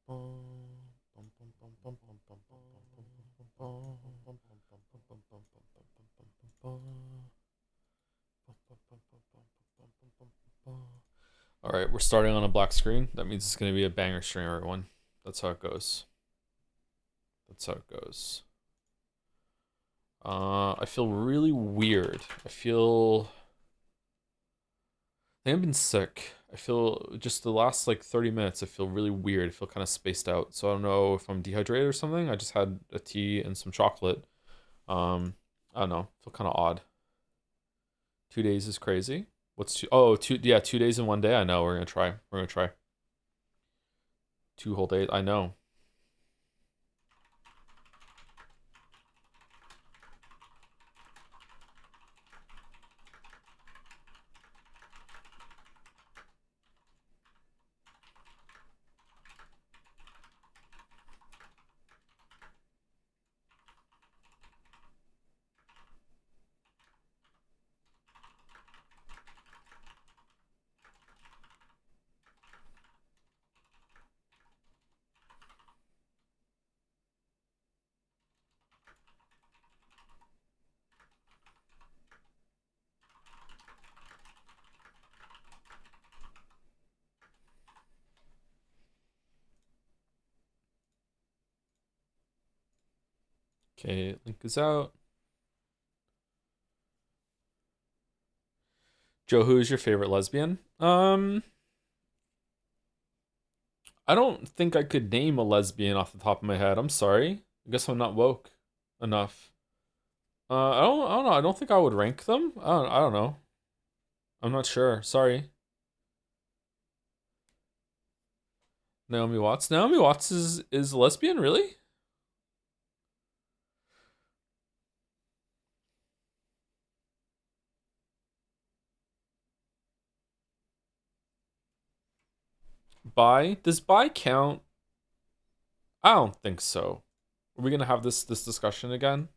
All right, we're starting on a black screen. That means it's going to be a banger stream, everyone. That's how it goes. That's how it goes. I feel really weird. I think I've been sick. I feel just the last like 30 minutes, I feel really weird. I feel kind of spaced out. So I don't know if I'm dehydrated or something. I just had a tea and some chocolate. I don't know. I feel kind of odd. 2 days is crazy. What's two? Oh, two. Yeah, 2 days in one day. I know. We're gonna try. We're gonna try. 2 whole days. I know. Okay, link is out. Joe, who is your favorite lesbian? I don't think I could name a lesbian off the top of my head. I'm sorry. I guess I'm not woke enough. I don't know. I don't think I would rank them. I don't know. I'm not sure. Sorry. Naomi Watts. Naomi Watts is lesbian, really? Bi? Does bi count? I don't think so. Are we gonna have this discussion again?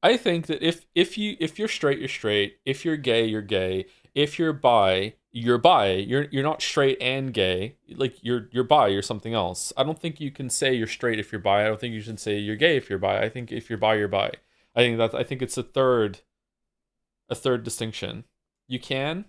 I think that if you're straight, you're straight. If you're gay, you're gay. If you're bi, you're bi. You're not straight and gay. Like you're bi, you're something else. I don't think you can say you're straight if you're bi. I don't think you should say you're gay if you're bi. I think if you're bi, you're bi. I think it's a third distinction. You can.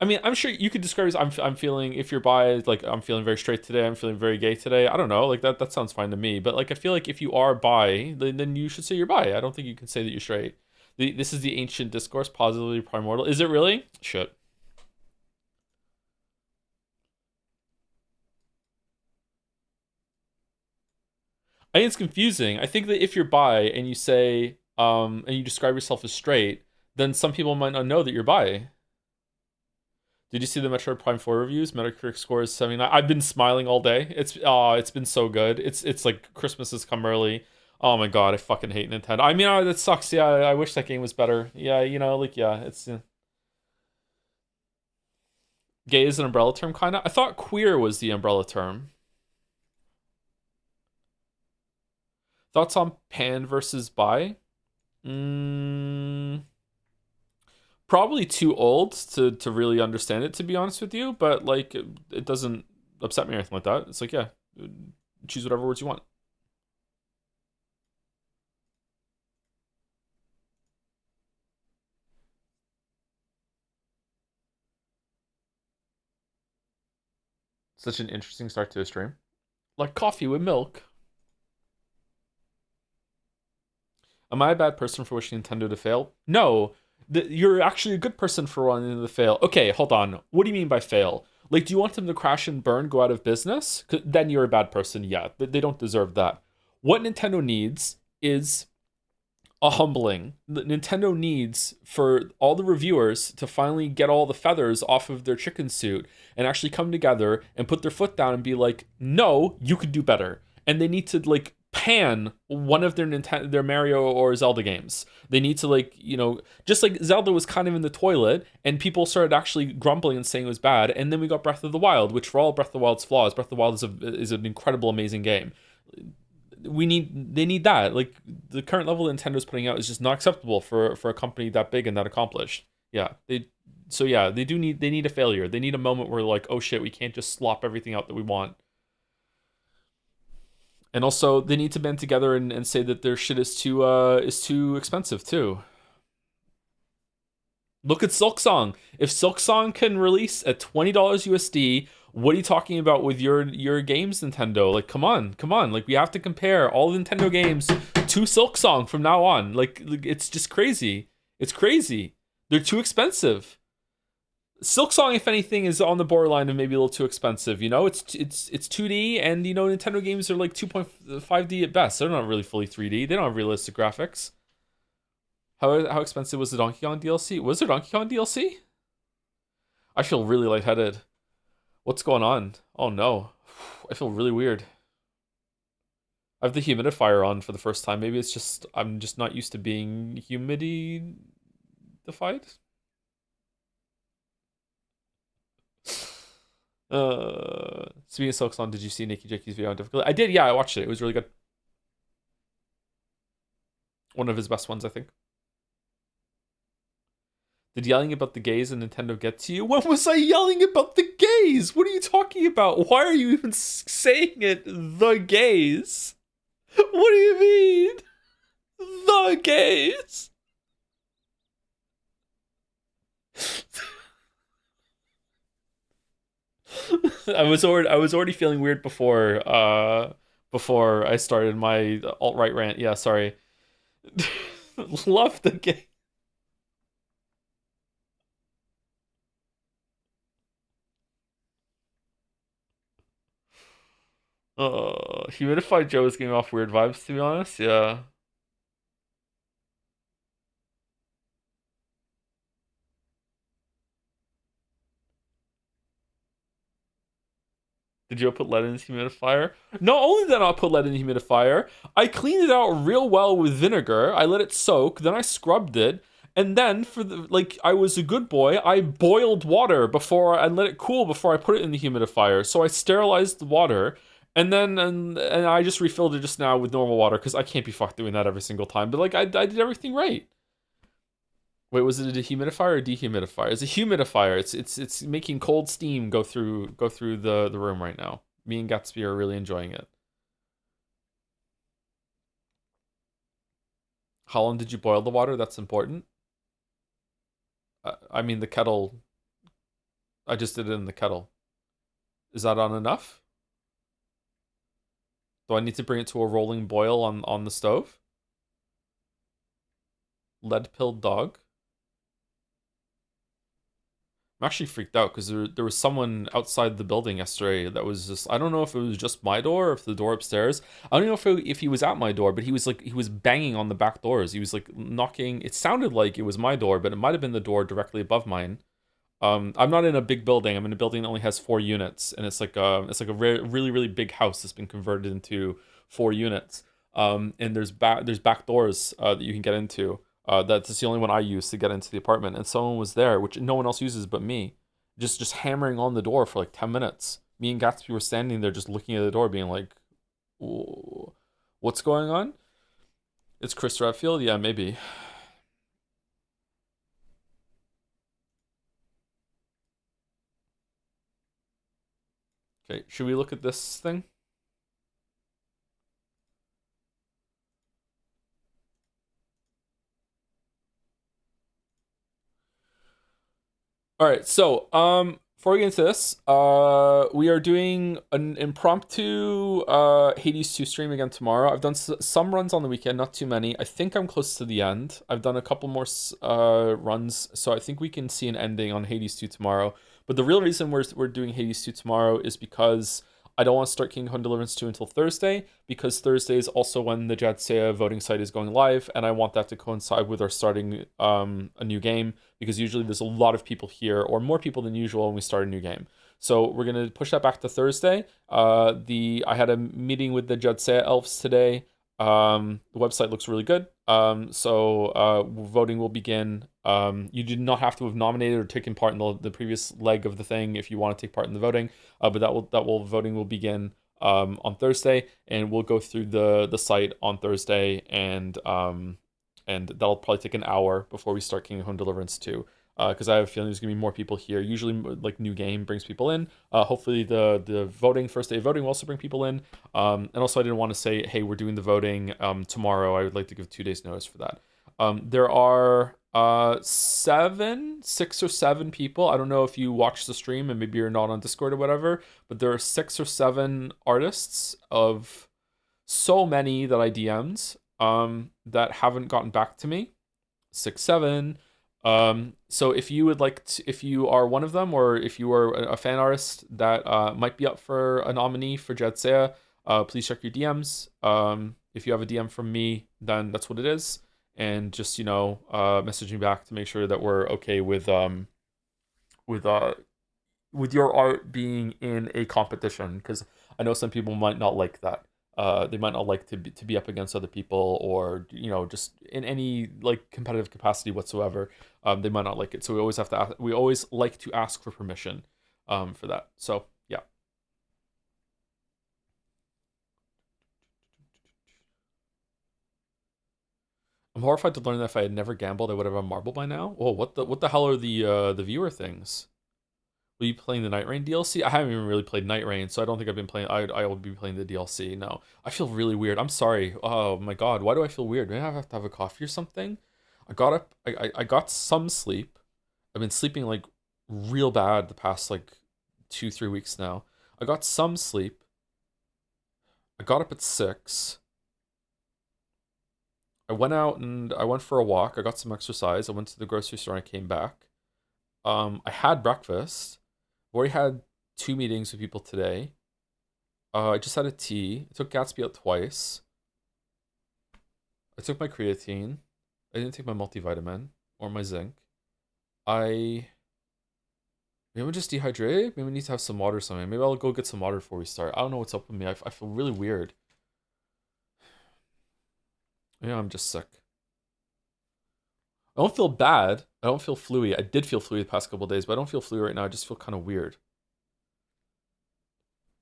I mean, I'm sure you could describe as I'm feeling if you're bi, like I'm feeling very straight today, I'm feeling very gay today. I don't know, like that sounds fine to me. But like I feel like if you are bi, then you should say you're bi. I don't think you can say that you're straight. This is the ancient discourse, positively primordial. Is it really? Shit. I think it's confusing. I think that if you're bi and you say and you describe yourself as straight, then some people might not know that you're bi. Did you see the Metroid Prime 4 reviews? Metacritic score is 79. I've been smiling all day. It's been so good. It's like Christmas has come early. Oh my god, I fucking hate Nintendo. I mean, that sucks. Yeah, I wish that game was better. Yeah, like yeah, it's gay is an umbrella term kind of. I thought queer was the umbrella term. Thoughts on pan versus bi? Mm, probably too old to really understand it, to be honest with you, but like it doesn't upset me or anything like that. It's like, yeah, choose whatever words you want. Such an interesting start to a stream. Like coffee with milk. Am I a bad person for wishing Nintendo to fail? No. You're actually a good person for wanting them to fail. Okay, hold on. What do you mean by fail? Like, do you want them to crash and burn, go out of business? Then you're a bad person, yeah. They don't deserve that. What Nintendo needs is a humbling. Nintendo needs for all the reviewers to finally get all the feathers off of their chicken suit and actually come together and put their foot down and be like, "No, you could do better." And they need to like pan one of their Mario or Zelda games. They need to like, just like Zelda was kind of in the toilet and people started actually grumbling and saying it was bad, and then we got Breath of the Wild, which for all Breath of the Wild's flaws, Breath of the Wild is an incredible amazing game. They need that. Like the current level Nintendo's putting out is just not acceptable for a company that big and that accomplished. Yeah, So yeah, they need a failure. They need a moment where like, oh shit, we can't just slop everything out that we want. And also they need to band together and say that their shit is too expensive too. Look at Silksong. If Silksong can release at $20 USD, what are you talking about with your games, Nintendo? Like, come on, come on. Like, we have to compare all Nintendo games to Silksong from now on. Like, it's just crazy. It's crazy. They're too expensive. Silksong, if anything, is on the borderline of maybe a little too expensive. You know, it's 2D, and you know Nintendo games are like 2.5D at best. They're not really fully 3D. They don't have realistic graphics. How expensive was the Donkey Kong DLC? Was there Donkey Kong DLC? I feel really lightheaded. What's going on? Oh no. I feel really weird. I have the humidifier on for the first time. Maybe it's just I'm just not used to being humidified. Speaking of Silksong, did you see Nikki Jackie's video on difficulty? I did, yeah, I watched it. It was really good. One of his best ones, I think. Did yelling about the gays in Nintendo get to you? When was I yelling about the gays? What are you talking about? Why are you even saying it? The gays? What do you mean? The gays? I was already feeling weird before I started my alt-right rant. Yeah, sorry. Love the gay. Humidified Joe is giving off weird vibes, to be honest. Yeah. Did Joe put lead in his humidifier? Not only did I not put lead in the humidifier, I cleaned it out real well with vinegar. I let it soak, then I scrubbed it, and then for the like, I was a good boy. I boiled water before I let it cool before I put it in the humidifier. So I sterilized the water, and then and I just refilled it just now with normal water because I can't be fucked doing that every single time. But like, I did everything right. Wait, was it a dehumidifier or dehumidifier? It's a humidifier. It's making cold steam go through the room right now. Me and Gatsby are really enjoying it. How long did you boil the water? That's important. I mean the kettle. I just did it in the kettle. Is that on enough? Do I need to bring it to a rolling boil on the stove? Lead pilled dog. I'm actually freaked out because there was someone outside the building yesterday that was just I don't know if it was just my door or if the door upstairs. I don't know if he was at my door, but he was banging on the back doors. He was like knocking. It sounded like it was my door, but it might have been the door directly above mine. I'm not in a big building. I'm in a building that only has 4 units, and it's like a really really big house that's been converted into 4 units. And there's back doors that you can get into. That's the only one I use to get into the apartment, and someone was there, which no one else uses but me, just hammering on the door for like 10 minutes. Me and Gatsby were standing there just looking at the door, being like, "What's going on?" It's Chris Redfield, yeah, maybe. Okay, should we look at this thing? All right, so before we get into this, we are doing an impromptu Hades 2 stream again tomorrow. I've done some runs on the weekend, not too many. I think I'm close to the end. I've done a couple more runs, so I think we can see an ending on Hades 2 tomorrow. But the real reason we're doing Hades 2 tomorrow is because I don't want to start Kingdom Deliverance 2 until Thursday, because Thursday is also when the Jadsea voting site is going live, and I want that to coincide with our starting a new game, because usually there's a lot of people here, or more people than usual when we start a new game. So we're gonna push that back to Thursday. I had a meeting with the Jadsea elves today. The website looks really good. So voting will begin. You do not have to have nominated or taken part in the previous leg of the thing if you want to take part in the voting. But voting will begin on Thursday, and we'll go through the site on Thursday, and that'll probably take an hour before we start Kingdom Home Deliverance 2. because I have a feeling there's gonna be more people here. Usually, like new game brings people in. Hopefully, the voting first day of voting will also bring people in. And also, I didn't want to say, hey, we're doing the voting tomorrow. I would like to give 2 days notice for that. There are 6 or 7 people. I don't know if you watch the stream and maybe you're not on Discord or whatever, but there are 6 or 7 artists of so many that I DM'd that haven't gotten back to me. 6, 7. So if you would like to, if you are one of them, or if you are a fan artist that might be up for a nominee for Jetsea, please check your DMs. If you have a DM from me, then that's what it is, and just message me back to make sure that we're okay with uh with your art being in a competition, because I know some people might not like that. They might not like to be up against other people, or just in any like competitive capacity whatsoever. They might not like it, so we always like to ask for permission for that. So yeah. I'm horrified to learn that if I had never gambled, I would have a marble by now. Oh, what the hell are the viewer things? Will you be playing the Night Rain DLC? I haven't even really played Night Rain, so I don't think I've been playing. I will be playing the DLC. No, I feel really weird. I'm sorry. Oh my god, why do I feel weird? Do I have to have a coffee or something? I got up. I got some sleep. I've been sleeping like real bad the past like 2 3 weeks now. I got some sleep. I got up at 6. I went out and I went for a walk. I got some exercise. I went to the grocery store and I came back. I had breakfast. I've already had 2 meetings with people today. I just had a tea. I took Gatsby out twice. I took my creatine. I didn't take my multivitamin or my zinc. I maybe I'm just dehydrated. Maybe I need to have some water or something. Maybe I'll go get some water before we start. I don't know what's up with me. I feel really weird. Yeah, I'm just sick. I don't feel bad. I don't feel fluey. I did feel fluey the past couple of days, but I don't feel fluey right now. I just feel kind of weird.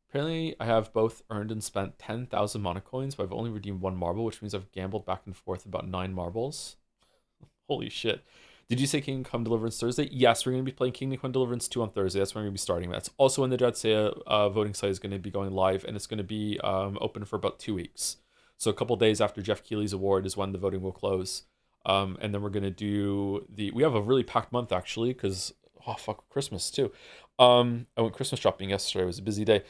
Apparently, I have both earned and spent 10,000 mana coins, but I've only redeemed 1 marble, which means I've gambled back and forth about 9 marbles. Holy shit. Did you say Kingdom Come Deliverance Thursday? Yes, we're going to be playing Kingdom Come Deliverance 2 on Thursday. That's when we're going to be starting. That's also when the Jetsea voting site is going to be going live, and it's going to be open for about 2 weeks. So a couple days after Jeff Keighley's award is when the voting will close. And then we're going to do we have a really packed month actually, because, oh, fuck, Christmas too. I went Christmas shopping yesterday. It was a busy day.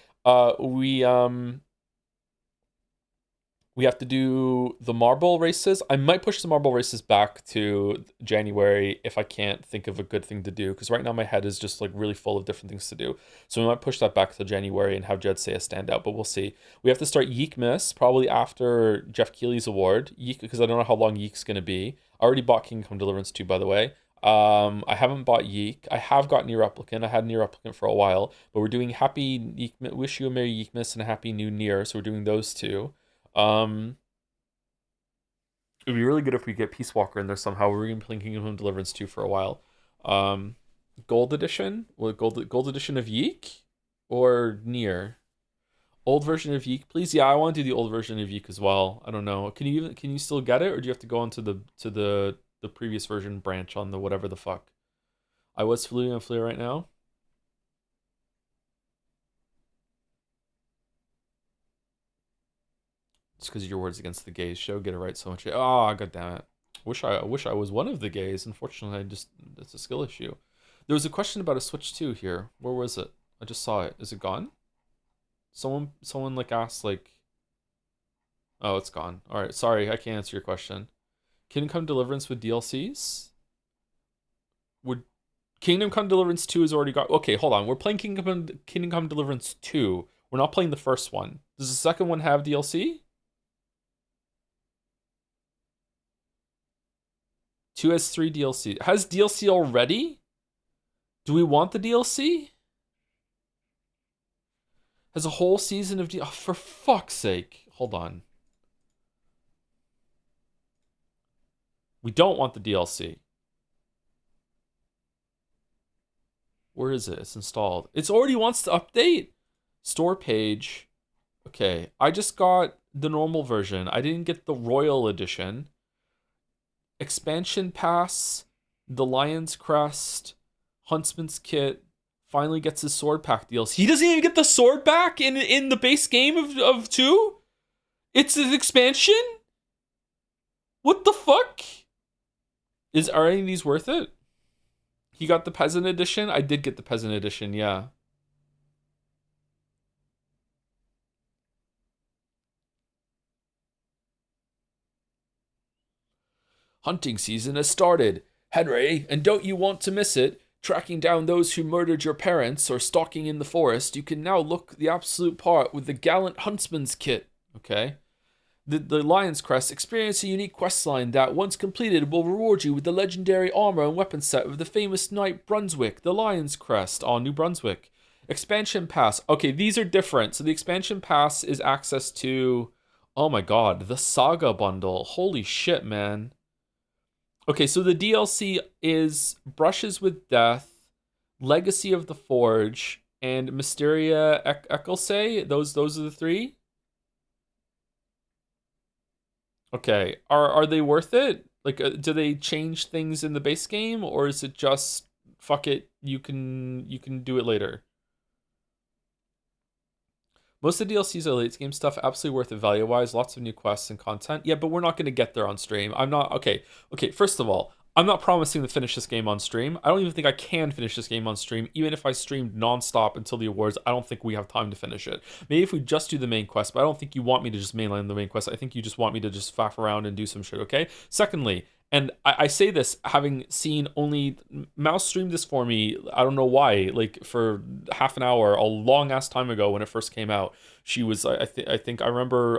We have to do the marble races. I might push the marble races back to January if I can't think of a good thing to do, because right now my head is just like really full of different things to do. So we might push that back to January and have Jetsea stand out, but we'll see. We have to start Yeekmas probably after Jeff Keighley's award. Yeek, because I don't know how long Yeek's going to be. I already bought Kingdom Come Deliverance 2, by the way. I haven't bought Yeek. I have got Near Replicant. I had Near Replicant for a while, but we're doing Happy Yeek, Wish You a Merry Yeekmas and a Happy New Year. So we're doing those two. It would be really good if we get Peace Walker in there somehow. We're gonna be playing Kingdom Come Deliverance 2 for a while. Um, Gold edition? What gold edition of Yeek or Near? Old version of Yeek, please. Yeah, I want to do the old version of Yeek as well. I don't know. Can you still get it, or do you have to go onto the previous version branch on the whatever the fuck? I was fluing on Flea right now. It's because your words against the gays show. Get it right so much. Oh, god damn it. I wish I was one of the gays. Unfortunately, it's a skill issue. There was a question about a Switch 2 here. Where was it? I just saw it. Is it gone? Someone like asked like, oh, it's gone. All right, sorry, I can't answer your question. Kingdom Come Deliverance with DLCs? Would Kingdom Come Deliverance 2 has already got. Okay, hold on. We're playing Kingdom Come Deliverance 2. We're not playing the first one. Does the second one have DLC? 2 has 3 DLC. Has DLC already? Do we want the DLC? Has a whole season of DLC. Oh, for fuck's sake. Hold on. We don't want the DLC. Where is it? It's installed. It already wants to update. Store page. Okay, I just got the normal version. I didn't get the Royal Edition. Expansion Pass. The Lion's Crest, Huntsman's Kit, finally gets his sword pack deals. He doesn't even get the sword back in the base game of 2? It's an expansion? What the fuck? Are any of these worth it? He got the peasant edition? I did get the peasant edition, yeah. Hunting season has started. Henry, and don't you want to miss it? Tracking down those who murdered your parents or stalking in the forest, you can now look the absolute part with the Gallant Huntsman's Kit. Okay. The Lion's Crest, experience a unique questline that, once completed, will reward you with the legendary armor and weapon set of the famous knight Brunswick, the Lion's Crest, on New Brunswick. Expansion Pass. Okay, these are different. So the Expansion Pass is access to, oh my god, the Saga Bundle. Holy shit, man. Okay, so the DLC is Brushes with Death, Legacy of the Forge, and Mysteria Ecclesay. Those are the 3. Okay, are they worth it? Like, do they change things in the base game, or is it just fuck it? You can do it later. Most of the DLCs are late game stuff, absolutely worth it value wise. Lots of new quests and content. Yeah, but we're not going to get there on stream. I'm not okay. Okay, first of all, I'm not promising to finish this game on stream. I don't even think I can finish this game on stream. Even if I streamed nonstop until the awards, I don't think we have time to finish it. Maybe if we just do the main quest, but I don't think you want me to just mainline the main quest. I think you just want me to just faff around and do some shit, okay? Secondly, and I say this having seen only Mouse streamed this for me. I don't know why, like for half an hour, a long ass time ago when it first came out. She was, I think I remember,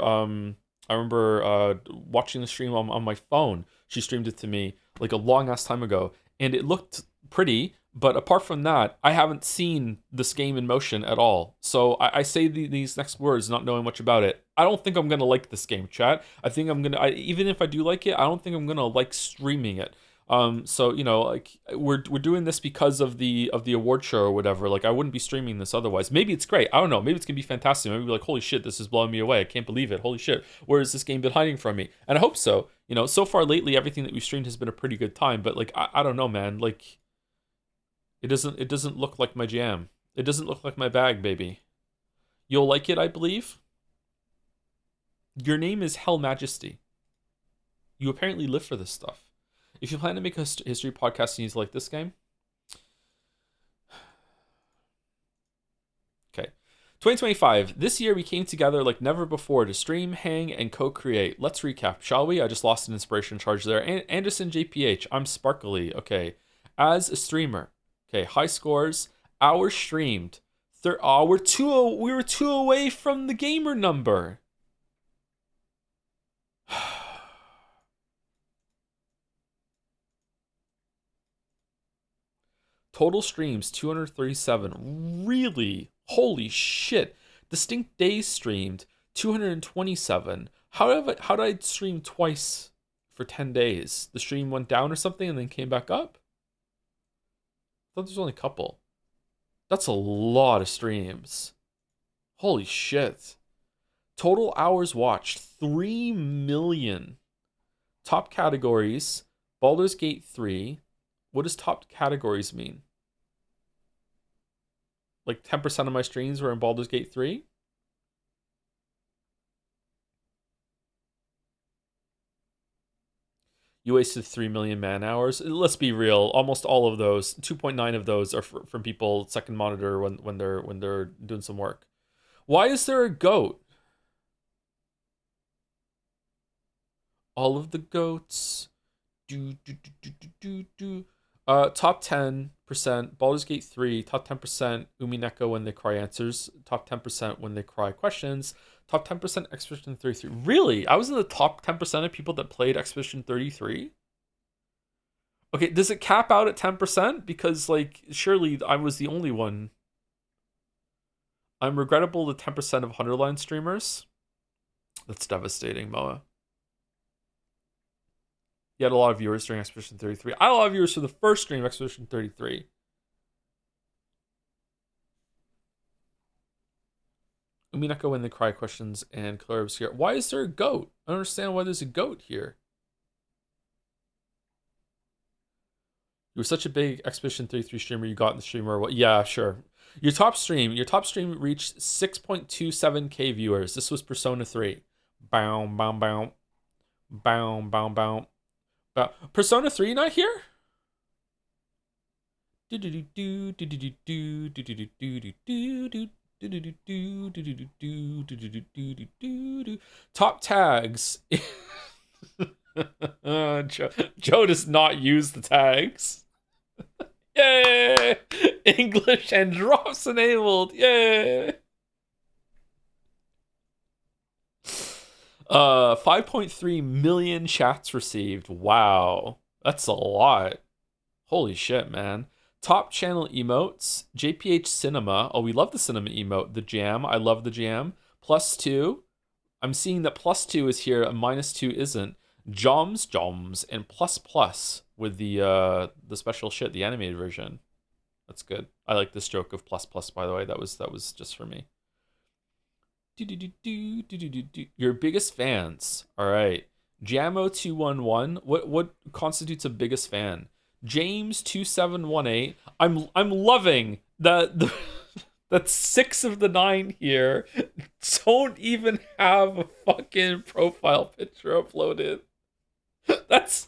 watching the stream on my phone. She streamed it to me like a long ass time ago, and it looked pretty. But apart from that, I haven't seen this game in motion at all. So I say these next words not knowing much about it. I don't think I'm going to like this game, chat. I think I'm going to, even if I do like it, I don't think I'm going to like streaming it. So, you know, like we're doing this because of the award show or whatever. Like I wouldn't be streaming this otherwise. Maybe it's great. I don't know. Maybe it's going to be fantastic. Maybe be like, holy shit, this is blowing me away. I can't believe it. Holy shit. Where has this game been hiding from me? And I hope so. You know, so far lately, everything that we've streamed has been a pretty good time. But like, I don't know, man. Like, it doesn't look like my jam. It doesn't look like my bag, baby. You'll like it, I believe. Your name is Hell Majesty. You apparently live for this stuff. If you plan to make a history podcast and you like this game, okay. 2025. This year we came together like never before to stream, hang, and co-create. Let's recap, shall we? I just lost an inspiration charge there. Anderson JPH. I'm Sparkly. Okay. As a streamer. Okay. High scores. Hours streamed. We were 2 away from the gamer number. Total streams 237. Really? Holy shit. Distinct days streamed 227. How did I stream twice for 10 days? The stream went down or something and then came back up? I thought there's only a couple. That's a lot of streams. Holy shit. Total hours watched 3 million. Top categories Baldur's Gate 3. What does top categories mean? Like 10% of my streams were in Baldur's Gate 3? You wasted 3 million man hours. Let's be real. Almost all of those, 2.9 of those are from people second monitor when they're doing some work. Why is there a goat? All of the goats. Top 10% Baldur's Gate 3, top 10% Umineko when they cry answers, top 10% when they cry questions, top 10% Expedition 33. Really? I was in the top 10% of people that played Expedition 33? Okay, does it cap out at 10%? Because, like, surely I was the only one. I'm regrettable the 10% of Hunterline streamers. That's devastating, Moa. You had a lot of viewers during Expedition 33. I had a lot of viewers for the first stream of Expedition 33. Umineko when they cry questions and Color Obscure. Why is there a goat? I don't understand why there's a goat here. You were such a big Expedition 33 streamer. You got in the streamer. What? Yeah, sure. Your top stream reached 6.27K viewers. This was Persona 3. Bow, bow, bow, bow, bow, bow. Persona 3 not here? Top tags. Joe does not use the tags. Yay! English and drops enabled. Yay! 5.3 million chats received. Wow. That's a lot. Holy shit, man. Top channel emotes. JPH Cinema. Oh, we love the cinema emote. The jam. I love the jam. +2. I'm seeing that +2 is here. A -2 isn't. Joms, and plus with the special shit, the animated version. That's good. I like this joke of plus, by the way. That was just for me. Your biggest fans. All right. Jamo211. What constitutes a biggest fan? James2718. I'm loving that that 6 of the 9 here don't even have a fucking profile picture uploaded. That's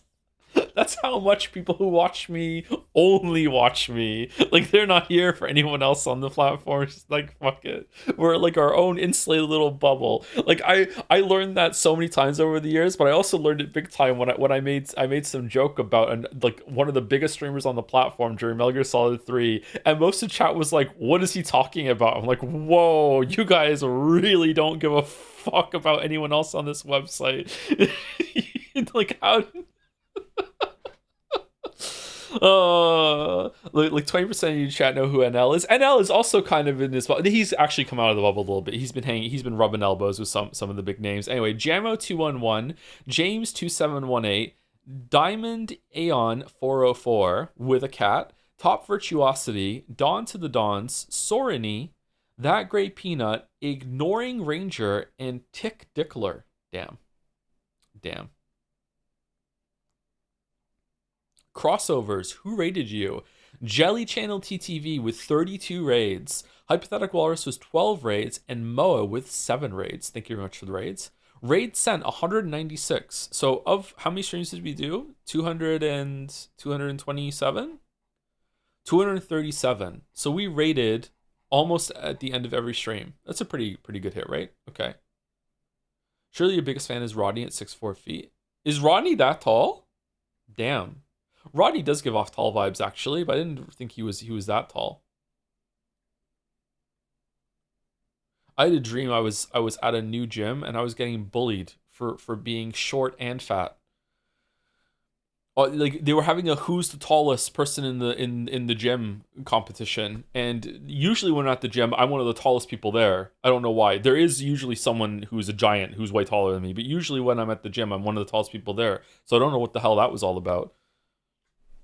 how much people who watch me only watch me. Like, they're not here for anyone else on the platform. It's like, fuck it. We're like our own insulated little bubble. Like, I learned that so many times over the years, but I also learned it big time when I made some joke about like one of the biggest streamers on the platform during Metal Gear Solid 3, and most of the chat was like, what is he talking about? I'm like, whoa, you guys really don't give a fuck about anyone else on this website. Like, how like 20% of you chat know who NL is. NL is also kind of in this. He's actually come out of the bubble a little bit. He's been rubbing elbows with some of the big names. Anyway, Jamo211, James2718, Diamond Aeon 404 with a cat, Top Virtuosity, Dawn to the Dawns, Soriny, That Great Peanut, Ignoring Ranger, and Tick Dickler. Damn. Crossovers, who raided you? Jelly Channel TTV with 32 raids. Hypothetical Walrus was 12 raids, and Moa with 7 raids. Thank you very much for the raids. Raid sent 196. So of how many streams did we do? 227? 237. So we raided almost at the end of every stream. That's a pretty good hit, right? Okay. Surely your biggest fan is Rodney at 6'4 feet. Is Rodney that tall? Damn. Rodney does give off tall vibes, actually, but I didn't think he was that tall. I had a dream I was at a new gym and I was getting bullied for being short and fat. Like, they were having a who's the tallest person in the gym competition, and usually when I'm at the gym, I'm one of the tallest people there. I don't know why. There is usually someone who's a giant who's way taller than me, but usually when I'm at the gym, I'm one of the tallest people there. So I don't know what the hell that was all about.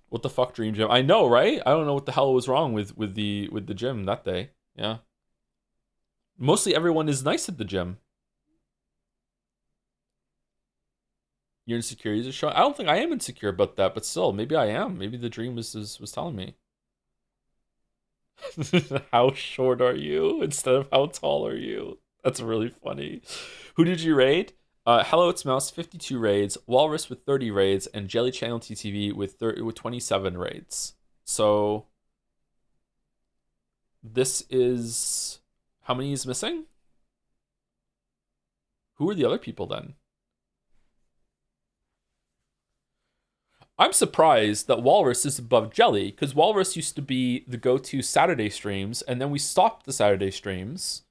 What the fuck, Dream Gym? I know, right? I don't know what the hell was wrong with the gym that day. Yeah. Mostly everyone is nice at the gym. Your insecurities are showing. I don't think I am insecure about that, but still, maybe I am. Maybe the dream was telling me. How short are you instead of how tall are you? That's really funny. Who did you raid? Hello, it's Mouse, 52 raids, Walrus with 30 raids, and Jelly Channel TTV with 27 raids. So this is, how many is missing? Who are the other people then? I'm surprised that Walrus is above Jelly, because Walrus used to be the go-to Saturday streams, and then we stopped the Saturday streams,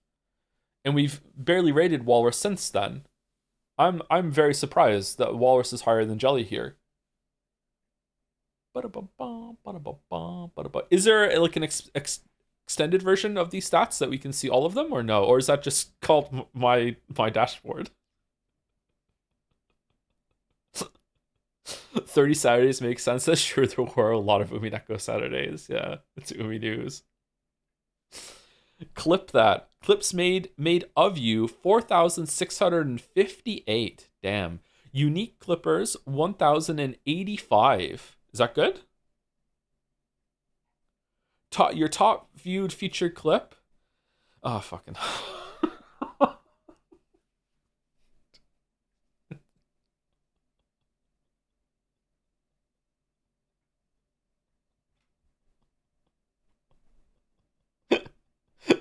and we've barely rated Walrus since then. I'm very surprised that Walrus is higher than Jelly here. Is there like an extended version of these stats that we can see all of them, or no? Or is that just called my dashboard? 30 Saturdays makes sense. That's true. There were a lot of Umineko Saturdays. Yeah, it's Umi News. Clip that. Clips made of you 4,658. Damn. Unique clippers 1,085. Is that good? your top viewed featured clip. Oh fucking.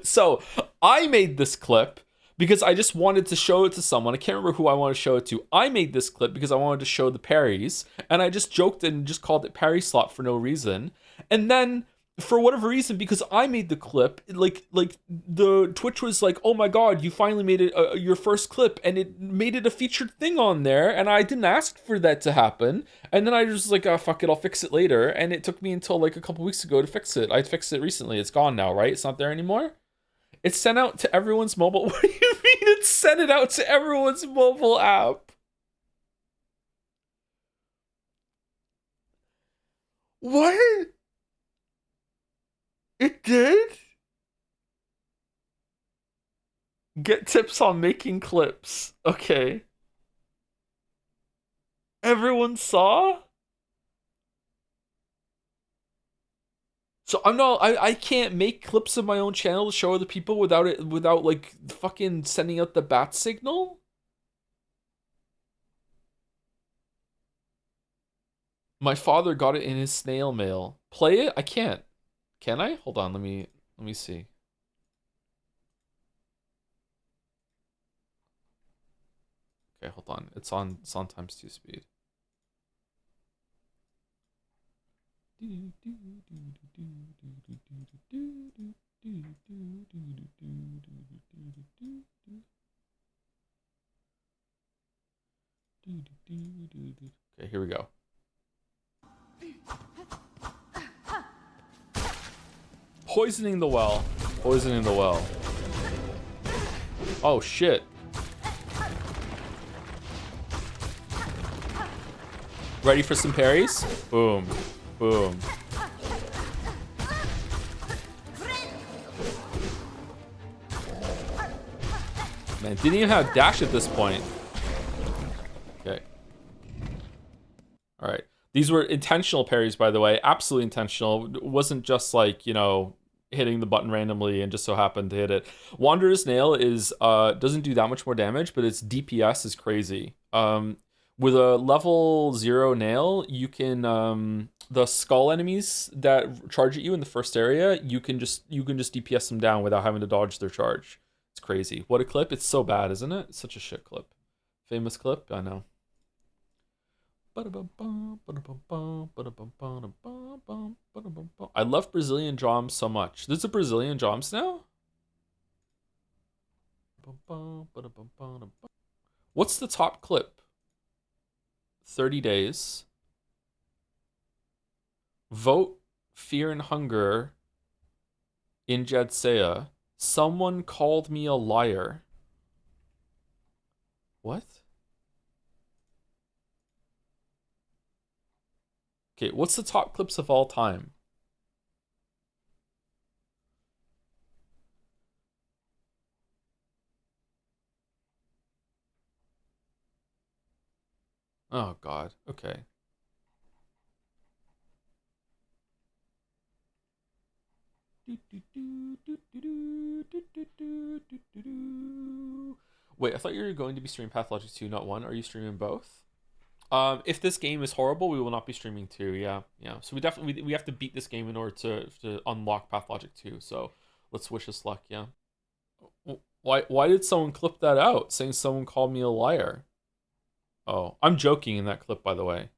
So I made this clip because I just wanted to show it to someone. I can't remember who I wanted to show it to. I made this clip because I wanted to show the parries, and I just joked and just called it parry slot for no reason. And then for whatever reason, because I made the clip, like the Twitch was like, "Oh my god, you finally made it your first clip," and it made it a featured thing on there. And I didn't ask for that to happen. And then I was like, "Oh fuck it, I'll fix it later." And it took me until like a couple weeks ago to fix it. I fixed it recently. It's gone now, right? It's not there anymore. It's sent out to everyone's mobile. What do you mean it's sent it out to everyone's mobile app? What? It did? Get tips on making clips. Okay. Everyone saw? So I can't make clips of my own channel to show other people without like fucking sending out the bat signal? My father got it in his snail mail. Play it? I can't. Can I? Hold on, let me see. Okay, hold on. It's on ×2 speed. Okay, here we go. Poisoning the well. Poisoning the well. Oh shit. Ready for some parries? Boom. Boom. Man, didn't even have dash at this point. Okay. All right. These were intentional parries, by the way. Absolutely intentional. It wasn't just like, you know, hitting the button randomly and just so happened to hit it. Wanderer's Nail is doesn't do that much more damage, but its DPS is crazy. With a level 0 nail, you can the skull enemies that charge at you in the first area, you can just DPS them down without having to dodge their charge. It's crazy. What a clip. It's so bad, isn't it? It's such a shit clip. Famous clip, I know. I love Brazilian drums so much. There's a Brazilian drums now? What's the top clip? 30 days. Vote Fear and Hunger in Jedsea. Someone called me a liar. What? Okay, what's the top clips of all time? Oh god. Okay. Wait, I thought you were going to be streaming Pathologic 2, not 1. Are you streaming both? If this game is horrible, we will not be streaming 2. Yeah, yeah. So we definitely we have to beat this game in order to unlock Pathologic 2. So let's wish us luck. Yeah. Why did someone clip that out saying someone called me a liar? Oh, I'm joking in that clip, by the way.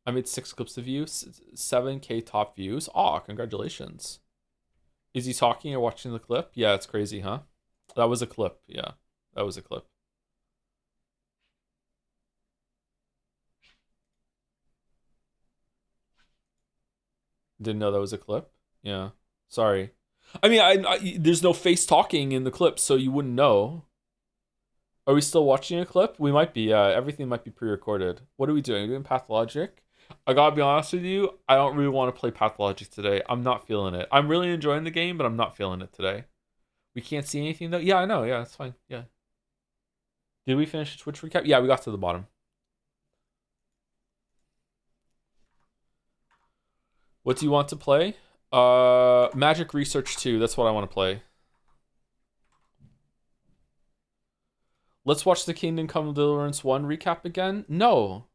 I made 6 clips of you, 7K top views. Aw, congratulations. Is he talking or watching the clip? Yeah, it's crazy, huh? That was a clip. Yeah, that was a clip. Didn't know that was a clip. Yeah, sorry. I mean, there's no face talking in the clip, so you wouldn't know. Are we still watching a clip? We might be. Yeah, everything might be pre-recorded. What are we doing? Are we doing Pathologic? I gotta be honest with you, I don't really want to play Pathologic today. I'm not feeling it. I'm really enjoying the game, but I'm not feeling it today. We can't see anything though. Yeah, I know. Yeah, it's fine. Yeah. Did we finish the Twitch recap? Yeah, we got to the bottom. What do you want to play? Magic Research 2. That's what I want to play. Let's watch the Kingdom Come Deliverance 1 recap again. No.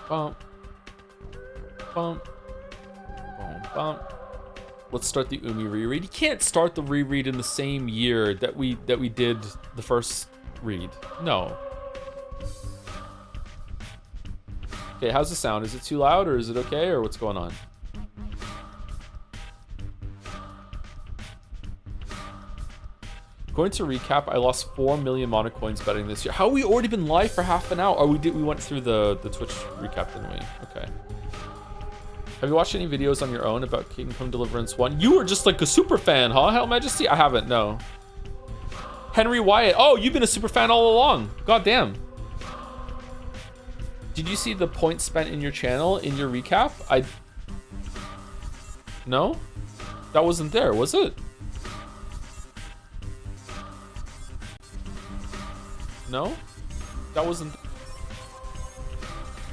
Bump. Bump. Bump. Bump. Let's start the Umi reread. You can't start the reread in the same year that we did the first read. No. Okay, how's the sound? Is it too loud or is it okay or what's going on? Going to recap, I lost 4 million mana coins betting this year. How have we already been live for half an hour? Oh, we went through the Twitch recap, didn't we? Okay. Have you watched any videos on your own about Kingdom Come Deliverance 1? You were just like a super fan, huh, Hail Majesty? I haven't, no. Henry Wyatt. Oh, you've been a super fan all along. God damn. Did you see the points spent in your channel in your recap? No? That wasn't there, was it? No? That wasn't...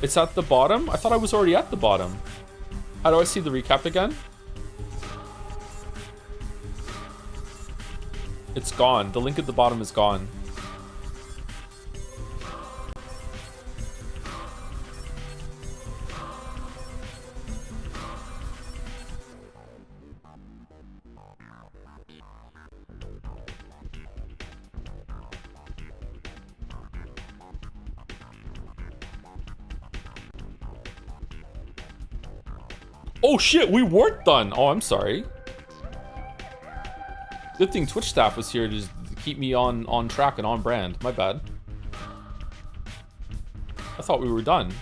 It's at the bottom? I thought I was already at the bottom. How do I see the recap again? It's gone. The link at the bottom is gone. Oh shit, we weren't done. Oh, I'm sorry. Good thing Twitch staff was here to just keep me on track and on brand. My bad. I thought we were done.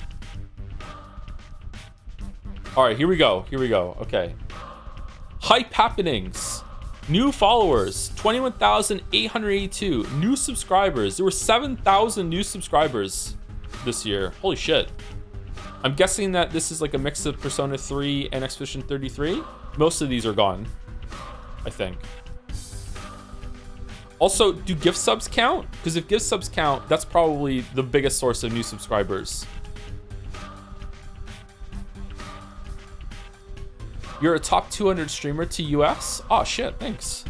All right, here we go. Here we go. Okay. Hype happenings. New followers, 21,882. New subscribers. There were 7,000 new subscribers this year. Holy shit. I'm guessing that this is like a mix of Persona 3 and Expedition 33. Most of these are gone, I think. Also, do gift subs count? Because if gift subs count, that's probably the biggest source of new subscribers. You're a top 200 streamer to US? Oh shit, thanks.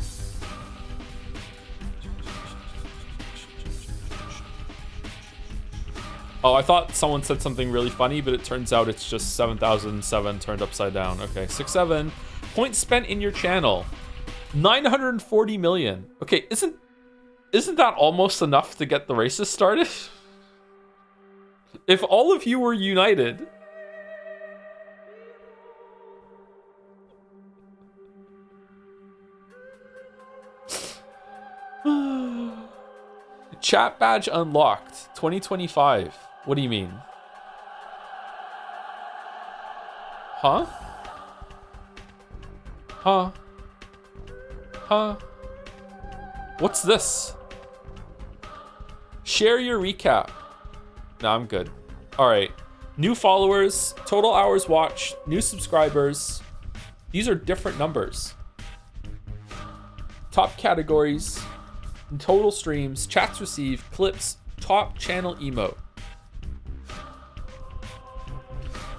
Oh, I thought someone said something really funny, but it turns out it's just 7,007 turned upside down. Okay, 6-7. Points spent in your channel. 940 million. Okay, isn't that almost enough to get the races started? If all of you were united. Chat badge unlocked. 2025. What do you mean? Huh? Huh? Huh? What's this? Share your recap. No, I'm good. All right. New followers, total hours watched, new subscribers. These are different numbers. Top categories, total streams, chats received, clips, top channel emote.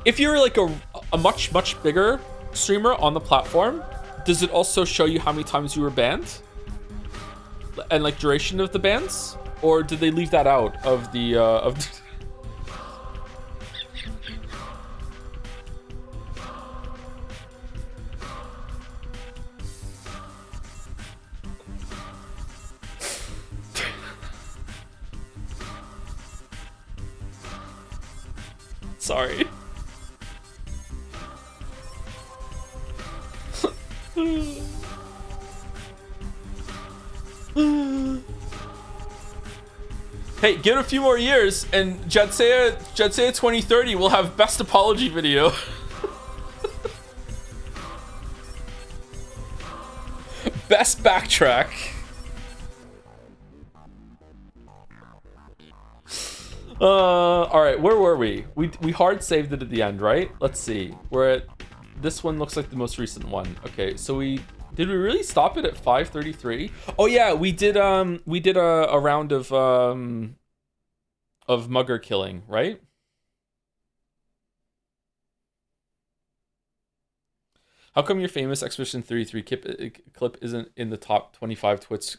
If you're like a much bigger streamer on the platform, does it also show you how many times you were banned? And like duration of the bans? Or did they leave that out of the Sorry. Hey, give it a few more years and Jetsea 2030 will have best apology video. Best backtrack. All right, where were we? We hard saved it at the end, right? Let's see. We're at this one looks like the most recent one. Okay, so we Did we really stop it at 5:33? Oh yeah, we did a round of mugger killing, right? How come your famous Expedition 33 clip isn't in the top 25 Twitch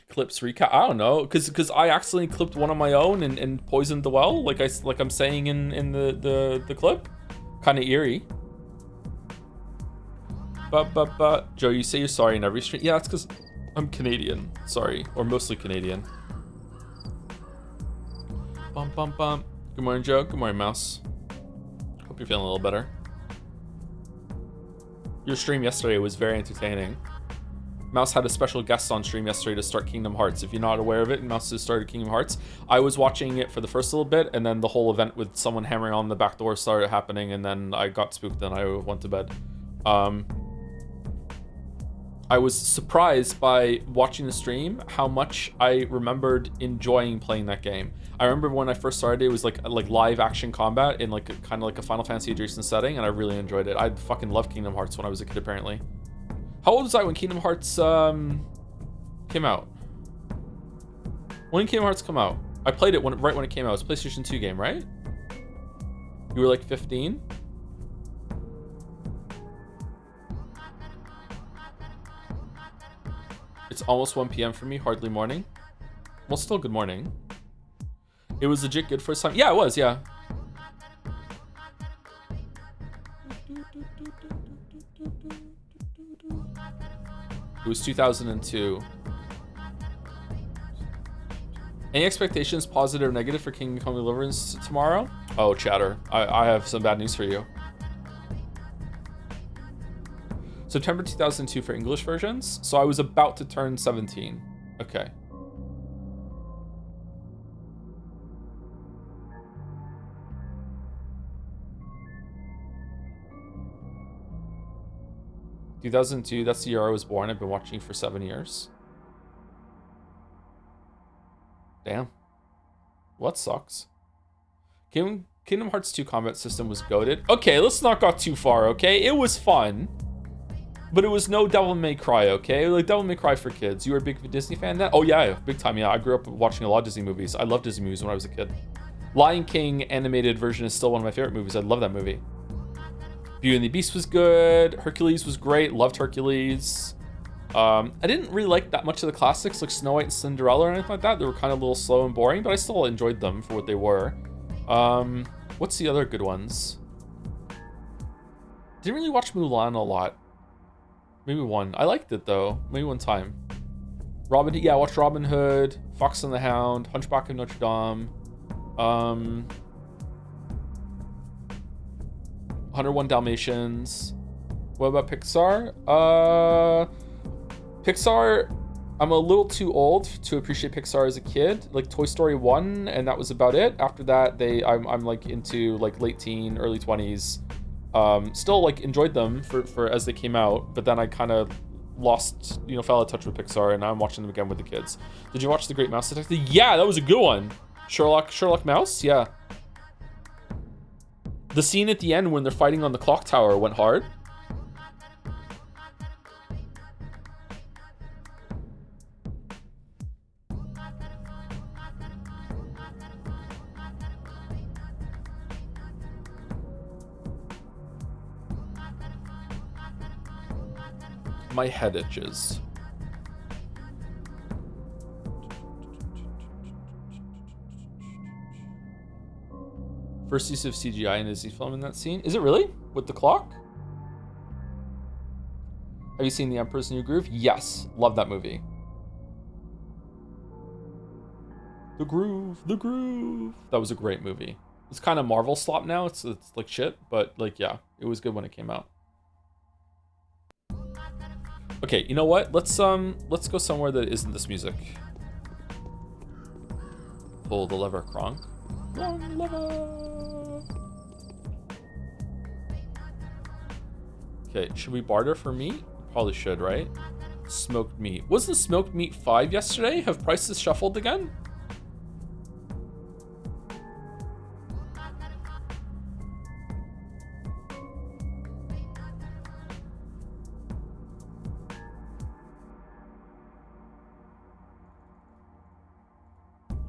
clips recap? I don't know, because I accidentally clipped one on my own and poisoned the well, like I'm saying in the clip. Kind of eerie. But Joe, you say you're sorry in every stream. Yeah, it's because I'm Canadian. Sorry, or mostly Canadian. Bum bum bum. Good morning, Joe. Good morning, Mouse. Hope you're feeling a little better. Your stream yesterday was very entertaining. Mouse had a special guest on stream yesterday to start Kingdom Hearts. If you're not aware of it, Mouse has started Kingdom Hearts. I was watching it for the first little bit, and then the whole event with someone hammering on the back door started happening, and then I got spooked and I went to bed. I was surprised by watching the stream how much I remembered enjoying playing that game. I remember when I first started, it was like live action combat in like kind of like a Final Fantasy adjacent setting, and I really enjoyed it. I fucking loved Kingdom Hearts when I was a kid, apparently. How old was I when Kingdom Hearts came out? When did Kingdom Hearts come out? I played it right when it came out. It was a PlayStation 2 game, right? You were like 15? It's almost 1 p.m. for me, hardly morning. Well, still good morning. It was legit good first time. Yeah, it was, yeah. It was 2002. Any expectations, positive or negative, for Kingdom Come Deliverance tomorrow? Oh, chatter. I have some bad news for you. September 2002 for English versions. So I was about to turn 17. Okay. (2002), that's the year I was born. I've been watching for 7 years. Damn. What sucks? Kingdom Hearts 2 combat system was goated. Okay, let's not go too far, okay? It was fun. But it was no Devil May Cry, okay? Like, Devil May Cry for kids. You were a big Disney fan then? Oh, yeah, big time, yeah. I grew up watching a lot of Disney movies. I loved Disney movies when I was a kid. Lion King animated version is still one of my favorite movies. I love that movie. Beauty and the Beast was good. Hercules was great. Loved Hercules. I didn't really like that much of the classics, like Snow White and Cinderella or anything like that. They were kind of a little slow and boring, but I still enjoyed them for what they were. What's the other good ones? Didn't really watch Mulan a lot. Maybe one. I liked it though. Maybe one time. Yeah, I watched Robin Hood, Fox and the Hound, Hunchback of Notre Dame, 101 Dalmatians. What about Pixar? Pixar, I'm a little too old to appreciate Pixar as a kid. Like Toy Story 1, and that was about it. After that, I'm like into like late teen, early 20s. Still like enjoyed them for as they came out, but then I kind of lost, fell out of touch with Pixar, and now I'm watching them again with the kids. Did you watch The Great Mouse Detective? Yeah, that was a good one. Sherlock Mouse? Yeah. The scene at the end when they're fighting on the clock tower went hard. My head itches. First use of CGI in a Disney film in that scene. Is it really? With the clock? Have you seen The Emperor's New Groove? Yes. Love that movie. The Groove. That was a great movie. It's kind of Marvel slop now. It's like shit, but like, yeah, it was good when it came out. Okay, you know what? Let's go somewhere that isn't this music. Pull the lever, Kronk. Wrong lever. Okay, should we barter for meat? Probably should, right? Smoked meat. Was the smoked meat 5 yesterday? Have prices shuffled again?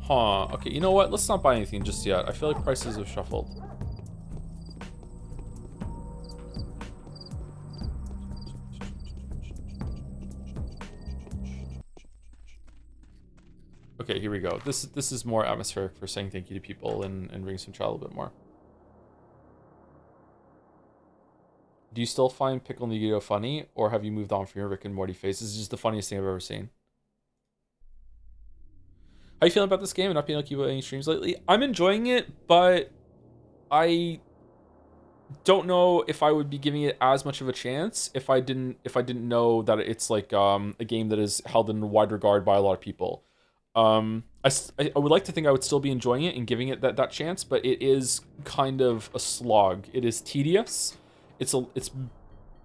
Huh. Okay, you know what? Let's not buy anything just yet. I feel like prices have shuffled. Okay, here we go. This is more atmospheric for saying thank you to people and bringing some child a bit more. Do you still find Pickle Nugito funny, or have you moved on from your Rick and Morty phase? This is just the funniest thing I've ever seen. How you feeling about this game and not being able to keep any streams lately? I'm enjoying it, but I don't know if I would be giving it as much of a chance if I didn't know that it's like a game that is held in wide regard by a lot of people. I would like to think I would still be enjoying it and giving it that chance, but it is kind of a slog. It is tedious. It's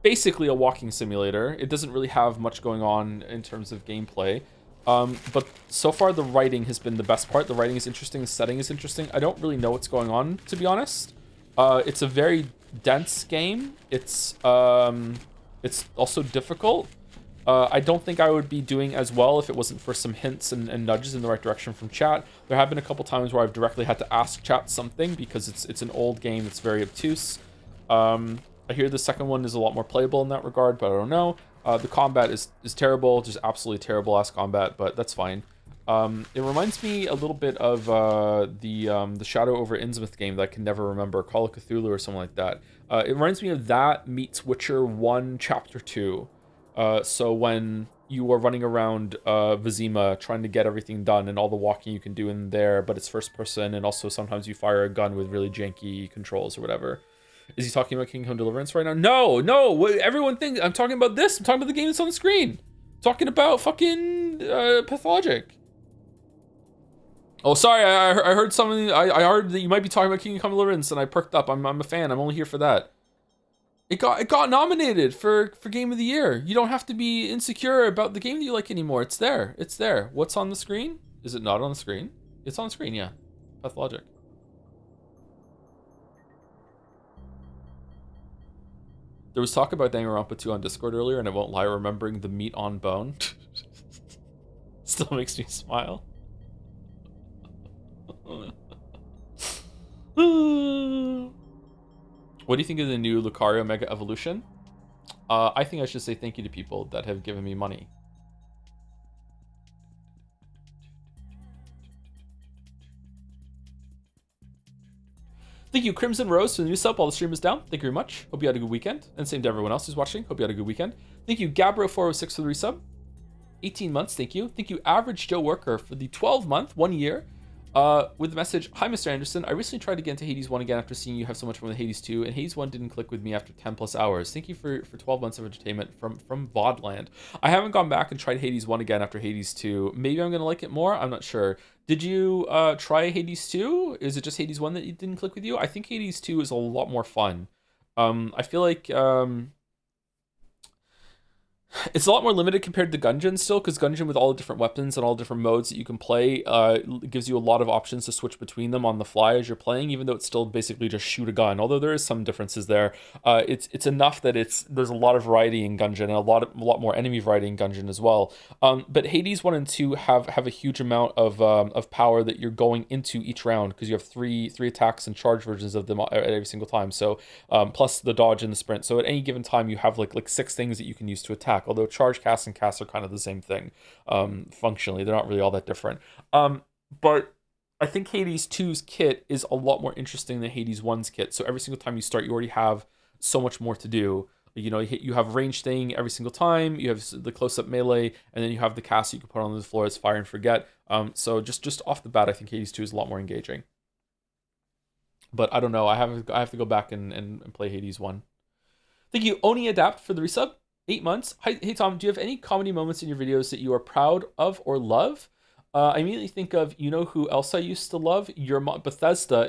basically a walking simulator. It doesn't really have much going on in terms of gameplay. But so far the writing has been the best part. The writing is interesting, the setting is interesting. I don't really know what's going on, to be honest. It's a very dense game. It's also difficult. I don't think I would be doing as well if it wasn't for some hints and nudges in the right direction from chat. There have been a couple times where I've directly had to ask chat something because it's an old game that's very obtuse. I hear the second one is a lot more playable in that regard, but I don't know. The combat is terrible, just absolutely terrible ass combat, but that's fine. It reminds me a little bit of the Shadow over Innsmouth game that I can never remember, Call of Cthulhu or something like that. It reminds me of that meets Witcher 1 Chapter 2. So when you are running around Vizima trying to get everything done and all the walking you can do in there, but it's first person, and also sometimes you fire a gun with really janky controls or whatever. Is he talking about Kingdom Deliverance right now? No. Everyone thinks I'm talking about this. I'm talking about the game that's on the screen. I'm talking about fucking Pathologic. Oh, sorry. I heard something. I heard that you might be talking about Kingdom Come Deliverance, and I perked up. I'm a fan. I'm only here for that. It got nominated for Game of the Year. You don't have to be insecure about the game that you like anymore. It's there. It's there. What's on the screen? Is it not on the screen? It's on the screen. Yeah. Pathologic. There was talk about Danganronpa 2 on Discord earlier, and I won't lie, remembering the meat on bone still makes me smile. What do you think of the new Lucario Mega Evolution? I think I should say thank you to people that have given me money. Thank you, Crimson Rose, for the new sub while the stream is down. Thank you very much. Hope you had a good weekend. And same to everyone else who's watching. Hope you had a good weekend. Thank you, Gabro406 for the resub. 18 months, thank you. Thank you, Average Joe Worker, for the 12-month, 1 year. With the message, hi, Mr. Anderson. I recently tried to get into Hades 1 again after seeing you have so much fun with Hades 2, and Hades 1 didn't click with me after 10 plus hours. Thank you for 12 months of entertainment from Vodland. I haven't gone back and tried Hades 1 again after Hades 2. Maybe I'm going to like it more. I'm not sure. Did you try Hades 2? Is it just Hades 1 that didn't click with you? I think Hades 2 is a lot more fun. I feel like it's a lot more limited compared to Gungeon still, because Gungeon, with all the different weapons and all the different modes that you can play, gives you a lot of options to switch between them on the fly as you're playing, even though it's still basically just shoot a gun. Although there is some differences there, it's enough that there's a lot of variety in Gungeon and a lot more enemy variety in Gungeon as well. But Hades 1 and 2 have a huge amount of power that you're going into each round, because you have three attacks and charge versions of them at every single time. So plus the dodge and the sprint. So at any given time you have like 6 things that you can use to attack. Although charge, cast, and cast are kind of the same thing. Functionally, they're not really all that different. But I think Hades 2's kit is a lot more interesting than Hades 1's kit. So every single time you start, you already have so much more to do. You know, you have range thing every single time. You have the close-up melee, and then you have the cast you can put on the floor as fire and forget. So just off the bat, I think Hades 2 is a lot more engaging. But I don't know. I have to go back and play Hades 1. Thank you, Oni Adapt, for the resub. 8 months. Hey Tom, do you have any comedy moments in your videos that you are proud of or love? I immediately think of, you know who else I used to love? Your mom, Bethesda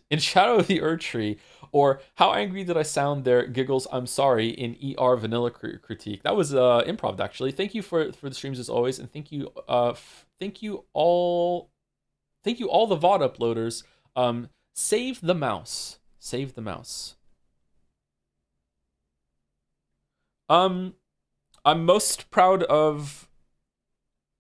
in Shadow of the Erdtree, or how angry did I sound there? Giggles, I'm sorry, in ER Vanilla Critique. That was improv, actually. Thank you for the streams as always, and thank you all the VOD uploaders. Save the mouse. Save the mouse. I'm most proud of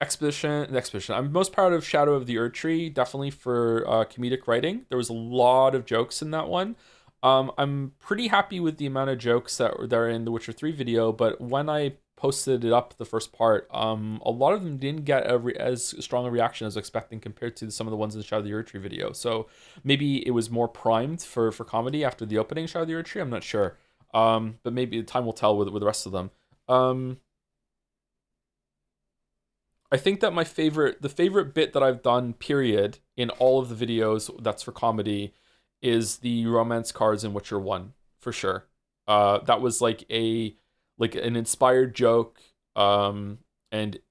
Expedition. I'm most proud of Shadow of the Erd Tree, definitely for comedic writing. There was a lot of jokes in that one. I'm pretty happy with the amount of jokes that are in the Witcher 3 video, but when I posted it up, the first part, a lot of them didn't get as strong a reaction as I was expecting compared to some of the ones in the Shadow of the Erd Tree video. So maybe it was more primed for comedy after the opening Shadow of the Erd Tree. I'm not sure. But maybe time will tell with the rest of them. I think that the favorite bit that I've done, period, in all of the videos that's for comedy, is the romance cards in Witcher One for sure. That was like an inspired joke, and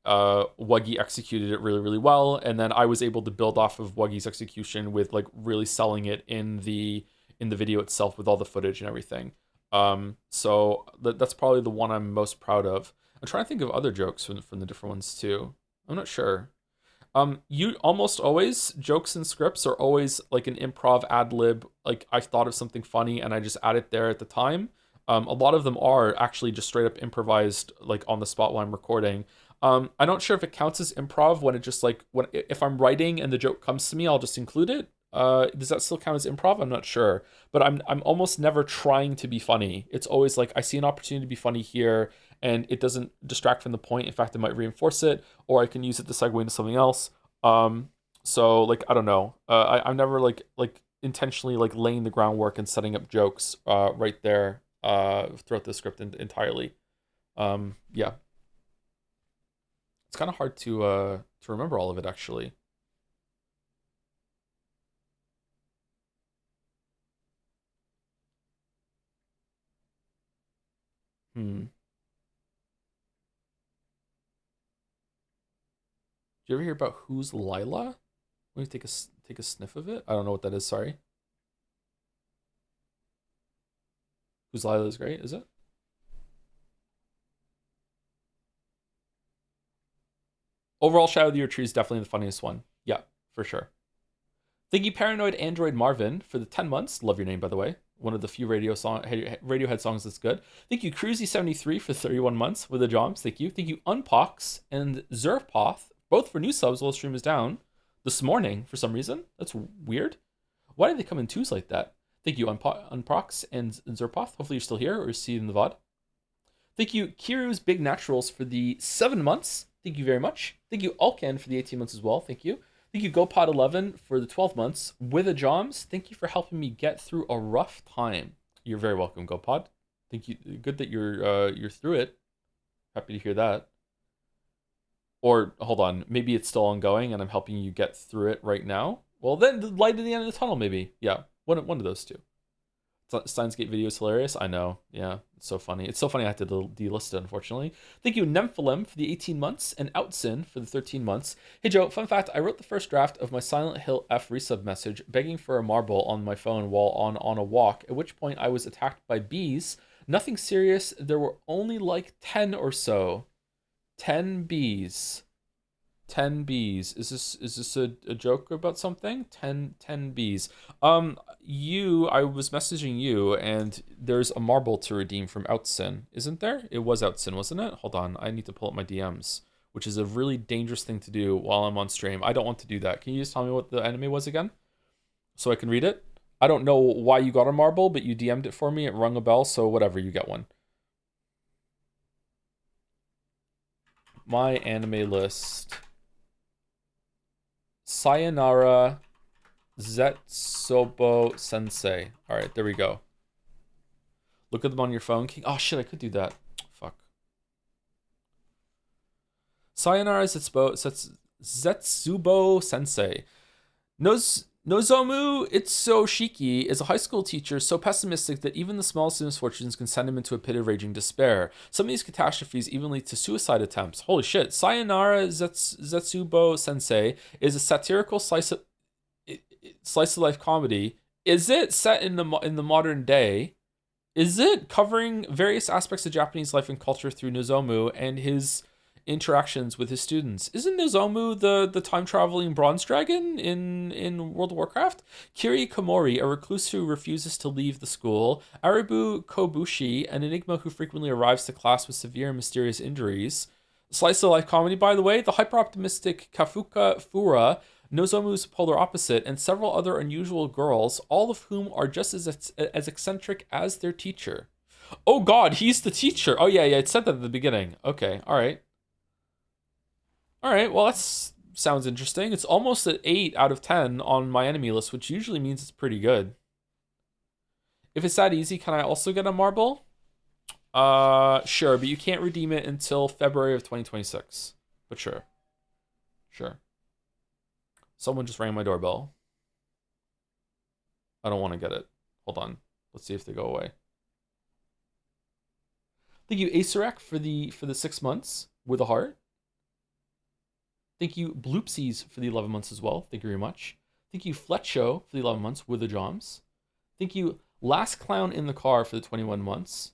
Wuggy executed it really really well, and then I was able to build off of Wuggy's execution with like really selling it in the video itself with all the footage and everything. So that's probably the one I'm most proud of. I'm trying to think of other jokes from the different ones too. I'm not sure. You almost always jokes and scripts are always like an improv ad lib. Like I thought of something funny and I just add it there at the time. A lot of them are actually just straight up improvised, like on the spot while I'm recording. I'm not sure if it counts as improv when it just like when if I'm writing and the joke comes to me, I'll just include it. Does that still count as improv? I'm not sure, but I'm almost never trying to be funny. It's always like I see an opportunity to be funny here, and it doesn't distract from the point. In fact, it might reinforce it, or I can use it to segue into something else. So like I don't know. I'm never like intentionally like laying the groundwork and setting up jokes right there throughout the script entirely. Yeah, it's kind of hard to remember all of it actually. Hmm. Did you ever hear about Who's Lila? Let me take a sniff of it. I don't know what that is. Sorry. Who's Lila is great. Is it? Overall, Shadow of the Year Tree is definitely the funniest one. Yeah, for sure. Thank you, Paranoid Android Marvin, for the 10 months. Love your name, by the way. One of the few Radiohead songs that's good. Thank you, Cruzy73, for 31 months with the Joms. Thank you. Thank you, Unpox and Zerpoth, both for new subs while the stream is down this morning for some reason. That's weird. Why did they come in twos like that? Thank you, Unprox and Zerpoth. Hopefully you're still here or see you in the VOD. Thank you, Kiru's Big Naturals, for the 7 months. Thank you very much. Thank you, Alken, for the 18 months as well. Thank you. Thank you, GoPod11, for the 12 months. With a Joms, thank you for helping me get through a rough time. You're very welcome, GoPod. Thank you. Good that you're through it. Happy to hear that. Or hold on, maybe it's still ongoing and I'm helping you get through it right now. Well, then the light at the end of the tunnel, maybe. Yeah, one of those two. Steins Gate video is hilarious. I know. Yeah, it's so funny. It's so funny I had to delist it, unfortunately. Thank you, Nymphalem, for the 18 months, and Outsin for the 13 months. Hey, Joe, fun fact, I wrote the first draft of my Silent Hill F resub message begging for a marble on my phone while on a walk, at which point I was attacked by bees. Nothing serious. There were only like 10 or so. 10 bees. 10 bees. Is this a joke about something? 10 bees. I was messaging you and there's a marble to redeem from Outsin, isn't there? It was Outsin, wasn't it? Hold on, I need to pull up my DMs, which is a really dangerous thing to do while I'm on stream. I don't want to do that. Can you just tell me what the anime was again so I can read it? I don't know why you got a marble, but you DM'd it for me. It rung a bell, so whatever, you get one. My anime list. Sayonara Zetsobo Sensei. All right, there we go. Look at them on your phone. Oh shit, I could do that. Fuck. Sayonara Zetsubo Sensei. Nozomu Itsushiki is a high school teacher so pessimistic that even the smallest misfortunes can send him into a pit of raging despair. Some of these catastrophes even lead to suicide attempts. Holy shit. Sayonara Zetsubo Sensei is a satirical slice of life comedy. Is it set in the modern day? Is it covering various aspects of Japanese life and culture through Nozomu and his interactions with his students? Isn't Nozomu the time traveling bronze dragon in World of Warcraft? Kiri Komori, a recluse who refuses to leave the school. Aribu Kobushi, an enigma who frequently arrives to class with severe and mysterious injuries. Slice of life comedy, by the way, the hyper optimistic Kafuka Fura, Nozomu's polar opposite, and several other unusual girls, all of whom are just as eccentric as their teacher. Oh God, he's the teacher. Oh yeah, it said that at the beginning. Okay, all right. Well, that's sounds interesting. It's almost at 8 out of 10 on my enemy list, which usually means it's pretty good. If it's that easy, can I also get a marble? Sure, but you can't redeem it until February of 2026. But sure. Someone just rang my doorbell. I don't want to get it. Hold on. Let's see if they go away. Thank you, Acerec, for the 6 months with a heart. Thank you, Bloopsies, for the 11 months as well. Thank you very much. Thank you, Fletcho, for the 11 months with the Joms. Thank you, Last Clown in the Car, for the 21 months.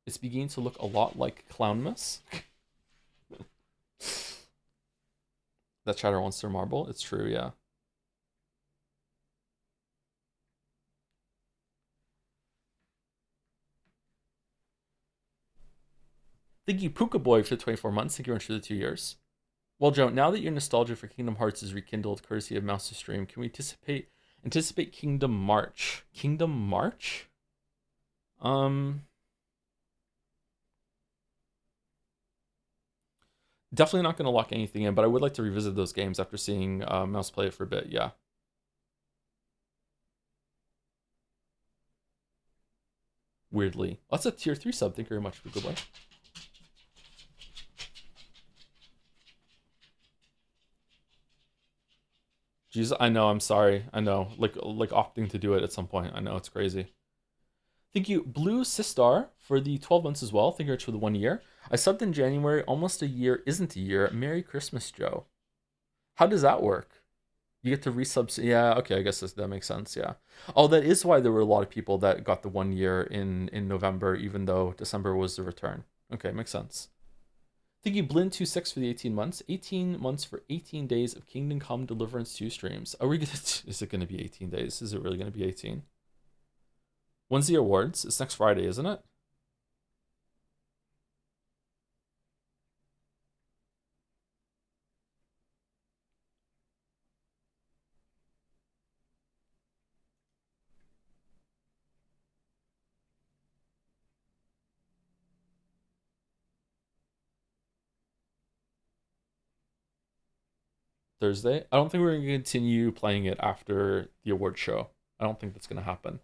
It's beginning to look a lot like Clownmas. That chatter wants their marble. It's true, yeah. Thank you, Puka Boy, for the 24 months. Thank you very much for the 2 years. Well, Joe, now that your nostalgia for Kingdom Hearts is rekindled, courtesy of Mouse to Stream, can we anticipate Kingdom March? Kingdom March? Definitely not going to lock anything in, but I would like to revisit those games after seeing Mouse play it for a bit. Yeah. Weirdly, that's a tier 3 sub. Thank you very much, Puka Boy. Jesus, I know. I'm sorry. I know. Like opting to do it at some point. I know it's crazy. Thank you, Blue Sistar, for the 12 months as well. Thank you, Rich, for the 1 year. I subbed in January. Almost a year isn't a year. Merry Christmas, Joe. How does that work? You get to resub. Yeah, okay. I guess that makes sense. Yeah. Oh, that is why there were a lot of people that got the 1 year in November, even though December was the return. Okay, makes sense. Thank you, Blin26, for the 18 months. 18 months for 18 days of Kingdom Come Deliverance 2 streams. Are we gonna? Is it gonna be 18 days? Is it really gonna be 18? When's the awards? It's next Friday, isn't it? Thursday? I don't think we're gonna continue playing it after the award show. I don't think that's gonna happen.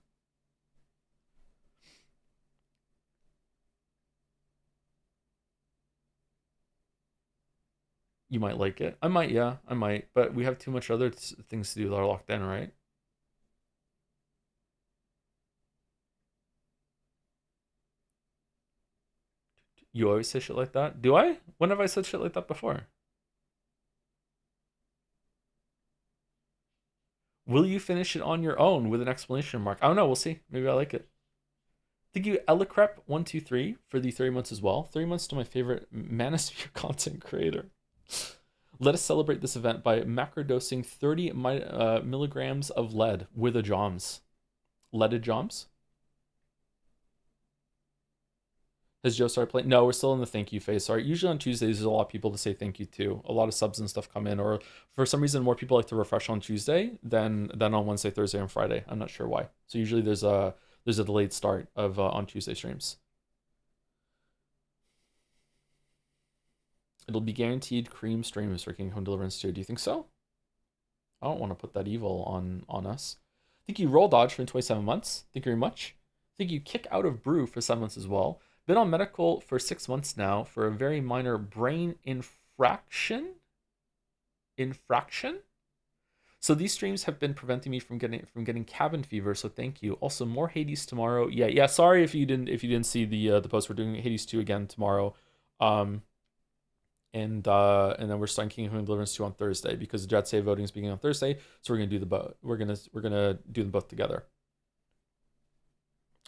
You might like it. I might, yeah, I might. But we have too much other things to do that are locked in, right? You always say shit like that? Do I? When have I said shit like that before? Will you finish it on your own with an exclamation mark? I don't know. We'll see. Maybe I like it. Thank you, Elicrep123, for the 30 months as well. 30 months to my favorite Manosphere content creator. Let us celebrate this event by macrodosing 30 milligrams of lead with a Joms. Leaded Joms? Has Joe started playing? No, we're still in the thank you phase. Sorry. Usually on Tuesdays, there's a lot of people to say thank you to. A lot of subs and stuff come in, or for some reason, more people like to refresh on Tuesday than on Wednesday, Thursday, and Friday. I'm not sure why. So usually there's a delayed start of on Tuesday streams. It'll be guaranteed cream streams for King Home Deliverance 2. Do you think so? I don't want to put that evil on us. Thank you, Roll Dodge, for 27 months. Thank you very much. Thank you, Kick Out of Brew, for 7 months as well. Been on medical for 6 months now for a very minor brain infraction. So these streams have been preventing me from getting cabin fever. So thank you. Also, more Hades tomorrow. Yeah. Sorry if you didn't see the post. We're doing Hades 2 again tomorrow. And then we're starting King of Deliverance 2 on Thursday because the Jet Save voting is beginning on Thursday. So we're gonna do the both. We're gonna do them both together.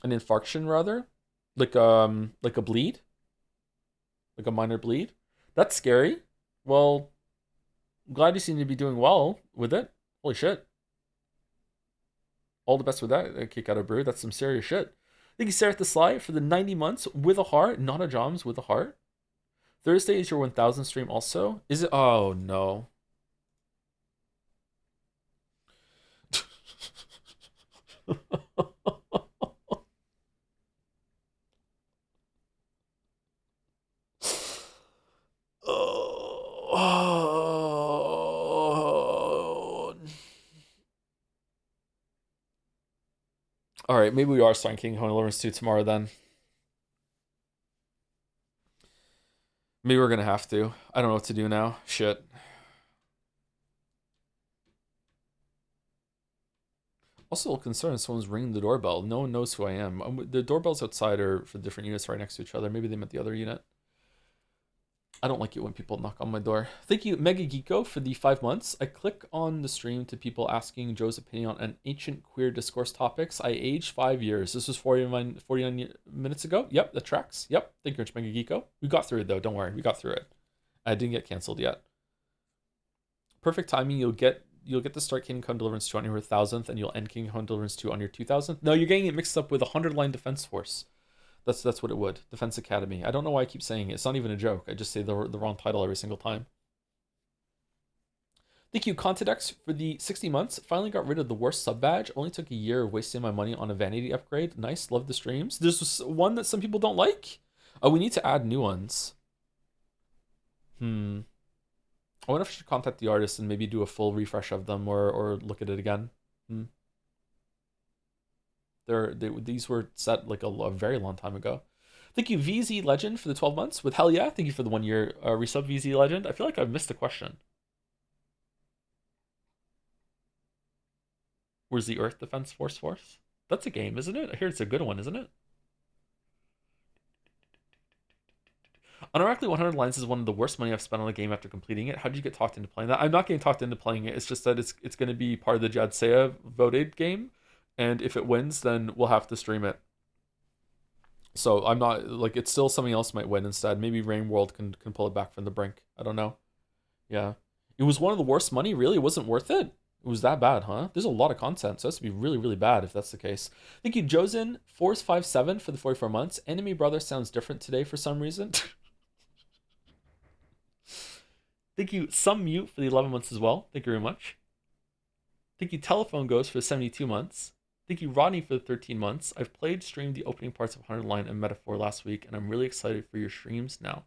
An infarction, rather, like a bleed, like a minor bleed. That's scary. Well, glad you seem to be doing well with it. Holy shit! All the best with that. Kick Out of Brew. That's some serious shit. Thank you, Sarah the Sly, for the 90 months with a heart, not a Joms with a heart. Thursday is your 1000 stream also? Is it? Oh no. Oh. All right, maybe we are starting King Kong Deliverance 2 tomorrow then. Maybe we're gonna have to. I don't know what to do now. Shit. Also, a little concerned someone's ringing the doorbell. No one knows who I am. The doorbells outside are for different units right next to each other. Maybe they meant the other unit. I don't like it when people knock on my door. Thank you, Mega Geeko, for the 5 months. I click on the stream to people asking Joe's opinion on an ancient queer discourse topics. I aged 5 years. This was 49 minutes ago. Yep, that tracks. Yep. Thank you, Mega Geeko. We got through it, though. Don't worry. We got through it. I didn't get canceled yet. Perfect timing. You'll get to start Kingdom Come Deliverance 2 on your 1000th, and you'll end Kingdom Come Deliverance 2 on your 2000th. No, you're getting it mixed up with a 100-line defense force. That's what it would. Defense Academy. I don't know why I keep saying it. It's not even a joke. I just say the wrong title every single time. Thank you, Contidex, for the 60 months. Finally got rid of the worst sub badge. Only took a year of wasting my money on a vanity upgrade. Nice. Love the streams. There's one that some people don't like. Oh, we need to add new ones. I wonder if I should contact the artist and maybe do a full refresh of them or look at it again. These were set like a very long time ago. Thank you, VZ Legend, for the 12 months with Hell Yeah. Thank you for the 1 year resub, VZ Legend. I feel like I've missed a question. Where's the Earth Defense Force? That's a game, isn't it? I hear it's a good one, isn't it? Unironically, 100 lines is one of the worst money I've spent on a game after completing it. How did you get talked into playing that? I'm not getting talked into playing it. It's just that it's going to be part of the Jadsea voted game, and if it wins, then we'll have to stream it. So I'm not like it's still something else might win instead. Maybe Rain World can pull it back from the brink. I don't know. Yeah, it was one of the worst money. Really, it wasn't worth it. It was that bad, huh? There's a lot of content, so it has to be really, really bad if that's the case. Thank you, Josen Force57 for the 44 months. Enemy Brother sounds different today for some reason. Thank you, Some Mute, for the 11 months as well. Thank you very much. Thank you, Telephone Ghost, for the 72 months. Thank you, Rodney, for the 13 months. I've streamed the opening parts of 100 Line and Metaphor last week, and I'm really excited for your streams now.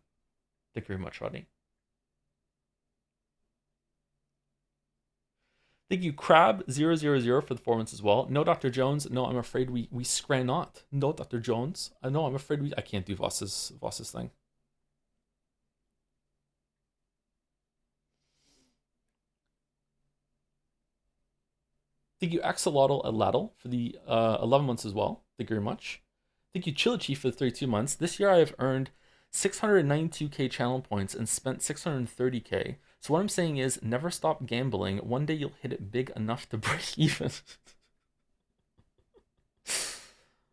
Thank you very much, Rodney. Thank you, Crab000, for the 4 months as well. No, Dr. Jones. No, I'm afraid we scran not. No, Dr. Jones. No, I'm afraid I can't do Voss's thing. Thank you, Axolotl Aladl, for the 11 months as well. Thank you very much. Thank you, Chillachi, for the 32 months. This year I have earned 692k channel points and spent 630k. So what I'm saying is never stop gambling. One day you'll hit it big enough to break even.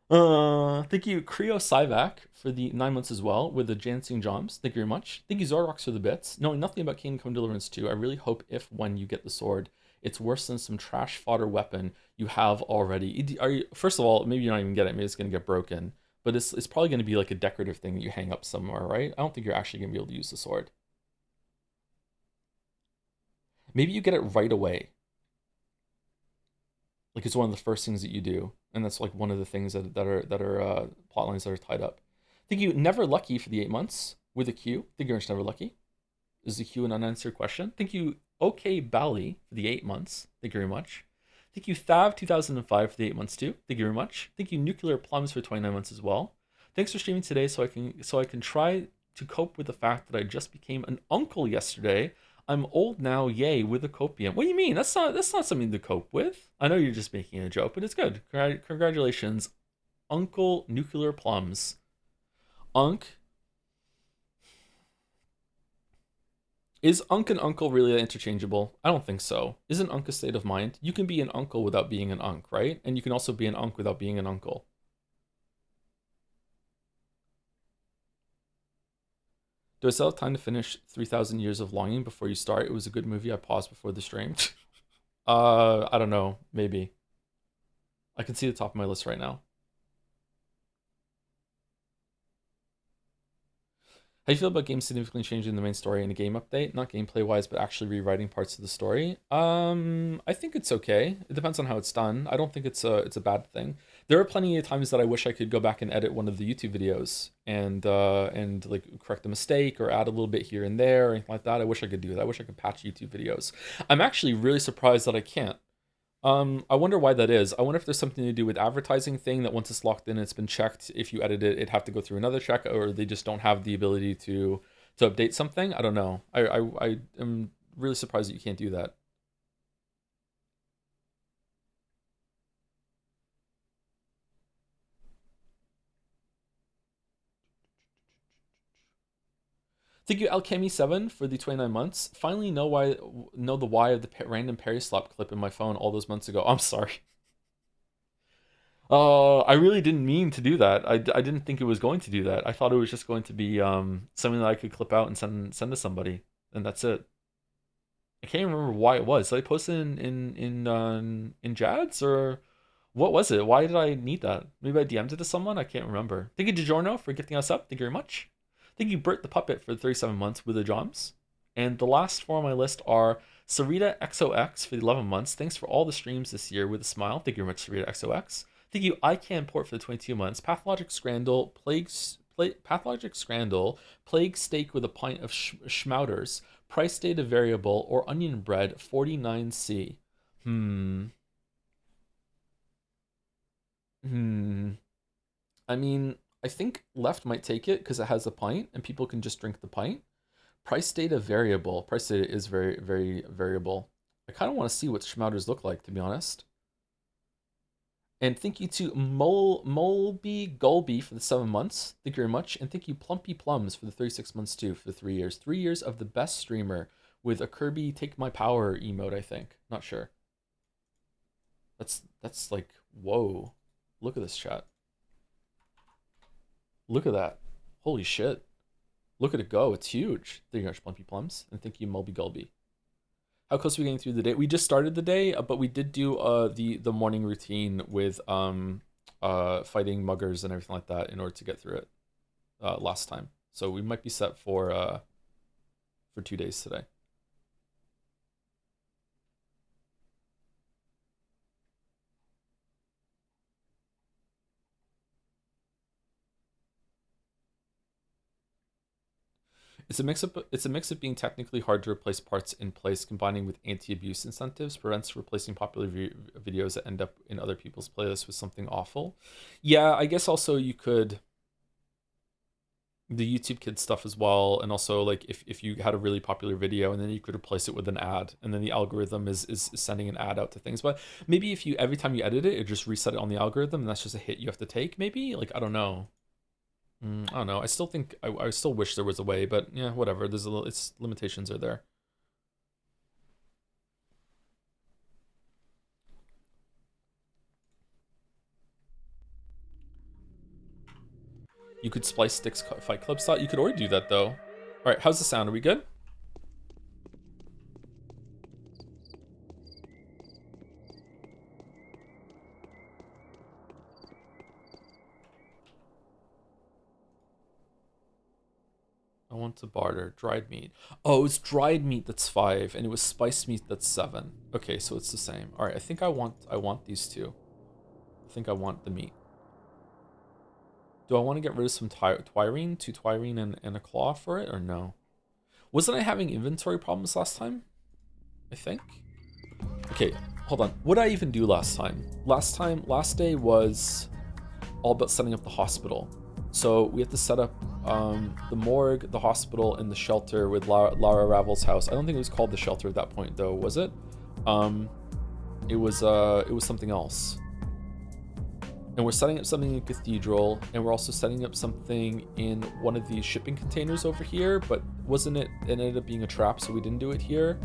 Thank you, Creo Syvac, for the 9 months as well with the Jansing Joms. Thank you very much. Thank you, Zorox, for the bits. Knowing nothing about Kingdom Come Deliverance 2, I really hope when you get the sword, it's worse than some trash fodder weapon you have already. First of all, maybe you're not even getting it. Maybe it's going to get broken. But it's probably going to be like a decorative thing that you hang up somewhere, right? I don't think you're actually going to be able to use the sword. Maybe you get it right away. Like it's one of the first things that you do. And that's like one of the things that are plot lines that are tied up. Thank you, Never Lucky, for the 8 months with a Q. Thank you very much, Never Lucky. Is the Q an unanswered question? Thank you, OK Bally, for the 8 months. Thank you very much. Thank you, Thav2005, for the 8 months too. Thank you very much. Thank you, Nuclear Plums, for 29 months as well. Thanks for streaming today so I can try to cope with the fact that I just became an uncle yesterday. I'm old now, yay, with a copium. What do you mean? That's not something to cope with. I know you're just making a joke, but it's good. Congratulations, Uncle Nuclear Plums. Unk. Is Unk and Uncle really interchangeable? I don't think so. Isn't Unk a state of mind? You can be an uncle without being an Unk, right? And you can also be an Unk without being an uncle. Do I still have time to finish 3,000 Years of Longing before you start? It was a good movie. I paused before the stream. I don't know. Maybe. I can see the top of my list right now. How do you feel about games significantly changing the main story in a game update? Not gameplay wise, but actually rewriting parts of the story. I think it's okay. It depends on how it's done. I don't think it's a bad thing. There are plenty of times that I wish I could go back and edit one of the YouTube videos and like correct a mistake or add a little bit here and there or anything like that. I wish I could do that. I wish I could patch YouTube videos. I'm actually really surprised that I can't. I wonder why that is. I wonder if there's something to do with advertising thing that once it's locked in, it's been checked. If you edit it, it'd have to go through another check, or they just don't have the ability to update something. I don't know. I am really surprised that you can't do that. Thank you, Alchemy7 for the 29 months. Finally know the why of the random Perry slap clip in my phone all those months ago. I'm sorry. I really didn't mean to do that. I didn't think it was going to do that. I thought it was just going to be something that I could clip out and send to somebody, and that's it. I can't remember why it was. Did I post it in Jads or what was it? Why did I need that? Maybe I DM'd it to someone. I can't remember. Thank you, DiGiorno, for gifting us up. Thank you very much. Thank you, Bert the Puppet, for the 37 months with the Joms. And the last four on my list are Sarita XOX for the 11 months. Thanks for all the streams this year with a smile. Thank you very much, Sarita XOX. Thank you, I Can Port for the 22 months. Pathologic Scrandle, Pathologic Scrandle, Plague Steak with a pint of Schmouters, Price Data Variable, or Onion Bread, 49C. Hmm. Hmm. I mean, I think left might take it because it has a pint and people can just drink the pint. Price data variable. Price data is very, very variable. I kind of want to see what schmouters look like, to be honest. And thank you to Molby Gulby for the 7 months. Thank you very much. And thank you Plumpy Plums for the 36 months too, for the 3 years. 3 years of the best streamer with a Kirby Take My Power emote, I think. Not sure. That's like, whoa. Look at this chat. Look at that. Holy shit. Look at it go. It's huge. Thank you very much, Plumpy Plums. And thank you, Molby Gulby. How close are we getting through the day? We just started the day, but we did do the morning routine with fighting muggers and everything like that in order to get through it last time. So we might be set for 2 days today. It's a mix of being technically hard to replace parts in place, combining with anti-abuse incentives, prevents replacing popular videos that end up in other people's playlists with something awful. Yeah, I guess also you could the YouTube Kids stuff as well, and also like if you had a really popular video and then you could replace it with an ad, and then the algorithm is sending an ad out to things. But maybe if you every time you edit it, it just reset it on the algorithm, and that's just a hit you have to take. Maybe like I don't know. I don't know. I still think I still wish there was a way, but yeah, whatever. There's a little. Its limitations are there. You could splice sticks Fight Club style. You could already do that though. All right, how's the sound? Are we good? I want to barter dried meat. Oh, it's dried meat that's 5, and it was spiced meat that's 7. Okay, so it's the same. All right, I think I want these two. I think I want the meat. Do I want to get rid of some twirine, 2 twirine and a claw for it, or no? Wasn't I having inventory problems last time? I think. Okay, hold on. What did I even do last time? Last day was all about setting up the hospital. So we have to set up the morgue, the hospital, and the shelter with Lara Ravel's house. I don't think it was called the shelter at that point, though, was it? It was something else. And we're setting up something in Cathedral, and we're also setting up something in one of these shipping containers over here, but wasn't it? It ended up being a trap, so we didn't do it here.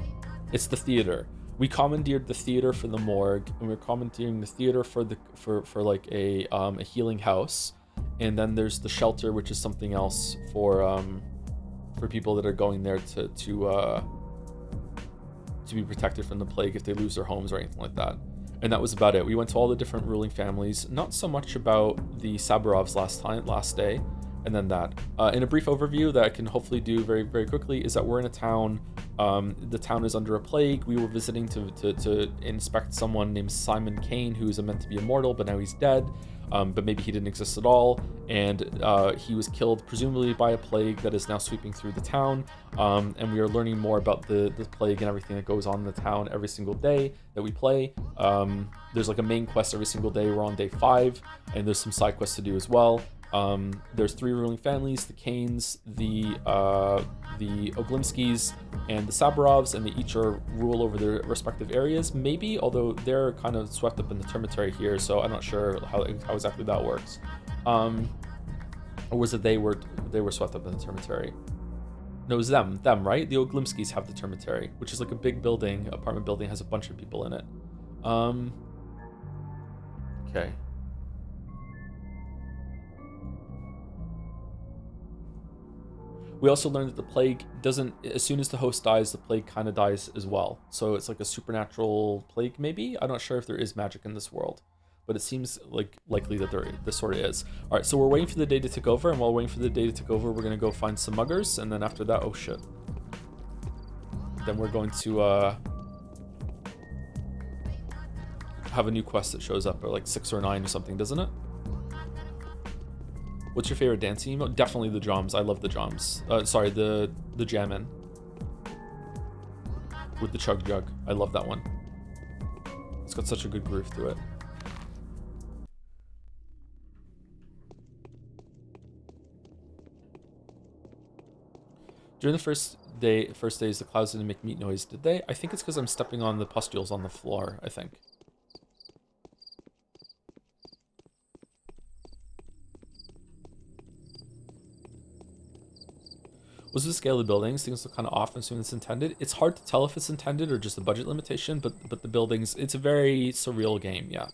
It's the theater. We commandeered the theater for the morgue, and we're commandeering the theater for like a healing house, and then there's the shelter, which is something else for people that are going there to be protected from the plague if they lose their homes or anything like that. And that was about it. We went to all the different ruling families. Not so much about the Saburovs last day, and then that. In a brief overview that I can hopefully do very, very quickly is that we're in a town. The town is under a plague. We were visiting to inspect someone named Simon Kane, who is meant to be immortal, but now he's dead. But maybe he didn't exist at all, and he was killed presumably by a plague that is now sweeping through the town. And we are learning more about the plague and everything that goes on in the town every single day that we play. There's like a main quest every single day. We're on day 5, and there's some side quests to do as well. There's 3 ruling families: the Kanes, the Oglimskis, and the Saburovs, and they each rule over their respective areas, maybe, although they're kind of swept up in the termitary here, so I'm not sure how exactly that works. Or was it they were swept up in the termitary? No, it was them, right? The Oglimskis have the termitary, which is like a big building, apartment building, has a bunch of people in it. Okay. We also learned that the plague doesn't, as soon as the host dies, the plague kind of dies as well. So it's like a supernatural plague, maybe? I'm not sure if there is magic in this world, but it seems like likely that this sort of is. All right, so we're waiting for the day to tick over, and while waiting for the day to tick over, we're going to go find some muggers, and then after that, oh shit. Then we're going to have a new quest that shows up, or like 6 or 9 or something, doesn't it? What's your favorite dancing emote? Definitely the drums. I love the drums. Sorry, the jammin' with the chug jug. I love that one. It's got such a good groove to it. During the first days, the clouds didn't make meat noise, did they? I think it's because I'm stepping on the pustules on the floor, I think. Was the scale of the buildings? Things look kind of off as soon as it's intended. It's hard to tell if it's intended or just a budget limitation, but the buildings, it's a very surreal game, yeah.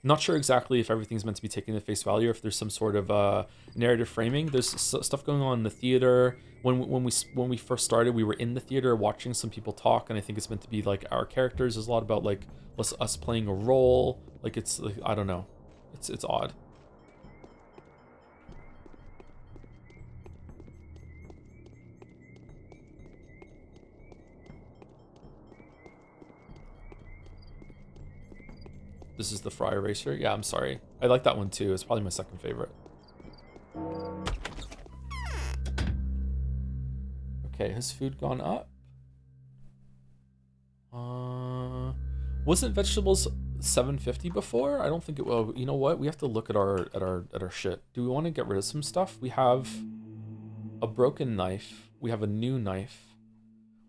Not sure exactly if everything's meant to be taken at face value or if there's some sort of narrative framing. There's stuff going on in the theater. When we first started, we were in the theater watching some people talk, and I think it's meant to be like our characters. There's a lot about like us playing a role. Like it's like, I don't know. It's odd. This is the Fry Eraser? Yeah, I'm sorry. I like that one too. It's probably my second favorite. Okay, has food gone up? Wasn't vegetables $7.50 before? I don't think it will. You know what? We have to look at our shit. Do we want to get rid of some stuff? We have a broken knife. We have a new knife.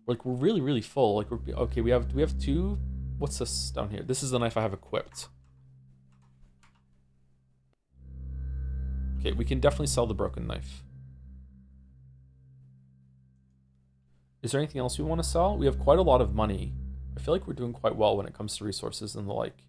Like we're really, really full. Like okay, do we have 2? What's this down here? This is the knife I have equipped. Okay, we can definitely sell the broken knife. Is there anything else we want to sell? We have quite a lot of money. I feel like we're doing quite well when it comes to resources and the like.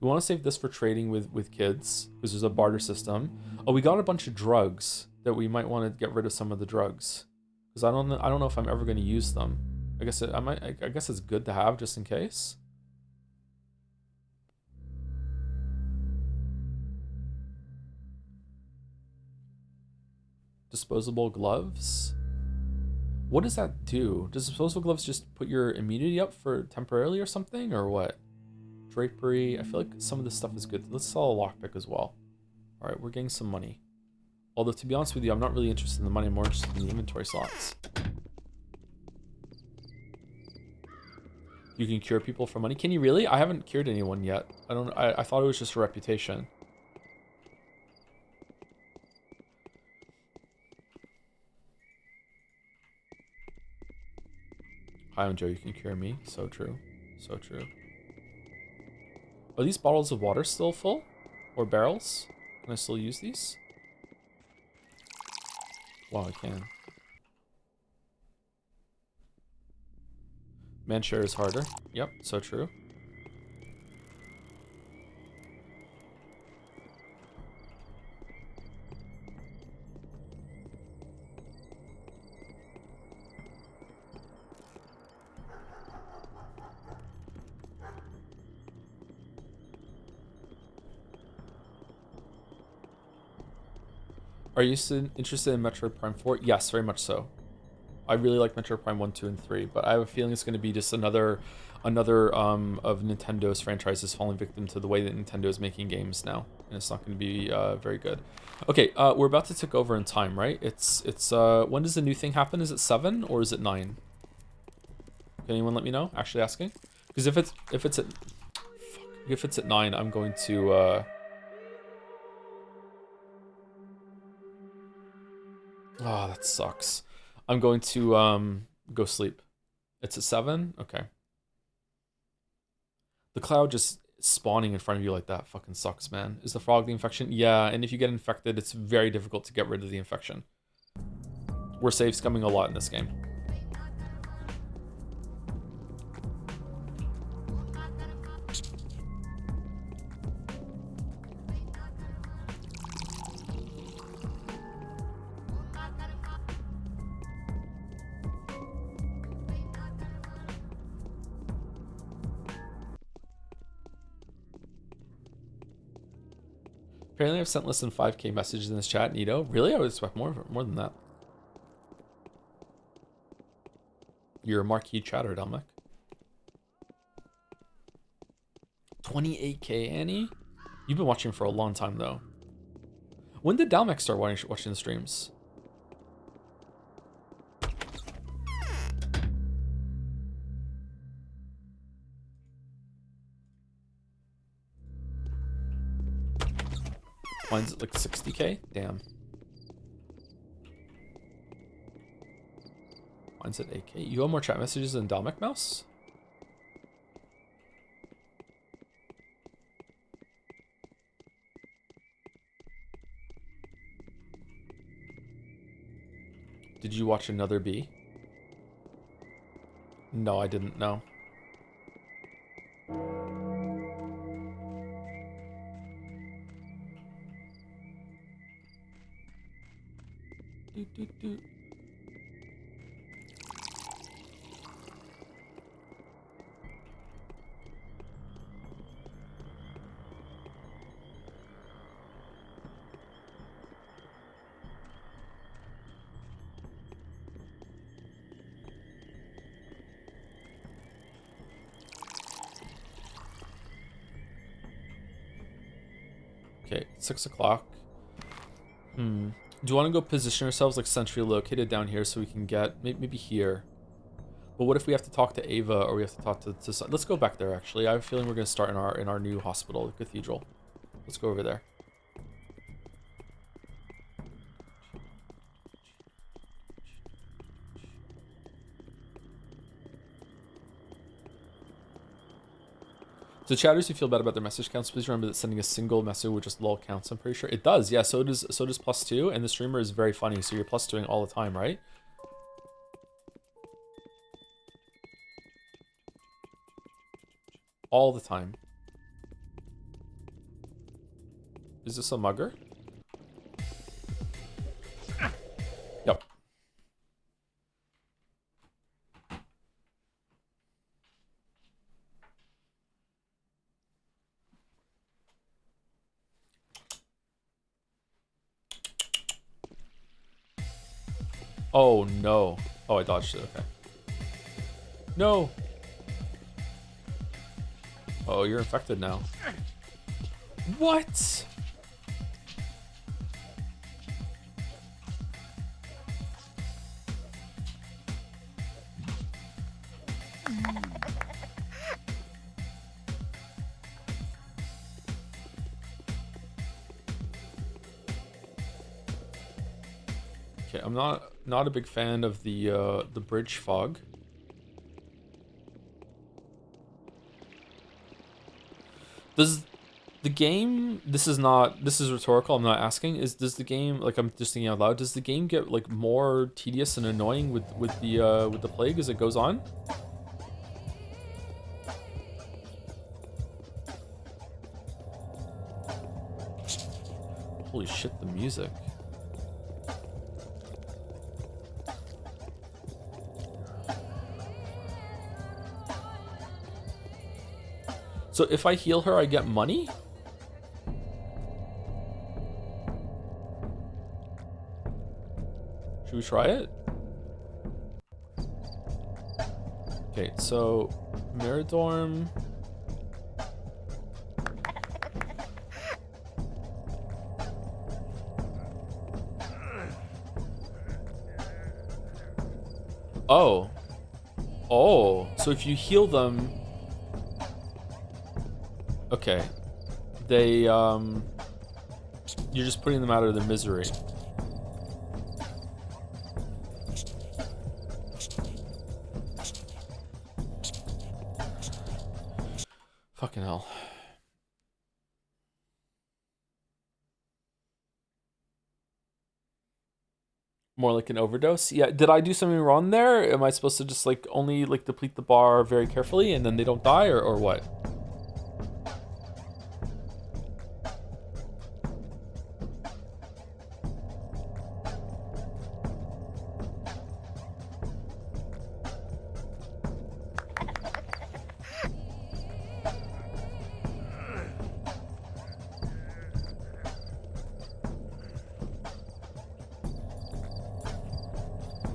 We want to save this for trading with kids, because there's a barter system. Oh, we got a bunch of drugs that we might want to get rid of some of the drugs, because I don't know if I'm ever going to use them. I guess I guess it's good to have just in case. Disposable gloves. What does that do? Does disposable gloves just put your immunity up for temporarily or something, or what? Drapery. I feel like some of this stuff is good. Let's sell a lockpick as well. All right, we're getting some money. Although, to be honest with you, I'm not really interested in the money. I'm more interested in the inventory slots. You can cure people for money. Can you really? I haven't cured anyone yet. I thought it was just a reputation. Hi, I'm Joe. You can cure me. So true. So true. Are these bottles of water still full? Or barrels? Can I still use these? Wow, I can. Man share is harder. Yep, so true. Are you interested in Metroid Prime 4? Yes, very much so. I really like Metroid Prime 1, 2, and 3, but I have a feeling it's going to be just another of Nintendo's franchises falling victim to the way that Nintendo is making games now, and it's not going to be very good. Okay, we're about to tick over in time, right? It's when does the new thing happen? Is it 7 or is it 9? Can anyone let me know? Actually asking, because if it's at 9, I'm going to oh, that sucks. I'm going to go sleep. It's at 7? Okay. The cloud just spawning in front of you like that fucking sucks, man. Is the frog the infection? Yeah, and if you get infected, it's very difficult to get rid of the infection. We're safe scumming a lot in this game. Apparently I've sent less than 5k messages in this chat, Nito. Really? I would expect more than that. You're a marquee chatter, Dominic. 28k, Annie? You've been watching for a long time, though. When did Dalmec start watching the streams? Mine's at like 60k? Damn. Mine's at 8k. You have more chat messages than Dalmec Mouse? Did you watch another bee? No, I didn't know. Okay, 6 o'clock. Do you want to go position ourselves like centrally located down here so we can get maybe here? But what if we have to talk to Ava or we have to talk to let's go back there actually. I have a feeling we're gonna start in our new hospital, the cathedral. Let's go over there. So chatters who feel bad about their message counts, please remember that sending a single message with just lol counts, I'm pretty sure. It does, yeah, so does +2, and the streamer is very funny, so you're +2ing all the time, right? All the time. Is this a mugger? Yep. Oh no. Oh, I dodged it, okay. No! Oh, you're infected now. What? Okay, I'm not a big fan of the bridge fog. Does the game, this is rhetorical, I'm not asking, does the game, like I'm just thinking out loud, does the game get like more tedious and annoying with the plague as it goes on? Holy shit, the music. So if I heal her, I get money? Should we try it? Okay, so Miradorm. Oh. Oh, so if you heal them... Okay. They, you're just putting them out of their misery. Fucking hell. More like an overdose? Yeah, did I do something wrong there? Am I supposed to just, like, only, like, deplete the bar very carefully and then they don't die, or what?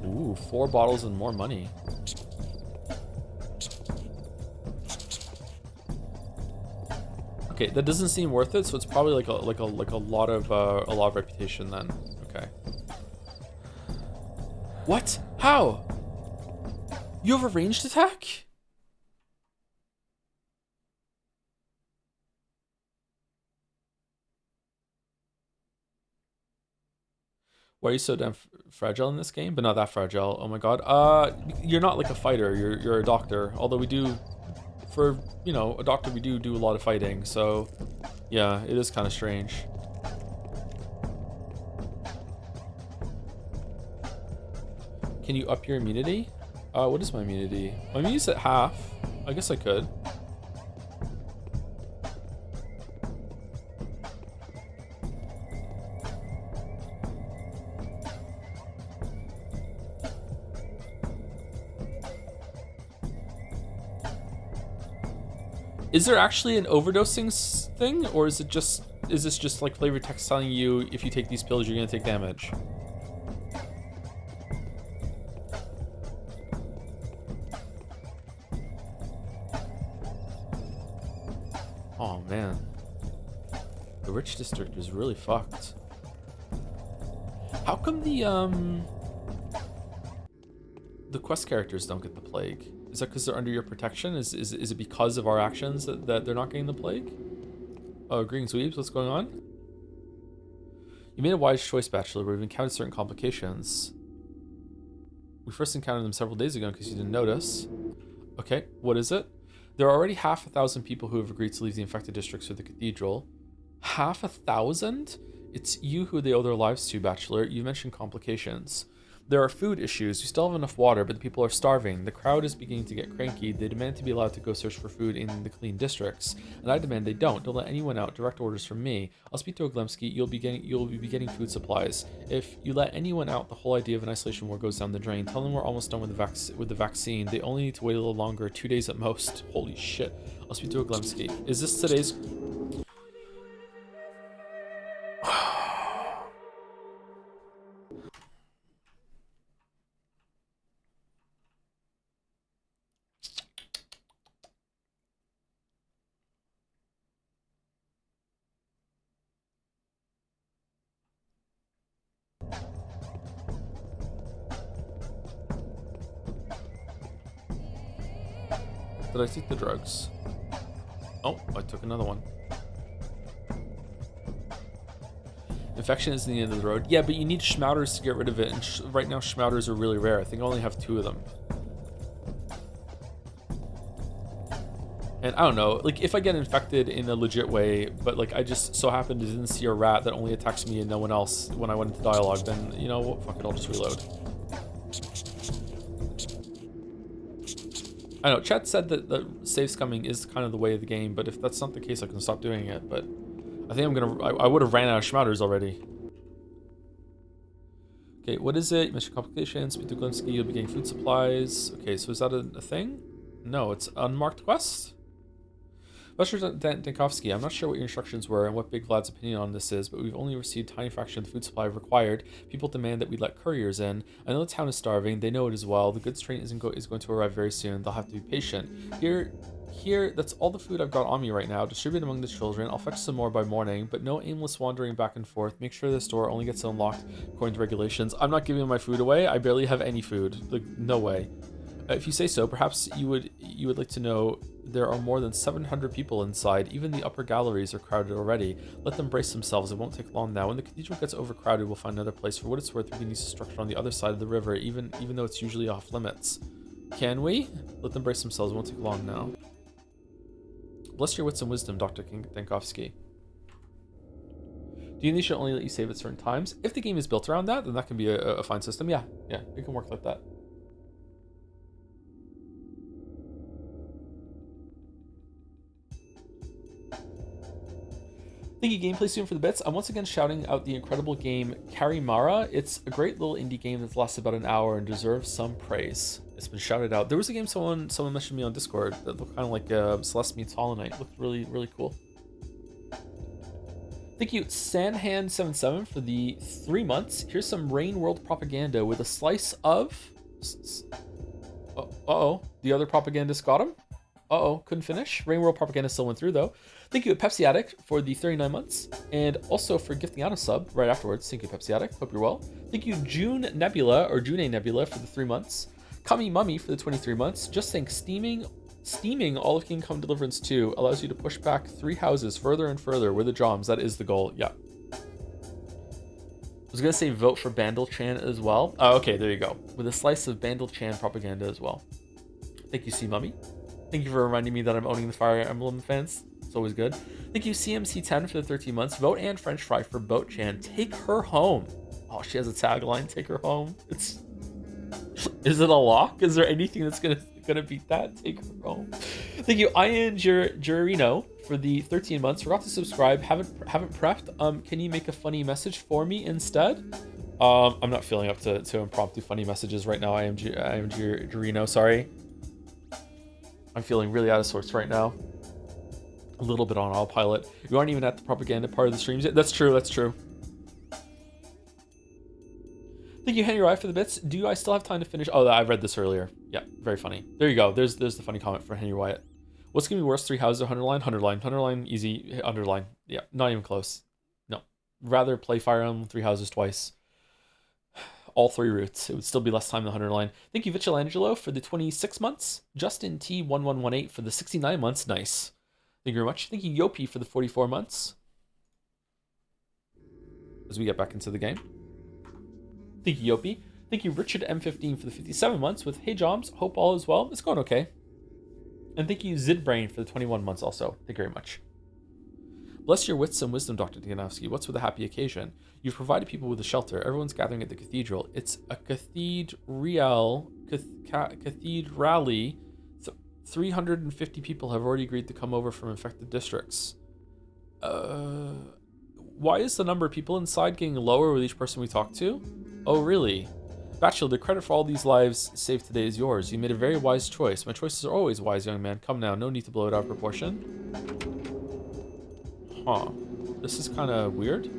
Ooh, 4 bottles and more money. Okay, that doesn't seem worth it, so it's probably like a lot of reputation then. Okay. What? How? You have a ranged attack? Why are you so damn fragile in this game? But not that fragile. Oh my god. You're not like a fighter. You're a doctor. Although we do, for, you know, a doctor, we do a lot of fighting. So, yeah, it is kind of strange. Can you up your immunity? What is my immunity? My immunity's at half. I guess I could. Is there actually an overdosing thing, or is this just like flavor text telling you if you take these pills you're gonna take damage? Oh man, the rich district is really fucked. How come the quest characters don't get the plague? Is that because they're under your protection? Is it because of our actions that they're not getting the plague? Oh, greetings, weebs. What's going on? You made a wise choice, Bachelor, but we've encountered certain complications. We first encountered them several days ago because you didn't notice. Okay, what is it? There are already 500,000 people who have agreed to leave the infected districts for the cathedral. 500,000? It's you who they owe their lives to, Bachelor. You mentioned complications. There are food issues. We still have enough water, but the people are starving. The crowd is beginning to get cranky. They demand to be allowed to go search for food in the clean districts, and I demand they don't. Don't let anyone out. Direct orders from me. I'll speak to Oglemsky. You'll be getting food supplies. If you let anyone out, the whole idea of an isolation war goes down the drain. Tell them we're almost done with the vaccine. They only need to wait a little longer. 2 days at most. Holy shit. I'll speak to Oglemsky. Is this today's? Did I take the drugs? Oh, I took another one. Infection is the end of the road. Yeah, but you need schmouters to get rid of it, and right now schmouters are really rare. I think I only have 2 of them. And I don't know, like, if I get infected in a legit way, but like I just so happened to didn't see a rat that only attacks me and no one else when I went into dialogue, then, you know what, fuck it, I'll just reload. I know, chat said that the save scumming is kind of the way of the game, but if that's not the case, I can stop doing it, but I think I would have ran out of schmouters already. Okay, what is it? You mentioned complications, speak to Glimsky, you'll be getting food supplies. Okay, so is that a thing? No, it's unmarked quest? Buster Dankovsky, I'm not sure what your instructions were and what Big Vlad's opinion on this is, but we've only received a tiny fraction of the food supply required. People demand that we let couriers in. I know the town is starving. They know it as well. The goods train is going to arrive very soon. They'll have to be patient. Here, that's all the food I've got on me right now. Distribute among the children. I'll fetch some more by morning, but no aimless wandering back and forth. Make sure the store only gets unlocked according to regulations. I'm not giving my food away. I barely have any food. Like, no way. If you say so, perhaps you would like to know there are more than 700 people inside. Even the upper galleries are crowded already. Let them brace themselves. It won't take long now. When the cathedral gets overcrowded, we'll find another place. For what it's worth, we can use the structure on the other side of the river, even though it's usually off limits. Can we? Let them brace themselves. It won't take long now. Bless your wits and wisdom, Dr. Dankovsky. D&D should only let you save at certain times. If the game is built around that, then that can be a fine system. Yeah, it can work like that. Thank you, Gameplay Student, for the bits. I'm once again shouting out the incredible game Karimara. It's a great little indie game that's lasted about an hour and deserves some praise. It's been shouted out. There was a game someone mentioned me on Discord that looked kind of like Celeste meets Hollow Knight. It looked really, really cool. Thank you, Sanhan77, for the 3 months. Here's some Rain World propaganda with a slice of... Uh-oh. The other propagandist got him? Uh-oh, couldn't finish. Rain World propaganda still went through, though. Thank you, Pepsi Addict, for the 39 months, and also for gifting out a sub right afterwards. Thank you, Pepsi Addict. Hope you're well. Thank you, June Nebula, for the 3 months. Kami Mummy for the 23 months. Just think, steaming all of Kingdom Come Deliverance 2 allows you to push back 3 houses further and further with the Joms. That is the goal. Yeah. I was going to say vote for Bandle Chan as well. Oh, okay, there you go. With a slice of Bandle Chan propaganda as well. Thank you, C Mummy. Thank you for reminding me that I'm owning the Fire Emblem fence. It's always good. Thank you, CMC10, for the 13 months. Vote and French Fry for Boat Chan. Take her home. Oh, she has a tagline. Take her home. Is it a lock? Is there anything that's gonna beat that? Take her home. Thank you, Ian Giorino, for the 13 months. Forgot to subscribe. Haven't prepped. Can you make a funny message for me instead? I'm not feeling up to impromptu funny messages right now. I am Giorino. Sorry. I'm feeling really out of sorts right now. A little bit on autopilot. You aren't even at the propaganda part of the streams yet. That's true. Thank you, Henry Rye, for the bits. Do I still have time to finish? Oh, I read this earlier. Yeah, very funny. There you go. There's the funny comment for Henry Wyatt. What's going to be worse? 3 houses, 100 line, easy, underline. Yeah, not even close. No. Rather play Fire Emblem 3 houses twice. All 3 routes. It would still be less time than 100 line. Thank you, Vichelangelo, for the 26 months. Justin T1118 for the 69 months. Nice. Thank you very much. Thank you, Yopi, for the 44 months. As we get back into the game. Thank you, Yopi. Thank you, Richard M15, for the 57 months with Hey Joms. Hope all is well. It's going okay. And thank you, Zidbrain, for the 21 months also. Thank you very much. Bless your wits and wisdom, Dr. Tiganovsky. What's with a happy occasion? You've provided people with a shelter. Everyone's gathering at the cathedral. It's a cathedrali. 350 people have already agreed to come over from infected districts. Why is the number of people inside getting lower with each person we talk to? Oh, really? Bachelor, the credit for all these lives saved today is yours. You made a very wise choice. My choices are always wise, young man. Come now, no need to blow it out of proportion. Huh. This is kind of weird.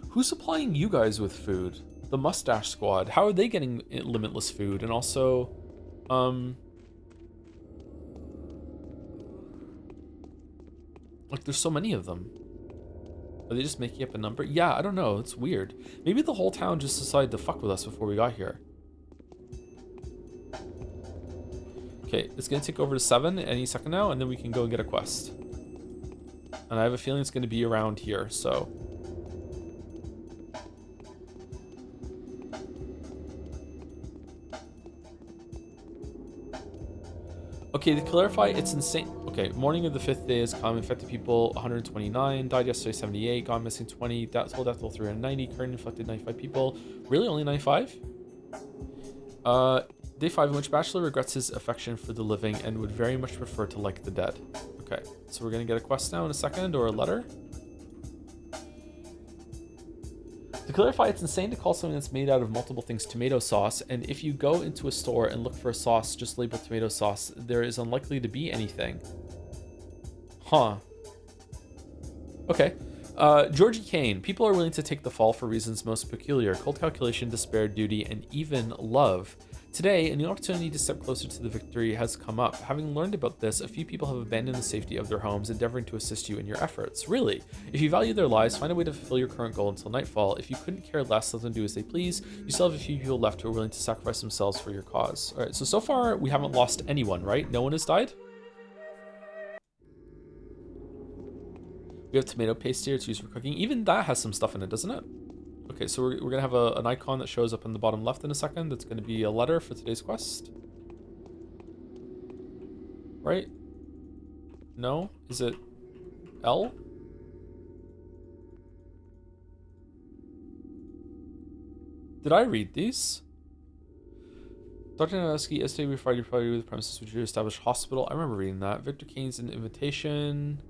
Who's supplying you guys with food? The Mustache Squad. How are they getting limitless food? And also, like, there's so many of them. Are they just making up a number? Yeah, I don't know. It's weird. Maybe the whole town just decided to fuck with us before we got here. Okay, it's gonna take over to 7 any second now, and then we can go and get a quest. And I have a feeling it's gonna be around here, so. Okay, to clarify, it's insane. Okay, morning of the 5th day has come. Infected people 129, died yesterday 78, gone missing 20, total death toll 390, current infected 95 people. Really, only 95? Day 5 in which Bachelor regrets his affection for the living and would very much prefer to like the dead. Okay, so we're gonna get a quest now in a second, or a letter. To clarify, it's insane to call something that's made out of multiple things tomato sauce, and if you go into a store and look for a sauce just labeled tomato sauce, there is unlikely to be anything. Huh. Okay. Georgie Kane. People are willing to take the fall for reasons most peculiar. Cold calculation, despair, duty, and even love. Today, a new opportunity to step closer to the victory has come up. Having learned about this, a few people have abandoned the safety of their homes, endeavoring to assist you in your efforts. Really? If you value their lives, find a way to fulfill your current goal until nightfall. If you couldn't care less, let them do as they please. You still have a few people left who are willing to sacrifice themselves for your cause. Alright, so far, we haven't lost anyone, right? No one has died? We have tomato paste here, it's used for cooking. Even that has some stuff in it, doesn't it? Okay, so we're gonna have an icon that shows up in the bottom left in a second. That's gonna be a letter for today's quest. Right? No? Is it L? Did I read these? Dr. Nowski, yesterday we provided with the premises which you established hospital. I remember reading that. Victor Kane's an invitation.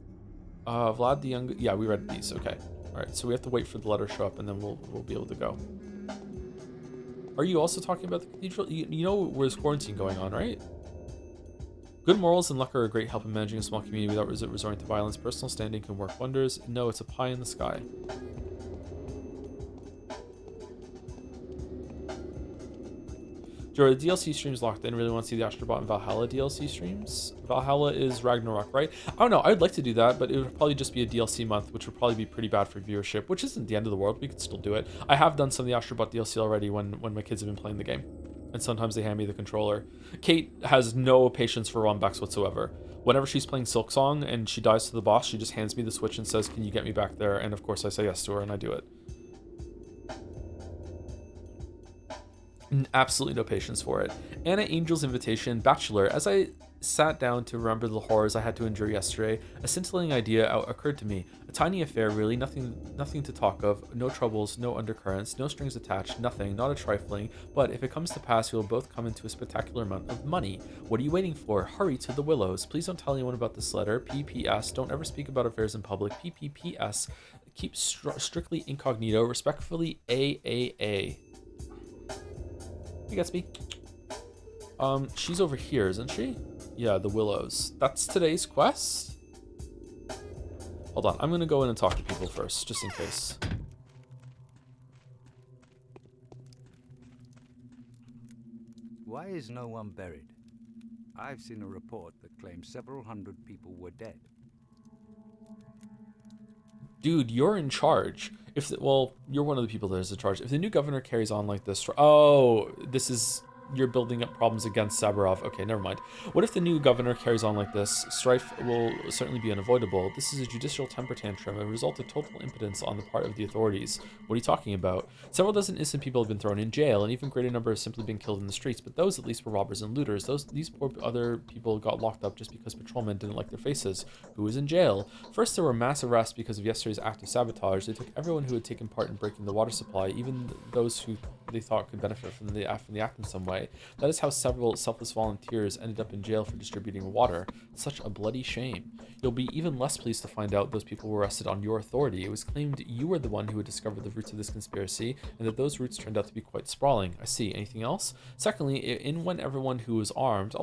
Vlad the Young. Yeah, we read these. Okay. All right. So we have to wait for the letter to show up, and then we'll be able to go. Are you also talking about the cathedral? You know where's quarantine going on, right? Good morals and luck are a great help in managing a small community without resorting to violence. Personal standing can work wonders. No, it's a pie in the sky. Joe, the DLC stream's locked in. Really want to see the Astrobot and Valhalla DLC streams? Valhalla is Ragnarok, right? I don't know. I'd like to do that, but it would probably just be a DLC month, which would probably be pretty bad for viewership, which isn't the end of the world. We could still do it. I have done some of the Astrobot DLC already when my kids have been playing the game, and sometimes they hand me the controller. Kate has no patience for runbacks whatsoever. Whenever she's playing Silksong and she dies to the boss, she just hands me the Switch and says, "Can you get me back there?" And of course I say yes to her, and I do it. Absolutely no patience for it. Anna Angel's Invitation, Bachelor. As I sat down to remember the horrors I had to endure yesterday, a scintillating idea occurred to me. A tiny affair, really, nothing to talk of, no troubles, no undercurrents, no strings attached, nothing, not a trifling, but if it comes to pass, we will both come into a spectacular amount of money. What are you waiting for? Hurry to the Willows. Please don't tell anyone about this letter. PPS, don't ever speak about affairs in public. PPPS, keep strictly incognito. Respectfully, AAA. Hey, Gatsby. She's over here, isn't she? Yeah, the Willows. That's today's quest? Hold on, I'm gonna go in and talk to people first, just in case. Why is no one buried? I've seen a report that claims several hundred people were dead. Dude, you're in charge. Well, you're one of the people that is in charge. If the new governor carries on like this, oh, you're building up problems against Saburov. Okay, never mind. What if the new governor carries on like this? Strife will certainly be unavoidable. This is a judicial temper tantrum, a result of total impotence on the part of the authorities. What are you talking about? Several dozen innocent people have been thrown in jail, and even greater number have simply been killed in the streets, but those at least were robbers and looters. These poor other people got locked up just because patrolmen didn't like their faces. Who was in jail? First, there were mass arrests because of yesterday's act of sabotage. They took everyone who had taken part in breaking the water supply, even those who they thought could benefit from the act in some way. That is how several selfless volunteers ended up in jail for distributing water. Such a bloody shame. You'll be even less pleased to find out those people were arrested on your authority. It was claimed you were the one who had discovered the roots of this conspiracy, and that those roots turned out to be quite sprawling. I see. Anything else? Secondly, in when everyone who was alarmed,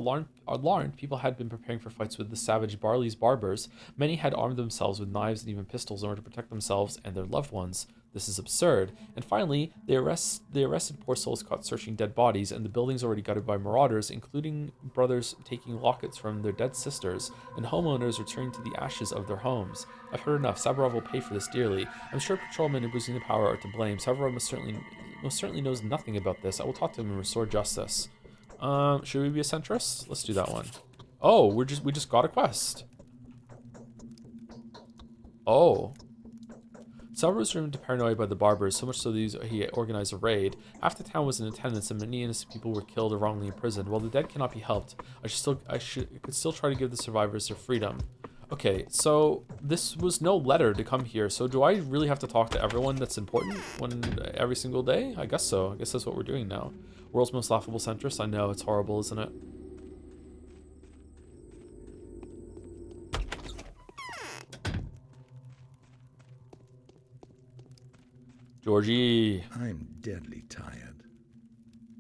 people had been preparing for fights with the savage Barley's barbers. Many had armed themselves with knives and even pistols in order to protect themselves and their loved ones. This is absurd. And finally, they arrested poor souls caught searching dead bodies, and the buildings already gutted by marauders, including brothers taking lockets from their dead sisters, and homeowners returning to the ashes of their homes. I've heard enough. Saburov will pay for this dearly. I'm sure patrolmen abusing the power are to blame. Saburov most certainly knows nothing about this. I will talk to him and restore justice. Should we be a centrist? Let's do that one. Oh, we just got a quest. Oh. Saburov was driven to paranoia by the barbers, so much so that he organized a raid. Half the town was in attendance, and many innocent people were killed or wrongly imprisoned. While the dead cannot be helped, I could still try to give the survivors their freedom. Okay, so this was no letter to come here, so do I really have to talk to everyone that's important every single day? I guess so. I guess that's what we're doing now. World's most laughable centrist? I know, it's horrible, isn't it? Georgie. I'm deadly tired.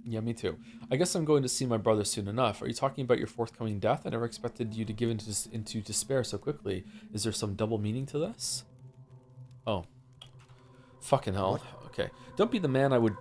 Yeah, me too. I guess I'm going to see my brother soon enough. Are you talking about your forthcoming death? I never expected you to give into despair so quickly. Is there some double meaning to this? Oh. Fucking hell. What? Okay. Don't be the man that would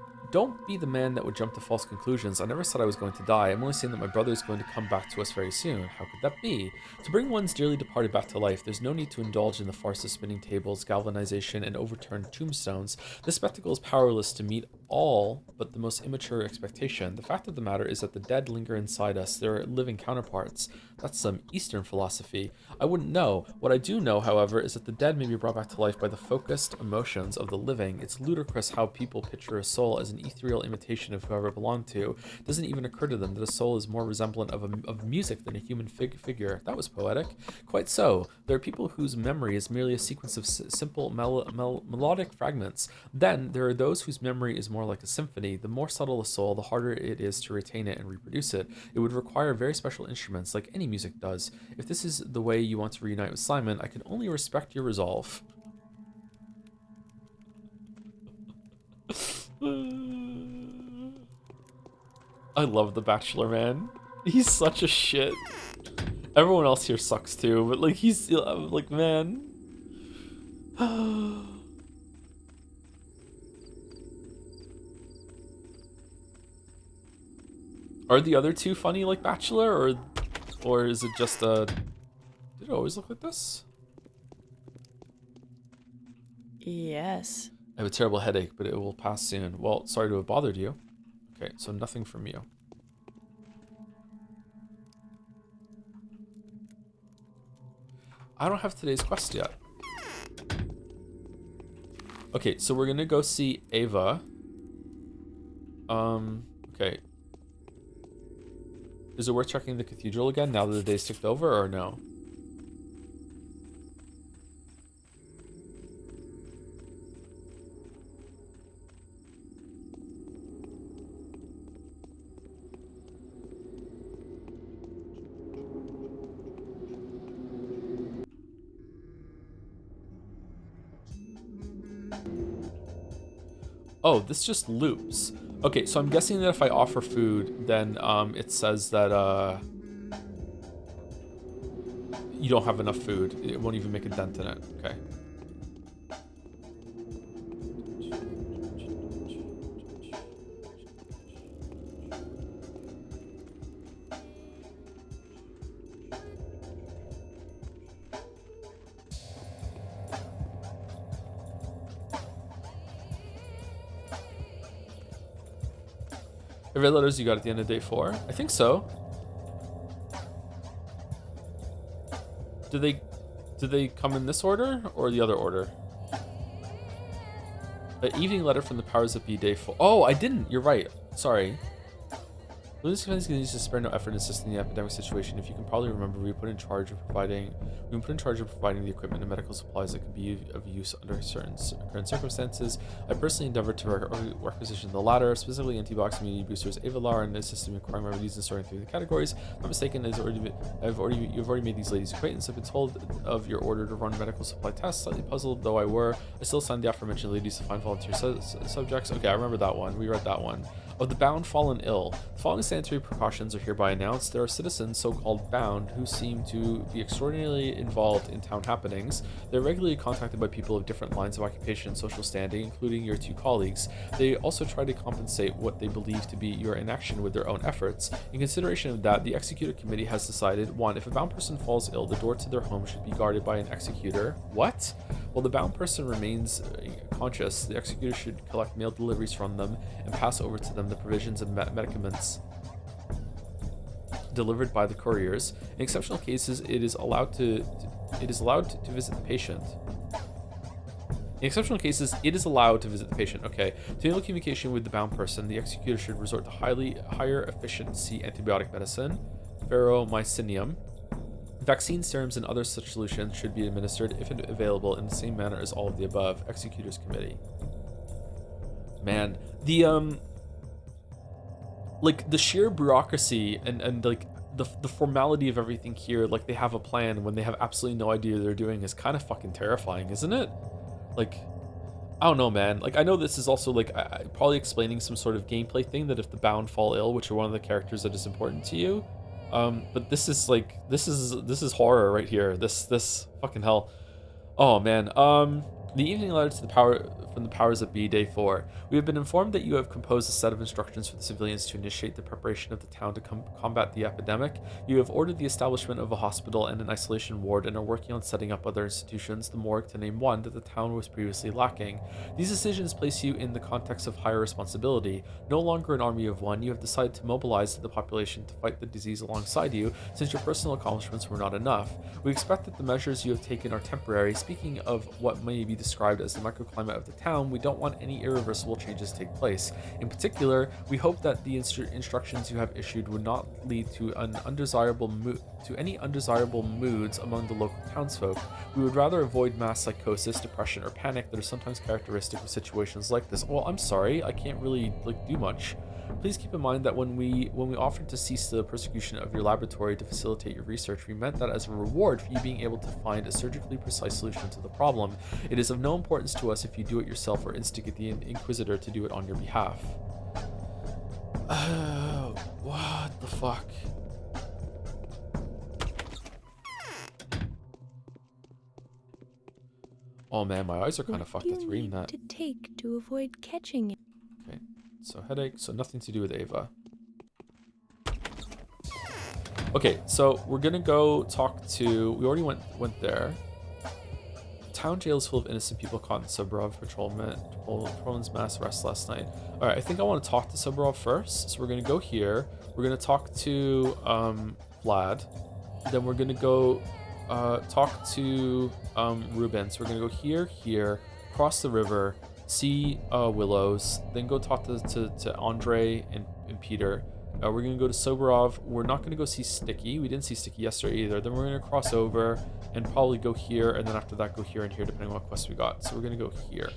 jump to false conclusions. I never said I was going to die. I'm only saying that my brother is going to come back to us very soon. How could that be? To bring one's dearly departed back to life, there's no need to indulge in the farce of spinning tables, galvanization, and overturned tombstones. This spectacle is powerless to meet all but the most immature expectation. The fact of the matter is that the dead linger inside us. They're living counterparts. That's some Eastern philosophy. I wouldn't know. What I do know, however, is that the dead may be brought back to life by the focused emotions of the living. It's ludicrous how people picture a soul as an ethereal imitation of whoever it belonged to. It doesn't even occur to them that a soul is more resemblant of music than a human figure. That was poetic. Quite so. There are people whose memory is merely a sequence of simple melodic fragments. Then there are those whose memory is more like a symphony. The more subtle a soul, the harder it is to retain it and reproduce it. It would require very special instruments, like any music does. If this is the way you want to reunite with Simon, I can only respect your resolve. I love The Bachelor, man. He's such a shit. Everyone else here sucks too, but like he's like, man. Are the other two funny like Bachelor, or is it just a... Did it always look like this? Yes. I have a terrible headache, but it will pass soon. Well, sorry to have bothered you. Okay, so nothing from you. I don't have today's quest yet. Okay, so we're gonna go see Ava. Okay. Is it worth checking the cathedral again now that the day's ticked over, or no? Oh, this just loops. Okay, so I'm guessing that if I offer food, then it says that you don't have enough food. It won't even make a dent in it. Okay. The red letters you got at the end of day 4? I think so. Did they come in this order or the other order? An evening letter from the powers that be, day 4. Oh, I didn't. You're right. Sorry. Luna's Committee continues to spare no effort in assisting the epidemic situation. If you can probably remember, we've been put in charge of providing the equipment and medical supplies that can be of use under certain current circumstances. I personally endeavored to requisition the latter, specifically antibiotics, immunity boosters, Avalar, and a system requiring remedies and sorting through the categories. If I'm not mistaken, you've already made these ladies' acquaintance. I've been told of your order to run medical supply tests. Slightly puzzled though I still signed the aforementioned ladies to find volunteer subjects. Okay, I remember that one. We read that one. Of the bound, fallen, ill. The following sanitary precautions are hereby announced. There are citizens, so-called bound, who seem to be extraordinarily involved in town happenings. They're regularly contacted by people of different lines of occupation and social standing, including your 2 colleagues. They also try to compensate what they believe to be your inaction with their own efforts. In consideration of that, the executor committee has decided: 1. If a bound person falls ill, the door to their home should be guarded by an executor. What? While the bound person remains conscious, the executor should collect mail deliveries from them and pass over to them the provisions of medicaments delivered by the couriers. In exceptional cases, it is allowed to visit the patient. In exceptional cases, it is allowed to visit the patient. Okay. To enable communication with the bound person, the executor should resort to higher efficiency antibiotic medicine, ferromycinium. Vaccine serums and other such solutions should be administered, if available, in the same manner as all of the above. Executors Committee. Man, the like the sheer bureaucracy and like the formality of everything here, like they have a plan when they have absolutely no idea what they're doing, is kind of fucking terrifying, isn't it? Like, I don't know, man. Like, I know this is also like probably explaining some sort of gameplay thing that if the bound fall ill, which are one of the characters that is important to you, but this is like this is horror right here. This fucking hell. Oh man. The evening letter to the power from the powers that be, day 4. We have been informed that you have composed a set of instructions for the civilians to initiate the preparation of the town to combat the epidemic. You have ordered the establishment of a hospital and an isolation ward and are working on setting up other institutions, the morgue to name one, that the town was previously lacking. These decisions place you in the context of higher responsibility. No longer an army of one, you have decided to mobilize the population to fight the disease alongside you, since your personal accomplishments were not enough. We expect that the measures you have taken are temporary. Speaking of what may be described as the microclimate of the town, we don't want any irreversible changes to take place. In particular, we hope that the instructions you have issued would not lead to any undesirable moods among the local townsfolk. We would rather avoid mass psychosis, depression, or panic that are sometimes characteristic of situations like this. Well, I'm sorry, I can't really do much. Please keep in mind that when we offered to cease the persecution of your laboratory to facilitate your research, we meant that as a reward for you being able to find a surgically precise solution to the problem. It is of no importance to us if you do it yourself or instigate the Inquisitor to do it on your behalf. What the fuck? Oh man, my eyes are kind of fucked after reading that. To take to avoid catching it? Okay, so headache, so nothing to do with Ava. Okay, so we're gonna go talk to. We already went there. Town jail is full of innocent people caught in Subarov patrolman's mass arrest last night. All right, I think I want to talk to Subarov first. So we're gonna go here. We're gonna talk to Vlad. Then we're gonna go talk to Ruben. So we're gonna go here, cross the river, see Willows, then go talk to Andre and Peter. We're gonna go to Soberov. We're not gonna go see Sticky. We didn't see Sticky yesterday either. Then we're gonna cross over and probably go here, and then after that go here and here, depending on what quests we got. So we're gonna go here.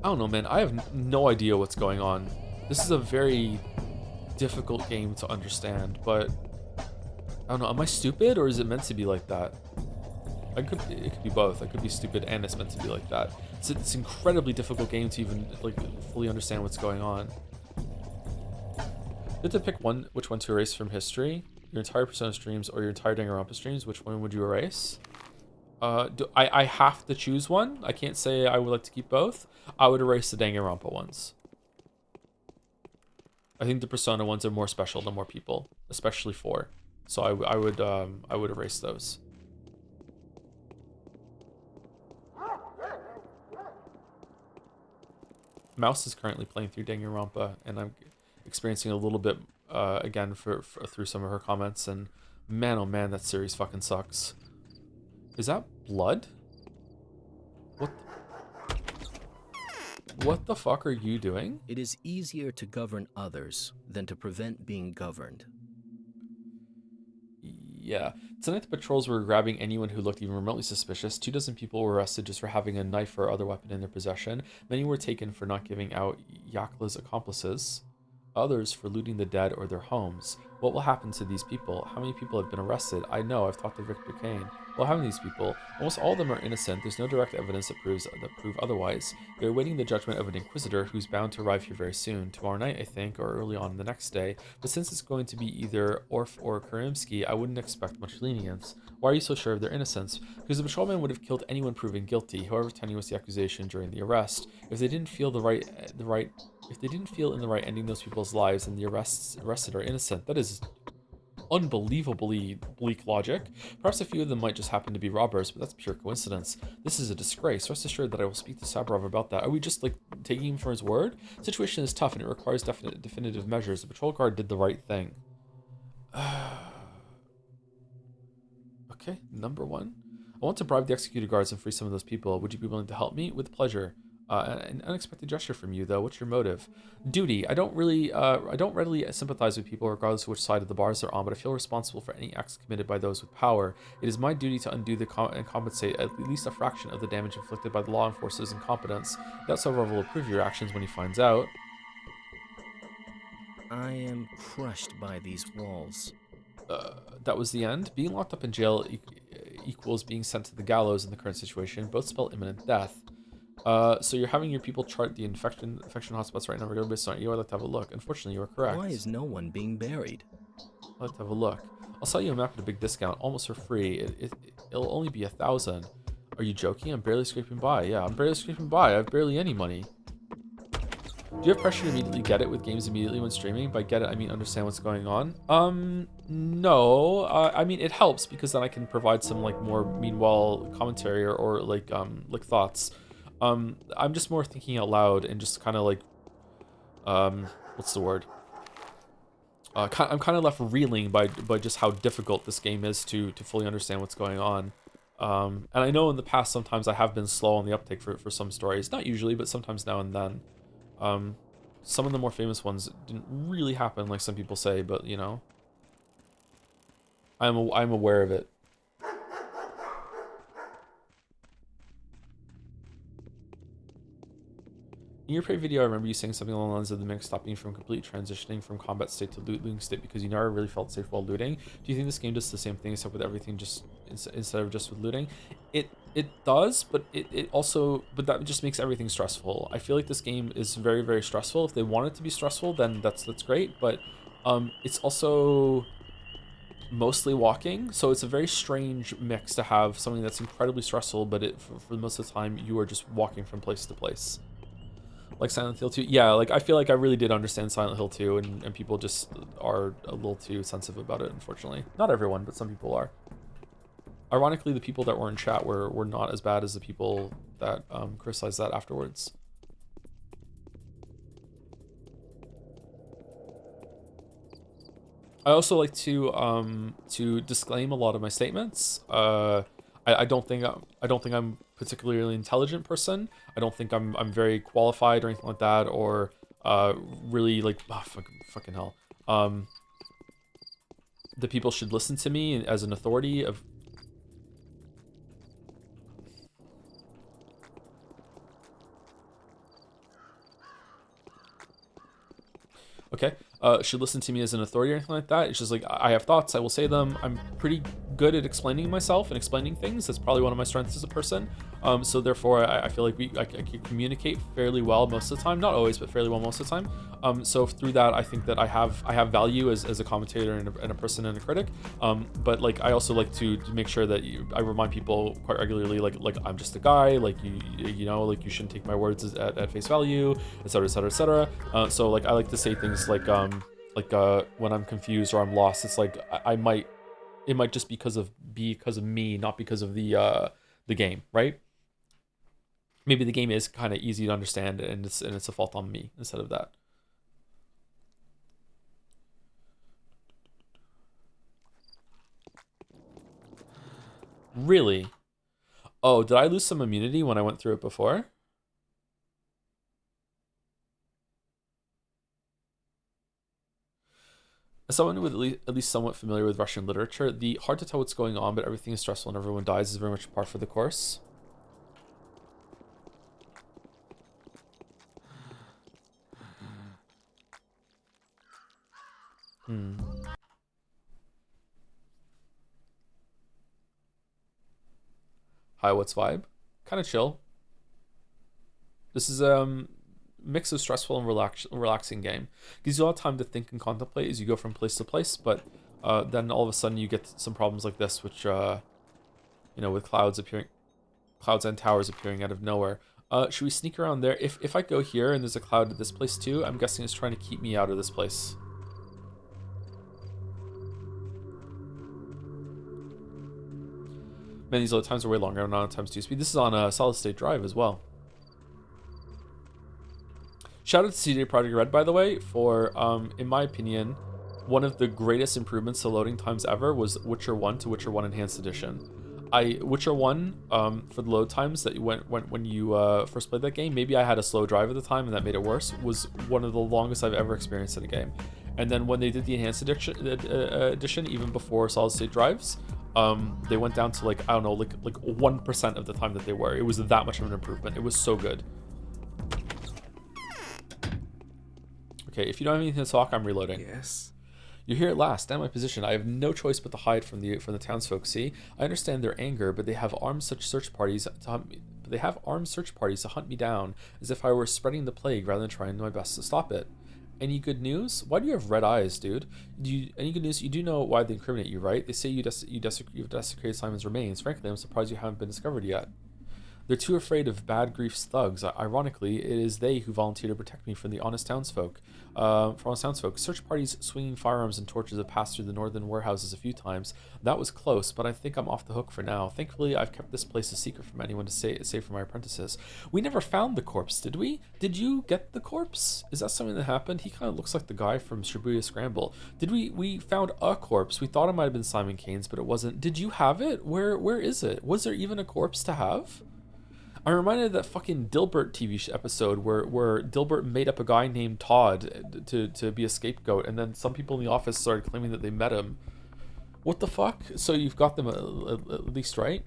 I don't know, man. I have no idea what's going on. This is a very difficult game to understand, but I don't know. Am I stupid, or is it meant to be like that? It could be both. I could be stupid and it's meant to be like that. It's an incredibly difficult game to even fully understand what's going on. You have to pick which one to erase from history. Your entire Persona streams or your entire Danganronpa streams. Which one would you erase? I have to choose one? I can't say I would like to keep both. I would erase the Danganronpa ones. I think the Persona ones are more special to more people, especially 4. So I would erase those. Mouse is currently playing through Danganronpa, and I'm experiencing a little bit again through some of her comments. And man, oh man, that series fucking sucks. Is that blood? What the fuck are you doing? It is easier to govern others than to prevent being governed. Yeah. Tonight the patrols were grabbing anyone who looked even remotely suspicious. 24 people were arrested just for having a knife or other weapon in their possession. Many were taken for not giving out Yakla's accomplices. Others for looting the dead or their homes. What will happen to these people? How many people have been arrested? I know, I've talked to Victor Kane. What happened to these people? Almost all of them are innocent. There's no direct evidence that prove otherwise. They're awaiting the judgment of an inquisitor who's bound to arrive here very soon. Tomorrow night, I think, or early on the next day. But since it's going to be either Orf or Karimsky, I wouldn't expect much lenience. Why are you so sure of their innocence? Because the patrolman would have killed anyone proven guilty, however tenuous the accusation during the arrest. If they didn't feel if they didn't feel in the right ending those people's lives, and the arrested are innocent, that is unbelievably bleak logic. Perhaps a few of them might just happen to be robbers, but that's pure coincidence. This is a disgrace. Rest assured that I will speak to Sabrov about that. Are we just taking him for his word? The situation is tough and it requires definitive measures. The patrol guard did the right thing. Okay, number 1. I want to bribe the executed guards and free some of those people. Would you be willing to help me? With pleasure. An unexpected gesture from you, though. What's your motive? Duty. I don't readily sympathize with people, regardless of which side of the bars they're on, but I feel responsible for any acts committed by those with power. It is my duty to undo and compensate at least a fraction of the damage inflicted by the law enforcement's incompetence. That Sovereign will approve your actions when he finds out. I am crushed by these walls. that was the end. Being locked up in jail equals being sent to the gallows in the current situation. Both spell imminent death. So you're having your people chart the infection hotspots right now on a regular basis, aren't you? I'd like to have a look. Unfortunately, you are correct. Why is no one being buried? I'd like to have a look. I'll sell you a map at a big discount, almost for free. It'll only be 1,000. Are you joking? I'm barely scraping by. Yeah, I'm barely scraping by. I have barely any money. Do you have pressure to immediately get it with games immediately when streaming? By get it, I mean understand what's going on. No. I mean, it helps because then I can provide some like more meanwhile commentary or like thoughts. I'm just more thinking out loud and just kind of like, what's the word? I'm kind of left reeling by just how difficult this game is to fully understand what's going on. And I know in the past sometimes I have been slow on the uptake for some stories. Not usually, but sometimes now and then. Some of the more famous ones didn't really happen like some people say, but you know, I'm aware of it. In your pre-video, I remember you saying something along the lines of the mix stopping you from completely transitioning from combat state to looting state because you never really felt safe while looting. Do you think this game does the same thing except with everything just instead of just with looting? It does, but it also, but that just makes everything stressful. I feel like this game is very, very stressful. If they want it to be stressful, then that's great, but it's also mostly walking, so it's a very strange mix to have something that's incredibly stressful, but for most of the time you are just walking from place to place. Like Silent Hill 2, yeah, like I feel like I really did understand Silent Hill 2, and people just are a little too sensitive about it, unfortunately. Not everyone, but some people are. Ironically, the people that were in chat were not as bad as the people that criticized that afterwards. I also like to disclaim a lot of my statements. I don't think I'm particularly intelligent person. I don't think I'm very qualified or anything like that, or really like fucking hell. The people should listen to me as an authority of. Okay, should listen to me as an authority or anything like that. It's just like, I have thoughts, I will say them. I'm pretty good at explaining myself and explaining things. That's probably one of my strengths as a person. So therefore, I feel like I can communicate fairly well most of the time. Not always, but fairly well most of the time. So through that, I think that I have value as a commentator and a person and a critic. But like, I also like to make sure that I remind people quite regularly, like I'm just a guy, like you know, like you shouldn't take my words at face value, etc., etc., etc. So like, I like to say things like when I'm confused or I'm lost, it's like it might just be because of me, not because of the game, right? Maybe the game is kind of easy to understand and it's a fault on me instead of that. Really? Oh, did I lose some immunity when I went through it before? As someone with at least somewhat familiar with Russian literature, the hard to tell what's going on, but everything is stressful and everyone dies is very much par for the course. Hi, what's vibe? Kind of chill. This is mix of stressful and relaxing game. Gives you a lot of time to think and contemplate as you go from place to place, but then all of a sudden you get some problems like this, which you know, with clouds and towers appearing out of nowhere. Should we sneak around there? If I go here and there's a cloud at this place too, I'm guessing it's trying to keep me out of this place. Man, these other times are way longer. I'm not on times 2 speed. This is on a solid state drive as well. Shout out to CJ Project Red, by the way, for, in my opinion, one of the greatest improvements to loading times ever was Witcher 1 to Witcher 1 Enhanced Edition. Witcher 1, for the load times that when you first played that game, maybe I had a slow drive at the time and that made it worse, was one of the longest I've ever experienced in a game. And then when they did the Enhanced Edition, even before solid state drives, they went down to like, I don't know, like 1% of the time that they were. It was that much of an improvement. It was so good. Okay, if you don't have anything to talk, I'm reloading. Yes. You're here at last. Stand my position. I have no choice but to hide from the townsfolk. See, I understand their anger, but they have armed search parties to hunt me. But they have armed search parties to hunt me down, as if I were spreading the plague rather than trying my best to stop it. Any good news? Why do you have red eyes, dude? Any good news? You do know why they incriminate you, right? They say you've desecrated Simon's remains. Frankly, I'm surprised you haven't been discovered yet. They're too afraid of Bad Grief's thugs. Ironically, it is they who volunteer to protect me from the honest townsfolk. Search parties swinging firearms and torches have passed through the northern warehouses a few times. That was close, but I think I'm off the hook for now. Thankfully, I've kept this place a secret from anyone to save for my apprentices. We never found the corpse, did we? Did you get the corpse? Is that something that happened? He kind of looks like the guy from Shibuya Scramble. Did we found a corpse? We thought it might have been Simon Kane's, but it wasn't. Did you have it? Where is it? Was there even a corpse to have? I'm reminded of that fucking Dilbert TV episode where Dilbert made up a guy named Todd to be a scapegoat, and then some people in the office started claiming that they met him. What the fuck? So you've got them at least right?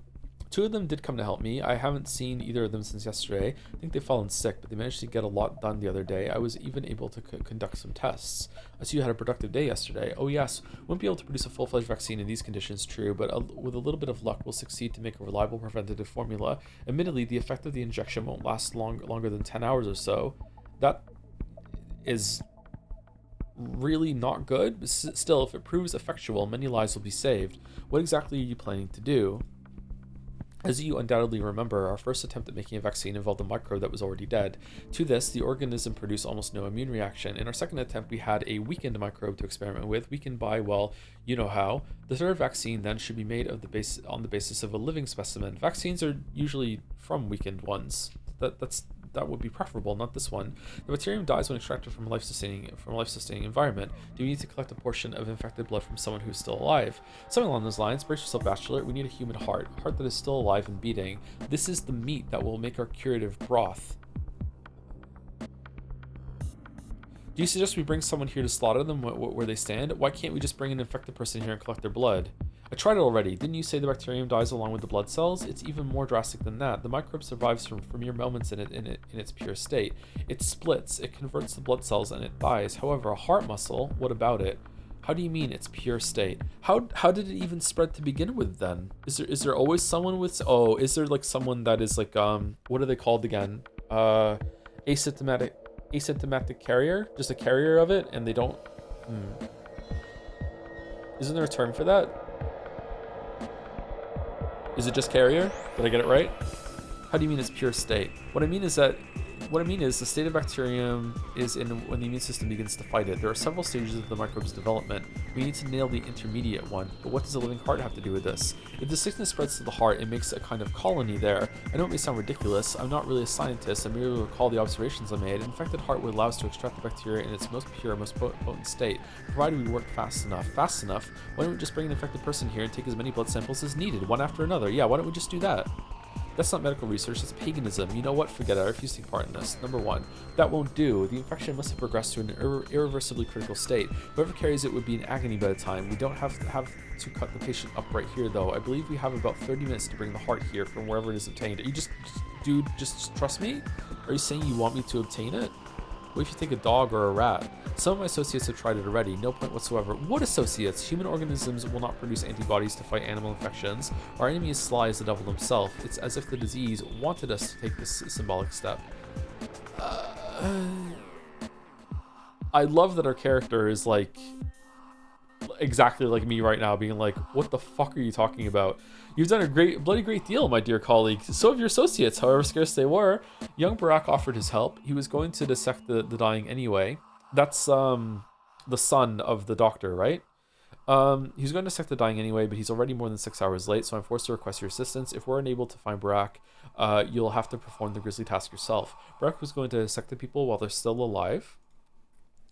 Two of them did come to help me. I haven't seen either of them since yesterday. I think they've fallen sick, but they managed to get a lot done the other day. I was even able to conduct some tests. I see you had a productive day yesterday. Oh yes, won't be able to produce a full-fledged vaccine in these conditions, true, but with a little bit of luck, we'll succeed to make a reliable preventative formula. Admittedly, the effect of the injection won't last longer than 10 hours or so. That is really not good, but still, if it proves effectual, many lives will be saved. What exactly are you planning to do? As you undoubtedly remember, our first attempt at making a vaccine involved a microbe that was already dead. To this, the organism produced almost no immune reaction. In our second attempt, we had a weakened microbe to experiment with, weakened by, well, you know how. The third vaccine then should be made on the basis of a living specimen. Vaccines are usually from weakened ones. That would be preferable, not this one. The bacterium dies when extracted from a life-sustaining environment. Do we need to collect a portion of infected blood from someone who's still alive? Something along those lines. Brace yourself, bachelor. We need a human heart. A heart that is still alive and beating. This is the meat that will make our curative broth. Do you suggest we bring someone here to slaughter them where they stand? Why can't we just bring an infected person here and collect their blood? I tried it already. Didn't you say the bacterium dies along with the blood cells? It's even more drastic than that. The microbe survives for mere moments in its pure state. It splits, it converts the blood cells, and it dies. However, a heart muscle, what about it? How do you mean its pure state? How did it even spread to begin with then? Is there always someone with... Oh, is there like someone that is like, what are they called again? Asymptomatic carrier? Just a carrier of it, and they don't... Isn't there a term for that? Is it just carrier? Did I get it right? How do you mean it's pure state? What I mean is the state of bacterium is in when the immune system begins to fight it. There are several stages of the microbe's development. We need to nail the intermediate one. But what does a living heart have to do with this? If the sickness spreads to the heart, it makes a kind of colony there. I know it may sound ridiculous. I'm not really a scientist. I merely recall the observations I made. An infected heart would allow us to extract the bacteria in its most pure, most potent state, provided we work fast enough. Fast enough? Why don't we just bring an infected person here and take as many blood samples as needed, one after another? Yeah, why don't we just do that? That's not medical research, it's paganism. You know what? Forget it. I refuse to take part in this. Number one, that won't do. The infection must have progressed to an irreversibly critical state. Whoever carries it would be in agony by the time. We don't have to cut the patient up right here, though. I believe we have about 30 minutes to bring the heart here from wherever it is obtained. Are you dude, just trust me? Are you saying you want me to obtain it? What if you take a dog or a rat? Some of my associates have tried it already. No point whatsoever. What associates? Human organisms will not produce antibodies to fight animal infections. Our enemy is sly as the devil himself. It's as if the disease wanted us to take this symbolic step. I love that our character is like exactly like me right now, being like, what the fuck are you talking about? You've done a bloody great deal, my dear colleague. So have your associates, however scarce they were. Young Barack offered his help. He was going to dissect the dying anyway. That's the son of the doctor, right? He's going to dissect the dying anyway, but he's already more than 6 hours late, so I'm forced to request your assistance. If we're unable to find Barack, you'll have to perform the grisly task yourself. Barack was going to dissect the people while they're still alive.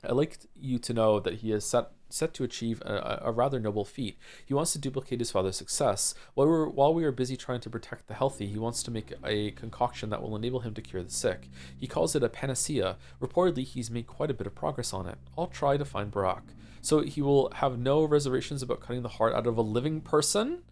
I'd like you to know that he is set to achieve a rather noble feat. He wants to duplicate his father's success. While we are busy trying to protect the healthy, he wants to make a concoction that will enable him to cure the sick. He calls it a panacea. Reportedly, he's made quite a bit of progress on it. I'll try to find Barack. So he will have no reservations about cutting the heart out of a living person?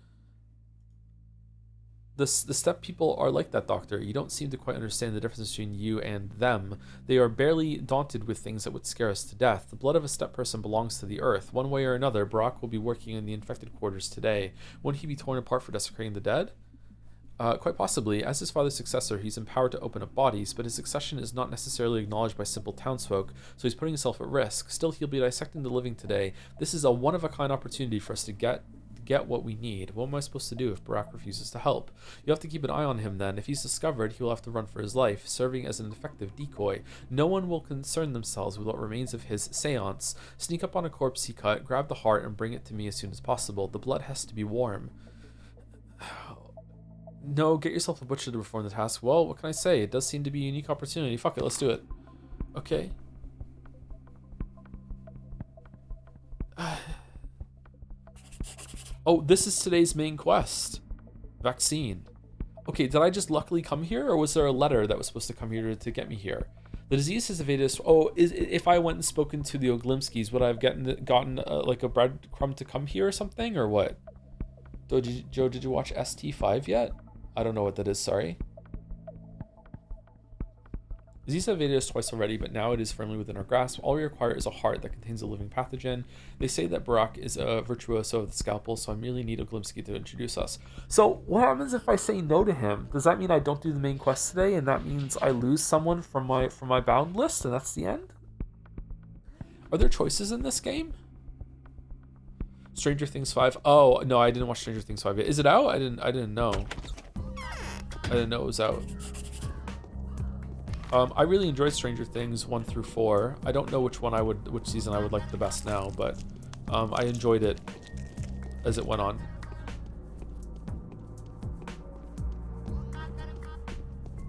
The step people are like that, Doctor. You don't seem to quite understand the difference between you and them. They are barely daunted with things that would scare us to death. The blood of a step person belongs to the earth. One way or another, Barack will be working in the infected quarters today. Wouldn't he be torn apart for desecrating the dead? Quite possibly. As his father's successor, he's empowered to open up bodies, but his succession is not necessarily acknowledged by simple townsfolk, so he's putting himself at risk. Still, he'll be dissecting the living today. This is a one-of-a-kind opportunity for us to get what we need. What am I supposed to do if Barack refuses to help? You have to keep an eye on him then. If he's discovered, he will have to run for his life, serving as an effective decoy. No one will concern themselves with what remains of his seance. Sneak up on a corpse he cut, grab the heart, and bring it to me as soon as possible. The blood has to be warm. No, get yourself a butcher to perform the task. Well, what can I say? It does seem to be a unique opportunity. Fuck it, let's do it. Okay. Oh, this is today's main quest. Vaccine. Okay, did I just luckily come here, or was there a letter that was supposed to come here to get me here? The disease has evaded us. Oh, if I went and spoken to the Oglimskis, would I have gotten like a breadcrumb to come here or something, or what? Joe, did you watch ST5 yet? I don't know what that is, sorry. Disease has evaded us twice already, but now it is firmly within our grasp. All we require is a heart that contains a living pathogen. They say that Barack is a virtuoso of the scalpel, so I merely need Oglimsky to introduce us. So what happens if I say no to him? Does that mean I don't do the main quest today, and that means I lose someone from my bound list, and that's the end? Are there choices in this game? Stranger Things 5. Oh no, I didn't watch Stranger Things 5 yet. Is it out? I didn't know. I didn't know it was out. I really enjoyed Stranger Things 1 through 4. I don't know which season I would like the best now, but I enjoyed it as it went on.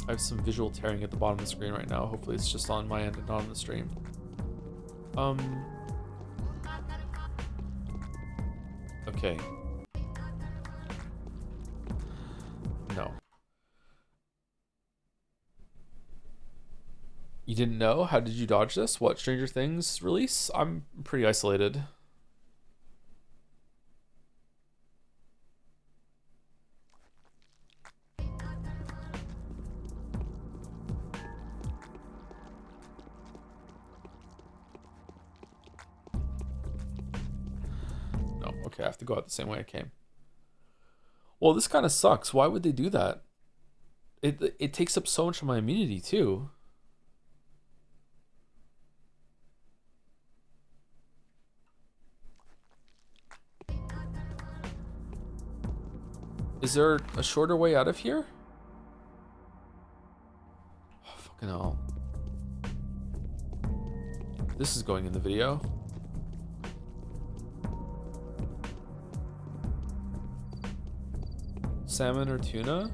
I have some visual tearing at the bottom of the screen right now. Hopefully it's just on my end and not on the stream. Okay. No. You didn't know? How did you dodge this? What, Stranger Things release? I'm pretty isolated. No, okay, I have to go out the same way I came. Well, this kind of sucks. Why would they do that? It takes up so much of my immunity, too. Is there a shorter way out of here? Oh, fucking hell. This is going in the video. Salmon or tuna?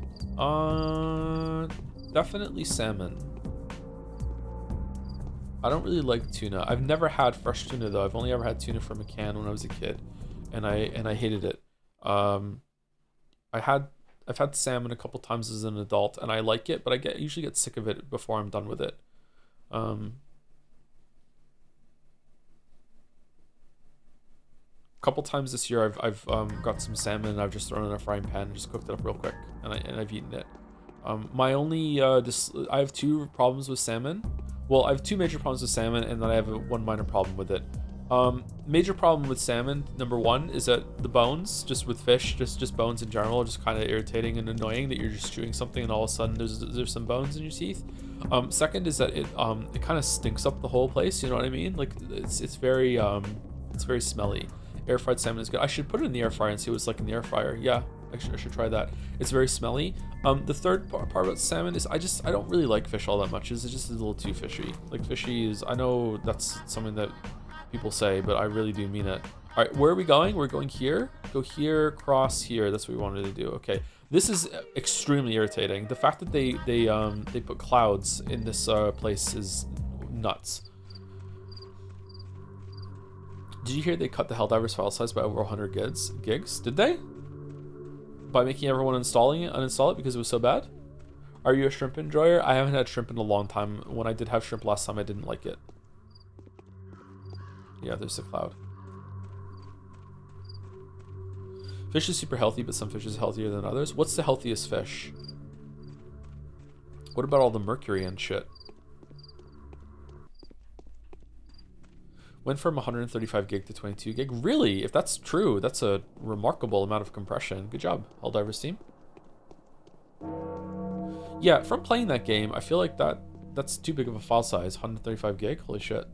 Definitely salmon. I don't really like tuna. I've never had fresh tuna though. I've only ever had tuna from a can when I was a kid, and I hated it. I've had salmon a couple times as an adult, and I like it, but I usually get sick of it before I'm done with it. Couple times this year I've got some salmon and I've just thrown it in a frying pan and just cooked it up real quick, and I've eaten it. My only I have two problems with salmon. Well, I have two major problems with salmon, and then I have one minor problem with it. Major problem with salmon, number one, is that the bones, just with fish, just bones in general, are just kind of irritating and annoying, that you're just chewing something and all of a sudden there's some bones in your teeth. Second is that it kind of stinks up the whole place, you know what I mean? Like it's very smelly. Air fried salmon is good. I should put it in the air fryer and see what it's like in the air fryer. Yeah, I should try that. It's very smelly. The third part about salmon is I don't really like fish all that much. It's just a little too fishy. Like fishy is, I know that's something that people say, but I really do mean it. All right, where are we going? We're going here. Go here, cross here. That's what we wanted to do. Okay, this is extremely irritating. The fact that they put clouds in this place is nuts. Did you hear they cut the Helldivers file size by over 100 gigs? Did they? By making everyone uninstall it because it was so bad? Are you a shrimp enjoyer? I haven't had shrimp in a long time. When I did have shrimp last time, I didn't like it. Yeah, there's a cloud. Fish is super healthy, but some fish is healthier than others. What's the healthiest fish? What about all the mercury and shit? Went from 135 gig to 22 gig. Really? If that's true, that's a remarkable amount of compression. Good job, Helldivers team. Yeah, from playing that game, I feel like that's too big of a file size. 135 gig? Holy shit.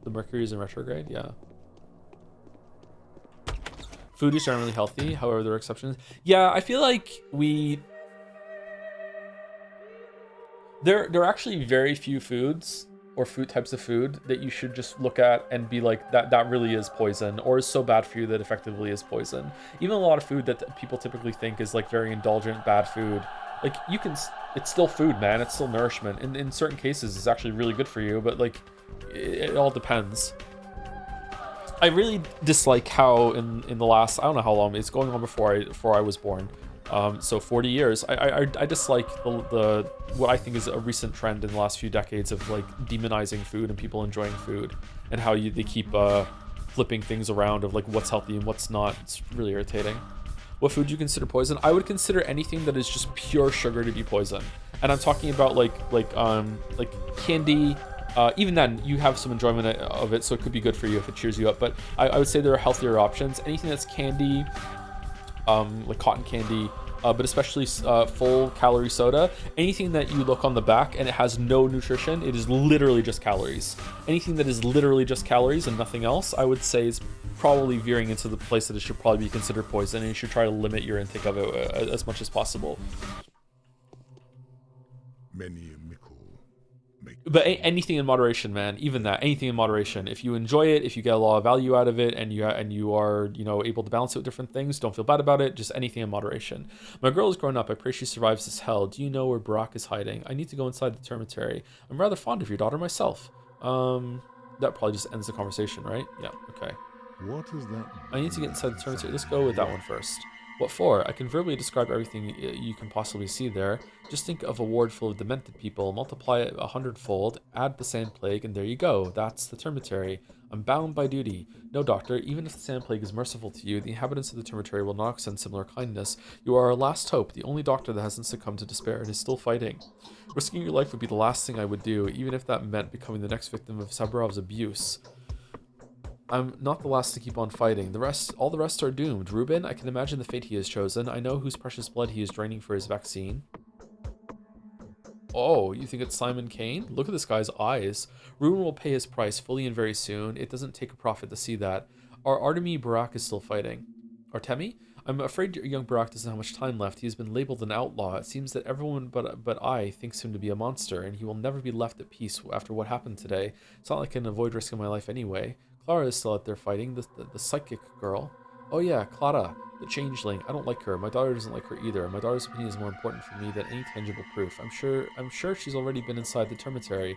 The mercury is in retrograde? Yeah. Food is generally healthy, however there are exceptions. Yeah, I feel like there are actually very few foods or food types of food that you should just look at and be like, that really is poison, or is so bad for you that effectively is poison. Even a lot of food that people typically think is like very indulgent, bad food, like it's still food, man. It's still nourishment. In certain cases, it's actually really good for you, but like it all depends. I really dislike how in the last, I don't know how long, it's going on before I was born. So 40 years. I dislike the what I think is a recent trend in the last few decades of like demonizing food and people enjoying food, and how they keep flipping things around of like what's healthy and what's not. It's really irritating. What food do you consider poison? I would consider anything that is just pure sugar to be poison, and I'm talking about like candy. Even then, you have some enjoyment of it, so it could be good for you if it cheers you up. But I would say there are healthier options. Anything that's candy, like cotton candy, but especially full calorie soda. Anything that you look on the back and it has no nutrition, it is literally just calories. Anything that is literally just calories and nothing else, I would say is probably veering into the place that it should probably be considered poison, and you should try to limit your intake of it as much as possible. Many a mickle make. But anything in moderation, man. Even that, anything in moderation. If you enjoy it, if you get a lot of value out of it, and you are able to balance it with different things, don't feel bad about it. Just anything in moderation. My girl is grown up. I pray she survives this hell. Do you know where Barack is hiding? I need to go inside the termitary. I'm rather fond of your daughter myself. That probably just ends the conversation, right? Yeah. Okay. What is that? I need to get inside the termitary. Let's go with that one first. What for? I can verbally describe everything you can possibly see there. Just think of a ward full of demented people, multiply it 100-fold, add the sand plague, and there you go. That's the termitary. I'm bound by duty. No, doctor, even if the sand plague is merciful to you, the inhabitants of the termitary will not extend similar kindness. You are our last hope, the only doctor that hasn't succumbed to despair and is still fighting. Risking your life would be the last thing I would do, even if that meant becoming the next victim of Saburov's abuse. I'm not the last to keep on fighting. All the rest are doomed. Reuben, I can imagine the fate he has chosen. I know whose precious blood he is draining for his vaccine. Oh, you think it's Simon Kane? Look at this guy's eyes. Reuben will pay his price fully and very soon. It doesn't take a prophet to see that. Our Artemi Barak is still fighting. Artemi? I'm afraid young Barak doesn't have much time left. He has been labeled an outlaw. It seems that everyone but I thinks him to be a monster, and he will never be left at peace after what happened today. It's not like I can avoid risking my life anyway. Clara is still out there fighting, the psychic girl. Oh yeah, Clara, the changeling. I don't like her. My daughter doesn't like her either. My daughter's opinion is more important for me than any tangible proof. I'm sure she's already been inside the termitary.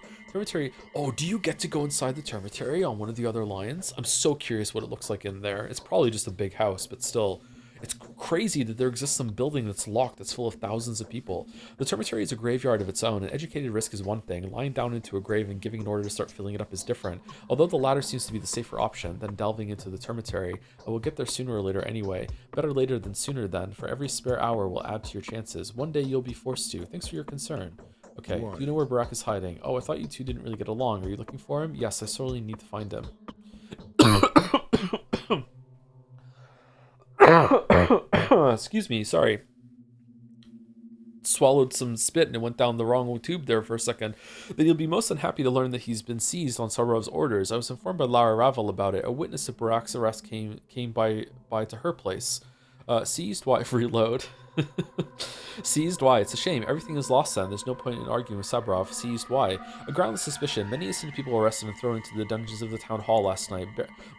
Oh, do you get to go inside the termitary on one of the other lions? I'm so curious what it looks like in there. It's probably just a big house, but still. It's crazy that there exists some building that's locked that's full of thousands of people. The termitary is a graveyard of its own. An educated risk is one thing. Lying down into a grave and giving an order to start filling it up is different. Although the latter seems to be the safer option than delving into the termitary, I will get there sooner or later anyway. Better later than sooner then. For every spare hour will add to your chances. One day you'll be forced to. Thanks for your concern. Okay, do you know where Barak is hiding? Oh, I thought you two didn't really get along. Are you looking for him? Yes, I sorely need to find him. Excuse me, sorry. Swallowed some spit and it went down the wrong tube there for a second. Then you'll be most unhappy to learn that he's been seized on Saburov's orders. I was informed by Lara Ravel about it. A witness of Barak's arrest came by to her place. Seized? Why? Reload. Seized? Why? It's a shame. Everything is lost then. There's no point in arguing with Saburov. Seized? Why? A groundless suspicion. Many innocent people were arrested and thrown into the dungeons of the town hall last night.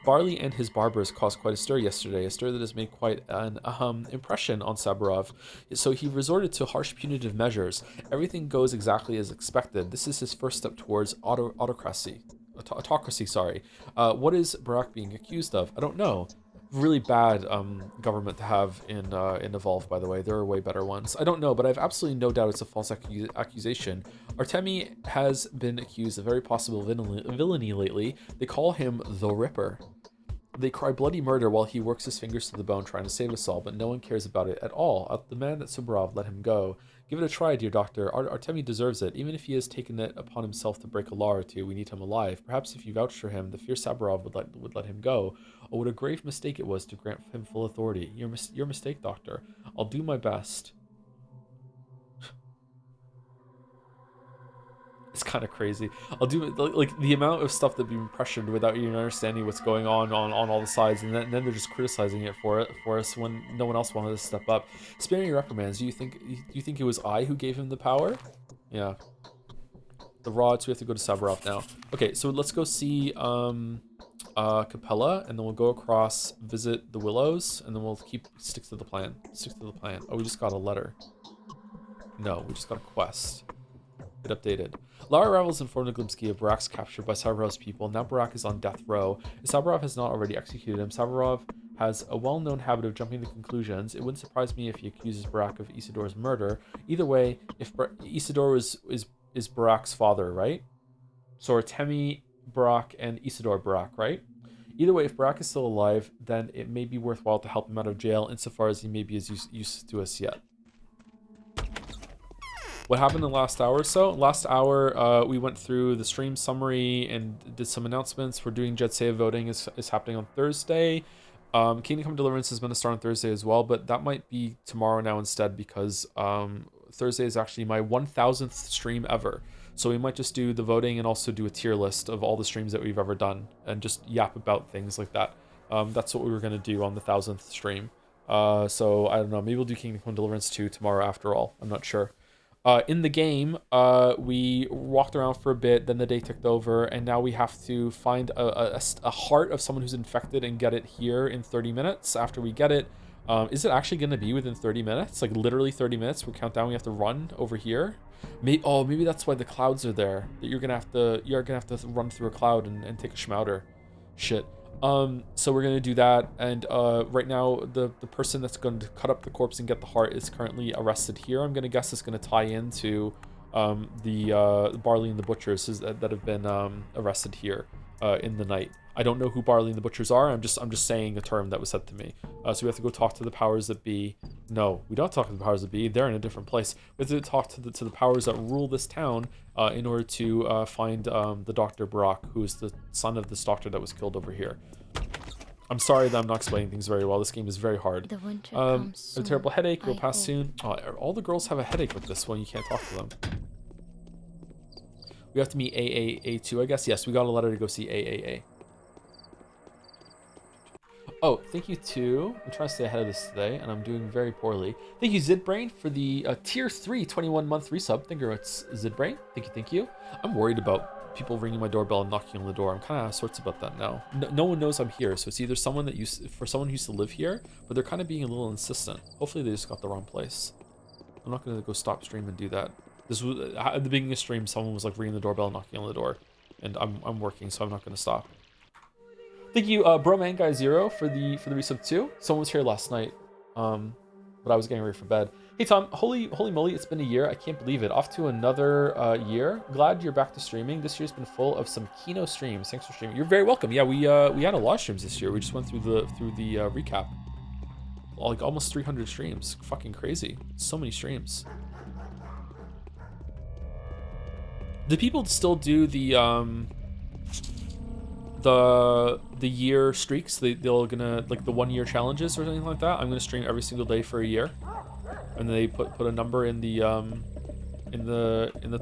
Barley and his barbers caused quite a stir yesterday, a stir that has made quite an impression on Saburov. So he resorted to harsh punitive measures. Everything goes exactly as expected. This is his first step towards autocracy. What is Barak being accused of? I don't know. Really bad government to have in Evolve, by the way. There are way better ones. I don't know, but I have absolutely no doubt it's a false accusation. Artemi has been accused of very possible villainy lately. They call him the Ripper. They cry bloody murder while he works his fingers to the bone trying to save us all, but no one cares about it at all. The man at Subarov let him go. Give it a try, dear doctor. Artemi deserves it. Even if he has taken it upon himself to break a law or two, we need him alive. Perhaps if you vouched for him, the fierce Saburov would let him go. Oh, what a grave mistake it was to grant him full authority. Your mistake, doctor. I'll do my best. It's kind of crazy. I'll do like the amount of stuff that being pressured without even understanding what's going on all the sides, and then they're just criticizing it for us when no one else wanted to step up. Sparing your reprimands. Do you think it was I who gave him the power? Yeah. The rods. We have to go to Saburov now. Okay, so let's go see Capella, and then we'll go across, visit the Willows, and then we'll stick to the plan. Stick to the plan. Oh, we just got a letter. No, we just got a quest. It updated. Lara Rivals informed Glimsky of Barak's capture by Saburov's people. Now Barak is on death row. If Saburov has not already executed him, Saburov has a well-known habit of jumping to conclusions. It wouldn't surprise me if he accuses Barak of Isidor's murder. Either way, if Isidor is Barak's father, right? So Artemi, Barak, and Isidor Barak, right? Either way, if Barak is still alive, then it may be worthwhile to help him out of jail insofar as he may be as used to us yet. What happened in the last hour or so? Last hour, we went through the stream summary and did some announcements. We're doing Jet Save voting is happening on Thursday. Kingdom Come Deliverance is going to start on Thursday as well, but that might be tomorrow now instead because Thursday is actually my 1000th stream ever. So we might just do the voting and also do a tier list of all the streams that we've ever done and just yap about things like that. That's what we were going to do on the 1000th stream. So I don't know, maybe we'll do Kingdom Come Deliverance 2 tomorrow after all. I'm not sure. In the game, we walked around for a bit, then the day ticked over, and now we have to find a heart of someone who's infected and get it here in 30 minutes. After we get it, is it actually going to be within 30 minutes? Like literally 30 minutes? We count down, we have to run over here? Maybe that's why the clouds are there. That you're gonna have to run through a cloud and take a schmouter. Shit. So we're gonna do that, and right now the person that's going to cut up the corpse and get the heart is currently arrested here. I'm gonna guess it's gonna tie into the Barley and the Butchers that have been arrested here in the night. I don't know who Barley and the Butchers are. I'm just saying a term that was said to me. So we have to go talk to the powers that be. No, we don't talk to the powers that be. They're in a different place. We have to talk to the powers that rule this town in order to find the Dr. Barak, who is the son of this doctor that was killed over here. I'm sorry that I'm not explaining things very well. This game is very hard. The winter comes soon. A terrible headache will I pass hope. soon. Oh, all the girls have a headache with this one. You can't talk to them. We have to meet AAA2, I guess. Yes, we got a letter to go see AAA. Oh, thank you too. I'm trying to stay ahead of this today, and I'm doing very poorly. Thank you, Zidbrain, for the tier 3 21-month resub. Thank you, it's Zidbrain. Thank you. I'm worried about people ringing my doorbell and knocking on the door. I'm kind of out of sorts about that now. No one knows I'm here, so it's either someone who used to live here, but they're kind of being a little insistent. Hopefully, they just got the wrong place. I'm not gonna go stop stream and do that. This was at the beginning of stream. Someone was like ringing the doorbell, and knocking on the door, and I'm working, so I'm not gonna stop. Thank you, Broman Guy Zero, for the resub too. Someone was here last night, but I was getting ready for bed. Hey Tom, holy moly, it's been a year. I can't believe it. Off to another year. Glad you're back to streaming. This year's been full of some Kino streams. Thanks for streaming. You're very welcome. Yeah, we had a lot of streams this year. We just went through the recap. Like almost 300 streams. Fucking crazy. So many streams. Do people still do the year streaks? They'll gonna like the 1 year challenges or something like that. I'm gonna stream every single day for a year, and then they put a number in the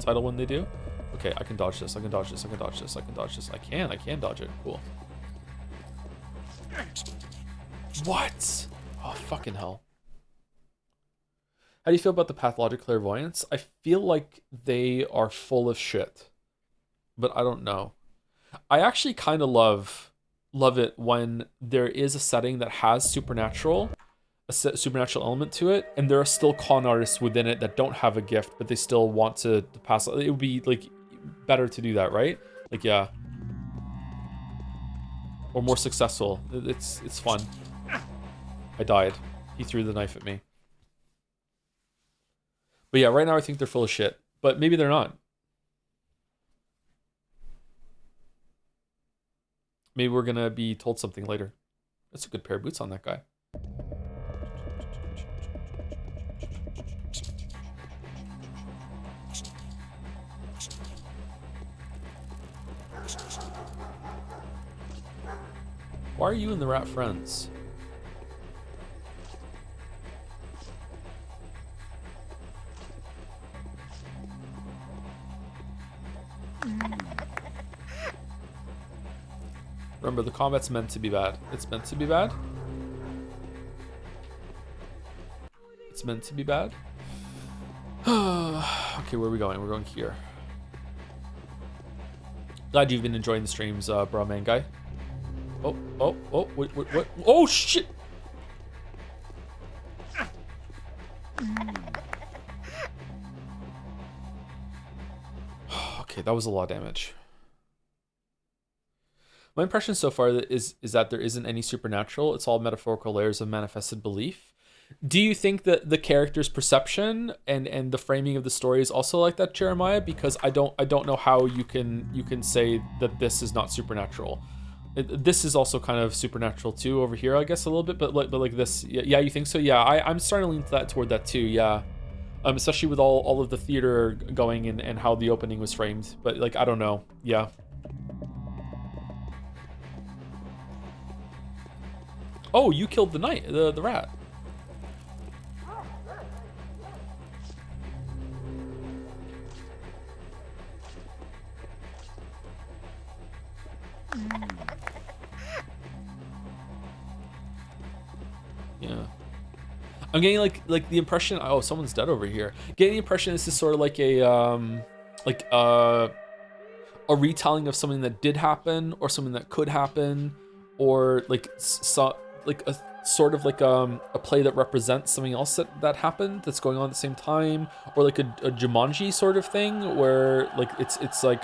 title when they do. Okay, I can dodge this. I can dodge this. I can dodge this. I can dodge this. I can dodge it. Cool. What? Oh fucking hell. How do you feel about the pathologic clairvoyance? I feel like they are full of shit, but I don't know. I actually kind of love it when there is a setting that has supernatural element to it, and there are still con artists within it that don't have a gift, but they still want to pass. It would be like better to do that, right? Like yeah, or more successful. It's fun. I died. He threw the knife at me. But yeah, right now I think they're full of shit, but maybe they're not. Maybe we're gonna be told something later. That's a good pair of boots on that guy. Why are you and the rat friends? Remember, the combat's meant to be bad. It's meant to be bad. It's meant to be bad. Okay, where are we going? We're going here. Glad you've been enjoying the streams, bro, man guy. Oh, wait, what? Oh, shit! Okay, that was a lot of damage. My impression so far is that there isn't any supernatural. It's all metaphorical layers of manifested belief. Do you think that the character's perception and the framing of the story is also like that, Jeremiah? Because I don't know how you can say that this is not supernatural. This is also kind of supernatural too over here, I guess, a little bit. But like this, yeah, you think so? Yeah, I'm starting to lean toward that too. Yeah, especially with all of the theater going and how the opening was framed. But like, I don't know. Yeah. Oh, you killed the knight, the rat. Yeah. I'm getting like the impression, oh, someone's dead over here. Getting the impression this is sort of like a retelling of something that did happen or something that could happen, or like a sort of like a play that represents something else that happened that's going on at the same time, or like a Jumanji sort of thing where like it's like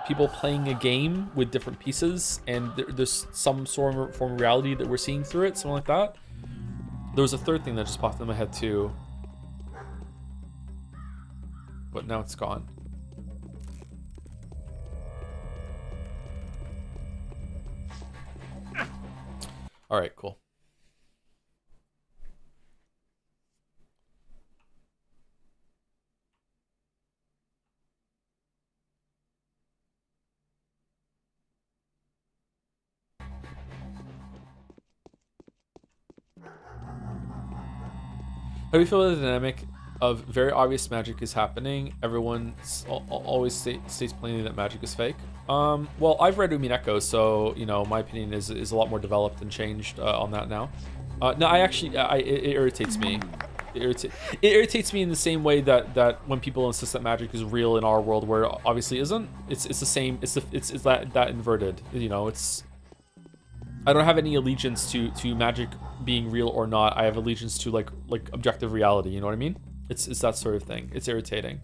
people playing a game with different pieces and there's some sort of form of reality that we're seeing through it, something like that. There was a third thing that just popped in my head too, but now it's gone. All right, cool. How do you feel about the dynamic of very obvious magic is happening? Everyone always states plainly that magic is fake. Well, I've read Umineko, so you know my opinion is a lot more developed and changed on that now. No, it irritates me. It irritates me in the same way that when people insist that magic is real in our world, where it obviously isn't. It's the same. It's that inverted. You know, I don't have any allegiance to magic being real or not. I have allegiance to like objective reality. You know what I mean? It's that sort of thing. It's irritating.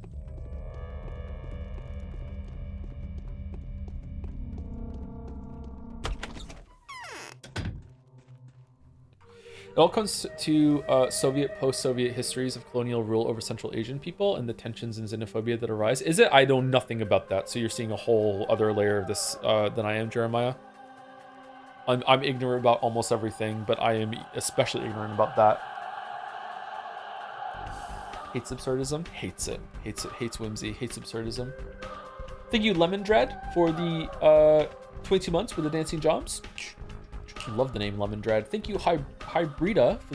It all comes to Soviet, post-Soviet histories of colonial rule over Central Asian people and the tensions and xenophobia that arise. Is it? I know nothing about that. So you're seeing a whole other layer of this than I am, Jeremiah. I'm ignorant about almost everything, but I am especially ignorant about that. Hates absurdism. Hates it. Hates it. Hates whimsy. Hates absurdism. Thank you, Lemon Dread, for the 22 months with the dancing jobs. Love the name Lemon Dread. Thank you, Hybrida, for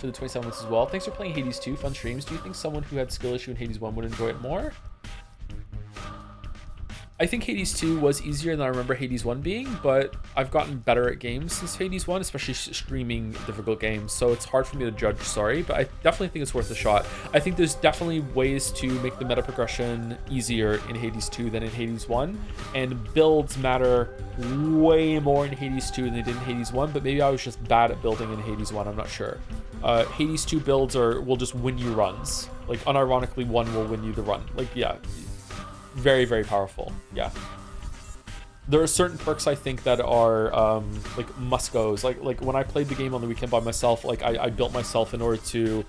the 27 months as well. Thanks for playing Hades 2. Fun streams. Do you think someone who had skill issue in Hades 1 would enjoy it more? I think Hades 2 was easier than I remember Hades 1 being, but I've gotten better at games since Hades 1, especially streaming difficult games, so it's hard for me to judge, sorry, but I definitely think it's worth a shot. I think there's definitely ways to make the meta progression easier in Hades 2 than in Hades 1, and builds matter way more in Hades 2 than they did in Hades 1, but maybe I was just bad at building in Hades 1, I'm not sure. Hades 2 builds will just win you runs. Like, unironically, 1 will win you the run. Like, yeah. Very, very powerful. Yeah. There are certain perks I think that are like must-goes. Like when I played the game on the weekend by myself, like I built myself in order to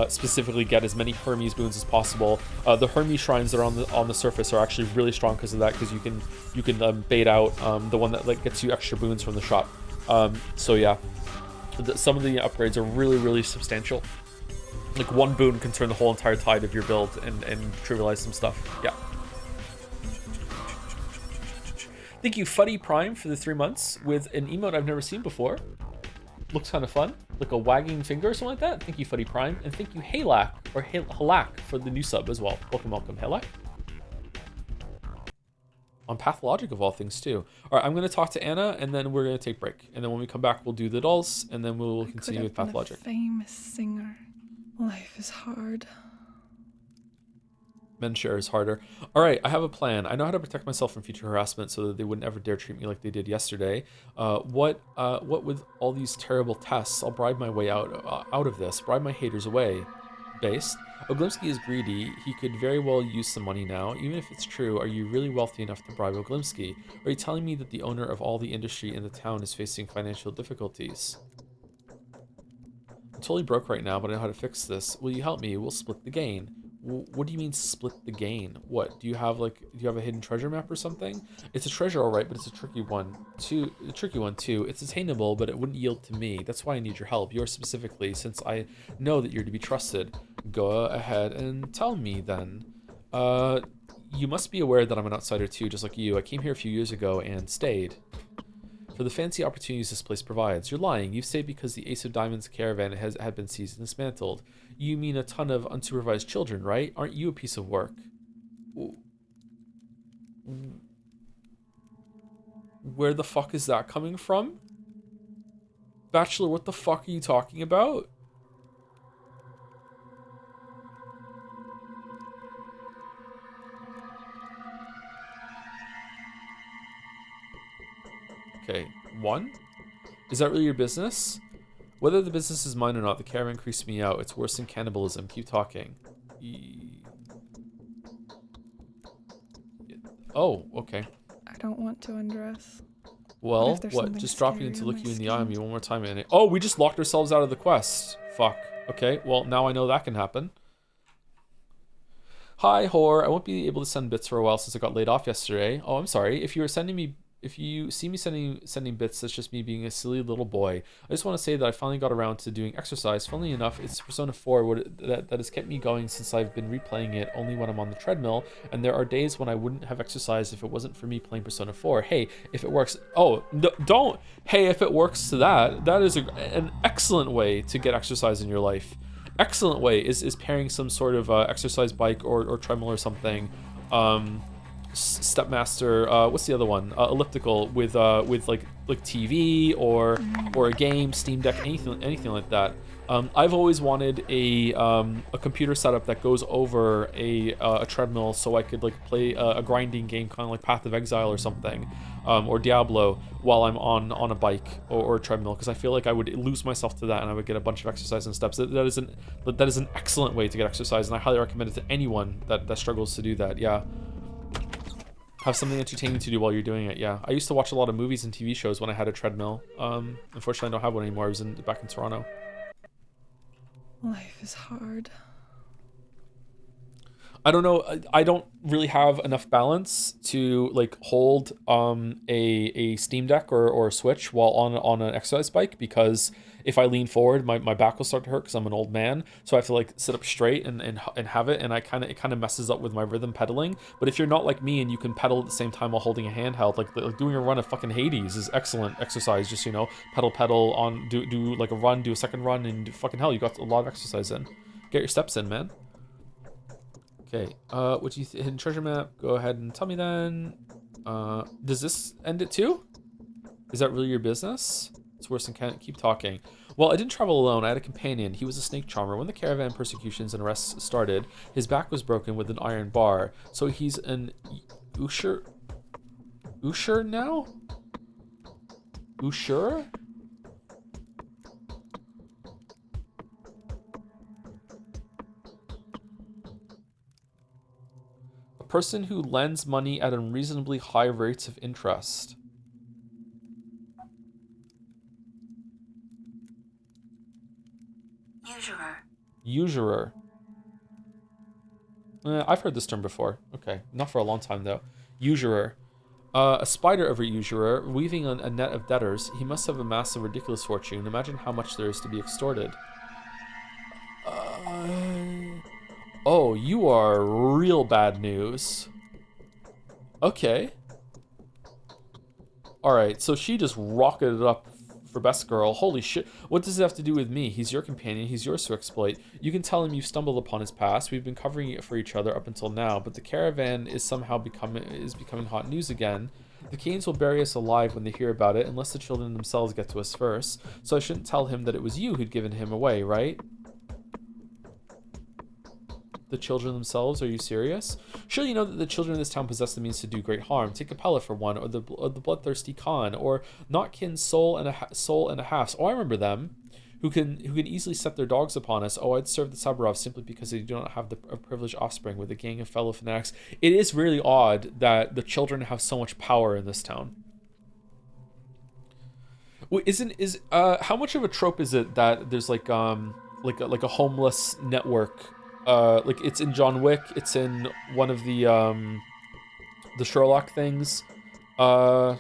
specifically get as many Hermes boons as possible. The Hermes shrines that are on the surface are actually really strong because of that, because you can bait out the one that like gets you extra boons from the shop. So yeah. Some of the upgrades are really, really substantial. Like one boon can turn the whole entire tide of your build and trivialize some stuff. Yeah. Thank you, Fuddy Prime, for the 3 months with an emote I've never seen before. Looks kind of fun, like a wagging finger or something like that. Thank you, Fuddy Prime, and thank you, Halak or Halak for the new sub as well. Welcome, welcome, Halak. On Pathologic of all things too. All right, I'm gonna talk to Anna, and then we're gonna take a break, and then when we come back, we'll do the dolls, and then we'll continue with Pathologic. Famous singer. Life is hard. Men share is harder. All right, I have a plan. I know how to protect myself from future harassment so that they wouldn't ever dare treat me like they did yesterday. What with all these terrible tests? I'll bribe my way out of this. Bribe my haters away. Based. Oglimsky is greedy. He could very well use some money now. Even if it's true, are you really wealthy enough to bribe Oglimsky? Are you telling me that the owner of all the industry in the town is facing financial difficulties? I'm totally broke right now, but I know how to fix this. Will you help me? We'll split the gain. What do you mean split the gain? What, do you have a hidden treasure map or something? It's a treasure, all right, but it's a tricky one too. It's attainable, but it wouldn't yield to me. That's why I need your help, yours specifically, since I know that you're to be trusted. Go ahead and tell me then. You must be aware that I'm an outsider too, just like you. I came here a few years ago and stayed. For the fancy opportunities this place provides. You're lying. You stayed because the Ace of Diamonds caravan had been seized and dismantled. You mean a ton of unsupervised children, right? Aren't you a piece of work? Where the fuck is that coming from? Bachelor, what the fuck are you talking about? Okay, 1? Is that really your business? Whether the business is mine or not, the caravan creeps me out. It's worse than cannibalism. Keep talking. Oh, okay. I don't want to undress. Well, what? Just dropping in to look you in the eye on me one more time. And oh, we just locked ourselves out of the quest. Fuck. Okay, well, now I know that can happen. Hi, whore. I won't be able to send bits for a while since I got laid off yesterday. Oh, I'm sorry. If you see me sending bits, that's just me being a silly little boy. I just want to say that I finally got around to doing exercise. Funnily enough, it's Persona 4 that has kept me going since I've been replaying it only when I'm on the treadmill, and there are days when I wouldn't have exercised if it wasn't for me playing Persona 4. Hey, if it works... Oh, don't... Hey, if it works to that is an excellent way to get exercise in your life. Excellent way is pairing some sort of exercise bike or treadmill or something. Stepmaster, what's the other one? Elliptical with like TV or a game, Steam Deck, anything like that. I've always wanted a computer setup that goes over a treadmill, so I could like play a grinding game, kind of like Path of Exile or something, or Diablo, while I'm on a bike or a treadmill, because I feel like I would lose myself to that and I would get a bunch of exercise and steps. That is an excellent way to get exercise, and I highly recommend it to anyone that struggles to do that. Yeah. Have something entertaining to do while you're doing it. Yeah, I used to watch a lot of movies and TV shows when I had a treadmill. Unfortunately, I don't have one anymore. I was back in Toronto. Life is hard. I don't know. I don't really have enough balance to like hold a Steam Deck or a Switch while on an exercise bike, because if I lean forward, my back will start to hurt because I'm an old man. So I have to like sit up straight and have it, and it kind of messes up with my rhythm pedaling. But if you're not like me and you can pedal at the same time while holding a handheld, like doing a run of fucking Hades is excellent exercise. Just, you know, pedal on, do like a run, do a second run, and fucking hell, you got a lot of exercise in. Get your steps in, man. Okay, what do you hidden treasure map? Go ahead and tell me then. Does this end it too? Is that really your business? It's worse than can't keep talking. Well, I didn't travel alone. I had a companion. He was a snake charmer. When the caravan persecutions and arrests started, his back was broken with an iron bar. So he's an Usher now? Usher? A person who lends money at unreasonably high rates of interest. Usurer. I've heard this term before. Okay, not for a long time though. Usurer. A spider overusurer, weaving a net of debtors. He must have amassed a ridiculous fortune. Imagine how much there is to be extorted. Oh, you are real bad news. Okay. Alright, so she just rocketed up for best girl. Holy shit. What does it have to do with me? He's your companion. He's yours to exploit. You can tell him you've stumbled upon his past. We've been covering it for each other up until now, but the caravan is somehow becoming hot news again. The Canes will bury us alive when they hear about it, unless the children themselves get to us first. So I shouldn't tell him that it was you who'd given him away, right? The children themselves? Are you serious? Surely you know that the children of this town possess the means to do great harm. Take Capella for one, or the bloodthirsty Khan, or Notkin's soul and a half. Oh, I remember them. Who can easily set their dogs upon us. Oh, I'd serve the Sabarovs simply because they do not have the privileged offspring with a gang of fellow fanatics. It is really odd that the children have so much power in this town. Wait, how much of a trope is it that there's like a homeless network? Like it's in John Wick, it's in one of the Sherlock things. Like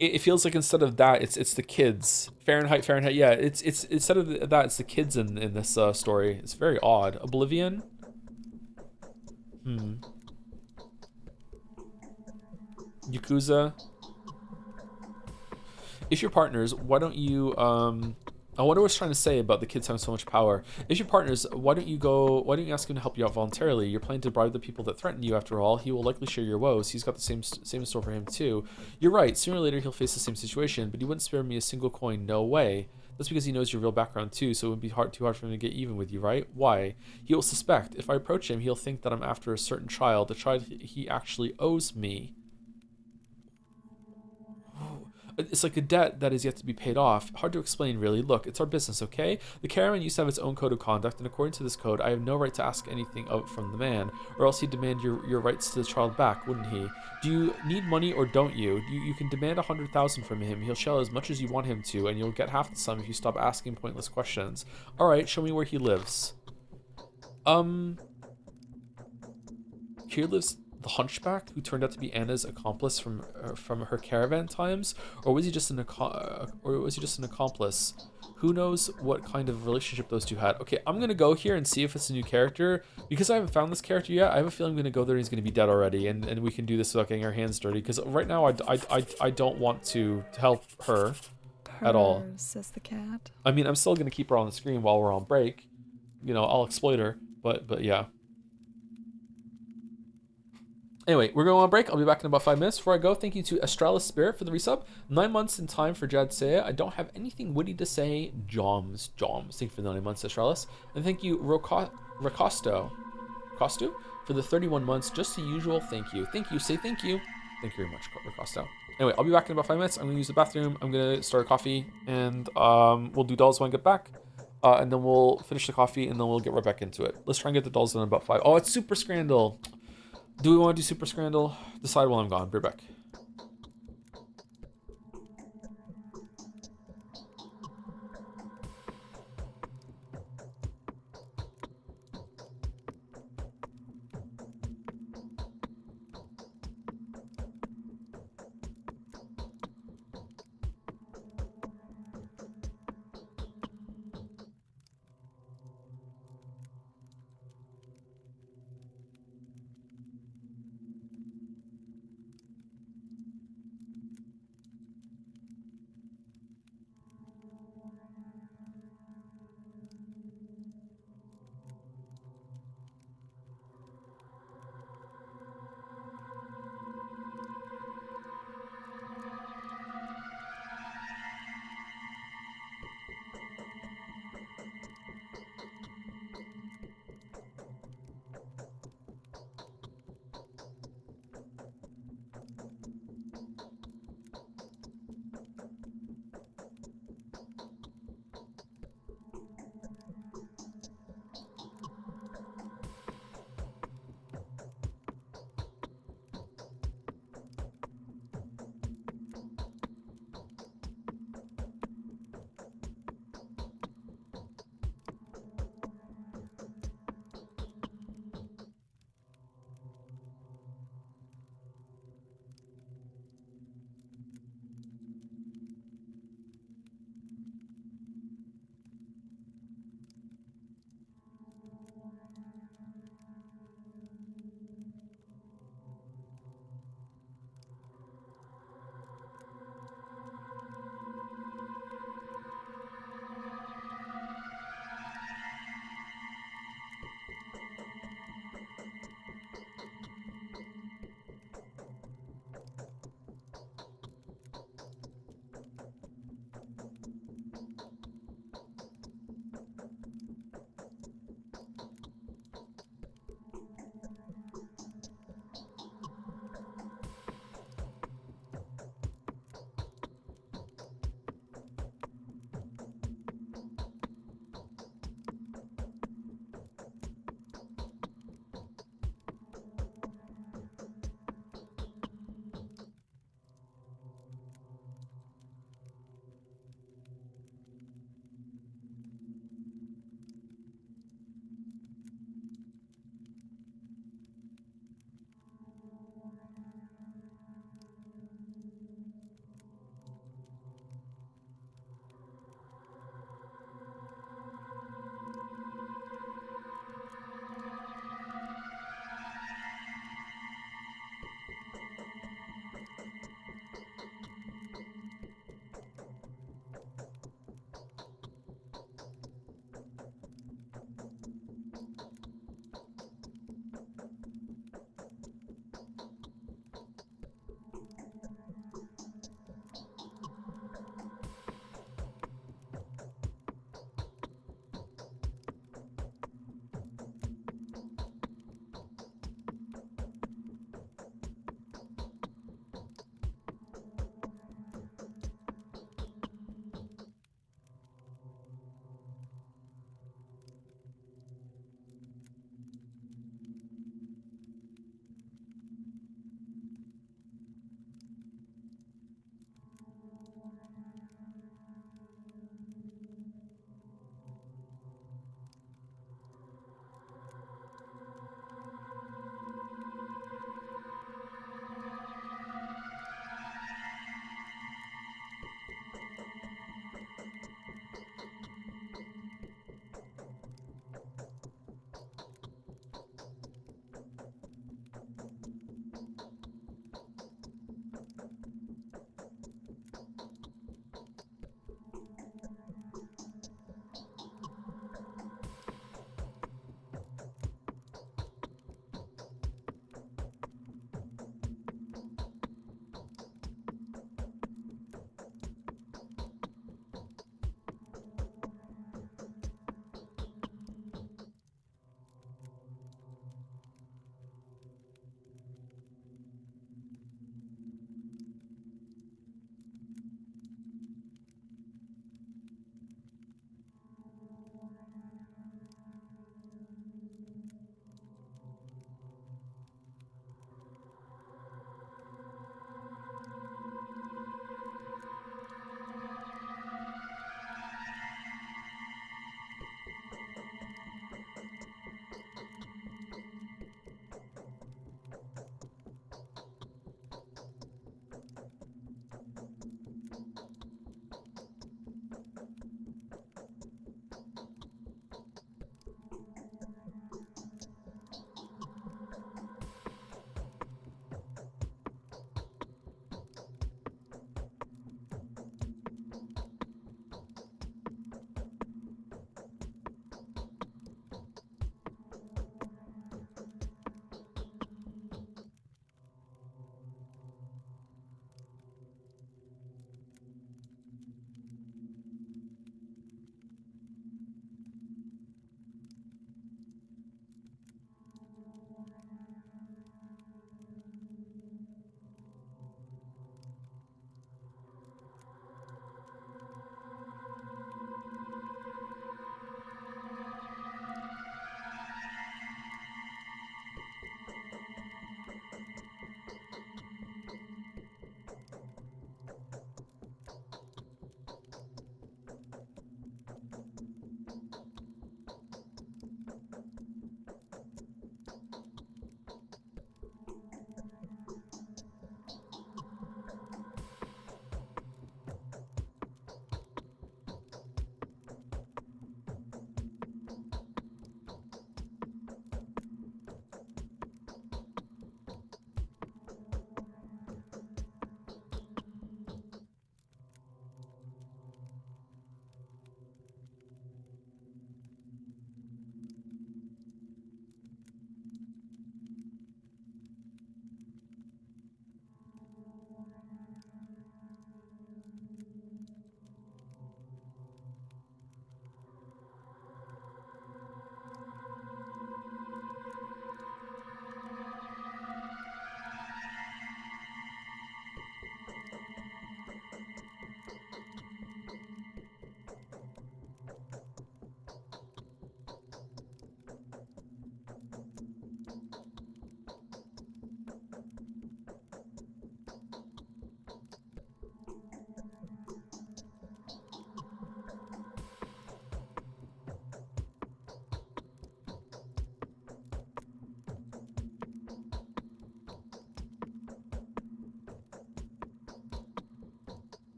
it feels like instead of that, it's the kids. Fahrenheit. Yeah, it's instead of that, it's the kids in this story. It's very odd. Oblivion. Yakuza. If you're partners, why don't you I wonder what it's trying to say about the kids having so much power. If you're partners, why don't you ask him to help you out voluntarily? You're planning to bribe the people that threaten you after all. He will likely share your woes. He's got the same in store for him too. You're right, sooner or later he'll face the same situation, but he wouldn't spare me a single coin, no way. That's because he knows your real background too, so it would be too hard for him to get even with you, right? Why? He will suspect. If I approach him, he'll think that I'm after a certain child, a child he actually owes me. It's like a debt that is yet to be paid off. Hard to explain, really. Look, it's our business, okay? The caravan used to have its own code of conduct, and according to this code, I have no right to ask anything out from the man, or else he'd demand your rights to the child back, wouldn't he? Do you need money or don't you? You can demand 100,000 from him. He'll shell as much as you want him to, and you'll get half the sum if you stop asking pointless questions. All right, show me where he lives. Here lives the hunchback who turned out to be Anna's accomplice from her caravan times, or was he just an accomplice? Who knows what kind of relationship those two had? Okay, I'm gonna go here and see if it's a new character. Because I haven't found this character yet, I have a feeling I'm gonna go there and he's gonna be dead already, and we can do this without getting our hands dirty. Because right now I don't want to help her at all. Says the cat. I mean, I'm still gonna keep her on the screen while we're on break. You know, I'll exploit her, but yeah. Anyway, we're going on break. I'll be back in about 5 minutes. Before I go, thank you to Astralis Spirit for the resub. 9 months in time for Jad Saya. I don't have anything witty to say. Joms. Thank you for the 9 months, Astralis. And thank you, Costu, for the 31 months. Just the usual. Thank you. Say thank you. Thank you very much, Racosto. Anyway, I'll be back in about 5 minutes. I'm going to use the bathroom. I'm going to start a coffee. And we'll do dolls when I get back. And then we'll finish the coffee. And then we'll get right back into it. Let's try and get the dolls done in about 5. Oh, it's Super Scrandle. Do we want to do Super Scrandle? Decide while I'm gone. Be right back.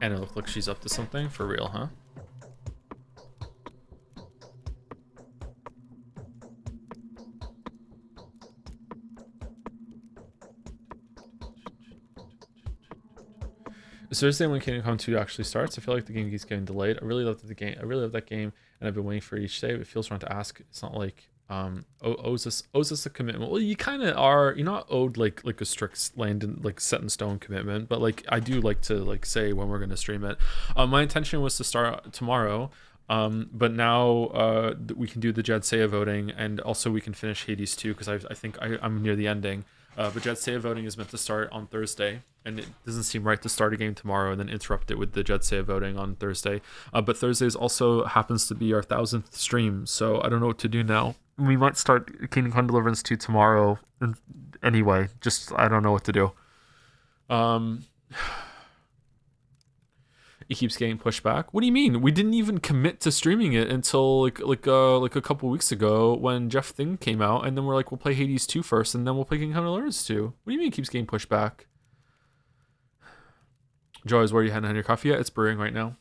And it looked like she's up to something for real, huh? Is Thursday when Kingdom Come 2 actually starts? I feel like the game keeps getting delayed. I really love the game. I really love that game, and I've been waiting for it each day. But it feels wrong to ask. It's not like owes us a commitment. Well, you kind of are. You're not owed like a strict land and like set in stone commitment, but like I do like to like say when we're gonna stream it. My intention was to start tomorrow. But now we can do the Jed Seiya voting, and also we can finish Hades 2 because I think I'm near the ending. But Jed Seiya voting is meant to start on Thursday, and it doesn't seem right to start a game tomorrow and then interrupt it with the Jed Seiya voting on Thursday. But Thursdays also happens to be our 1000th stream, so I don't know what to do now. We might start Kingdom Come Deliverance 2 tomorrow. Anyway, just I don't know what to do. It keeps getting pushed back. What do you mean? We didn't even commit to streaming it until like a couple weeks ago when Jeff Thing came out, and then we're like, we'll play Hades 2 first, and then we'll play Kingdom Come Deliverance 2. What do you mean it keeps getting pushed back? Joy, is where you hadn't had your coffee yet? It's brewing right now.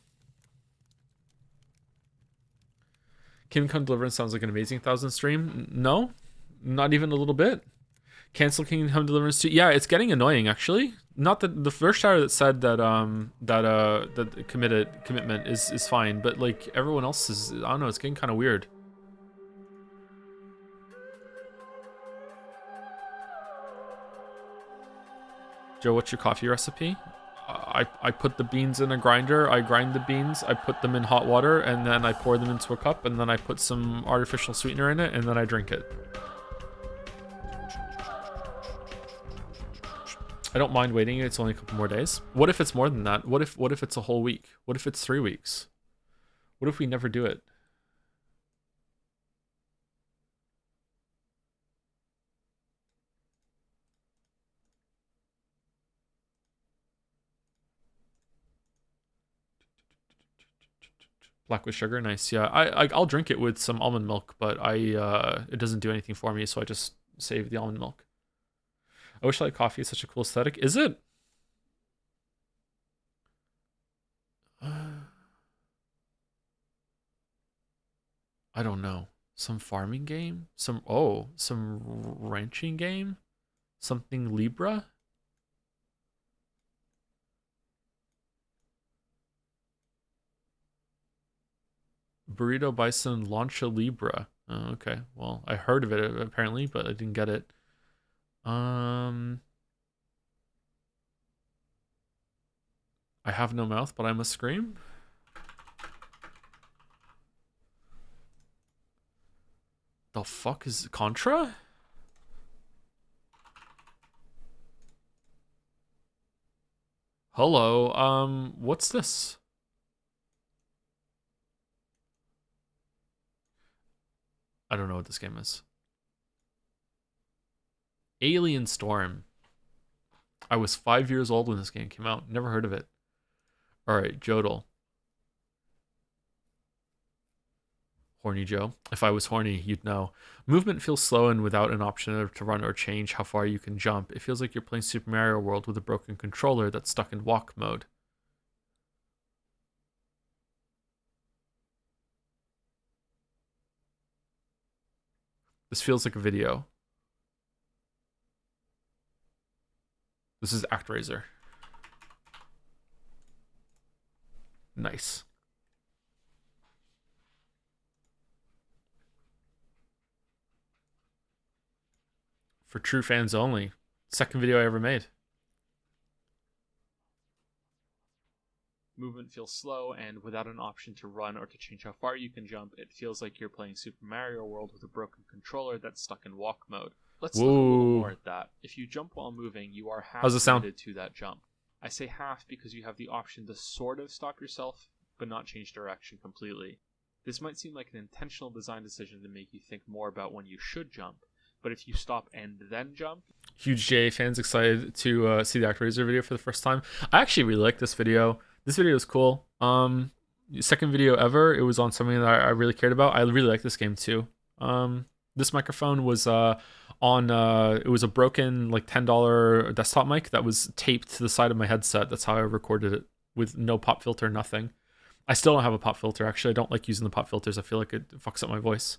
Kingdom Come Deliverance sounds like an amazing 1000 stream. No, not even a little bit. Cancel Kingdom Come Deliverance 2. Yeah, it's getting annoying actually. Not that the first shower that said that that commitment is fine, but like everyone else is, I don't know, it's getting kind of weird. Joe, what's your coffee recipe? I put the beans in a grinder, I grind the beans, I put them in hot water, and then I pour them into a cup, and then I put some artificial sweetener in it, and then I drink it. I don't mind waiting, it's only a couple more days. What if it's more than that? What if it's a whole week? What if it's 3 weeks? What if we never do it? Black with sugar, nice. Yeah, I'll drink it with some almond milk, but it doesn't do anything for me, so I just save the almond milk. I wish I like coffee. It's such a cool aesthetic. Is it? I don't know. Some farming game? Some ranching game? Something Libra? Burrito Bison Lancha Libra. Oh, okay. Well, I heard of it apparently, but I didn't get it. I have no mouth, but I must scream. The fuck is Contra? Hello, what's this? I don't know what this game is. Alien Storm. I was 5 years old when this game came out. Never heard of it. Alright, Joedle. Horny Joe. If I was horny, you'd know. Movement feels slow and without an option to run or change how far you can jump. It feels like you're playing Super Mario World with a broken controller that's stuck in walk mode. This feels like a video. This is ActRaiser. Nice. For true fans only. Second video I ever made. Movement feels slow, and without an option to run or to change how far you can jump, it feels like you're playing Super Mario World with a broken controller that's stuck in walk mode. Let's look a little more at that. If you jump while moving, you are half committed to that jump. I say half because you have the option to sort of stop yourself, but not change direction completely. This might seem like an intentional design decision to make you think more about when you should jump, but if you stop and then jump... Huge J fans excited to see the ActRaiser video for the first time. I actually really like this video. This video is cool. Second video ever. It was on something that I really cared about. I really like this game too. This microphone was it was a broken like $10 desktop mic that was taped to the side of my headset. That's how I recorded it. with no pop filter, nothing. I still don't have a pop filter. Actually, I don't like using the pop filters. I feel like it fucks up my voice.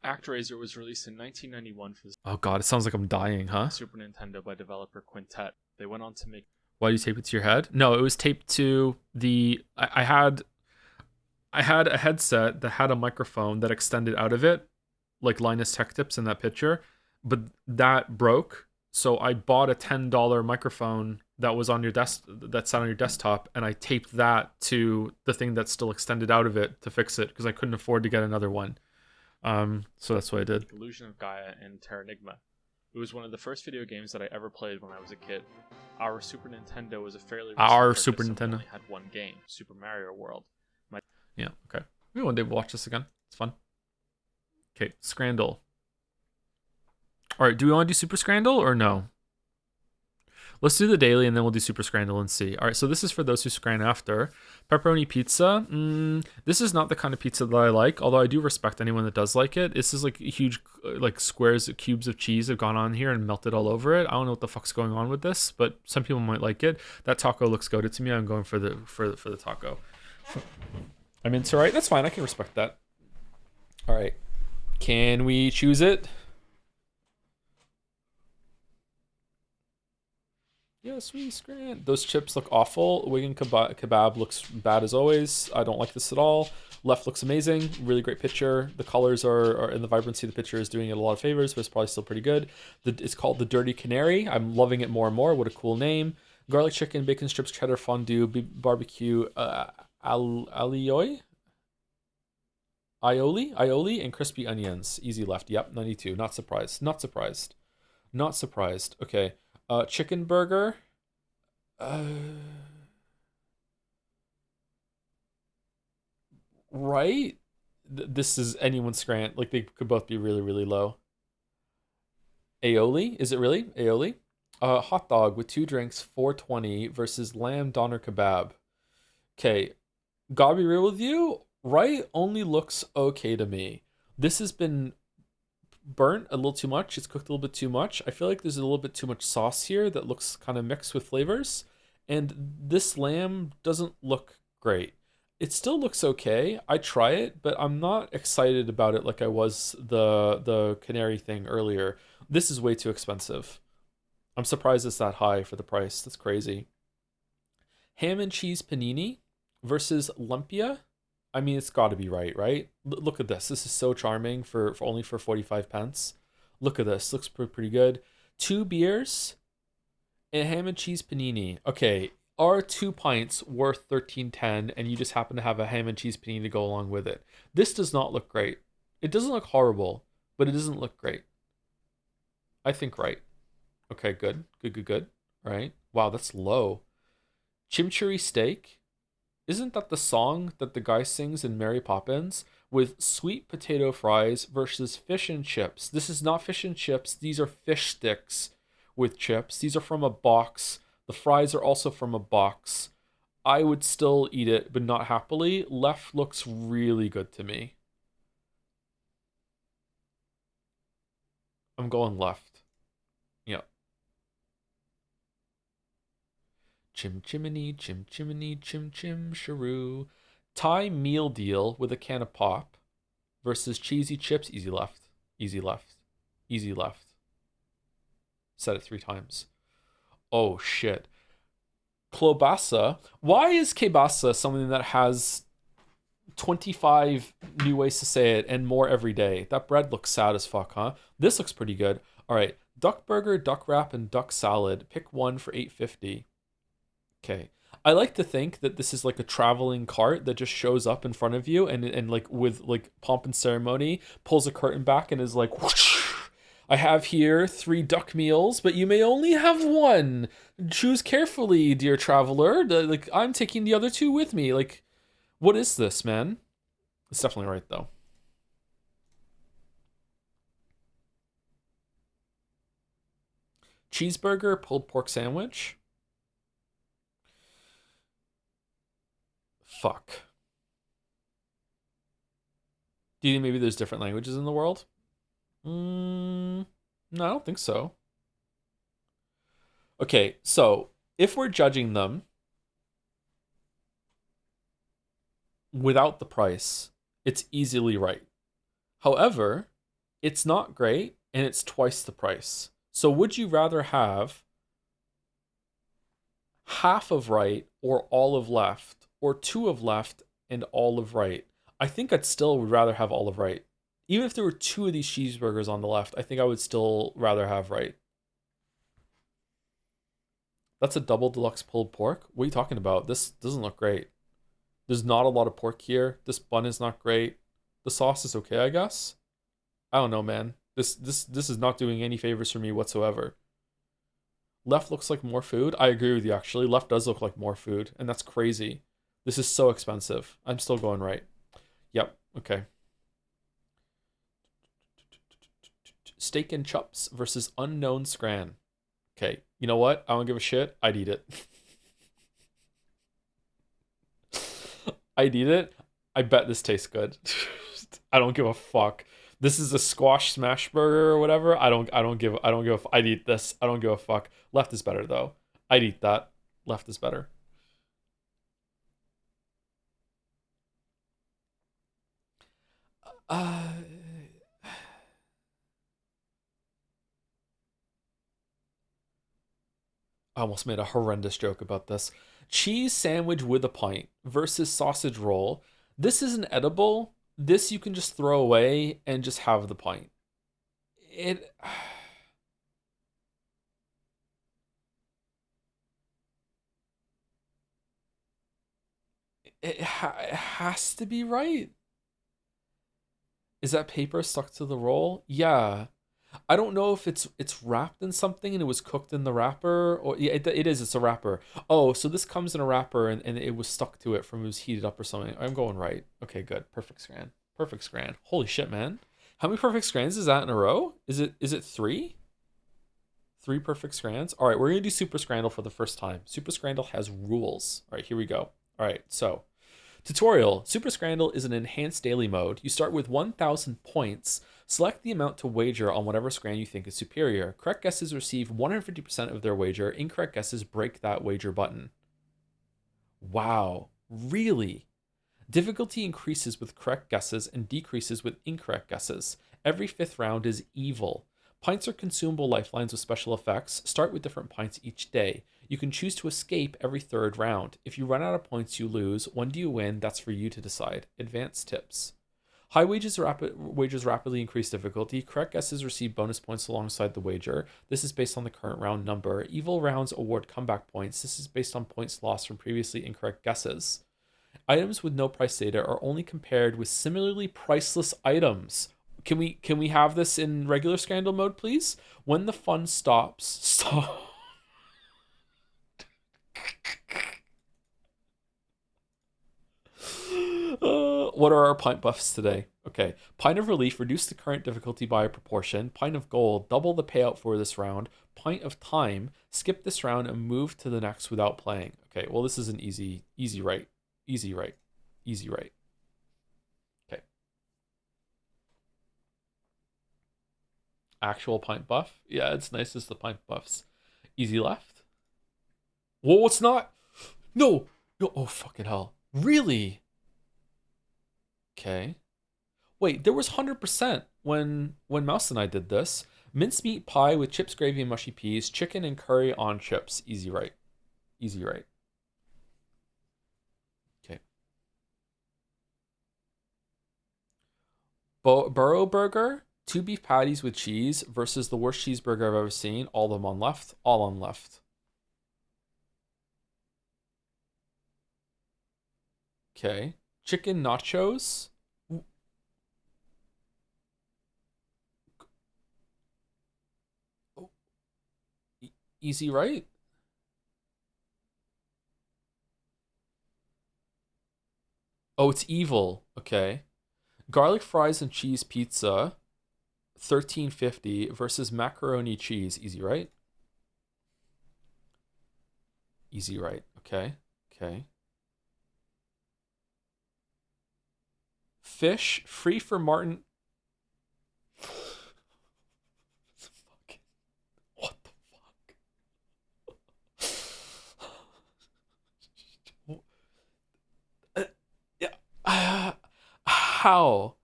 ActRaiser was released in 1991 for the oh god, it sounds like I'm dying, huh? Super Nintendo by developer Quintet. They went on to make... Why do you tape it to your head? No, it was taped to the... I had a headset that had a microphone that extended out of it, like Linus Tech Tips in that picture, but that broke. So I bought a $10 microphone that was on your desk, that sat on your desktop, and I taped that to the thing that still extended out of it to fix it because I couldn't afford to get another one. So that's what I did. Illusion of Gaia and Terranigma. It was one of the first video games that I ever played when I was a kid. Our Super Nintendo was a fairly recent Our purchase, Super and we Nintendo only had one game, Super Mario World. Yeah, okay. Maybe one day we'll watch this again. It's fun. Okay, Scrandle. All right, do we want to do Super Scrandle or no? Let's do the daily and then we'll do Super Scrandle and see. All right, so this is for those who scran after. Pepperoni pizza. This is not the kind of pizza that I like, although I do respect anyone that does like it. This is like huge like squares, cubes of cheese have gone on here and melted all over it. I don't know what the fuck's going on with this, but some people might like it. That taco looks goated to me. I'm going for the taco. I mean, it's all right. That's fine. I can respect that. All right. Can we choose it? Yes, we scran. Those chips look awful. Wigan kebab looks bad as always. I don't like this at all. Left looks amazing. Really great picture. The colors are and the vibrancy of the picture is doing it a lot of favors, but it's probably still pretty good. It's called the Dirty Canary. I'm loving it more and more. What a cool name. Garlic chicken, bacon strips, cheddar fondue, barbecue, aioli, and crispy onions. Easy left. Yep, 92. Not surprised. Not surprised. Not surprised. Okay. Chicken burger. Right? This is anyone's scrant. Like, they could both be really, really low. Aioli? Is it really? Aioli? Hot dog with 2 drinks, 420 versus lamb doner kebab. Okay. Gotta be real with you. Right only looks okay to me. This has been burnt a little too much. It's cooked a little bit too much. I feel like there's a little bit too much sauce here that looks kind of mixed with flavors. And this lamb doesn't look great. It still looks okay. I try it, but I'm not excited about it like I was the canary thing earlier. This is way too expensive. I'm surprised it's that high for the price. That's crazy. Ham and cheese panini versus lumpia. I mean, it's got to be right? Look at this. This is so charming for only for 45 pence. Look at this. Looks pretty good. 2 beers and ham and cheese panini. Okay, are 2 pints worth 13.10 and you just happen to have a ham and cheese panini to go along with it? This does not look great. It doesn't look horrible, but it doesn't look great. I think right. Okay, good. Good. Right. Wow, that's low. Chimichurri steak. Isn't that the song that the guy sings in Mary Poppins? With sweet potato fries versus fish and chips. This is not fish and chips. These are fish sticks with chips. These are from a box. The fries are also from a box. I would still eat it, but not happily. Left looks really good to me. I'm going left. Yeah. Chim chimney, chim sharoo. Thai meal deal with a can of pop versus cheesy chips. Easy left. Said it 3 times. Oh shit. Klobasa. Why is kielbasa something that has 25 new ways to say it and more every day? That bread looks sad as fuck, huh? This looks pretty good. All right. Duck burger, duck wrap, and duck salad. Pick one for $8.50. Okay. I like to think that this is like a traveling cart that just shows up in front of you and like with like pomp and ceremony pulls a curtain back and is like, whoosh, I have here 3 duck meals, but you may only have 1. Choose carefully, dear traveler. Like, I'm taking the other 2 with me. Like, what is this, man? It's definitely right though. Cheeseburger, pulled pork sandwich. Fuck. Do you think maybe there's different languages in the world? No, I don't think so. Okay, so if we're judging them without the price, it's easily right. However, it's not great and it's twice the price. So would you rather have half of right or all of left, or two of left and all of right? I think I'd still would rather have all of right. Even if there were two of these cheeseburgers on the left, I think I would still rather have right. That's a double deluxe pulled pork? What are you talking about? This doesn't look great. There's not a lot of pork here. This bun is not great. The sauce is okay, I guess. I don't know, man. This is not doing any favors for me whatsoever. Left looks like more food. I agree with you, actually. Left does look like more food, and that's crazy. This is so expensive. I'm still going right. Yep, okay. Steak and chops versus unknown scran. Okay, you know what? I don't give a shit. I'd eat it. I'd eat it. I bet this tastes good. I don't give a fuck. This is a squash smash burger or whatever. I'd eat this. I don't give a fuck. Left is better though. I'd eat that. Left is better. I almost made a horrendous joke about this. Cheese sandwich with a pint versus sausage roll. This isn't edible. This you can just throw away and just have the pint. It it has to be right. Is that paper stuck to the roll? Yeah. I don't know if it's wrapped in something and it was cooked in the wrapper, or yeah, it is. It's a wrapper. Oh, so this comes in a wrapper and it was stuck to it from it was heated up or something. I'm going right. Okay, good. Perfect scran. Perfect scran. Holy shit, man. How many perfect scrans is that in a row? Is it three? Three perfect scrans? All right, we're gonna do Super Scrandle for the first time. Super Scrandle has rules. All right, here we go. All right, so tutorial. Super Scrandle is an enhanced daily mode. You start with 1,000 points. Select the amount to wager on whatever scran you think is superior. Correct guesses receive 150% of their wager. Incorrect guesses break that wager button. Wow, really? Difficulty increases with correct guesses and decreases with incorrect guesses. Every fifth round is evil. Pints are consumable lifelines with special effects. Start with different pints each day. You can choose to escape every third round. If you run out of points, you lose. When do you win? That's for you to decide. Advanced tips. High wagers rapidly increase difficulty. Correct guesses receive bonus points alongside the wager. This is based on the current round number. Evil rounds award comeback points. This is based on points lost from previously incorrect guesses. Items with no price data are only compared with similarly priceless items. Can we have this in regular Scandal mode, please? When the fun stops, stop. What are our pint buffs today? Okay. Pint of Relief, reduce the current difficulty by a proportion. Pint of Gold, double the payout for this round. Pint of Time, skip this round and move to the next without playing. Okay, well, this is an easy right. Easy right. Easy right. Okay. Actual pint buff? Yeah, it's nice as the pint buffs. Easy left? Whoa, it's not. No. No. Oh, fucking hell. Really? Okay. Wait, there was 100% when Mouse and I did this. Mincemeat pie with chips, gravy, and mushy peas. Chicken and curry on chips. Easy right. Easy right. Okay. Burrow burger, 2 beef patties with cheese versus the worst cheeseburger I've ever seen. All of them on left. All on left. Okay. Chicken nachos. Easy right? Oh, it's evil. Okay. Garlic fries and cheese pizza, 13.50 versus macaroni cheese. Easy right? Easy right. Okay. Okay. Fish free for Martin. What the fuck? How?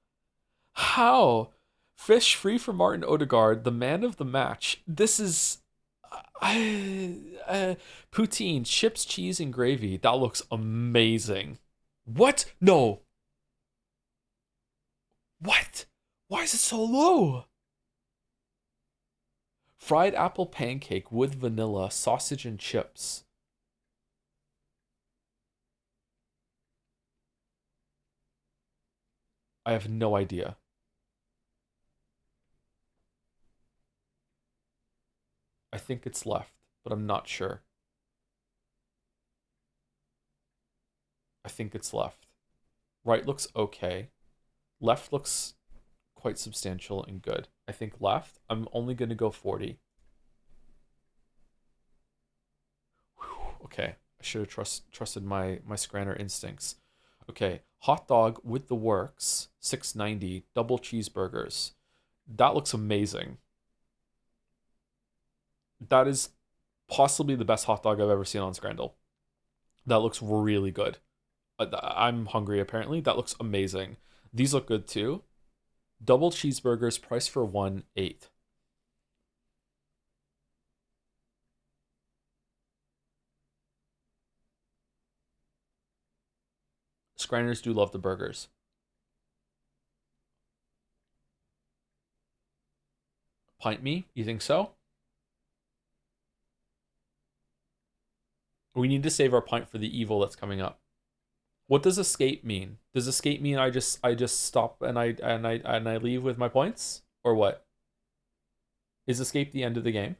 How? Fish free for Martin Odegaard, the man of the match. This is poutine, chips, cheese, and gravy. That looks amazing. What? No. What? Why is it so low? Fried apple pancake with vanilla, sausage, and chips. I have no idea. I think it's left, but I'm not sure. I think it's left. Right looks okay. Left looks quite substantial and good. I think left, I'm only going to go 40. Whew, okay, I should have trusted my Scrandle instincts. Okay, hot dog with the works, 690, double cheeseburgers. That looks amazing. That is possibly the best hot dog I've ever seen on Scrandle. That looks really good. I'm hungry apparently. That looks amazing. These look good too. Double cheeseburgers, price for 1.8. Scranders do love the burgers. Pint me? You think so? We need to save our pint for the evil that's coming up. What does escape mean? Does escape mean I just stop and I leave with my points? Or what? Is escape the end of the game?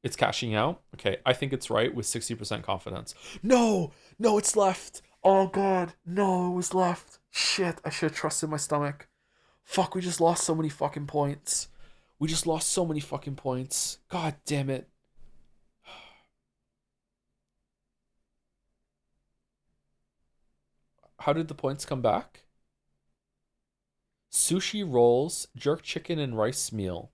It's cashing out? Okay, I think it's right with 60% confidence. No! No, it's left! Oh god, no, it was left. Shit, I should have trusted my stomach. Fuck, we just lost so many fucking points. We just lost so many fucking points. God damn it. How did the points come back? Sushi rolls, jerk chicken, and rice meal.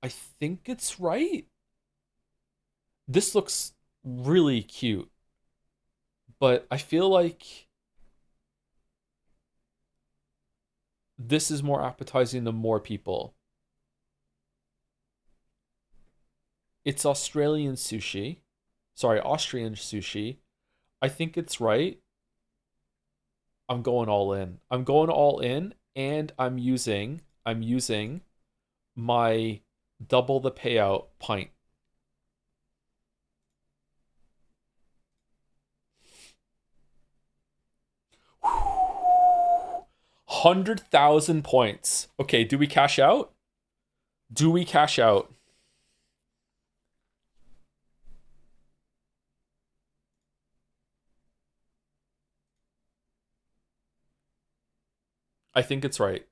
I think it's right. This looks really cute. But I feel like this is more appetizing to more people. It's Australian sushi. Sorry, Austrian sushi. I think it's right. I'm going all in. I'm going all in, and I'm using my double the payout pint. Whew. 100,000 points. Okay, do we cash out? Do we cash out? I think it's right.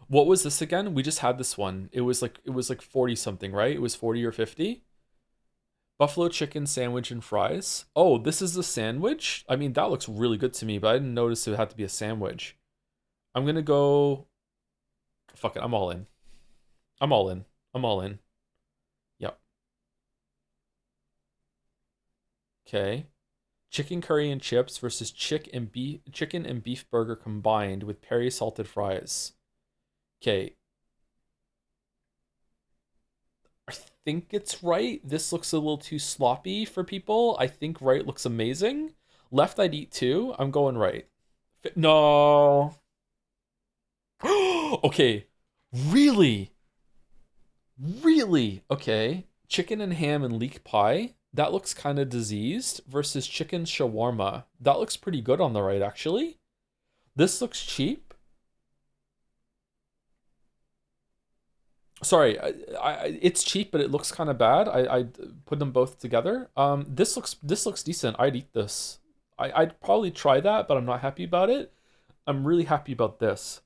What was this again? We just had this one. It was like 40 something, right? It was 40 or 50. Buffalo chicken sandwich and fries. Oh, this is the sandwich? I mean, that looks really good to me, but I didn't notice it had to be a sandwich. I'm gonna go. Fuck it, I'm all in. I'm all in. I'm all in. Yep. Okay. Chicken curry and chips versus chicken and beef burger combined with peri salted fries. Okay. I think it's right. This looks a little too sloppy for people. I think right looks amazing. Left I'd eat too. I'm going right. No. Okay. Really? Really? Okay. Chicken and ham and leek pie. That looks kind of diseased versus chicken shawarma. That looks pretty good on the right, actually. This looks cheap. Sorry, it's cheap, but it looks kind of bad. I put them both together. This looks decent. I'd eat this. I'd probably try that, but I'm not happy about it. I'm really happy about this.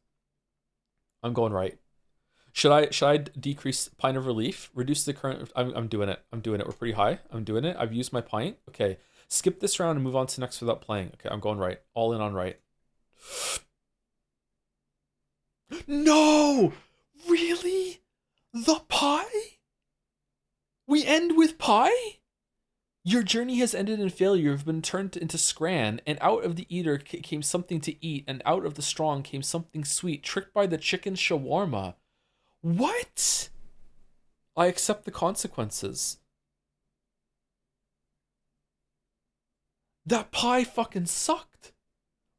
I'm going right. Should I decrease pint of relief? Reduce the current. I'm doing it. I'm doing it. We're pretty high. I'm doing it. I've used my pint. Okay. Skip this round and move on to next without playing. Okay, I'm going right. All in on right. No! Really? The pie? pie? Your journey has ended in failure. You've been turned into Scran, and out of the eater came something to eat, and out of the strong came something sweet, tricked by the chicken shawarma. What? I accept the consequences. That pie fucking sucked.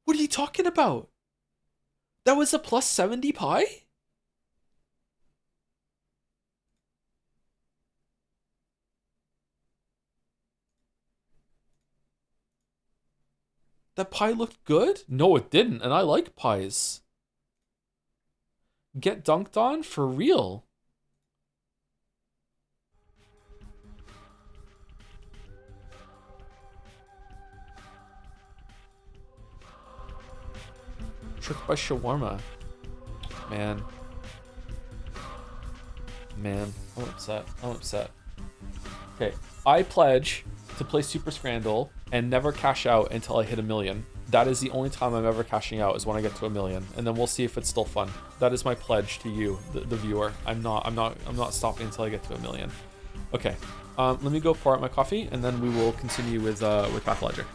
What are you talking about? That was a plus 70 pie? That pie looked good? No, it didn't, and I like pies. Get dunked on? For real? Tricked by shawarma. Man. Man, I'm upset. I'm upset. Okay, I pledge to play Super Scrandle and never cash out until I hit 1 million. That is the only time I'm ever cashing out, is when I get to 1 million, and then we'll see if it's still fun. That is my pledge to you, the viewer. I'm not stopping until I get to 1 million. Okay, let me go pour out my coffee, and then we will continue with Pathologic.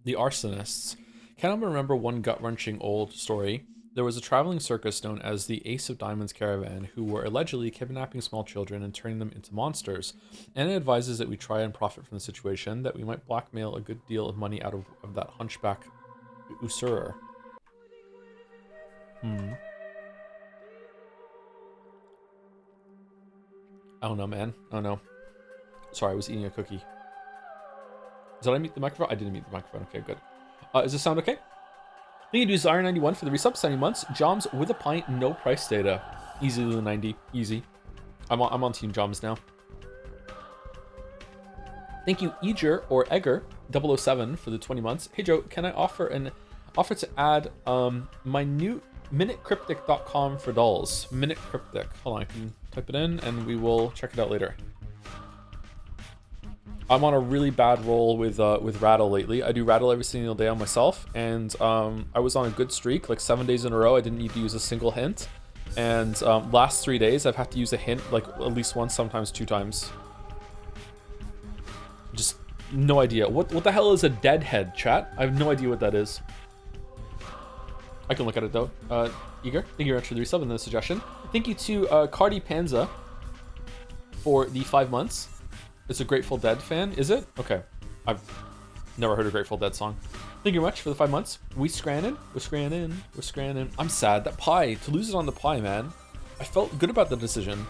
The Arsonists. Cannot remember one gut-wrenching old story. There was a traveling circus known as the Ace of Diamonds Caravan who were allegedly kidnapping small children and turning them into monsters. And it advises that we try and profit from the situation, that we might blackmail a good deal of money out of that hunchback usurer. I don't know, man. I don't know. Sorry, I was eating a cookie. Did I mute the microphone? I didn't mute the microphone. Okay, good. Does this sound okay? Thank you, Desire91 for the resub, 70 months. Joms with a pint, no price data. Easy to 90, easy. I'm on Team Joms now. Thank you, Eger or Egger 007 for the 20 months. Hey Joe, can I offer to add my new minutecryptic.com for dolls. Minute Cryptic. Hold on, I can type it in and we will check it out later. I'm on a really bad roll with Rattle lately. I do Rattle every single day on myself, and I was on a good streak, like 7 days in a row. I didn't need to use a single hint, and last 3 days I've had to use a hint like at least once, sometimes 2 times. No idea. What the hell is a deadhead, chat? I have no idea what that is. I can look at it though. Eager, thank you very much for the resub and the suggestion. Thank you to Cardi Panza for the 5 months. It's a Grateful Dead fan, is it? Okay. I've never heard a Grateful Dead song. Thank you very much for the 5 months. We're scranning. I'm sad. That pie, to lose it on the pie, man. I felt good about the decision.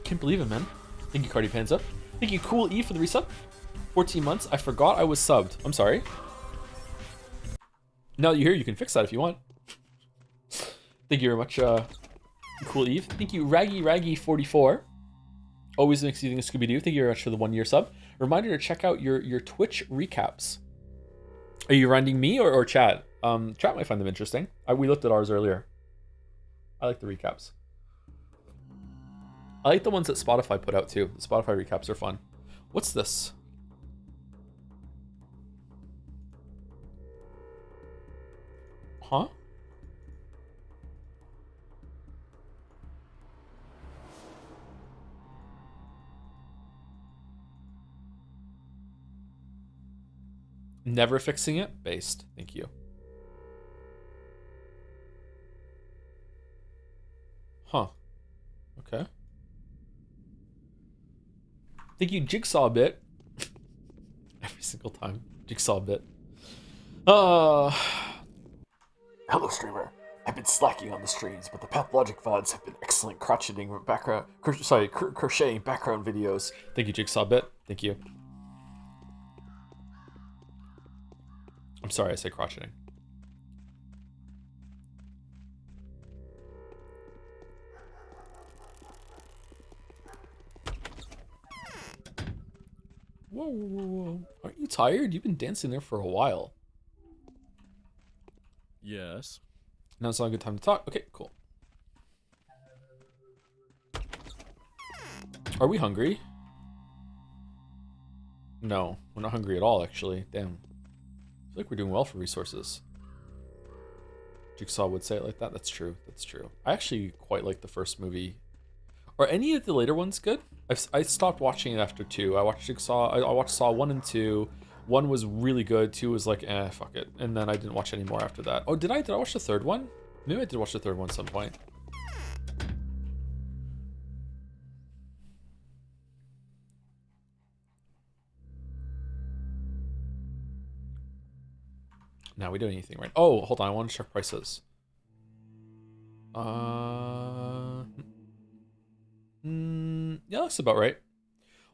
Can't believe it, man. Thank you, Cardi Panza. Thank you, Cool E, for the resub. 14 months. I forgot I was subbed. I'm sorry. Now that you're here, you can fix that if you want. Thank you very much, Cool Eve. Thank you, Raggy44. Always makes you think of Scooby-Doo. Thank you very much for the 1 year sub. Reminder to check out your Twitch recaps. Are you reminding me or chat? Chat might find them interesting. We looked at ours earlier. I like the recaps. I like the ones that Spotify put out too. The Spotify recaps are fun. What's this? Huh? Never fixing it? Based. Thank you. Huh. Okay. Thank you, Jigsaw Bit. Every single time. Jigsaw Bit. Hello, streamer. I've been slacking on the streams, but the Pathologic VODs have been excellent crocheting background, crocheting background videos. Thank you, Jigsaw Bit. Thank you. I'm sorry, I say crocheting. Whoa. Aren't you tired? You've been dancing there for a while. Yes. Now it's not a good time to talk. Okay, cool. Are we hungry? No, we're not hungry at all, actually. Damn. I feel like we're doing well for resources. Jigsaw would say it like that. That's true. That's true. I actually quite like the first movie. Are any of the later ones good? I stopped watching it after 2. I watched Jigsaw. I watched Saw 1 and 2. 1 was really good. 2 was like, fuck it. And then I didn't watch any more after that. Oh, did I watch the third one? Maybe I did watch the third one at some point. Now we do anything right. Oh, hold on. I want to check prices. Yeah, that's about right.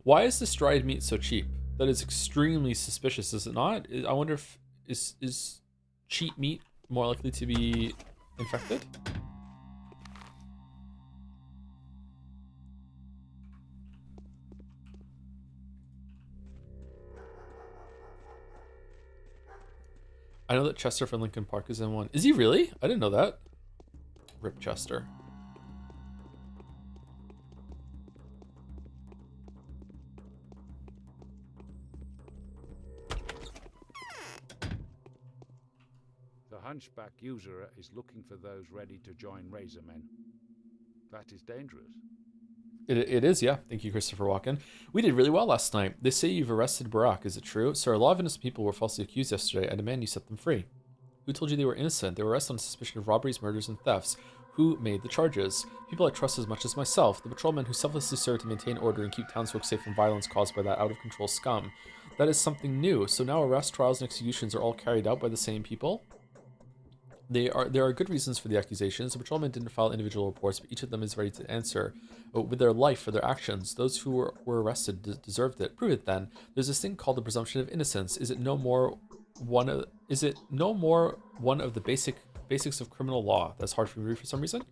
Why is this dried meat so cheap? That is extremely suspicious, is it not? I wonder if is cheap meat more likely to be infected? I know that Chester from Lincoln Park is in one. Is he really? I didn't know that. Rip Chester. The hunchback usurer is looking for those ready to join Razormen. That is dangerous. It is, yeah. Thank you, Christopher Walken. We did really well last night. They say you've arrested Barack. Is it true? Sir, a lot of innocent people were falsely accused yesterday. I demand you set them free. Who told you they were innocent? They were arrested on suspicion of robberies, murders, and thefts. Who made the charges? People I trust as much as myself. The patrolmen who selflessly serve to maintain order and keep townsfolk safe from violence caused by that out-of-control scum. That is something new. So now arrests, trials, and executions are all carried out by the same people? There are good reasons for the accusations. The patrolmen didn't file individual reports, but each of them is ready to answer with their life for their actions. Those who were arrested deserved it. Prove it then. There's this thing called the presumption of innocence. Is it no more one of the basics of criminal law? That's hard for me to read for some reason.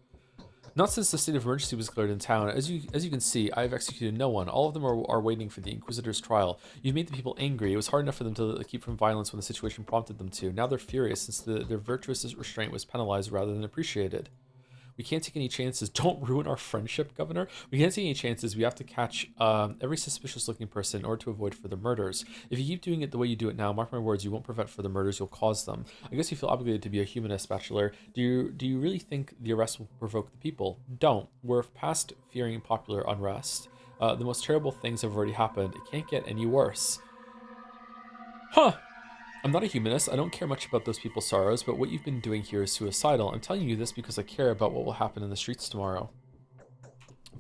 Not since the state of emergency was declared in town. As you can see, I have executed no one. All of them are waiting for the Inquisitor's trial. You've made the people angry. It was hard enough for them to keep from violence when the situation prompted them to. Now they're furious since their virtuous restraint was penalized rather than appreciated. We can't take any chances. Don't ruin our friendship, Governor. We can't take any chances. We have to catch every suspicious-looking person in order to avoid further murders. If you keep doing it the way you do it now, mark my words, you won't prevent further murders. You'll cause them. I guess you feel obligated to be a humanist, Bachelor. Do you really think the arrest will provoke the people? Don't. We're past fearing popular unrest. The most terrible things have already happened. It can't get any worse. Huh. I'm not a humanist. I don't care much about those people's sorrows, but what you've been doing here is suicidal. I'm telling you this because I care about what will happen in the streets tomorrow.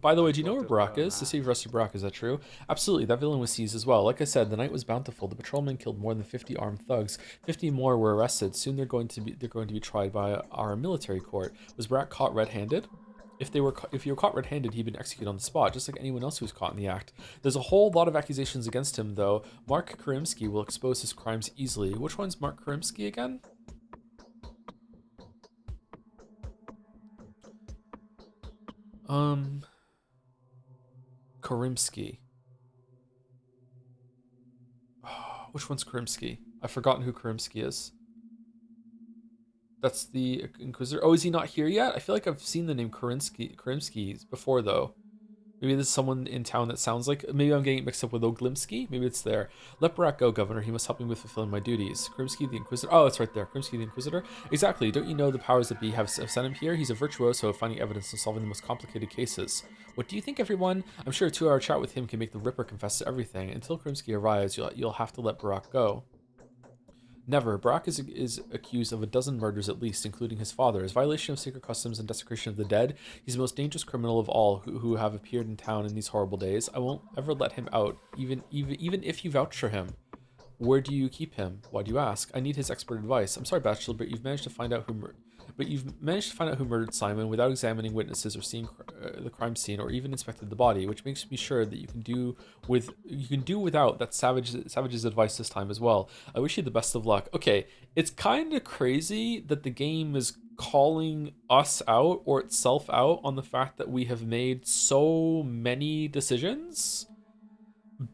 By the way, do you know where Barack is? The city of arrested Barack, is that true? Absolutely, that villain was seized as well. Like I said, the night was bountiful. The patrolmen killed more than 50 armed thugs. 50 more were arrested. Soon they're going to be tried by our military court. Was Barack caught red-handed? If you were caught red-handed, he'd been executed on the spot, just like anyone else who was caught in the act. There's a whole lot of accusations against him, though. Mark Karimsky will expose his crimes easily. Which one's Mark Karimsky again? Karimsky. Which one's Karimsky? I've forgotten who Karimsky is. That's the Inquisitor. Oh, is he not here yet? I feel like I've seen the name Karimsky before, though. Maybe there's someone in town that sounds like... Maybe I'm getting it mixed up with Oglimsky. Maybe it's there. Let Barack go, Governor. He must help me with fulfilling my duties. Karimsky the Inquisitor. Oh, it's right there. Karimsky the Inquisitor. Exactly. Don't you know the powers that be have sent him here? He's a virtuoso of finding evidence and solving the most complicated cases. What do you think, everyone? I'm sure a 2-hour chat with him can make the Ripper confess to everything. Until Karimsky arrives, you'll have to let Barack go. Never. Barack is accused of a dozen murders at least, including his father's. Violation of sacred customs and desecration of the dead. He's the most dangerous criminal of all who have appeared in town in these horrible days. I won't ever let him out, even if you vouch for him. Where do you keep him? Why do you ask? I need his expert advice. I'm sorry, Bachelor, but you've managed to find out who murdered Simon without examining witnesses or seeing the crime scene or even inspected the body, which makes me sure that you can do without that savage's advice this time as well. I wish you the best of luck. Okay, it's kind of crazy that the game is calling us out or itself out on the fact that we have made so many decisions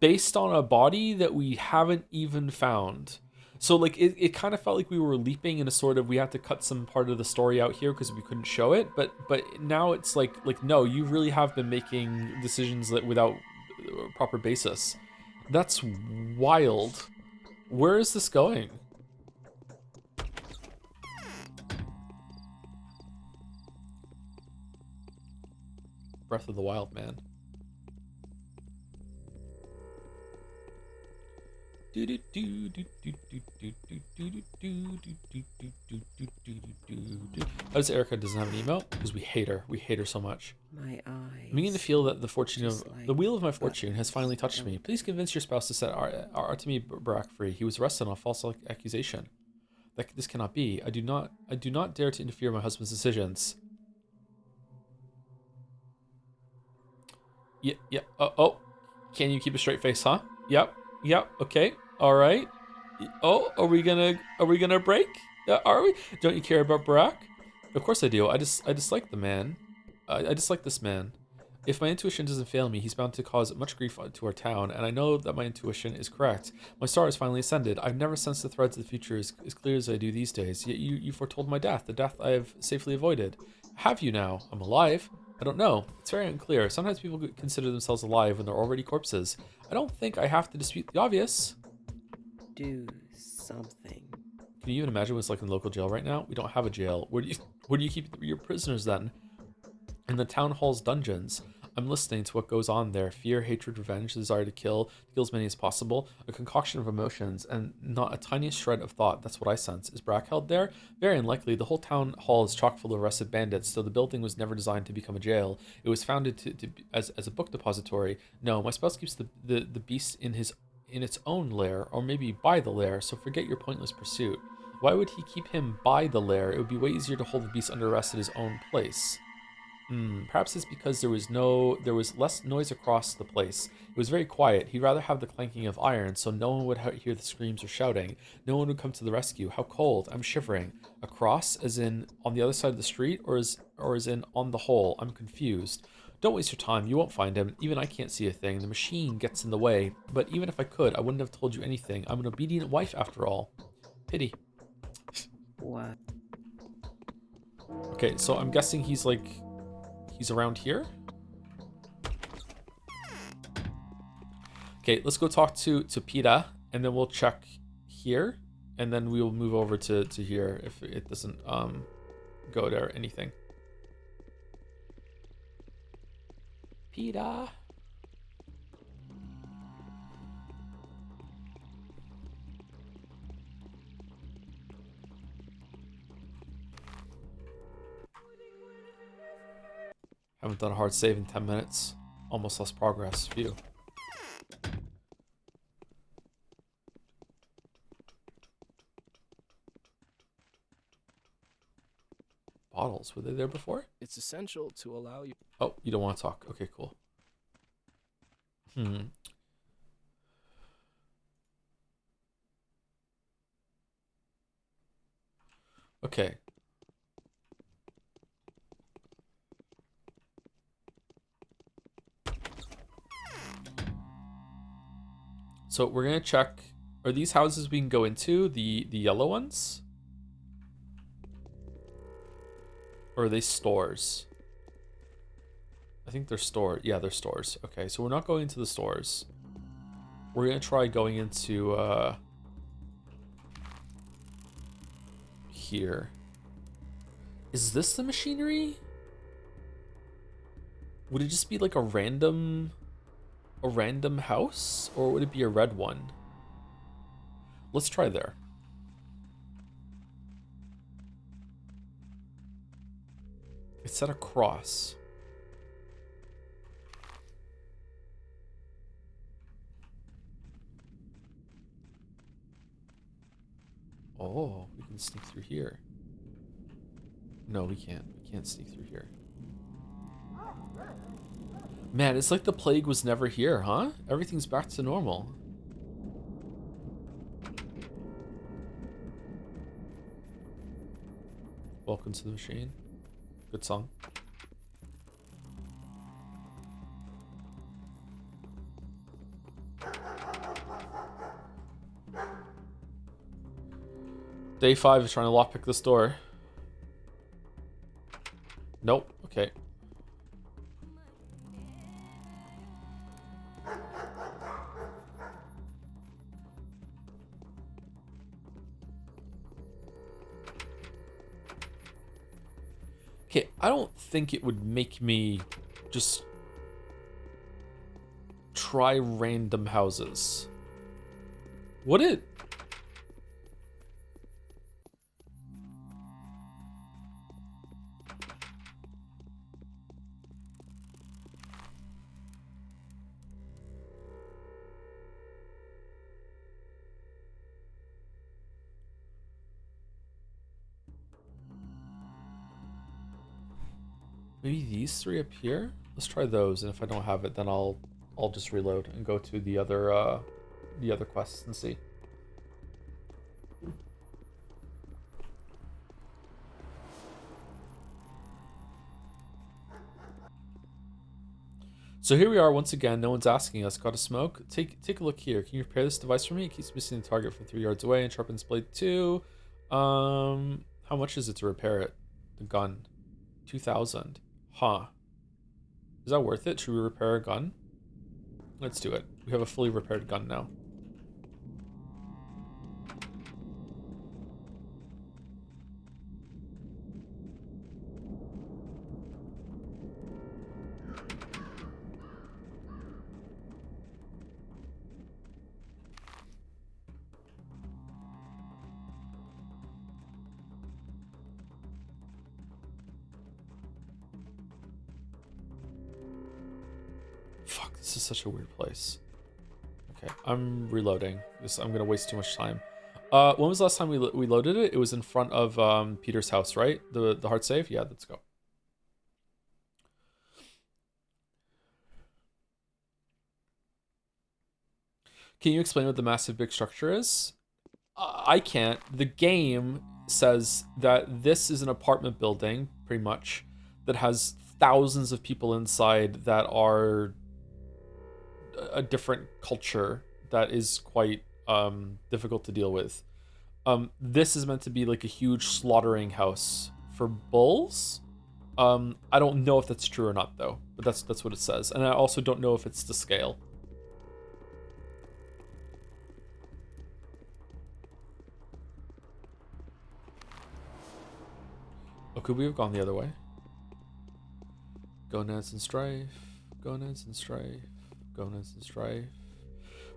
based on a body that we haven't even found. So like it kind of felt like we were leaping in a sort of, we had to cut some part of the story out here because we couldn't show it, but now it's like no, you really have been making decisions that without a proper basis. That's wild. Where is this going? Breath of the Wild, man. How does Erica doesn't have an email? Because we hate her. We hate her so much. My eyes. I'm beginning to feel that the wheel of my fortune has finally touched me. Please convince your spouse to set Artemi Barack free. He was arrested on a false accusation. This cannot be. I do not dare to interfere in my husband's decisions. Yeah. Oh. Can you keep a straight face, huh? Yep. Okay. All right. Oh, are we gonna break? Are we? Don't you care about Barack? Of course I do. I dislike the man. I dislike this man. If my intuition doesn't fail me, he's bound to cause much grief to our town, and I know that my intuition is correct. My star has finally ascended. I've never sensed the threads of the future as clear as I do these days. Yet you foretold my death, the death I have safely avoided. Have you now? I'm alive. I don't know. It's very unclear. Sometimes people consider themselves alive when they're already corpses. I don't think I have to dispute the obvious. Do something. Can you even imagine what's like in the local jail right now? We don't have a jail. Where do you keep your prisoners then? In the town hall's dungeons. I'm listening to what goes on there. Fear, hatred, revenge, the desire to kill as many as possible. A concoction of emotions and not a tiniest shred of thought. That's what I sense. Is Barack held there? Very unlikely. The whole town hall is chock full of arrested bandits, so the building was never designed to become a jail. It was founded as a book depository. No, my spouse keeps the beast in its own lair, or maybe by the lair, so forget your pointless pursuit. Why would he keep him by the lair? It would be way easier to hold the beast under arrest at his own place. Perhaps it's because there was less noise across the place. It was very quiet. He'd rather have the clanking of iron, so no one would hear the screams or shouting. No one would come to the rescue. How cold! I'm shivering. Across, as in on the other side of the street, or as in on the whole? I'm confused. Don't waste your time. You won't find him. Even I can't see a thing. The machine gets in the way. But even if I could, I wouldn't have told you anything. I'm an obedient wife after all. Pity. What? Okay, so I'm guessing he's around here. Okay, let's go talk to PETA, and then we'll check here, and then we will move over to here if it doesn't go there or anything. PETA. Haven't done a hard save in 10 minutes. Almost lost progress. Phew. Bottles, were they there before? It's essential to allow you. Oh, you don't want to talk. Okay, cool. Okay. So we're gonna check. Are these houses we can go into, the yellow ones? Or are they stores? I think they're stores. Yeah, they're stores. Okay, so we're not going into the stores. We're gonna try going into here. Is this the machinery? Would it just be like a random house, or would it be a red one? Let's try there. It's at a cross. Oh, we can sneak through here. No, we can't. We can't sneak through here. Man, it's like the plague was never here, huh? Everything's back to normal. Welcome to the machine. Good song. Day 5 is trying to lockpick this door. Nope. Okay. Okay, I don't think it would make me just try random houses. Would it? Maybe these 3 up here? Let's try those, and if I don't have it, then I'll just reload and go to the other quests and see. So here we are once again. No one's asking us. Got a smoke? Take a look here. Can you repair this device for me? It keeps missing the target from 3 yards away and sharpens blade 2. How much is it to repair it? The gun. 2,000. Huh. Is that worth it? Should we repair a gun? Let's do it. We have a fully repaired gun now. Fuck, this is such a weird place. Okay, I'm reloading. I'm gonna waste too much time. When was the last time we loaded it? It was in front of Peter's house, right? The hard save? Yeah, let's go. Can you explain what the massive big structure is? I can't. The game says that this is an apartment building, pretty much, that has thousands of people inside that are a different culture that is quite difficult to deal with. This is meant to be like a huge slaughtering house for bulls. I don't know if that's true or not though, but that's what it says. And I also don't know if it's to scale. Oh, could we have gone the other way? Gonads and strife, gonads and strife, gonads and strife.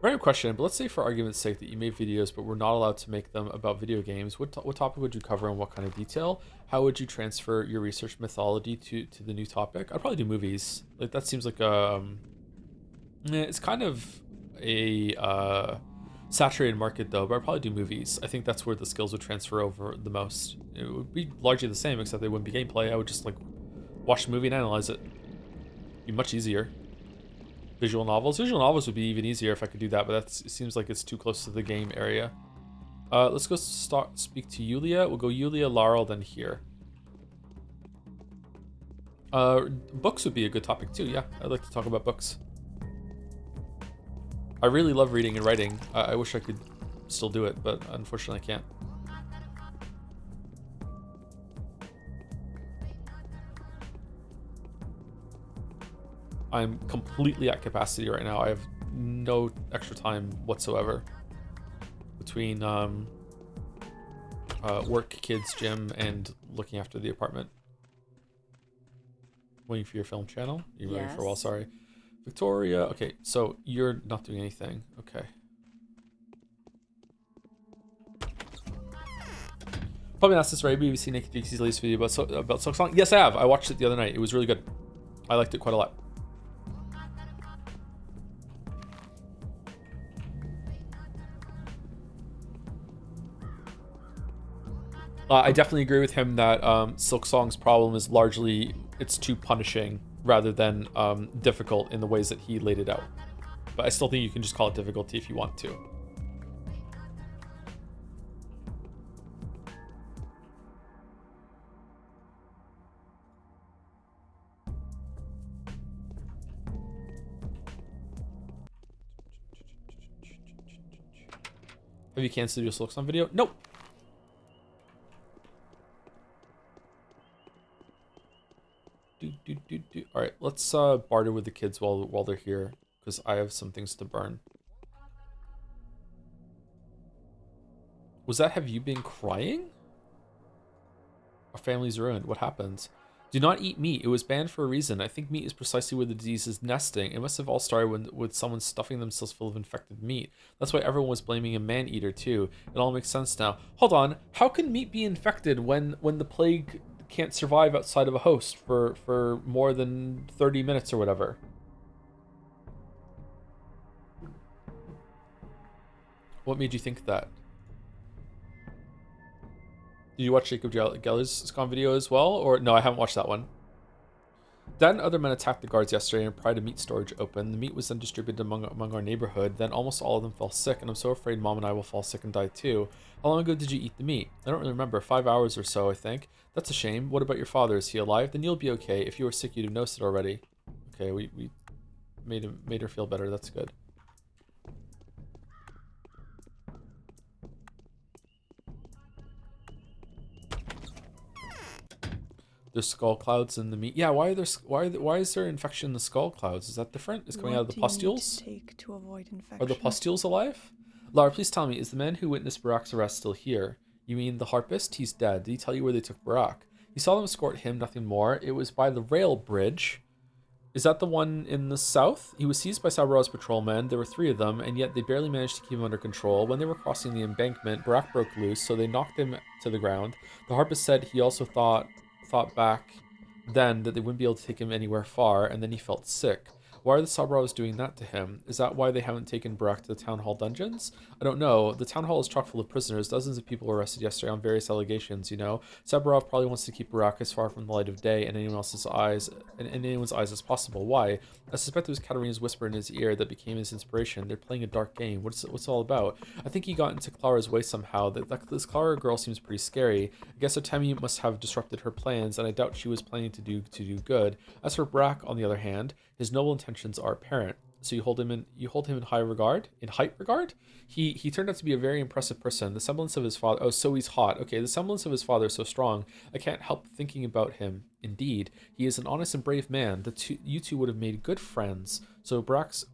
Random question, but let's say for argument's sake that you made videos but were not allowed to make them about video games. What topic would you cover and what kind of detail? How would you transfer your research methodology to the new topic? I'd probably do movies. Like that seems like it's kind of a saturated market though, but I'd probably do movies. I think that's where the skills would transfer over the most. It would be largely the same except they wouldn't be gameplay. I would just like watch the movie and analyze it. Be much easier. Visual novels would be even easier if I could do that, but it seems like it's too close to the game area. Let's go speak to Yulia. We'll go Yulia, Laurel, then here. Books would be a good topic too. Yeah, I'd like to talk about books. I really love reading and writing. I wish I could still do it, but unfortunately I can't. I'm completely at capacity right now. I have no extra time whatsoever between work, kids, gym, and looking after the apartment. Waiting for your film channel? You're waiting for a while, sorry. Victoria, okay, so you're not doing anything. Okay. Probably asked this right. Have you seen Naked Dixie's latest video about Silk Song? Yes, I have. I watched it the other night. It was really good. I liked it quite a lot. I definitely agree with him that Silk Song's problem is largely it's too punishing rather than difficult in the ways that he laid it out. But I still think you can just call it difficulty if you want to. Have you canceled your Silk Song video? Nope. All right, let's barter with the kids while they're here because I have some things to burn. Was that have you been crying? Our family's ruined. What happened? Do not eat meat. It was banned for a reason. I think meat is precisely where the disease is nesting. It must have all started with someone stuffing themselves full of infected meat. That's why everyone was blaming a man-eater too. It all makes sense now. Hold on. How can meat be infected when the plague can't survive outside of a host for more than 30 minutes or whatever? What made you think that? Did you watch Jacob Geller's Scon video as well? Or no, I haven't watched that one. Dad and other men attacked the guards yesterday and pried a meat storage open. The meat was then distributed among our neighborhood. Then almost all of them fell sick, and I'm so afraid Mom and I will fall sick and die too. How long ago did you eat the meat? I don't really remember. 5 hours or so, I think. That's a shame. What about your father? Is he alive? Then you'll be okay. If you were sick, you'd have noticed it already. Okay, we made her feel better. That's good. There's skull clouds in the meat. Yeah, why is there infection in the skull clouds? Is that different? It's coming out of the pustules? Take to avoid infection? Are the pustules alive? Lara, please tell me, is the man who witnessed Barak's arrest still here? You mean the harpist? He's dead. Did he tell you where they took Barak? You saw them escort him, nothing more. It was by the rail bridge. Is that the one in the south? He was seized by Sabaraw's patrolmen. There were 3 of them, and yet they barely managed to keep him under control. When they were crossing the embankment, Barak broke loose, so they knocked him to the ground. The harpist said he also thought back then that they wouldn't be able to take him anywhere far, and then he felt sick. Why are the Sabaraws doing that to him? Is that why they haven't taken Barak to the town hall dungeons? I don't know. The town hall is chock full of prisoners. Dozens of people were arrested yesterday on various allegations, you know. Sabarov probably wants to keep Barak as far from the light of day and anyone's eyes as possible. Why? I suspect it was Katarina's whisper in his ear that became his inspiration. They're playing a dark game. What's it all about? I think he got into Clara's way somehow. This Clara girl seems pretty scary. I guess Otemi must have disrupted her plans, and I doubt she was planning to do good. As for Barak, on the other hand, his noble intentions are apparent. so you hold him in high regard, in height regard. He turned out to be a very impressive person. The semblance of his father. Oh, so he's hot. Okay, the semblance of his father is so strong. I can't help thinking about him. Indeed, he is an honest and brave man. You two would have made good friends. So Barak's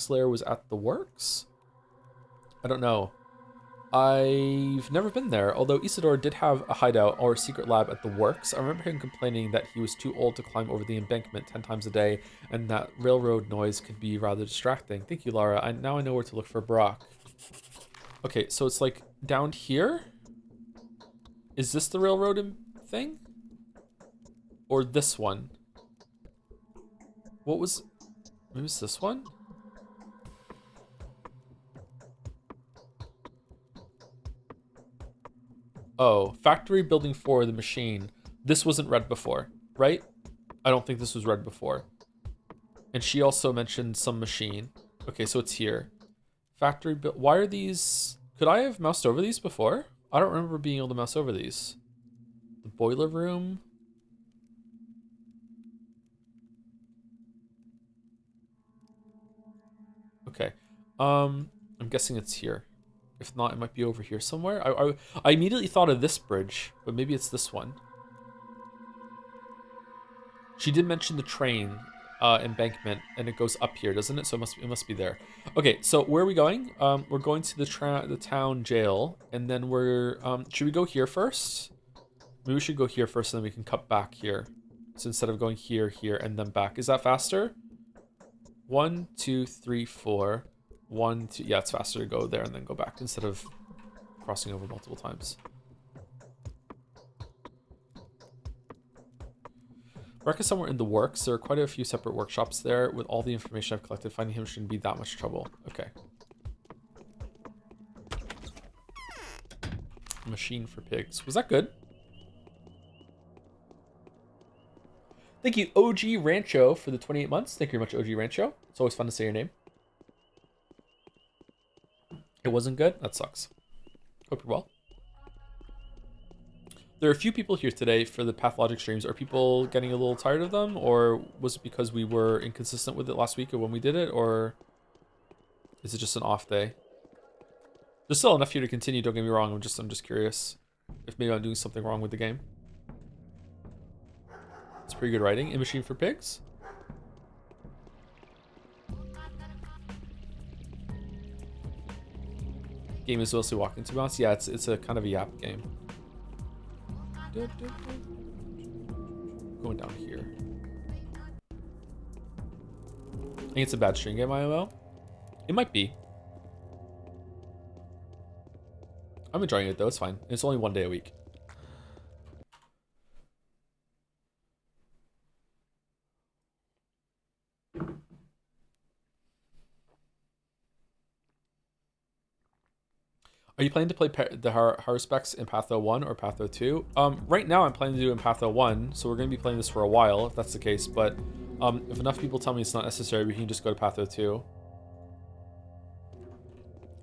lair was at the works. I don't know. I've never been there, although Isidore did have a hideout or a secret lab at the works. I remember him complaining that he was too old to climb over the embankment 10 times a day, and that railroad noise could be rather distracting. Thank you, Lara. Now I know where to look for Brock. Okay, so it's like down here? Is this the railroad thing? Or this one? What was... Maybe it's this one? Oh, factory building 4, the machine. This wasn't read before, right? I don't think this was read before. And she also mentioned some machine. Okay, so it's here. Factory build. Why are these? Could I have moused over these before? I don't remember being able to mouse over these. The boiler room. Okay. I'm guessing it's here. If not, it might be over here somewhere. I immediately thought of this bridge, but maybe it's this one. She did mention the train embankment, and it goes up here, doesn't it? So it must be there. Okay, so where are we going? We're going to the town jail, and then we're should we go here first? Maybe we should go here first, and then we can cut back here. So instead of going here, and then back, is that faster? 1, 2, 3, 4. 1, 2. Yeah, it's faster to go there and then go back instead of crossing over multiple times. Breck is somewhere in the works. There are quite a few separate workshops there. With all the information I've collected, finding him shouldn't be that much trouble. Okay. Machine for pigs. Was that good? Thank you, OG Rancho, for the 28 months. Thank you very much, OG Rancho. It's always fun to say your name. It wasn't good? That sucks. Hope you're well. There are a few people here today for the Pathologic streams. Are people getting a little tired of them? Or was it because we were inconsistent with it last week or when we did it? Or is it just an off day? There's still enough here to continue, don't get me wrong. I'm just curious if maybe I'm doing something wrong with the game. It's pretty good writing. A Machine for Pigs? Game is mostly walking, to be honest. Yeah, it's a kind of a yap game. Going down here. I think it's a bad string game, IMO. It might be. I'm enjoying it though, it's fine. It's only 1 day a week. Are you planning to play the horror specs in Patho 1 or Patho 2? Right now I'm planning to do it in Patho 1, so we're going to be playing this for a while, if that's the case, but if enough people tell me it's not necessary, we can just go to Patho 2.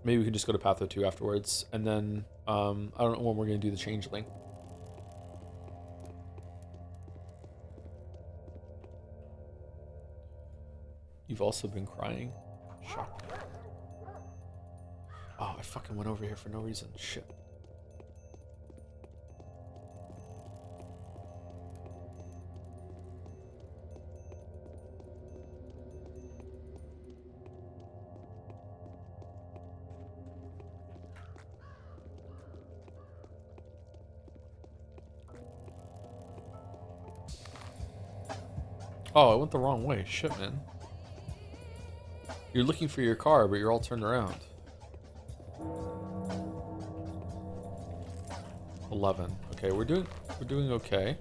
Maybe we can just go to Patho 2 afterwards, and then I don't know when we're going to do the changeling. You've also been crying. Shocked. Oh, I fucking went over here for no reason. Shit. Oh, I went the wrong way. Shit, man. You're looking for your car, but you're all turned around. 11. Okay, we're doing okay.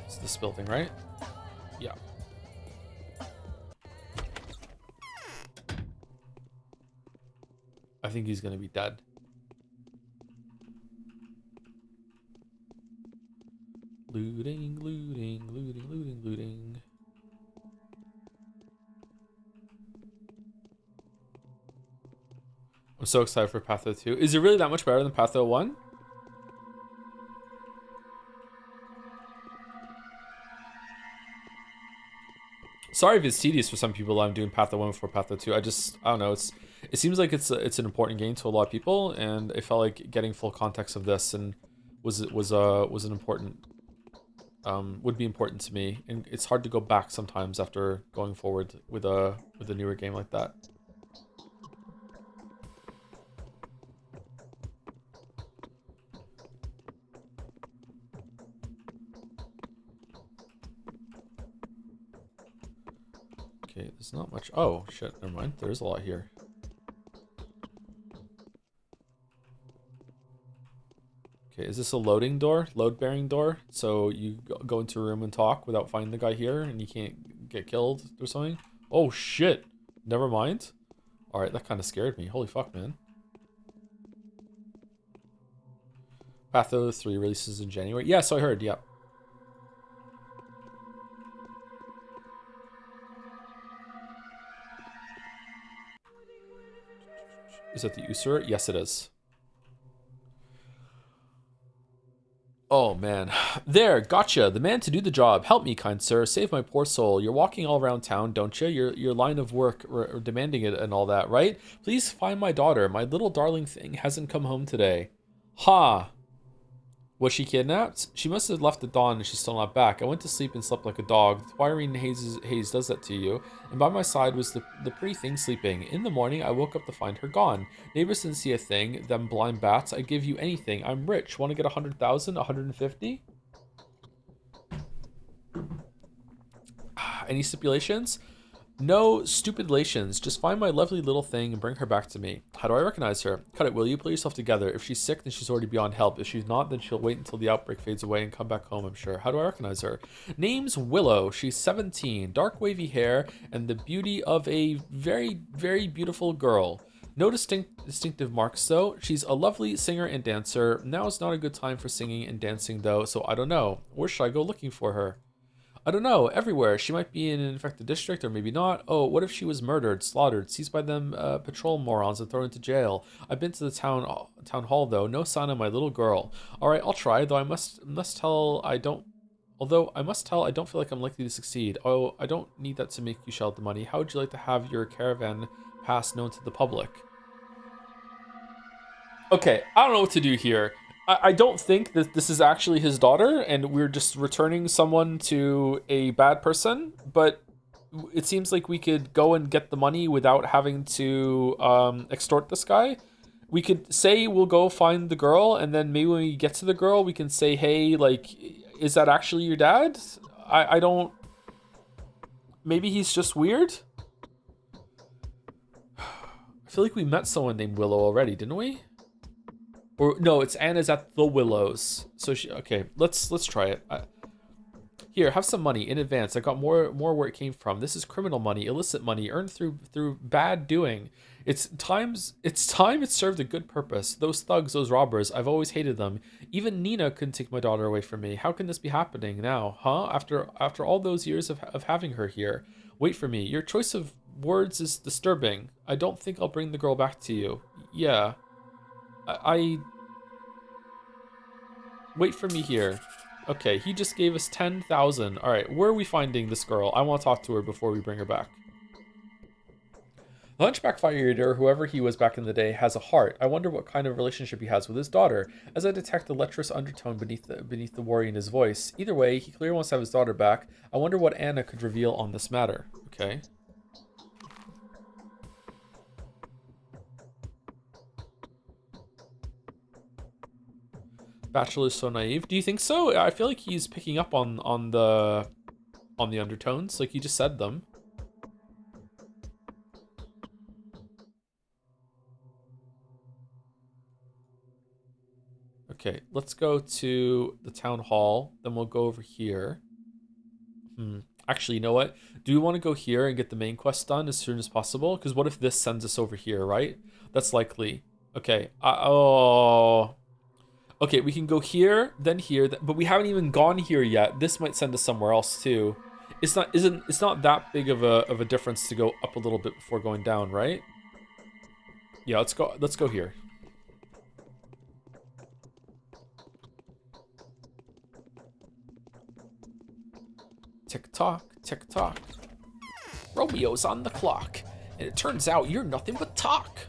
It's this building, right? Yeah. I think he's gonna be dead. Looting, looting, looting, looting, looting. I'm so excited for Patho 2. Is it really that much better than Patho 1? Sorry if it's tedious for some people. I'm doing Path 1 before Path 2. I don't know. It seems like it's an important game to a lot of people, and I felt like getting full context of this and was an important would be important to me. And it's hard to go back sometimes after going forward with a newer game like that. Okay, there's not much. Oh, shit, never mind. There is a lot here. Okay, is this a loading door? Load-bearing door? So you go into a room and talk without finding the guy here and you can't get killed or something? Oh, shit. Never mind. Alright, that kind of scared me. Holy fuck, man. Patho 3 releases in January. Yeah, so I heard, yeah. Is that the Usura? Yes, it is. Oh, man. There, gotcha. The man to do the job. Help me, kind sir. Save my poor soul. You're walking all around town, don't you? Your line of work demanding it and all that, right? Please find my daughter. My little darling thing hasn't come home today. Ha! Was she kidnapped? She must have left at dawn and she's still not back. I went to sleep and slept like a dog. The twirling haze does that to you. And by my side was the pretty thing sleeping. In the morning, I woke up to find her gone. Neighbors didn't see a thing. Them blind bats. I'd give you anything. I'm rich. Want to get 100,000? 150? Any stipulations? No stipulations. Just find my lovely little thing and bring her back to me. How do I recognize her? Cut it, will you? Pull yourself together. If she's sick, then she's already beyond help. If she's not, then she'll wait until the outbreak fades away and come back home, I'm sure. How do I recognize her? Name's Willow. She's 17. Dark wavy hair and the beauty of a very, very beautiful girl. No distinctive marks, though. She's a lovely singer and dancer. Now is not a good time for singing and dancing, though, so I don't know. Where should I go looking for her? I don't know, everywhere. She might be in an infected district, or maybe not. Oh, what if she was murdered, slaughtered, seized by them patrol morons and thrown into jail? I've been to the town hall, though. No sign of my little girl. All right, I'll try, though I must tell I don't... Although I must tell I don't feel like I'm likely to succeed. Oh, I don't need that to make you shell out the money. How would you like to have your caravan pass known to the public? Okay, I don't know what to do here. I don't think that this is actually his daughter and we're just returning someone to a bad person, but it seems like we could go and get the money without having to extort this guy. We could say we'll go find the girl, and then maybe when we get to the girl, we can say, hey, like, is that actually your dad? I don't... Maybe he's just weird? I feel like we met someone named Willow already, didn't we? Or no, it's Anna's at the Willows. So she, okay, let's try it. Here, have some money in advance. I got more where it came from. This is criminal money, illicit money earned through bad doing. It's time it served a good purpose. Those thugs, those robbers, I've always hated them. Even Nina couldn't take my daughter away from me. How can this be happening now, huh? After all those years of having her here. Wait for me. Your choice of words is disturbing. I don't think I'll bring the girl back to you. Yeah. I wait for me here. Okay, he just gave us 10,000. All right, where are we finding this girl? I want to talk to her before we bring her back. The Hunchback Fire Eater, whoever he was back in the day, has a heart. I wonder what kind of relationship he has with his daughter, as I detect a lecherous undertone beneath the worry in his voice. Either way, he clearly wants to have his daughter back. I wonder what Anna could reveal on this matter. Okay. Bachelor is so naive. Do you think so? I feel like he's picking up on the undertones. Like he just said them. Okay, let's go to the town hall. Then we'll go over here. Actually, you know what? Do we want to go here and get the main quest done as soon as possible? Because what if this sends us over here, right? That's likely. Okay. Oh. Okay, we can go here, then here, but we haven't even gone here yet. This might send us somewhere else too. It's not that big of a difference to go up a little bit before going down, right? Yeah, let's go here. Tick tock, tick tock. Romeo's on the clock, and it turns out you're nothing but talk.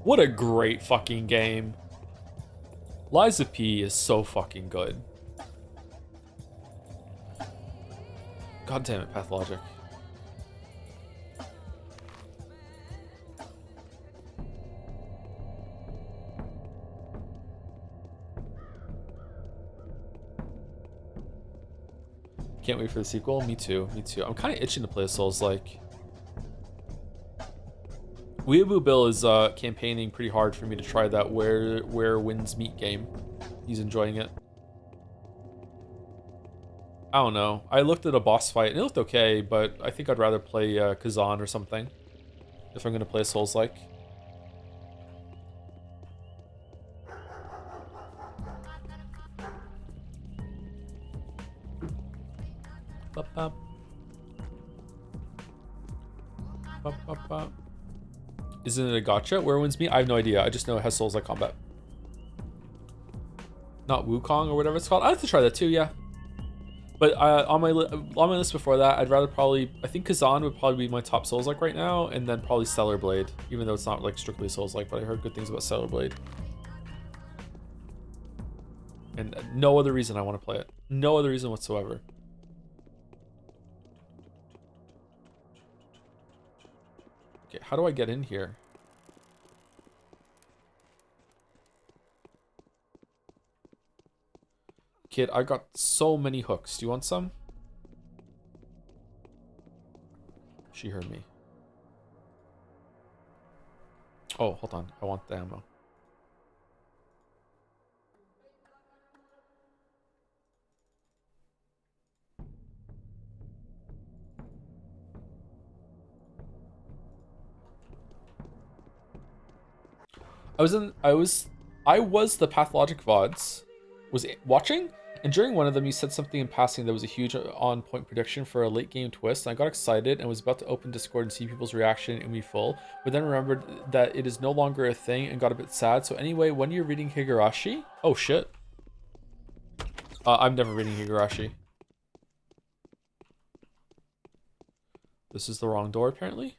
What a great fucking game. Liza P is so fucking good. God damn it, Pathologic. Can't wait for the sequel. Me too. Me too. I'm kind of itching to play a Souls-like. Weeaboo Bill is campaigning pretty hard for me to try that where winds meet game. He's enjoying it. I don't know. I looked at a boss fight and it looked okay, but I think I'd rather play Kazan or something if I'm gonna play a Souls-like. Bop, bop. Bop, bop, bop. Isn't it a gacha? Where wins me? I have no idea. I just know it has Souls-like combat. Not Wukong or whatever it's called. I have to try that too, yeah. But on my list before that, I'd rather probably... I think Kazan would probably be my top Souls-like right now, and then probably Stellar Blade, even though it's not like strictly Souls-like, but I heard good things about Stellar Blade. And no other reason I want to play it. No other reason whatsoever. Okay, how do I get in here? Kid, I got so many hooks. Do you want some? She heard me. Oh, hold on. I want the ammo. I was the Pathologic VODs, was watching, and during one of them you said something in passing that was a huge on-point prediction for a late game twist, and I got excited and was about to open Discord and see people's reaction and be full, but then remembered that it is no longer a thing and got a bit sad. So anyway, when you're reading Higurashi... Oh shit. I'm never reading Higurashi. This is the wrong door apparently.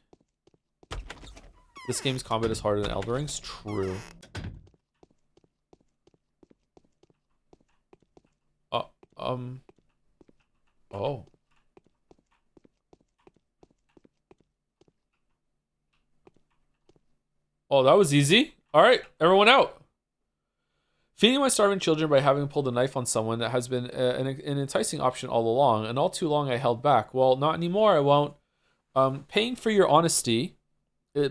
This game's combat is harder than Elden Ring's. True. Oh. Oh, that was easy. All right, everyone out. Feeding my starving children by having pulled a knife on someone that has been an enticing option all along, and all too long I held back. Well, not anymore, I won't. Paying for your honesty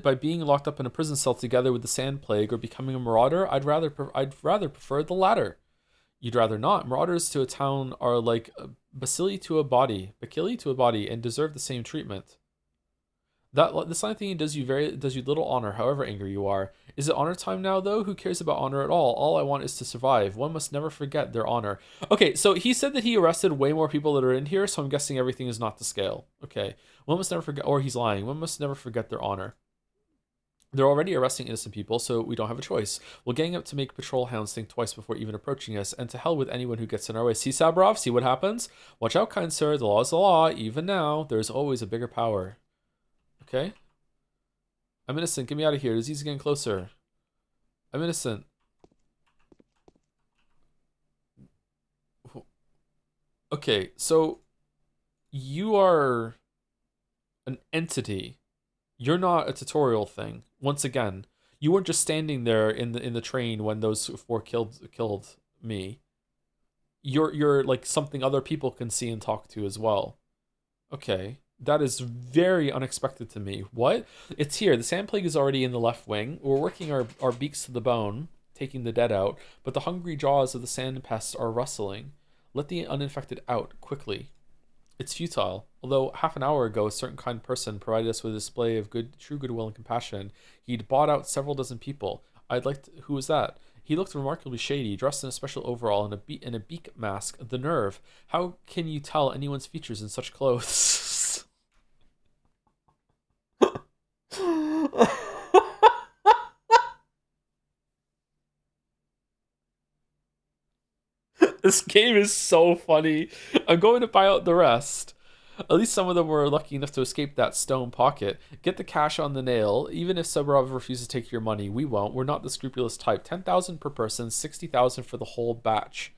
by being locked up in a prison cell together with the sand plague or becoming a marauder, I'd rather prefer the latter. You'd rather not. Marauders to a town are like bacilli to a body, and deserve the same treatment. This line of thinking does you little honor, however angry you are. Is it honor time now, though? Who cares about honor at all? All I want is to survive. One must never forget their honor. Okay, so he said that he arrested way more people that are in here, so I'm guessing everything is not to scale. Okay. One must never forget, or he's lying. One must never forget their honor. They're already arresting innocent people, so we don't have a choice. We'll gang up to make patrol hounds think twice before even approaching us, and to hell with anyone who gets in our way. See, Sabrov? See what happens? Watch out, kind sir. The law is the law. Even now, there's always a bigger power. Okay? I'm innocent. Get me out of here. Disease is getting closer. I'm innocent. Okay, so you are an entity. You're not a tutorial thing. Once again, you weren't just standing there in the train when those four killed me. You're like something other people can see and talk to as well. Okay. That is very unexpected to me. What? It's here. The sand plague is already in the left wing. We're working our beaks to the bone, taking the dead out, but the hungry jaws of the sand pests are rustling. Let the uninfected out, quickly. It's futile. Although half an hour ago, a certain kind person provided us with a display of true goodwill and compassion. He'd bought out several dozen people. Who was that? He looked remarkably shady, dressed in a special overall and a beak mask. The nerve. How can you tell anyone's features in such clothes? This game is so funny. I'm going to buy out the rest. At least some of them were lucky enough to escape that stone pocket. Get the cash on the nail. Even if Subarov refuses to take your money, we won't. We're not the scrupulous type. 10,000 per person, 60,000 for the whole batch.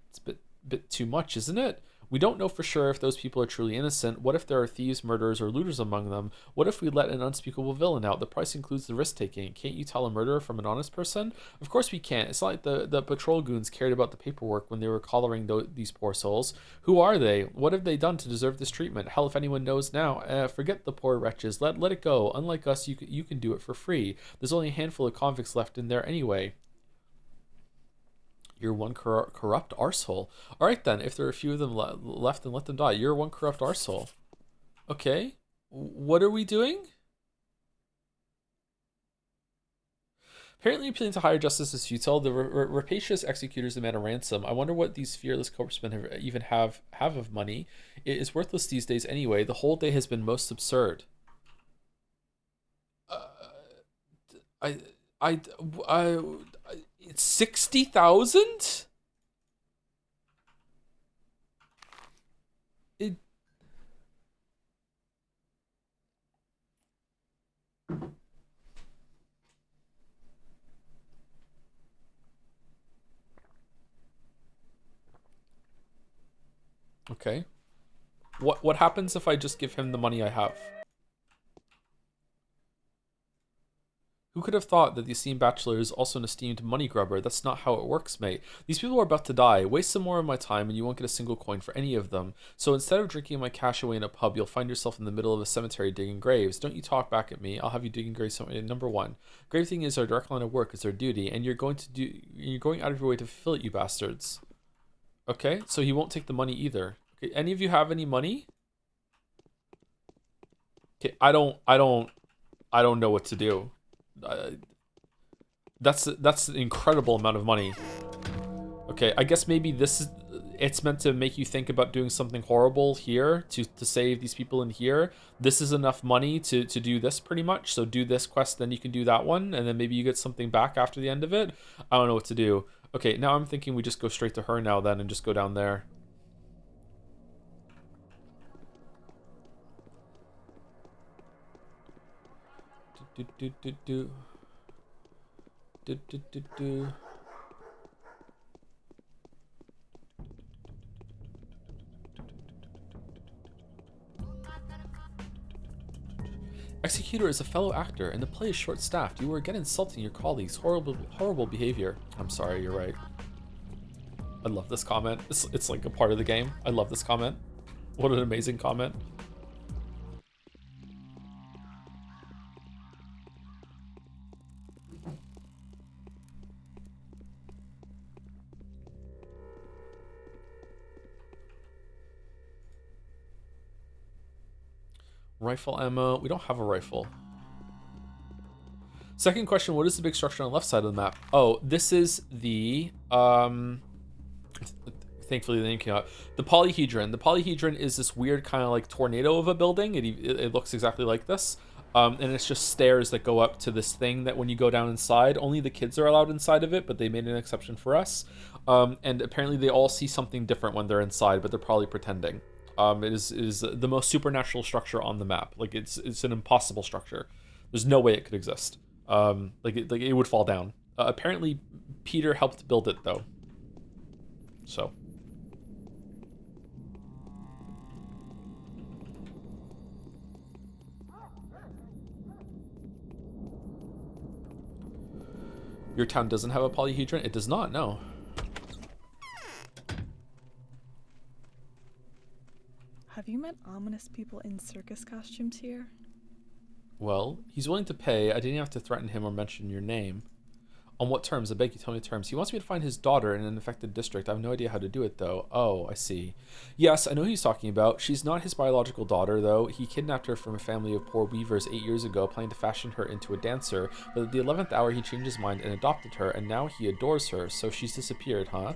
It's a bit too much, isn't it? We don't know for sure if those people are truly innocent. What if there are thieves, murderers, or looters among them? What if we let an unspeakable villain out? The price includes the risk-taking. Can't you tell a murderer from an honest person? Of course we can't. It's not like the patrol goons cared about the paperwork when they were collaring these poor souls. Who are they? What have they done to deserve this treatment? Hell, if anyone knows now. Forget the poor wretches. Let it go. Unlike us, you can do it for free. There's only a handful of convicts left in there anyway. You're one corrupt arsehole. Alright then, if there are a few of them left, then let them die. You're one corrupt arsehole. Okay. What are we doing? Apparently appealing to higher justice is futile. The rapacious executors demand a ransom. I wonder what these fearless corpsmen even have of money. It is worthless these days anyway. The whole day has been most absurd. It's 60,000? Okay. What happens if I just give him the money I have? Who could have thought that the esteemed bachelor is also an esteemed money grubber? That's not how it works, mate. These people are about to die. Waste some more of my time and you won't get a single coin for any of them. So instead of drinking my cash away in a pub, you'll find yourself in the middle of a cemetery digging graves. Don't you talk back at me. I'll have you digging graves somewhere. Number one. Grave thing is our direct line of work. It's our duty. And you're going out of your way to fulfill it, you bastards. Okay, so he won't take the money either. Okay, any of you have any money? Okay, I don't know what to do. That's an incredible amount of money. Okay, I guess maybe it's meant to make you think about doing something horrible here to save these people in here. This is enough money to do this pretty much. So do this quest, then you can do that one, and then maybe you get something back after the end of it. I don't know what to do. Okay, now I'm thinking we just go straight to her now then and just go down there. Executor is a fellow actor, and the play is short-staffed. You were again insulting your colleagues. Horrible behavior. I'm sorry, you're right. I love this comment. It's like a part of the game. I love this comment. What an amazing comment. Rifle ammo. We don't have a rifle. Second question, what is the big structure on the left side of the map? Oh, this is the thankfully the name came out. The polyhedron. The polyhedron is this weird kind of like tornado of a building. It looks exactly like this. And it's just stairs that go up to this thing that when you go down inside, only the kids are allowed inside of it, but they made an exception for us. And apparently they all see something different when they're inside, but they're probably pretending. It is the most supernatural structure on the map. Like it's an impossible structure. There's no way it could exist. Like it would fall down. Apparently, Peter helped build it though. So. Your town doesn't have a polyhedron? It does not, no. Have you met ominous people in circus costumes here? Well, he's willing to pay. I didn't have to threaten him or mention your name. On what terms? I beg you, tell me the terms. He wants me to find his daughter in an affected district. I have no idea how to do it, though. Oh, I see. Yes, I know who he's talking about. She's not his biological daughter, though. He kidnapped her from a family of poor weavers 8 years ago, planning to fashion her into a dancer. But at the 11th hour, he changed his mind and adopted her, and now he adores her. So she's disappeared, huh?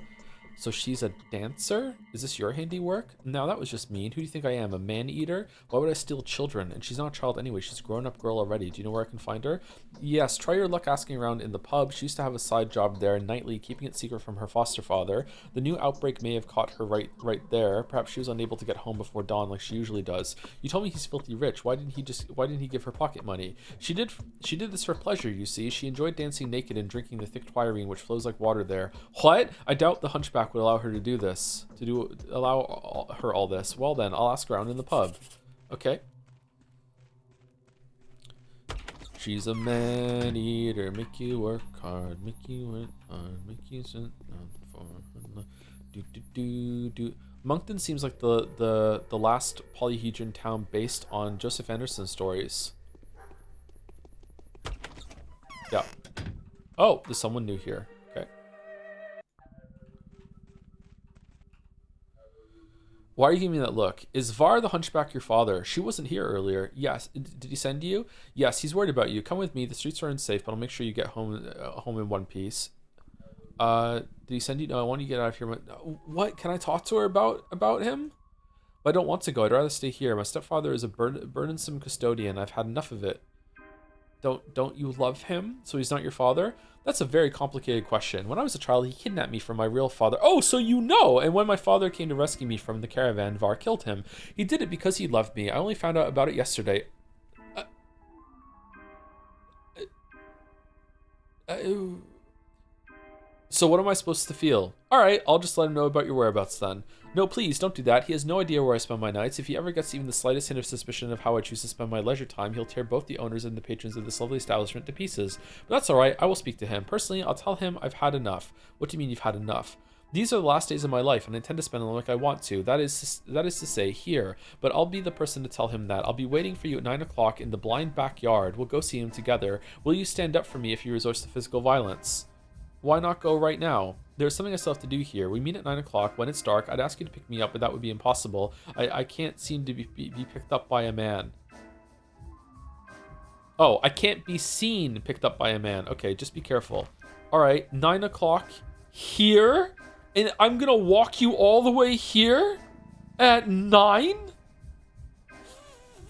So she's a dancer? Is this your handiwork? No, that was just mean. Who do you think I am, a man-eater? Why would I steal children? And she's not a child anyway. She's a grown-up girl already. Do you know where I can find her? Yes, try your luck asking around in the pub. She used to have a side job there nightly, keeping it secret from her foster father. The new outbreak may have caught her right there. Perhaps she was unable to get home before dawn like she usually does. You told me he's filthy rich. Why didn't he give her pocket money? She did this for pleasure, you see. She enjoyed dancing naked and drinking the thick twirine which flows like water there. What? I doubt the hunchback would allow her to do this. Allow her all this. Well then, I'll ask around in the pub. Okay. She's a man-eater, make you work hard, make you work hard, make you sit down for do. Moncton seems like the last polyhedron town based on Joseph Anderson's stories. Yeah. Oh, there's someone new here. Okay. Why are you giving me that look? Is Var the hunchback your father? She wasn't here earlier. Yes. Did he send you? Yes, he's worried about you. Come with me. The streets are unsafe, but I'll make sure you get home in one piece. Did he send you? No, I want you to get out of here. What? Can I talk to her about him? I don't want to go. I'd rather stay here. My stepfather is a burdensome custodian. I've had enough of it. Don't you love him? So he's not your father? That's a very complicated question. When I was a child, he kidnapped me from my real father. Oh, so you know! And when my father came to rescue me from the caravan, Var killed him. He did it because he loved me. I only found out about it yesterday. So what am I supposed to feel? Alright, I'll just let him know about your whereabouts then. No, please, don't do that. He has no idea where I spend my nights. If he ever gets even the slightest hint of suspicion of how I choose to spend my leisure time, he'll tear both the owners and the patrons of this lovely establishment to pieces. But that's alright, I will speak to him. Personally, I'll tell him I've had enough. What do you mean you've had enough? These are the last days of my life, and I intend to spend them like I want to. That is to say, here. But I'll be the person to tell him that. I'll be waiting for you at 9 o'clock in the blind backyard. We'll go see him together. Will you stand up for me if he resorts to physical violence? Why not go right now? There's something I still have to do here. We meet at 9 o'clock. When it's dark, I'd ask you to pick me up, but that would be impossible. I can't seem to be picked up by a man. Oh, I can't be seen picked up by a man. Okay, just be careful. All right, 9 o'clock here? And I'm going to walk you all the way here at 9?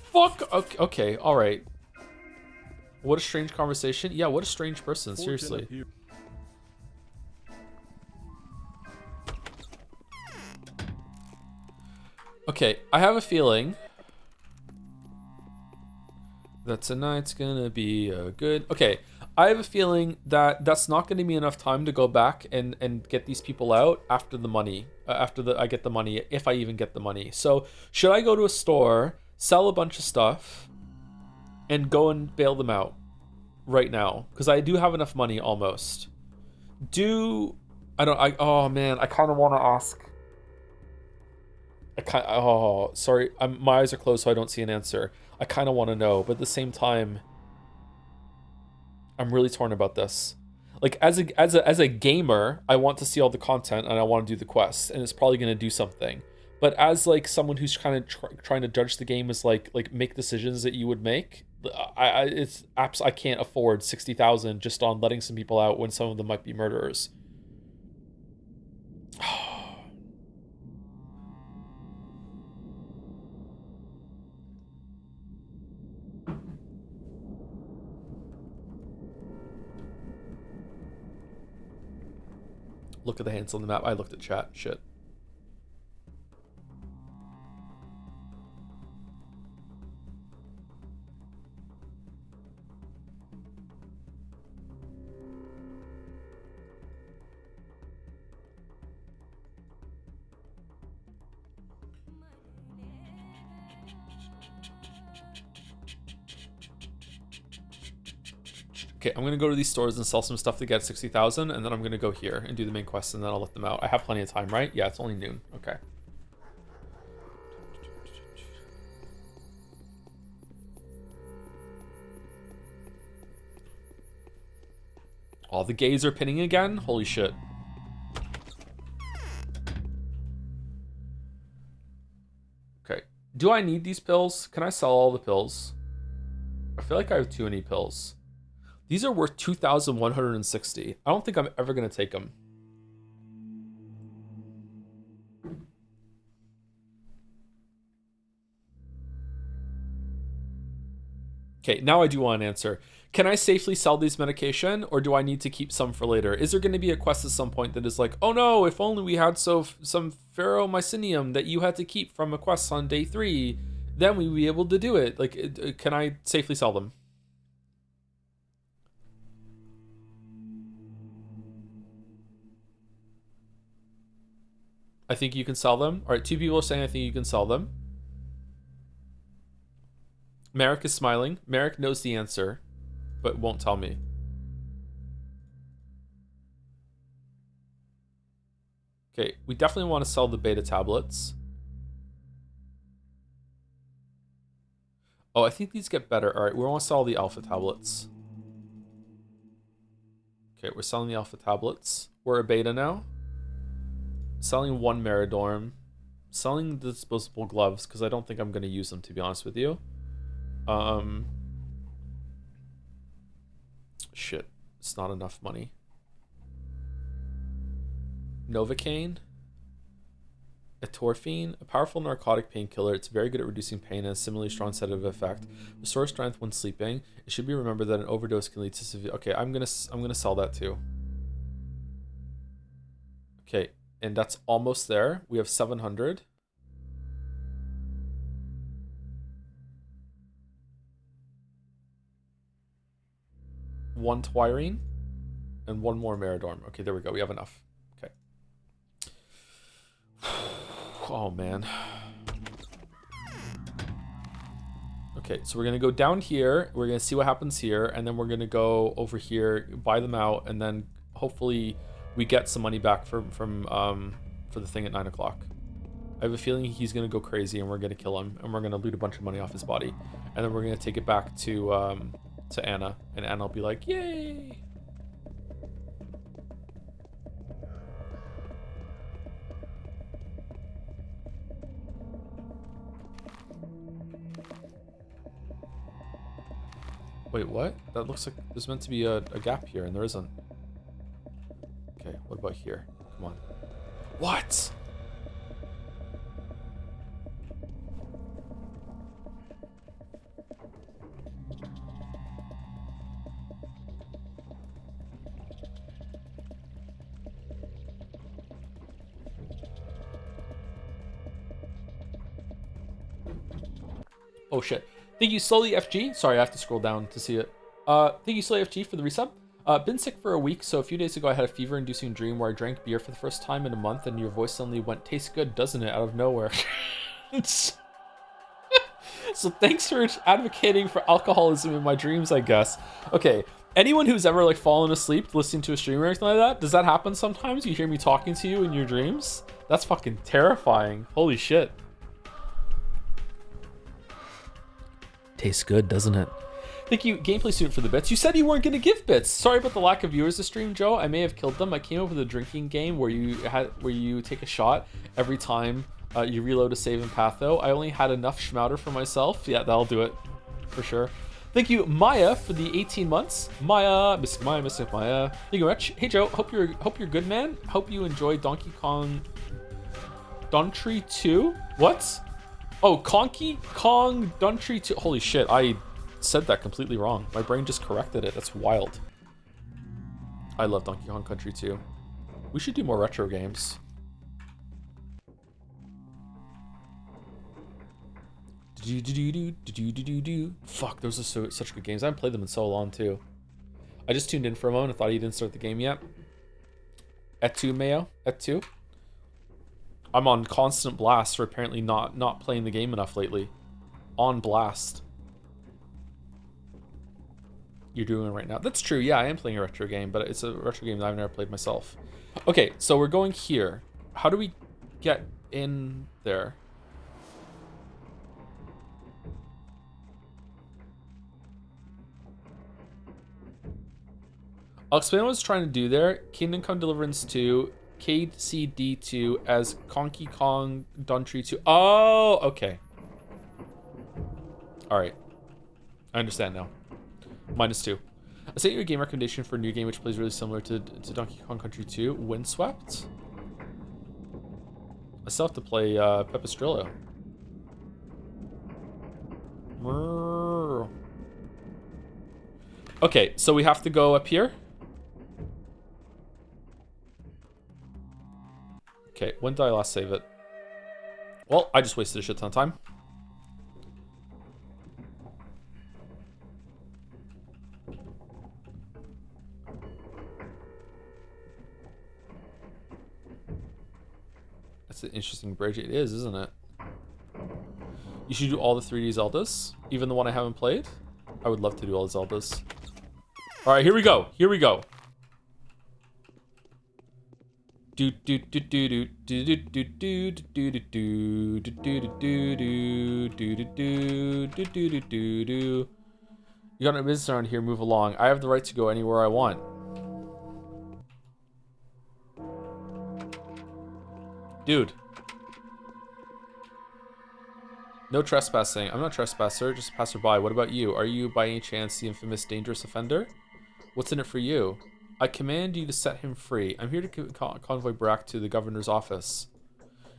Fuck. Okay, all right. What a strange conversation. Yeah, what a strange person, seriously. Okay, I have a feeling that tonight's gonna be good. Okay, I have a feeling that that's not gonna be enough time to go back and get these people out after the money, I get the money, if I even get the money. So should I go to a store, sell a bunch of stuff, and go and bail them out right now? Because I do have enough money almost. Oh man, I kind of want to ask. Sorry, my eyes are closed so I don't see an answer. I kind of want to know, but at the same time, I'm really torn about this. Like, as a gamer, I want to see all the content and I want to do the quests, and it's probably going to do something. But as like someone who's kind of trying to judge the game as like make decisions that you would make, I can't afford 60,000 just on letting some people out when some of them might be murderers. Look at the hands on the map. I looked at chat. Shit. Okay, I'm gonna go to these stores and sell some stuff to get 60,000, and then I'm gonna go here and do the main quest, and then I'll let them out. I have plenty of time, right? Yeah, it's only noon. Okay. Oh, the gays are pinning again? Holy shit. Okay. Do I need these pills? Can I sell all the pills? I feel like I have too many pills. These are worth 2,160. I don't think I'm ever going to take them. Okay, now I do want an answer. Can I safely sell these medication, or do I need to keep some for later? Is there going to be a quest at some point that is like, oh no, if only we had some ferromycinium that you had to keep from a quest on day 3, then we'd be able to do it. Like, can I safely sell them? I think you can sell them. All right, 2 people are saying I think you can sell them. Merrick is smiling. Merrick knows the answer, but won't tell me. Okay, we definitely want to sell the beta tablets. Oh, I think these get better. All right, we want to sell the alpha tablets. Okay, we're selling the alpha tablets. We're a beta now. Selling 1 Meridorm. Selling the disposable gloves, because I don't think I'm going to use them, to be honest with you. Shit. It's not enough money. Novocaine. Atorphine, a powerful narcotic painkiller. It's very good at reducing pain and has similarly strong sedative effect. Restore strength when sleeping. It should be remembered that an overdose can lead to severe. Okay, I'm gonna sell that too. Okay, and that's almost there. We have 700. One Twirine and 1 more Meridorm. Okay, there we go. We have enough. Okay. Oh, man. Okay, so we're going to go down here. We're going to see what happens here. And then we're going to go over here, buy them out. And then hopefully we get some money back for the thing at 9 o'clock. I have a feeling he's going to go crazy and we're going to kill him. And we're going to loot a bunch of money off his body. And then we're going to take it back to Anna. And Anna will be like, yay! Wait, what? That looks like there's meant to be a gap here, and there isn't. Okay, what about here? Come on. What? Oh, shit. Thank you, Slowly FG. Sorry, I have to scroll down to see it. Thank you, Slowly FG, for the resub. Been sick for a week, so a few days ago I had a fever-inducing dream where I drank beer for the first time in a month, and your voice suddenly went, "Tastes good, doesn't it?" out of nowhere. So thanks for advocating for alcoholism in my dreams, I guess. Okay, anyone who's ever like fallen asleep listening to a stream or anything like that, does that happen sometimes? You hear me talking to you in your dreams? That's fucking terrifying. Holy shit. Tastes good, doesn't it? Thank you, Gameplay Student, for the bits. You said you weren't going to give bits. Sorry about the lack of viewers this stream, Joe. I may have killed them. I came up with a drinking game where you take a shot every time you reload a save in Patho. I only had enough schmouter for myself. Yeah, that'll do it for sure. Thank you, Maya, for the 18 months. Maya, Mystic Maya, Mystic Maya. Thank you very much. Hey, Joe. Hope you're good, man. Hope you enjoy Donkey Kong Country 2. What? Oh, Donkey Kong Country 2. Holy shit, I said that completely wrong. My brain just corrected it. That's wild. I love Donkey Kong Country 2. We should do more retro games. Fuck, those are such good games. I haven't played them in so long, too. I just tuned in for a moment. I thought you didn't start the game yet. Et tu, Mayo? Et tu? I'm on constant blast for apparently not playing the game enough lately. On blast. You're doing it right now. That's true. Yeah, I am playing a retro game, but it's a retro game that I've never played myself. Okay, so we're going here. How do we get in there? I'll explain what I was trying to do there. Kingdom Come Deliverance 2, KCD2 as Donkey Kong Country 2. Oh, okay. All right. I understand now. -2. I sent you a game recommendation for a new game which plays really similar to Donkey Kong Country 2, Windswept. I still have to play Pepistrillo. Okay, so we have to go up here. Okay, when did I last save it? Well, I just wasted a shit ton of time. That's an interesting bridge. It is, isn't it? You should do all the 3D Zeldas, even the one I haven't played. I would love to do all the Zeldas. All right, here we go. Here we go. Do do do do do do do do do do do do do do do do do do do. You got a business around here. Move along. I have the right to go anywhere I want. Dude. No trespassing. I'm not a trespasser, just a passerby. What about you? Are you by any chance the infamous dangerous offender? What's in it for you? I command you to set him free. I'm here to convoy Brack to the governor's office.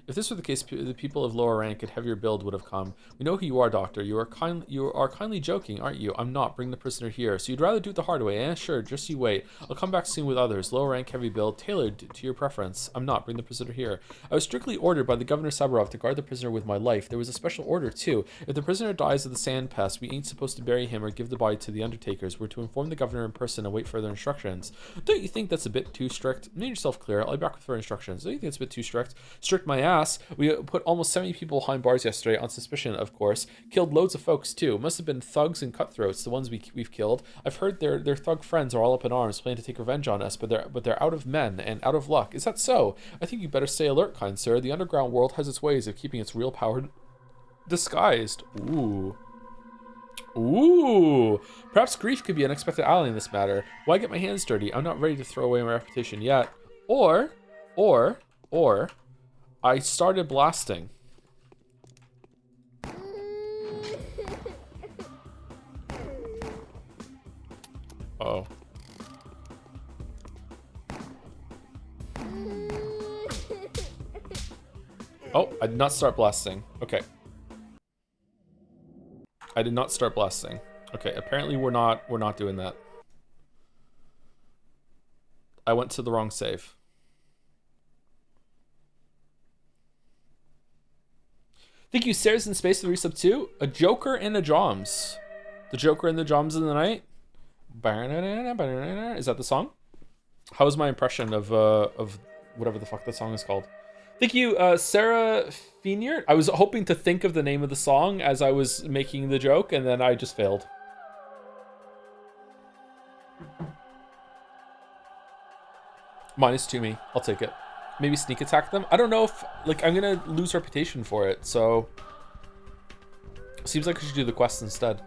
If this were the case, the people of lower rank and heavier build would have come. We know who you are, Doctor. You are kindly joking, aren't you? I'm not. Bring the prisoner here. So you'd rather do it the hard way, eh? Sure, just you wait. I'll come back soon with others. Lower rank, heavy build, tailored to your preference. I'm not. Bring the prisoner here. I was strictly ordered by the Governor Sabarov to guard the prisoner with my life. There was a special order, too. If the prisoner dies of the sand pest, we ain't supposed to bury him or give the body to the undertakers. We're to inform the governor in person and wait further instructions. Don't you think that's a bit too strict? Make yourself clear. I'll be back with further instructions. Don't you think it's a bit too strict? Strict my ass. We put almost 70 people behind bars yesterday on suspicion, of course. Killed loads of folks too. Must have been thugs and cutthroats, the ones we've killed. I've heard their thug friends are all up in arms, planning to take revenge on us, but they're out of men and out of luck. Is that so? I think you better stay alert, kind sir. The underground world has its ways of keeping its real power disguised. Ooh. Ooh. Perhaps grief could be an unexpected ally in this matter. Why get my hands dirty? I'm not ready to throw away my reputation yet. Or I started blasting. Uh-oh. Oh, I did not start blasting. Okay. I did not start blasting. Okay, apparently we're not doing that. I went to the wrong save. Thank you, Sarah's in Space, for the resub too. A Joker and a Joms. The Joker and the Joms in the night. Is that the song? How was my impression of whatever the fuck that song is called? Thank you, Sarah Fenier. I was hoping to think of the name of the song as I was making the joke, and then I just failed. -2 me. I'll take it. Maybe sneak attack them. I don't know if, like, I'm gonna lose reputation for it, so seems like I should do the quest instead.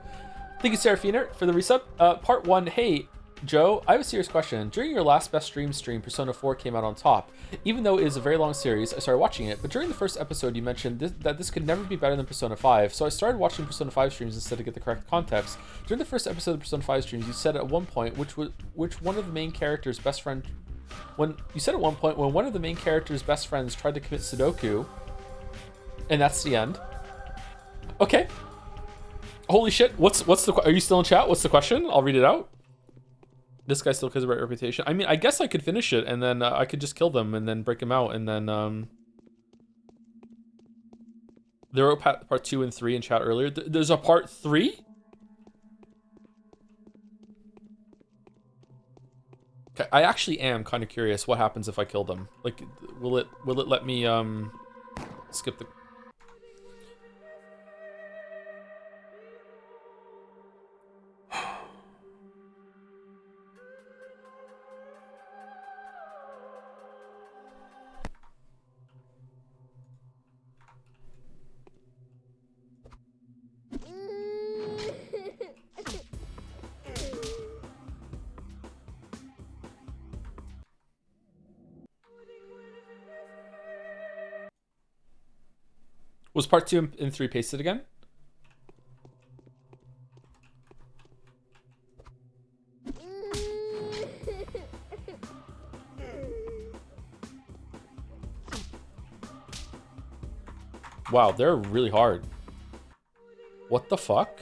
Thank you, Seraphina, for the resub. Part 1. Hey, Joe, I have a serious question. During your last best stream, Persona 4 came out on top. Even though it is a very long series, I started watching it, but during the first episode you mentioned that this could never be better than Persona 5, so I started watching Persona 5 streams instead to get the correct context. During the first episode of Persona 5 streams, you said at one point which one of the main characters' best friend... when one of the main character's best friends tried to commit Sudoku, and that's the end. Okay. Holy shit! What's the? Are you still in chat? What's the question? I'll read it out. This guy still has a right reputation. I mean, I guess I could finish it, and then I could just kill them, and then break them out, and then they wrote part 2 and 3 in chat earlier. There's a part 3. Okay, I actually am kind of curious what happens if I kill them. Like, will it let me skip the... Was part 2 and 3 pasted again? Wow, they're really hard. What the fuck?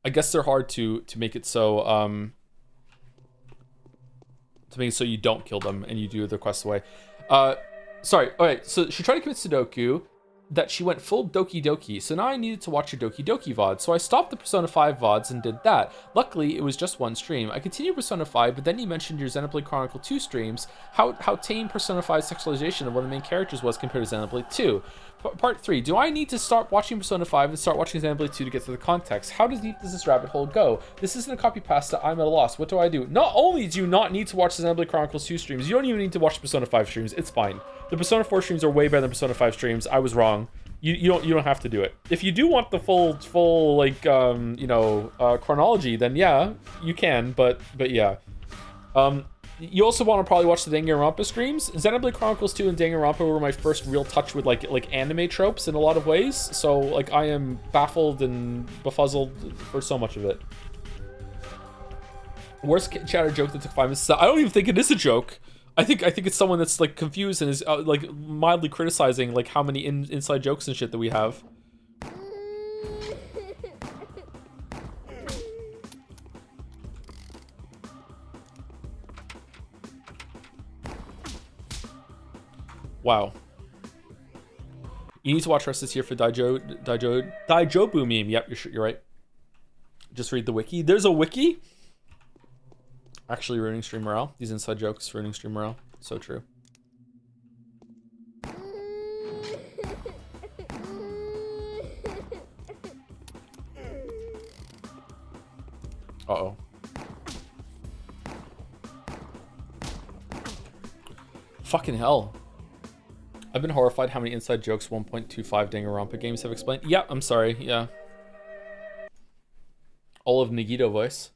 I guess they're hard to make it so you don't kill them and you do the quest away. Sorry. All right. So she tried to commit Sudoku. That she went full Doki Doki, so now I needed to watch her Doki Doki VOD, so I stopped the Persona 5 VODs and did that. Luckily, it was just one stream. I continued Persona 5, but then you mentioned your Xenoblade Chronicle 2 streams, how tame Persona 5's sexualization of one of the main characters was compared to Xenoblade 2. Part 3, do I need to start watching Persona 5 and start watching Xenoblade 2 to get to the context? How deep does this rabbit hole go? This isn't a copy pasta, I'm at a loss. What do I do? Not only do you not need to watch the Xenoblade Chronicles 2 streams, you don't even need to watch the Persona 5 streams, it's fine. The Persona 4 streams are way better than Persona 5 streams, I was wrong. You don't have to do it. If you do want the full like chronology, then yeah, you can. But yeah, you also want to probably watch the Danganronpa streams. Xenoblade Chronicles 2 and Danganronpa were my first real touch with like anime tropes in a lot of ways. So like I am baffled and befuzzled for so much of it. Worst chatter joke that took 5 minutes. I don't even think it is a joke. I think it's someone that's like confused and is like mildly criticizing like how many inside jokes and shit that we have. Wow. You need to watch rest this year for Daijobu meme. Yep, you're right. Just read the wiki. There's a wiki. Actually ruining stream morale. These inside jokes ruining stream morale. So true. Uh-oh. Fucking hell. I've been horrified how many inside jokes 1.25 Danganronpa games have explained. Yeah, I'm sorry. Yeah. All of Nagito voice.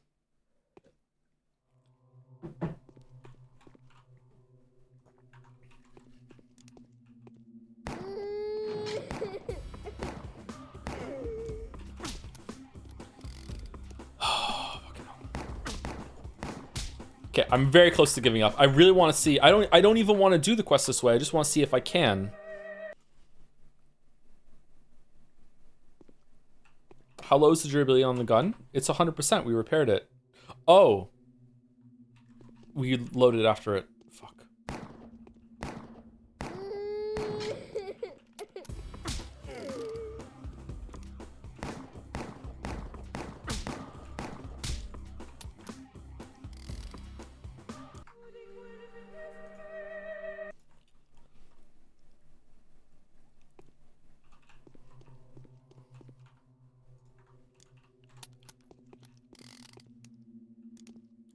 Okay, I'm very close to giving up. I really want to see. I don't even want to do the quest this way. I just want to see if I can. How low is the durability on the gun? It's 100%. We repaired it. Oh. We loaded after it. Fuck.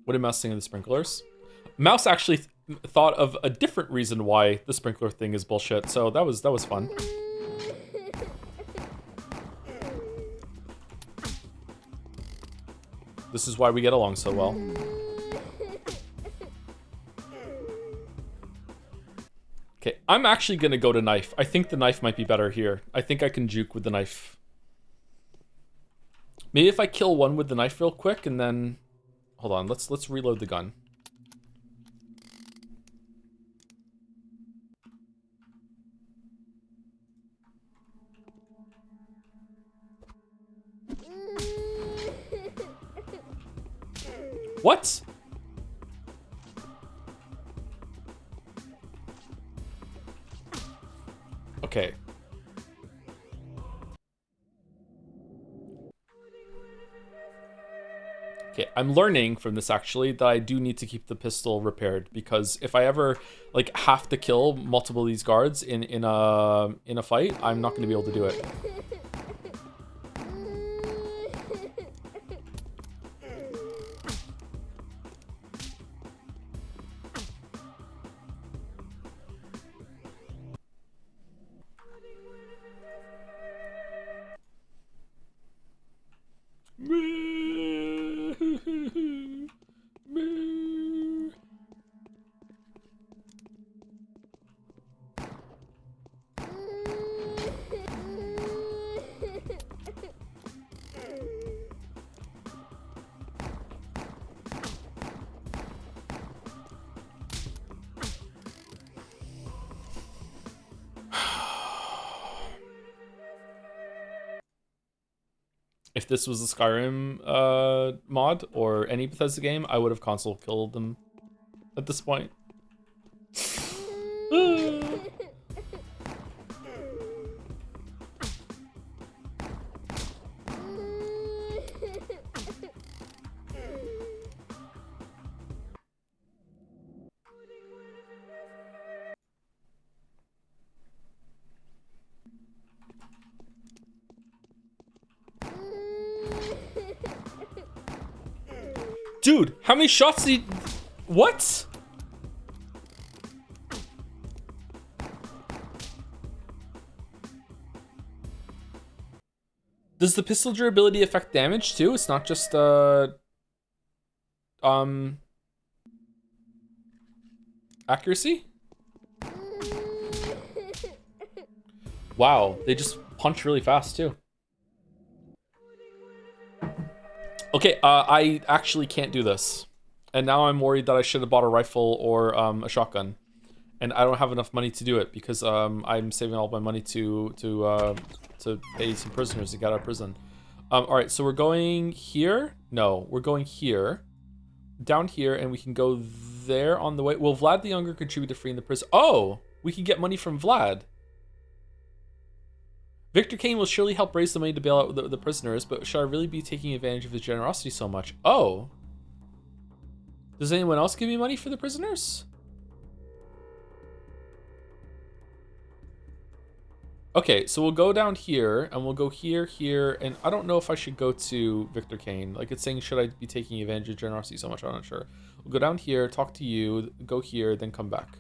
What did Mouse think of the sprinklers? Mouse actually thought of a different reason why the sprinkler thing is bullshit, so that was fun. This is why we get along so well. Okay, I'm actually gonna go to knife. I think the knife might be better here. I think I can juke with the knife. Maybe if I kill one with the knife real quick and then... Hold on, let's reload the gun. What? Okay. Okay, I'm learning from this actually that I do need to keep the pistol repaired, because if I ever like have to kill multiple of these guards in a fight, I'm not going to be able to do it. If this was a Skyrim mod or any Bethesda game, I would have console killed them at this point. Dude, how many shots did he... What? Does the pistol durability affect damage too? It's not just accuracy? Wow, they just punch really fast too. Okay, I actually can't do this. And now I'm worried that I should have bought a rifle or a shotgun. And I don't have enough money to do it because I'm saving all my money to pay some prisoners to get out of prison. All right, so we're going here. No, we're going here, down here, and we can go there on the way. Will Vlad the Younger contribute to freeing the prison? Oh, we can get money from Vlad. Victor Kane will surely help raise the money to bail out the prisoners, but should I really be taking advantage of his generosity so much? Oh. Does anyone else give me money for the prisoners? Okay, so we'll go down here, and we'll go here, here, and I don't know if I should go to Victor Kane. Like, it's saying, should I be taking advantage of generosity so much? I'm not sure. We'll go down here, talk to you, go here, then come back.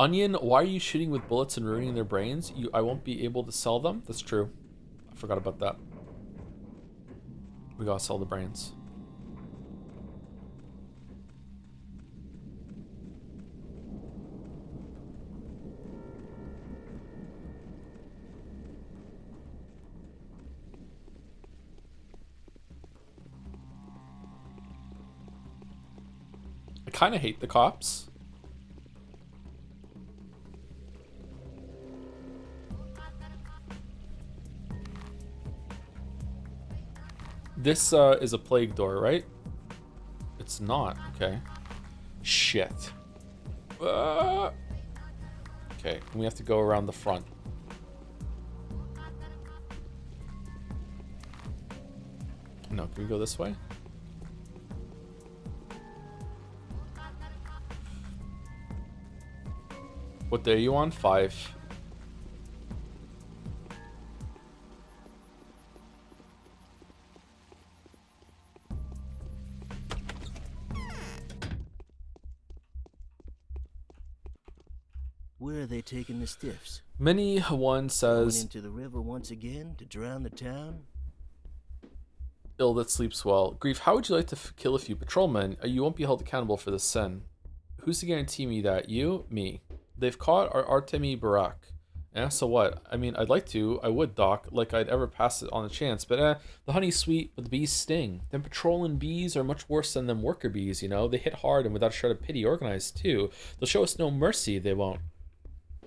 Onion, why are you shooting with bullets and ruining their brains? I won't be able to sell them? That's true. I forgot about that. We gotta sell the brains. I kind of hate the cops. This is a plague door, right? It's not. Okay. Shit. Okay, we have to go around the front. No, can we go this way? What day are you on? 5. Where are they taking the stiffs? Many one Going says, into the river once again to drown the town? ill that sleeps well. Grief, how would you like to kill a few patrolmen? You won't be held accountable for this sin. Who's to guarantee me that? You? Me. They've caught our Artemi Barak. Eh, so what? I mean, I'd like to. I would, Doc, like I'd ever pass it on a chance. But the honey's sweet, but the bees sting. Them patrolling bees are much worse than them worker bees, you know? They hit hard and without a shred of pity, organized too. They'll show us no mercy, they won't.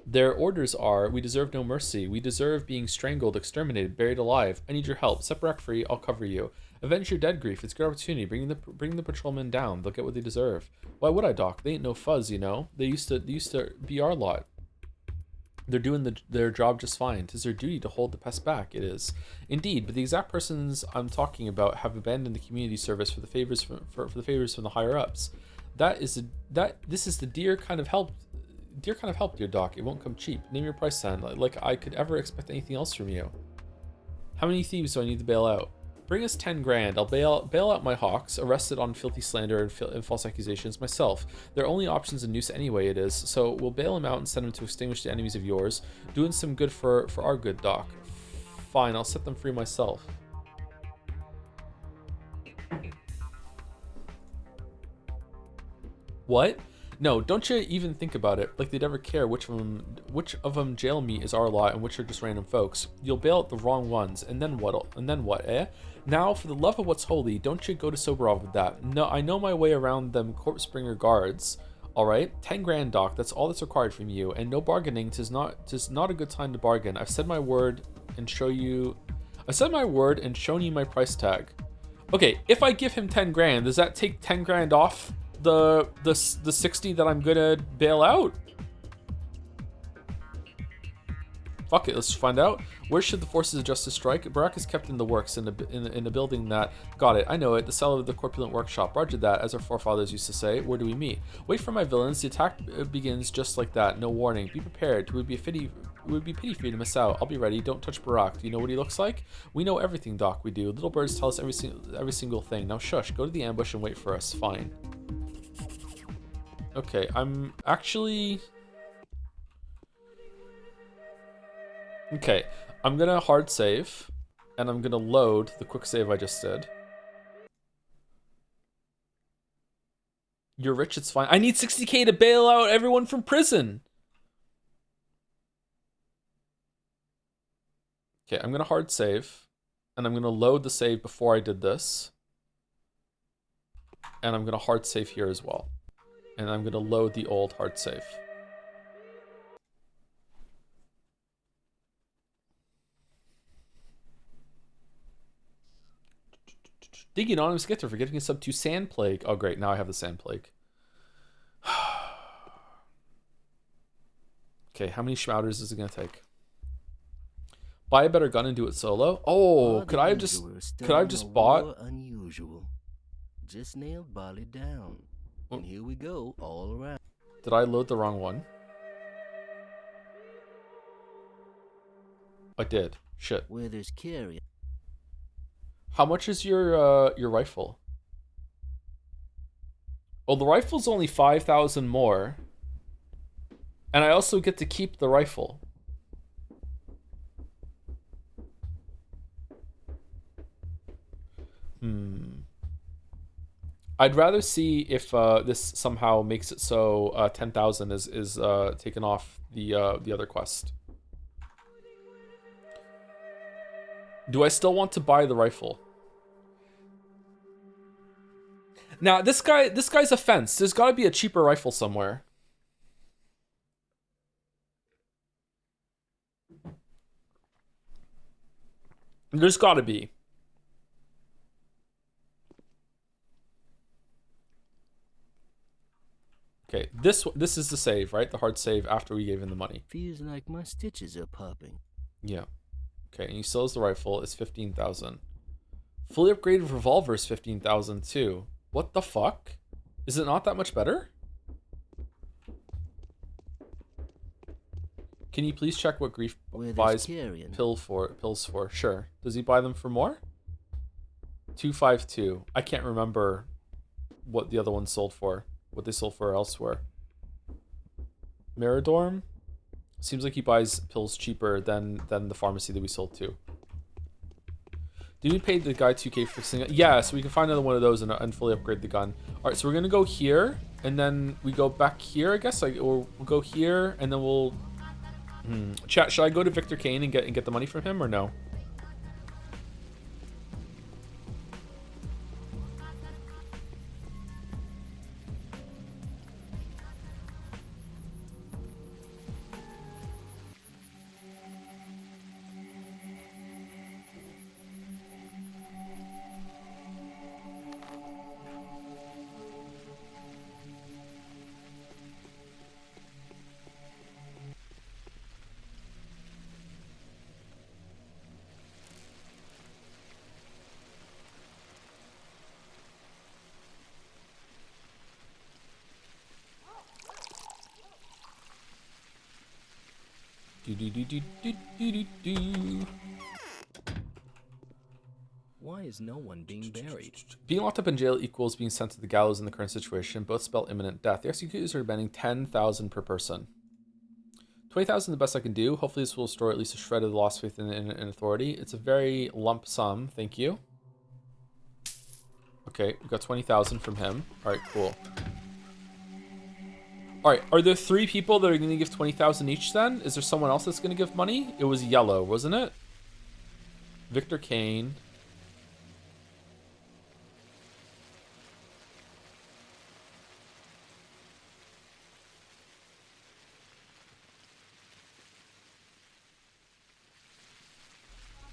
Their orders are, we deserve no mercy. We deserve being strangled, exterminated, buried alive. I need your help. Set Barak free, I'll cover you. Avenge your dead, Grief. It's a good opportunity. Bring the patrolmen down. They'll get what they deserve. Why would I, Doc? They ain't no fuzz, you know? They used to be our lot. They're doing their job just fine. 'Tis their duty to hold the pest back. It is. Indeed, but the exact persons I'm talking about have abandoned the community service for the favors from the higher ups. This is the dear kind of help, dear Doc. It won't come cheap. Name your price then. Like I could ever expect anything else from you. How many thieves do I need to bail out? Bring us 10 grand. I'll bail out my hawks, arrested on filthy slander and false accusations myself. Their only option's a noose anyway, it is. So we'll bail them out and send them to extinguish the enemies of yours. Doing some good for our good, Doc. Fine, I'll set them free myself. What? No, don't you even think about it. Like they'd ever care which of them jail me is our lot and which are just random folks. You'll bail out the wrong ones, and then what, eh? Now, for the love of what's holy, don't you go to Soberov with that. No, I know my way around them corpse bringer guards. All right, 10 grand, Doc. That's all that's required from you, and no bargaining. Tis not a good time to bargain. I've said my word and shown you my price tag. Okay, if I give him 10 grand, does that take 10 grand off the 60 that I'm gonna bail out? Fuck it, let's find out. Where should the forces of justice strike? Barak is kept in the works in a building that... Got it, I know it. The cellar of the corpulent workshop. Roger that, as our forefathers used to say. Where do we meet? Wait for my villains. The attack begins just like that. No warning. Be prepared. It would be pity for you to miss out. I'll be ready. Don't touch Barak. Do you know what he looks like? We know everything, Doc. We do. Little birds tell us every single thing. Now shush. Go to the ambush and wait for us. Fine. Okay, I'm actually... Okay, I'm gonna hard save, and I'm gonna load the quick save I just did. You're rich, it's fine. I need 60k to bail out everyone from prison. Okay, I'm gonna hard save, and I'm gonna load the save before I did this. And I'm gonna hard save here as well. And I'm gonna load the old hard save. Thank you, Anonymous Gifter, for getting a sub to Sand Plague. Oh, great. Now I have the Sand Plague. Okay, how many Schmouters is it going to take? Buy a better gun and do it solo? Oh, could I have just bought... Unusual. Just nailed Bali down. And here we go, all around. Did I load the wrong one? I did. Shit. Where there's carrion. How much is your rifle? Well, the rifle's only 5,000 more. And I also get to keep the rifle. I'd rather see if this somehow makes it so 10,000 is taken off the other quest. Do I still want to buy the rifle? Now, this guy's a fence. There's got to be a cheaper rifle somewhere. There's got to be. Okay, this is the save, right? The hard save after we gave him the money. Feels like my stitches are popping. Yeah. Okay, and he still has the rifle. It's 15,000. Fully upgraded revolver is 15,000 too. What the fuck? Is it not that much better? Can you please check what Grief buys pills for? Sure. Does he buy them for more? 252. I can't remember what the other one sold for. What they sold for elsewhere. Miradorm? Seems like he buys pills cheaper than the pharmacy that we sold to. Did we pay the guy 2k for fixing it? Yeah, so we can find another one of those and fully upgrade the gun. Alright, so we're going to go here, and then we go back here, I guess. Or we'll go here, and then we'll... Chat, should I go to Victor Kane and get the money from him, or no? Why is no one being buried? Being locked up in jail equals being sent to the gallows in the current situation. Both spell imminent death. The executors are demanding 10,000 per person. 20,000 is the best I can do. Hopefully this will restore at least a shred of the lost faith in authority. It's a very lump sum. Thank you. Okay, we got 20,000 from him. All right, cool. All right, are there 3 people that are going to give 20,000 each then? Is there someone else that's going to give money? It was Yellow, wasn't it? Victor Kane.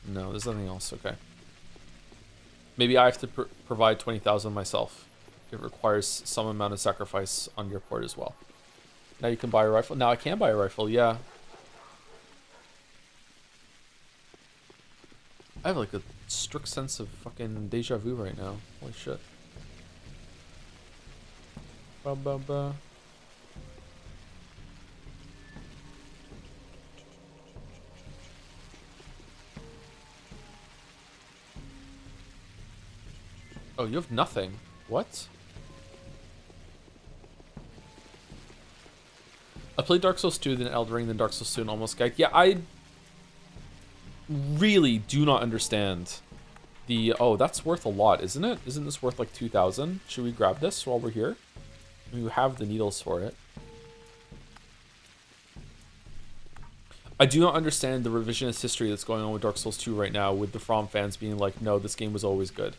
No, there's nothing else. Okay. Maybe I have to provide 20,000 myself. It requires some amount of sacrifice on your part as well. Now you can buy a rifle. Now I can buy a rifle, yeah. I have like a strict sense of fucking deja vu right now. Holy shit. Ba ba ba. Oh, you have nothing. What? I played Dark Souls 2, then Elden Ring, then Dark Souls 2, and almost gagged. Yeah, I really do not understand the... Oh, that's worth a lot, isn't it? Isn't this worth like 2,000? Should we grab this while we're here? We have the needles for it. I do not understand the revisionist history that's going on with Dark Souls 2 right now, with the From fans being like, no, this game was always good.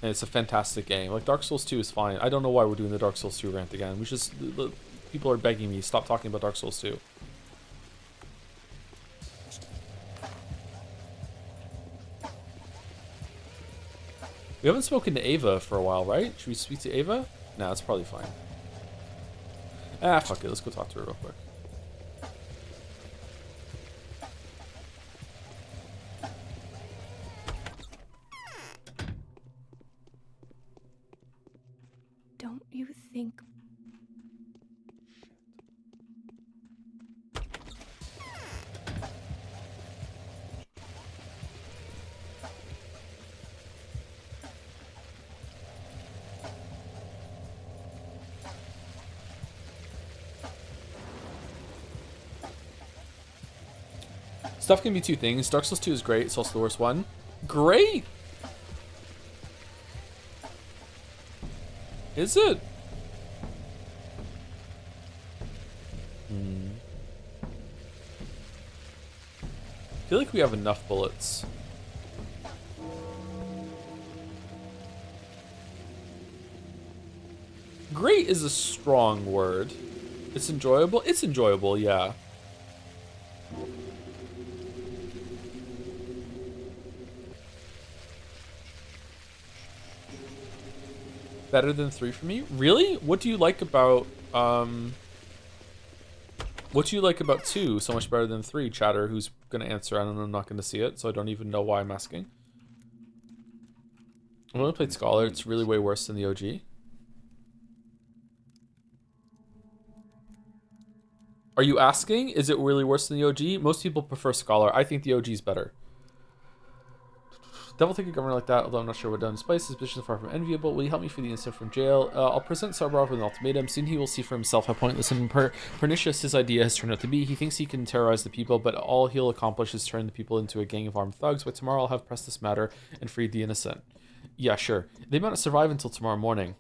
And it's a fantastic game. Like, Dark Souls 2 is fine. I don't know why we're doing the Dark Souls 2 rant again. We just... People are begging me, stop talking about Dark Souls 2. We haven't spoken to Ava for a while, right? Should we speak to Ava? Nah, it's probably fine. Ah, fuck it. Let's go talk to her real quick. Don't you think... Stuff can be two things. Dark Souls 2 is great. It's also the worst one. Great! Is it? I feel like we have enough bullets. Great is a strong word. It's enjoyable? It's enjoyable, yeah. Better than 3 for me? Really? What do you like about what do you like about 2 so much better than 3, chatter? Who's gonna answer? I don't know, I'm not gonna see it, so I don't even know why I'm asking. I've only played Scholar, it's really way worse than the OG. Are you asking? Is it really worse than the OG? Most people prefer Scholar. I think the OG is better. Devil take a governor like that, although I'm not sure what done. Despite his suspicions far from enviable, will he help me free the innocent from jail? I'll present Sarbarov with an ultimatum. Soon he will see for himself how pointless and pernicious his idea has turned out to be. He thinks he can terrorize the people, but all he'll accomplish is turn the people into a gang of armed thugs. But tomorrow I'll have pressed this matter and freed the innocent. Yeah, sure. They might not survive until tomorrow morning.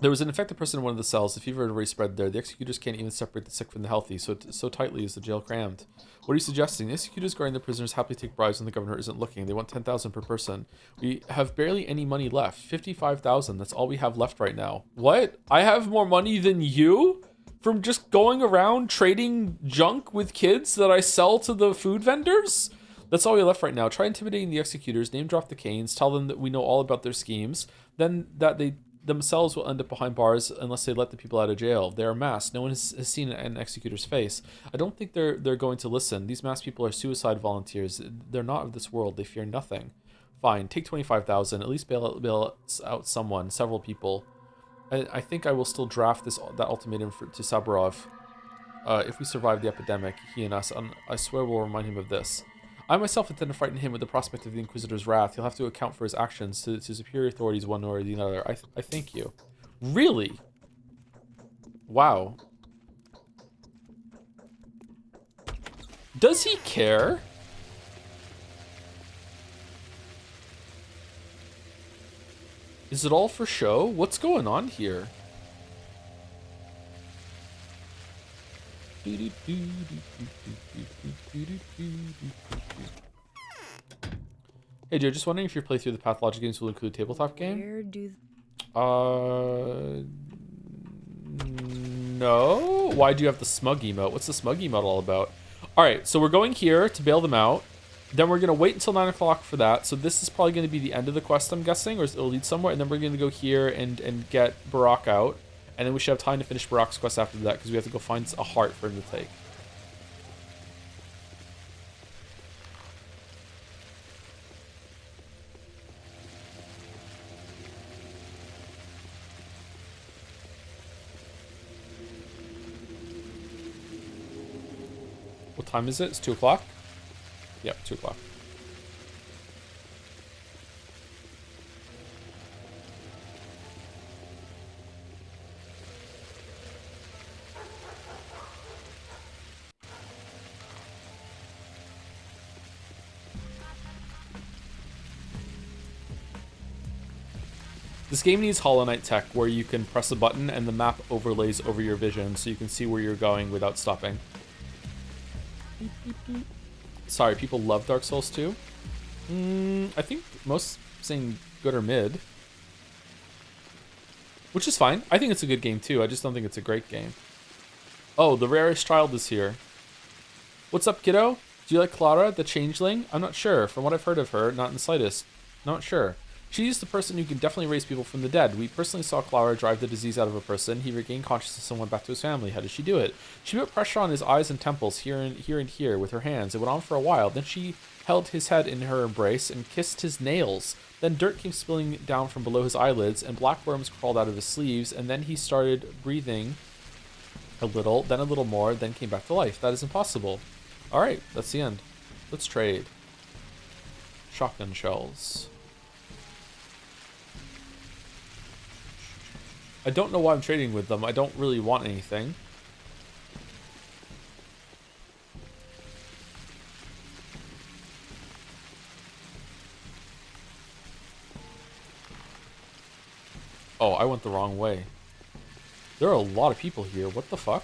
There was an infected person in one of the cells. The fever had already spread there. The executors can't even separate the sick from the healthy, so tightly is the jail crammed. What are you suggesting? The executors guarding the prisoners happily take bribes when the governor isn't looking. They want 10,000 per person. We have barely any money left. 55,000. That's all we have left right now. What? I have more money than you? From just going around trading junk with kids that I sell to the food vendors? That's all we have left right now. Try intimidating the executors, name drop the Canes, tell them that we know all about their schemes, then that they themselves will end up behind bars unless they let the people out of jail. They are masked. No one has seen an executor's face. I don't think they're going to listen. These masked people are suicide volunteers. They're not of this world. They fear nothing. Fine, take 25,000. At least bail out someone, several people. I think I will still draft that ultimatum to Saburov. If we survive the epidemic, he and us, I swear we'll remind him of this. I myself intend to frighten him with the prospect of the Inquisitor's wrath. He'll have to account for his actions to superior authorities one or the other. I thank you. Really? Wow. Does he care? Is it all for show? What's going on here? Hey, Joe, just wondering if your playthrough of the Pathologic games will include tabletop game? Where do... No. Why do you have the smug emote? What's the smug emote all about? All right, so we're going here to bail them out. Then we're going to wait until 9 o'clock for that. So this is probably going to be the end of the quest, I'm guessing, or it'll lead somewhere. And then we're going to go here and get Barak out. And then we should have time to finish Barak's quest after that, because we have to go find a heart for him to take. What time is it? It's 2 o'clock? Yep, 2 o'clock. This game needs Hollow Knight tech, where you can press a button and the map overlays over your vision so you can see where you're going without stopping. Beep, beep, beep. Sorry, people love Dark Souls 2. I think most saying good or mid. Which is fine. I think it's a good game too. I just don't think it's a great game. Oh, the rarest child is here. What's up, kiddo? Do you like Clara, the changeling? I'm not sure. From what I've heard of her, not in the slightest. Not sure. She's the person who can definitely raise people from the dead. We personally saw Clara drive the disease out of a person. He regained consciousness and went back to his family. How did she do it? She put pressure on his eyes and temples here and here with her hands. It went on for a while. Then she held his head in her embrace and kissed his nails. Then dirt came spilling down from below his eyelids and black worms crawled out of his sleeves. And then he started breathing a little, then a little more, then came back to life. That is impossible. All right, that's the end. Let's trade. Shotgun shells. I don't know why I'm trading with them. I don't really want anything. Oh, I went the wrong way. There are a lot of people here. What the fuck?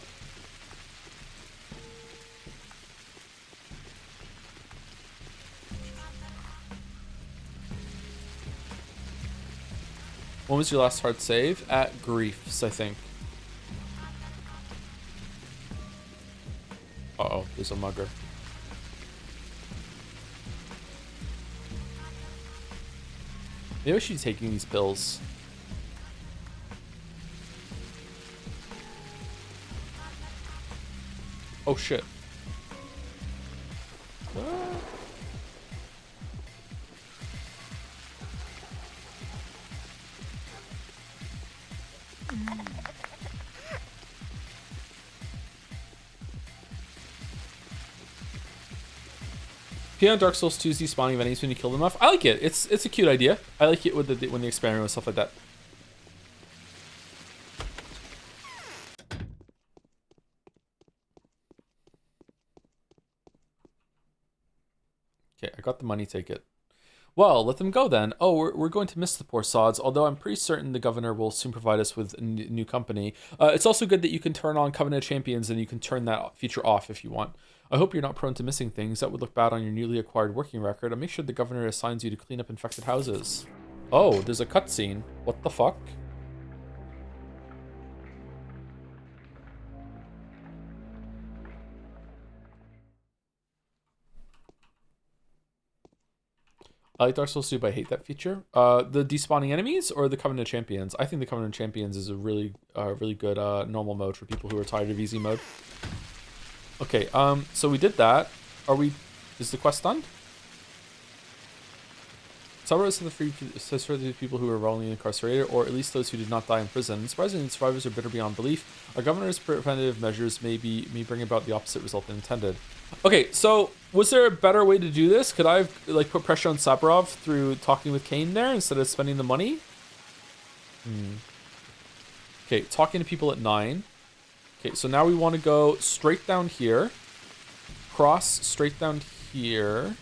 When was your last hard save? At Griefs, I think. Uh-oh, there's a mugger. Maybe I should be taking these pills. Oh shit. On Dark Souls 2's despawning of enemies when you kill them off. I like it. It's a cute idea. I like it with when they experiment with stuff like that. Okay, I got the money ticket. Well, let them go then. Oh, we're going to miss the poor sods, although I'm pretty certain the governor will soon provide us with a new company. It's also good that you can turn on Covenant Champions and you can turn that feature off if you want. I hope you're not prone to missing things. That would look bad on your newly acquired working record. And make sure the governor assigns you to clean up infected houses. Oh, there's a cutscene. What the fuck? I like Dark Souls 2, but I hate that feature. The despawning enemies or the Covenant Champions? I think the Covenant Champions is a really good normal mode for people who are tired of easy mode. Okay, so we did that. Is the quest done? Celebrate for the people who are wrongly incarcerated, or at least those who did not die in prison. Surprisingly, the survivors are bitter beyond belief. Our governor's preventative measures may bring about the opposite result than intended. Okay, so was there a better way to do this? Could I have put pressure on Saburov through talking with Kane there instead of spending the money? Okay, talking to people at 9. Okay, so now we want to go straight down here, cross straight down here.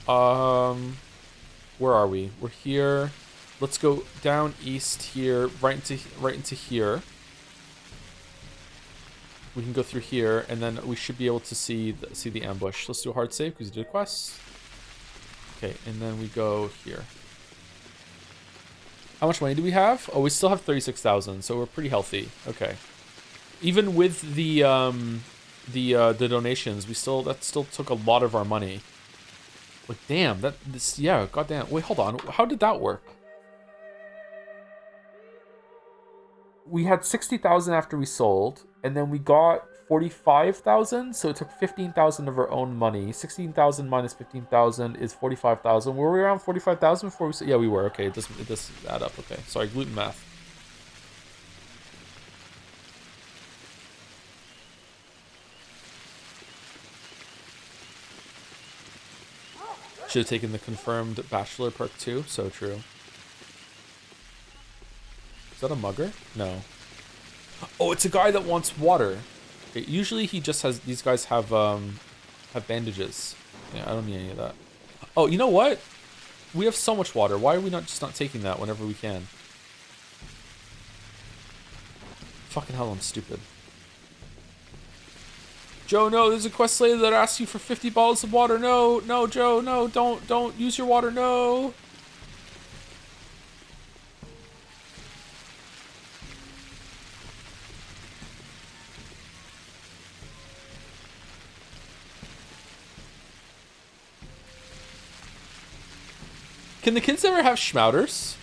Where are we? We're here. Let's go down east here, right into here. We can go through here, and then we should be able to see the ambush. Let's do a hard save because we did a quest. Okay, and then we go here. How much money do we have? Oh, we still have 36,000, so we're pretty healthy. Okay. Even with the the donations, that still took a lot of our money. Like, damn, yeah, goddamn. Wait, hold on. How did that work? We had 60,000 after we sold, and then we got 45,000, so it took 15,000 of our own money. 16,000 minus 15,000 is 45,000. Were we around 45,000 before we... Yeah, we were. Okay, it does add up. Okay, sorry, gluten math. Should have taken the confirmed bachelor perk too. So true. Is that a mugger? No. Oh, it's a guy that wants water. Okay, usually he just has... These guys have bandages. Yeah, I don't need any of that. Oh, you know what? We have so much water. Why are we not taking that whenever we can? Fucking hell, I'm stupid. Joe, no, there's a quest later that asks you for 50 bottles of water. No, no, Joe, no, don't use your water, no. Can the kids ever have schmouters?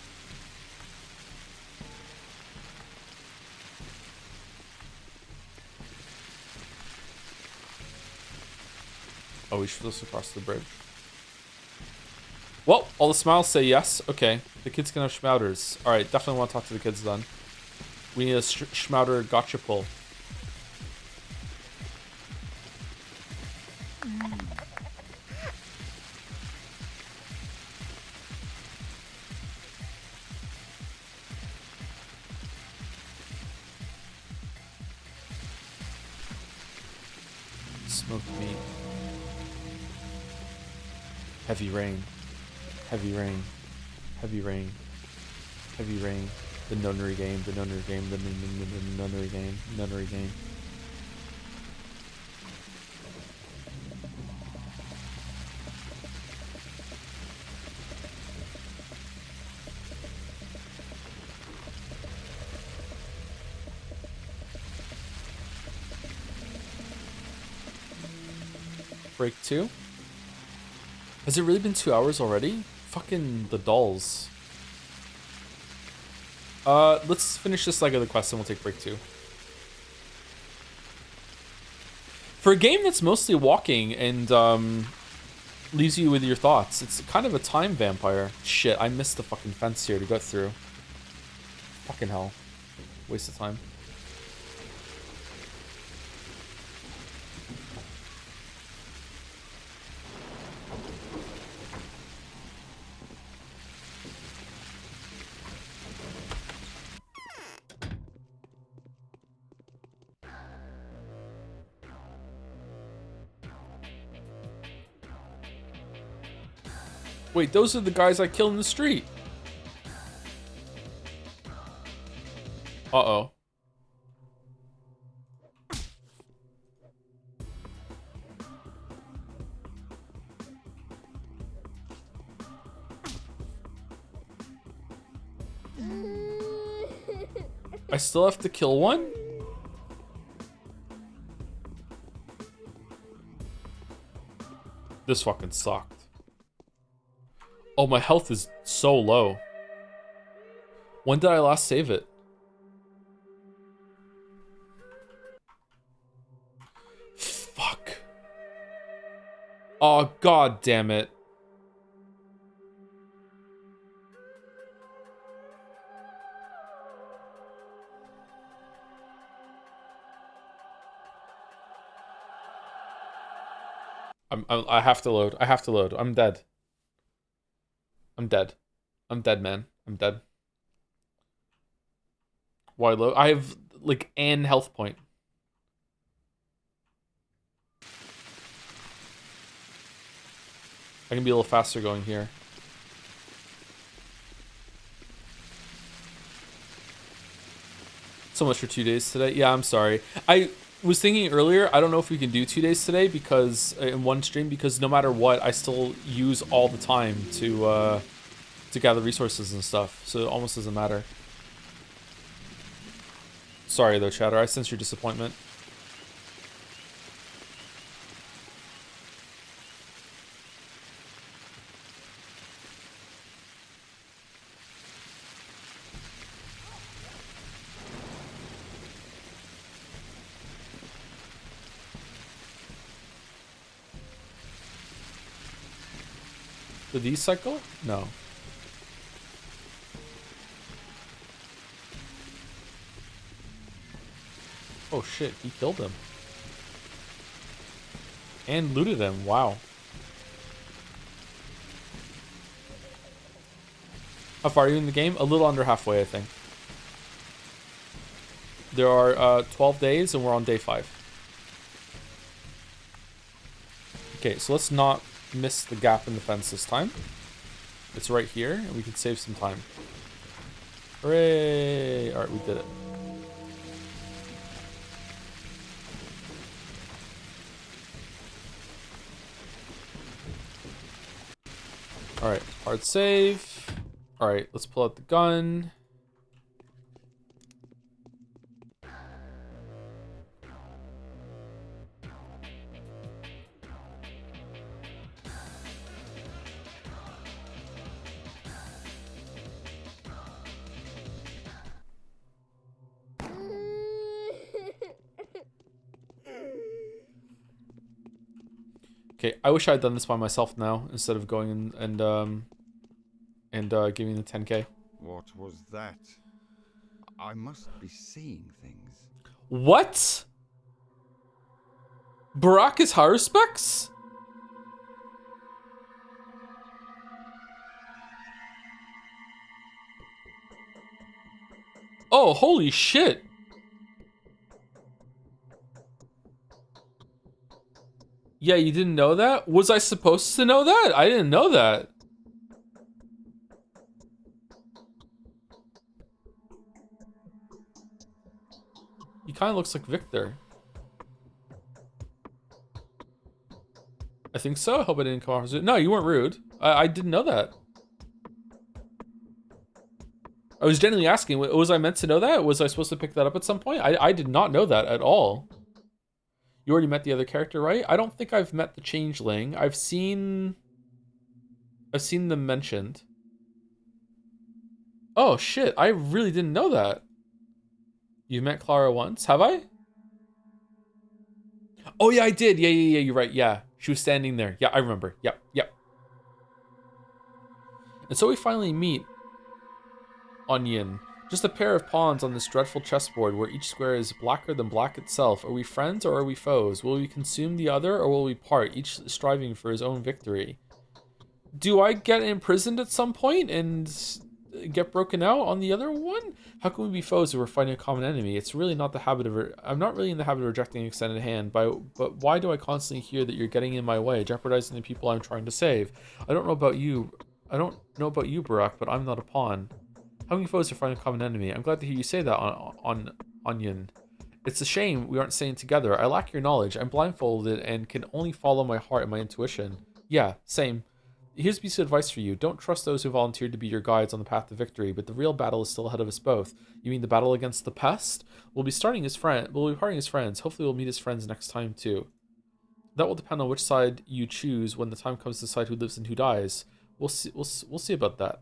Oh, we should just cross the bridge. Well, all the smiles say yes. Okay, the kids can have schmouters. All right, definitely want to talk to the kids then. We need a schmouter gotcha pull. Smoked meat. Heavy rain. Heavy rain. Heavy rain. Heavy rain. The nunnery game. The nunnery game. The nunnery game. Nunnery game. Break 2? Has it really been 2 hours already? Fucking the dolls. Let's finish this leg of the quest and we'll take break 2. For a game that's mostly walking and leaves you with your thoughts, it's kind of a time vampire. Shit, I missed the fucking fence here to go through. Fucking hell. Waste of time. Wait, those are the guys I killed in the street. Uh-oh. I still have to kill one? This fucking sucked. Oh, my health is so low. When did I last save it? Fuck. Oh, god damn it. I have to load. I have to load. I'm dead. I'm dead. I'm dead, man. I'm dead. Why load? I have like an health point. I can be a little faster going here. So much for 2 days today. Yeah, I'm sorry. I was thinking earlier, I don't know if we can do 2 days today because in one stream, because no matter what, I still use all the time to gather resources and stuff. So it almost doesn't matter. Sorry though, Chatter. I sense your disappointment. Do these cycle? No. Oh shit, he killed him. And looted him, wow. How far are you in the game? A little under halfway, I think. There are 12 days and we're on day 5. Okay, so let's not miss the gap in the fence this time. It's right here and we can save some time. Hooray! Alright, we did it. Alright, hard save. Alright, let's pull out the gun. Okay, I wish I had done this by myself now instead of going and giving the 10k. What was that? I must be seeing things. What? Barack is higher specs? Oh, holy shit. Yeah, you didn't know that? Was I supposed to know that? I didn't know that. He kind of looks like Victor. I think so. I hope I didn't come off as rude. No, you weren't rude. I didn't know that. I was genuinely asking, was I meant to know that? Was I supposed to pick that up at some point? I did not know that at all. You already met the other character, right? I don't think I've met the changeling. I've seen them mentioned. Oh shit, I really didn't know that. You met Clara once, have I? Oh yeah, I did. Yeah, you're right. Yeah, she was standing there. Yeah, I remember. Yep. And so we finally meet Onion. Just a pair of pawns on this dreadful chessboard where each square is blacker than black itself. Are we friends or are we foes? Will we consume the other or will we part, each striving for his own victory? Do I get imprisoned at some point and get broken out on the other one? How can we be foes if we're fighting a common enemy? It's really not the habit of... I'm not really in the habit of rejecting an extended hand, but why do I constantly hear that you're getting in my way, jeopardizing the people I'm trying to save? I don't know about you, Barack, but I'm not a pawn. How many foes are fighting a common enemy? I'm glad to hear you say that on Onion. It's a shame we aren't staying together. I lack your knowledge. I'm blindfolded and can only follow my heart and my intuition. Yeah, same. Here's a piece of advice for you. Don't trust those who volunteered to be your guides on the path to victory, but the real battle is still ahead of us both. You mean the battle against the pest? We'll be parting as friends. Hopefully we'll meet as friends next time too. That will depend on which side you choose when the time comes to decide who lives and who dies. We'll see about that.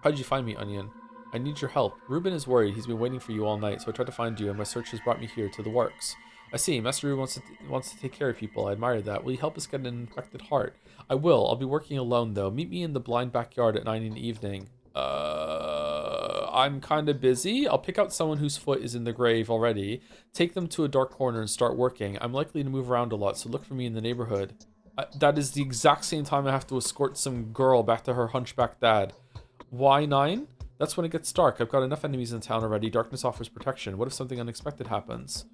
How did you find me, Onion? I need your help. Reuben is worried. He's been waiting for you all night, so I tried to find you, and my search has brought me here to the works. I see. Master Reuben wants to take care of people. I admire that. Will you help us get an infected heart? I will. I'll be working alone, though. Meet me in the blind backyard at 9 in the evening. I'm kind of busy. I'll pick out someone whose foot is in the grave already, take them to a dark corner, and start working. I'm likely to move around a lot, so look for me in the neighborhood. That is the exact same time I have to escort some girl back to her hunchback dad. Why 9? That's when it gets dark. I've got enough enemies in town already. Darkness offers protection. What if something unexpected happens?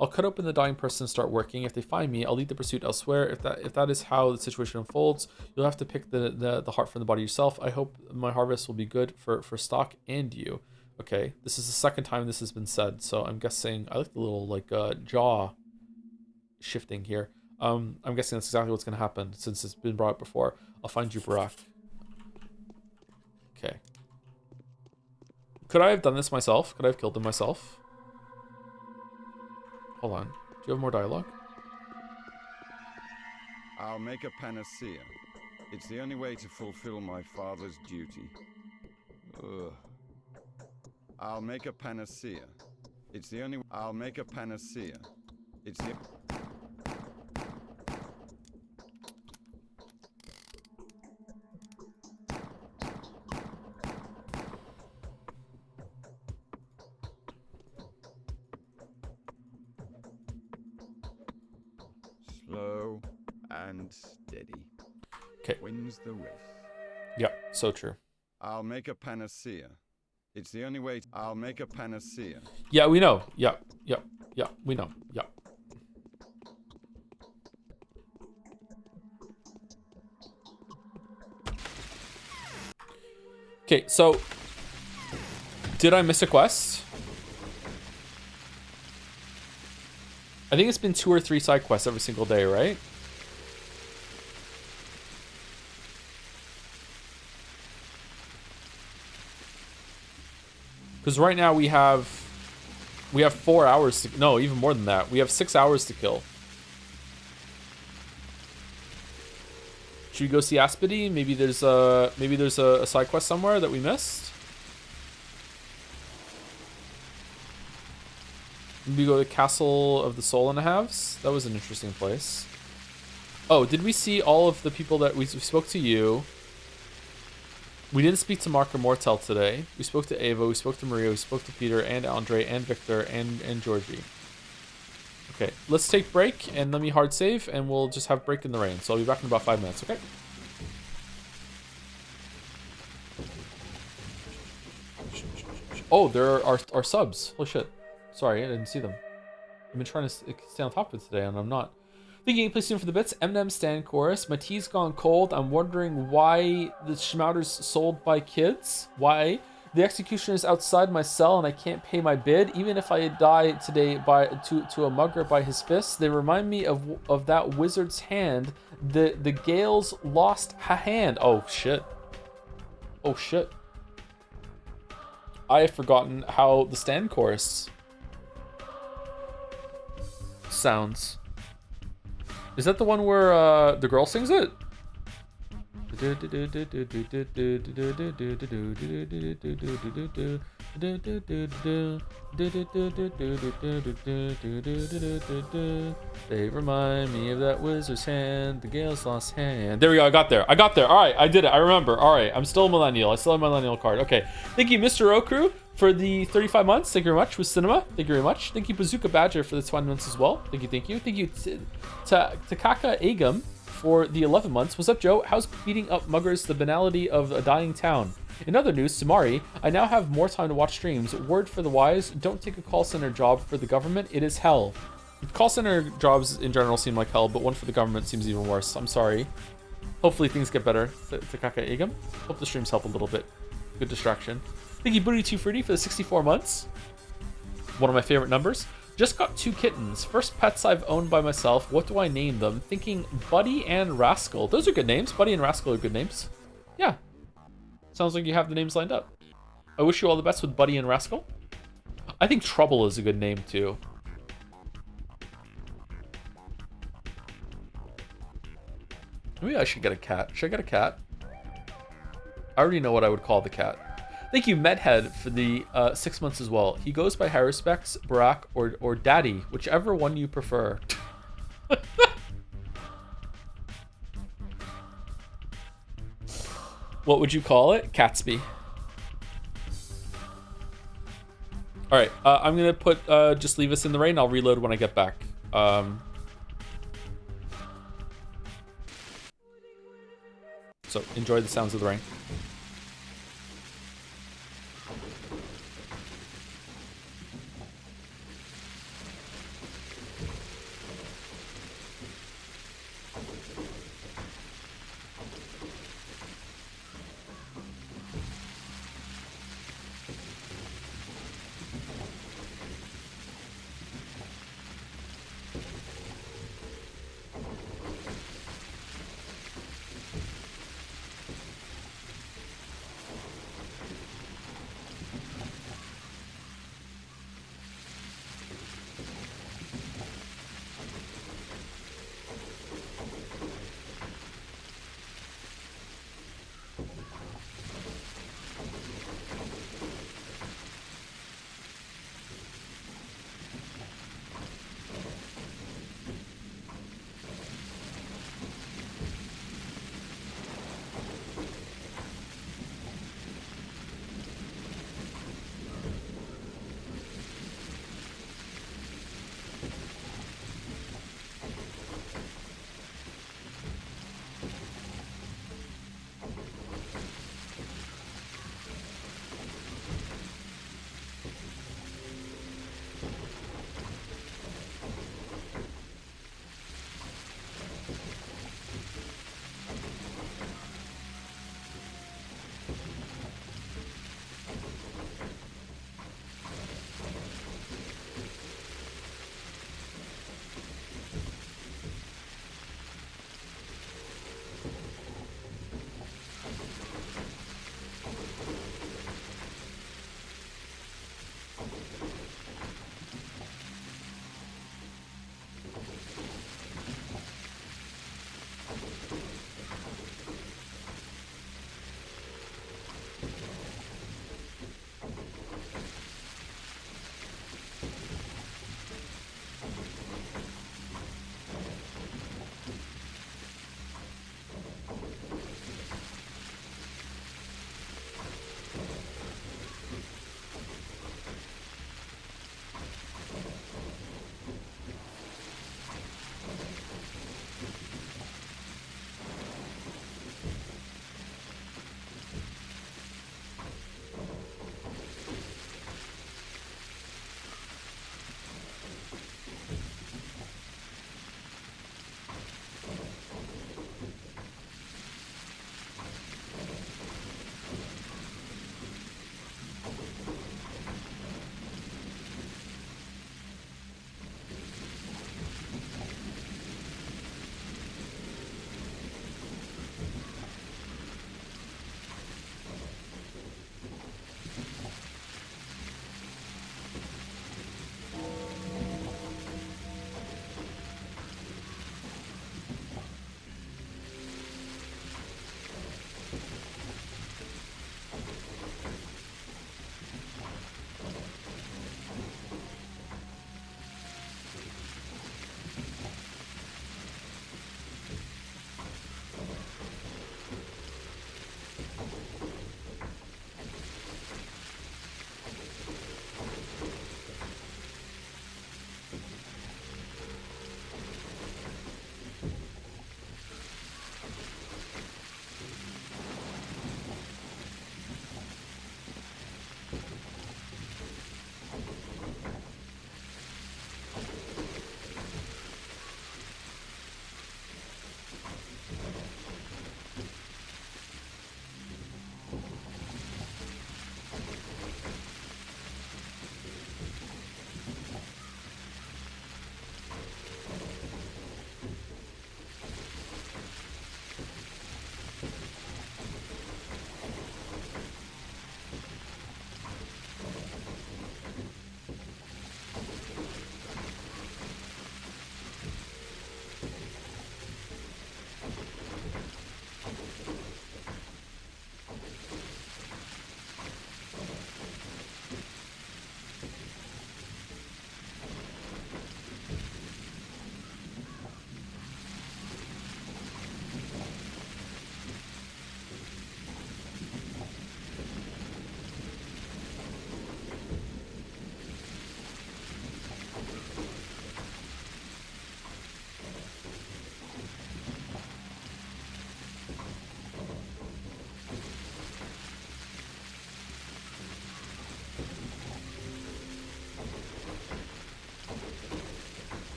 I'll cut open the dying person and start working. If they find me, I'll lead the pursuit elsewhere. If that is how the situation unfolds, you'll have to pick the heart from the body yourself. I hope my harvest will be good for stock and you. Okay, this is the second time this has been said, so I'm guessing I like the little jaw shifting here. I'm guessing that's exactly what's gonna happen since it's been brought up before. I'll find you, Barack. Okay. Could I have done this myself? Could I have killed him myself? Hold on. Do you have more dialogue? I'll make a panacea. It's the only way to fulfill my father's duty. Ugh. I'll make a panacea. I'll make a panacea. It's the... Slow and steady. 'Kay. Wins the race. Yeah, so true. I'll make a panacea. It's the only way. I'll make a panacea. Yeah, we know. Yeah, we know. Yeah. Okay, so did I miss a quest? I think it's been 2 or 3 side quests every single day, right? Because right now we have 4 hours to, no, even more than that. We have 6 hours to kill. Should we go see Aspedy? Maybe there's a side quest somewhere that we missed. Maybe go to Castle of the Soul and a Halves. That was an interesting place. Oh, did we see all of the people that we spoke to? You. We didn't speak to Mark or Mortel today. We spoke to Ava, we spoke to Maria, we spoke to Peter and Andre and Victor and Georgie. Okay, let's take break and let me hard save and we'll just have break in the rain. So I'll be back in about 5 minutes, okay? Oh, there are subs. Holy shit. Sorry, I didn't see them. I've been trying to stay on top of it today and I'm not. Thank you, please soon for the bits. Eminem Stan Chorus. My tea's gone cold. I'm wondering why the schmouter's sold by kids. Why? The executioner is outside my cell and I can't pay my bid. Even if I die today to a mugger by his fists, they remind me of that wizard's hand. The Gale's lost a hand. Oh shit. Oh shit. I have forgotten how the Stan Chorus sounds. Is that the one where the girl sings it? They remind me of that wizard's hand, the Gale's lost hand. There we go, I got there. All right, I did it, I remember. All right, I'm still a millennial. I still have my millennial card. Okay, thank you, Mr. Okru, for the 35 months. Thank you very much. With Cinema, thank you very much. Thank you, Bazooka Badger, for the 20 months as well. Thank you, thank you. Thank you, Takaka Agam, for the 11 months. What's up, Joe? How's beating up muggers the banality of a dying town? In other news, Samari, I now have more time to watch streams. Word for the wise, don't take a call center job for the government. It is hell. Call center jobs in general seem like hell, but one for the government seems even worse. I'm sorry. Hopefully things get better. Takaka Agam. Hope the streams help a little bit. Good distraction. Thank you, Booty2 Fruity, for the 64 months. One of my favorite numbers. Just got 2 kittens. First pets I've owned by myself. What do I name them? Thinking Buddy and Rascal. Those are good names. Buddy and Rascal are good names. Yeah. Sounds like you have the names lined up. I wish you all the best with Buddy and Rascal. I think Trouble is a good name too. Maybe I should get a cat. Should I get a cat? I already know what I would call the cat. Thank you, Medhead, for the 6 months as well. He goes by Harrispecs, Barack, or Daddy, whichever one you prefer. What would you call it? Catsby. All right, I'm gonna put just leave us in the rain. I'll reload when I get back. So enjoy the sounds of the rain.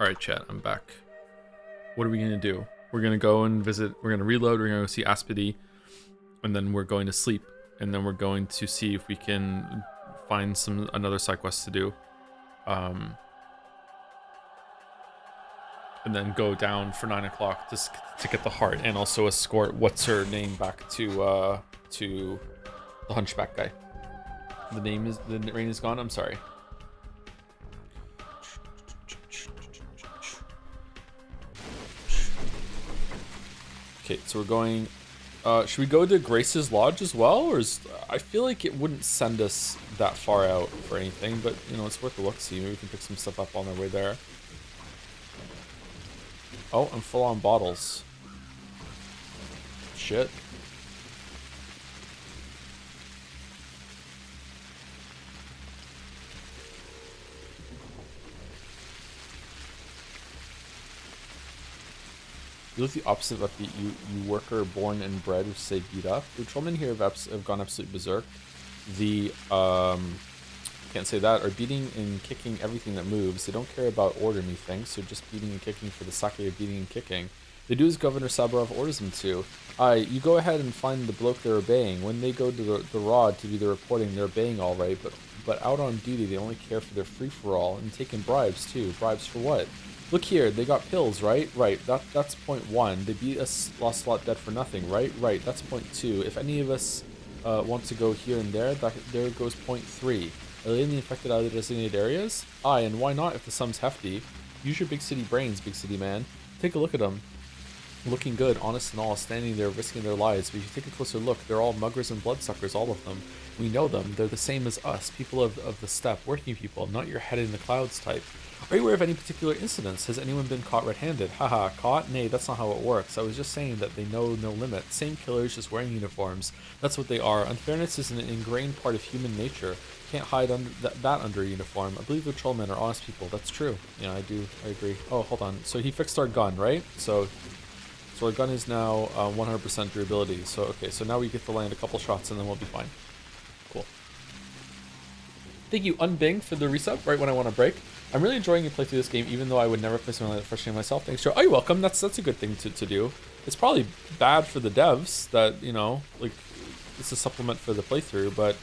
right, chat, I'm back. What are we gonna do? We're gonna go and visit. We're gonna reload. We're gonna go see Aspedy, and then we're going to sleep. And then we're going to see if we can find another side quest to do. And then go down for 9 o'clock to get the heart, and also escort what's her name back to the hunchback guy. The rain is gone. I'm sorry. Okay, so we're going. Should we go to Grace's Lodge as well, or I feel like it wouldn't send us that far out for anything, but you know it's worth a look. See, maybe we can pick some stuff up on our way there. Oh, I'm full on bottles. Shit. You look the opposite of upbeat. You worker born and bred, which say beat up. The trollmen here have gone absolute berserk. The can't say that, are beating and kicking everything that moves. They don't care about order, methinks. They're just beating and kicking for the sake of beating and kicking. They do as Governor Sabarov orders them to. You go ahead and find the bloke they're obeying. When they go to the rod to do the reporting, they're obeying all right, but out on duty, they only care for their free-for-all and taking bribes too. Bribes for what? Look here, they got pills, right? Right, that's point 1. They beat us, lost a lot dead for nothing, right? Right, that's point 2. If any of us want to go here and there, there goes point 3. Alien the infected out of the designated areas? Aye, and why not if the sum's hefty? Use your big city brains, big city man. Take a look at them. Looking good, honest and all, standing there risking their lives. But if you take a closer look, they're all muggers and bloodsuckers, all of them. We know them. They're the same as us, people of the steppe, working people, not your head in the clouds type. Are you aware of any particular incidents? Has anyone been caught red-handed? Haha, caught? Nay, that's not how it works. I was just saying that they know no limit. Same killers, just wearing uniforms. That's what they are. Unfairness is an ingrained part of human nature. Can't hide under that under a uniform. I believe the trollmen are honest people. That's true. Yeah, I agree. Oh, hold on. So he fixed our gun, right? So our gun is now 100% durability. So, okay, so now we get to land a couple shots and then we'll be fine. Cool. Thank you, Unbing, for the resub right when I want to break. I'm really enjoying your play through this game, even though I would never play something like that frustrating myself. Thanks, Joe. Oh, you're welcome. That's a good thing to do. It's probably bad for the devs that, you know, like, it's a supplement for the playthrough, but,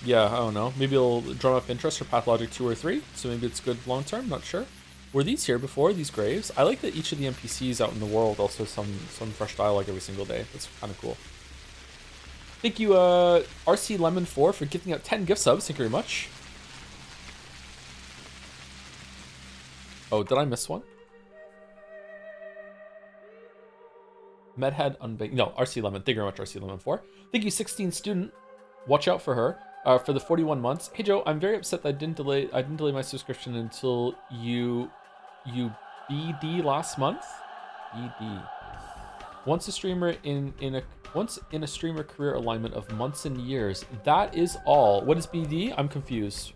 yeah, I don't know. Maybe it'll drum up interest for Pathologic 2 or 3, so maybe it's good long-term, not sure. Were these here before, these graves? I like that each of the NPCs out in the world also some fresh dialogue every single day. That's kind of cool. Thank you, RC Lemon 4 for gifting out 10 gift subs. Thank you very much. Oh, did I miss one? Medhead Unbaked. No, RC Lemon. Thank you very much, RC Lemon 4. Thank you, 16 student. Watch out for her. For the 41 months. Hey Joe, I'm very upset that I didn't delay my subscription until you BD last month. BD. Once a streamer in a streamer career alignment of months and years. That is all. What is BD? I'm confused.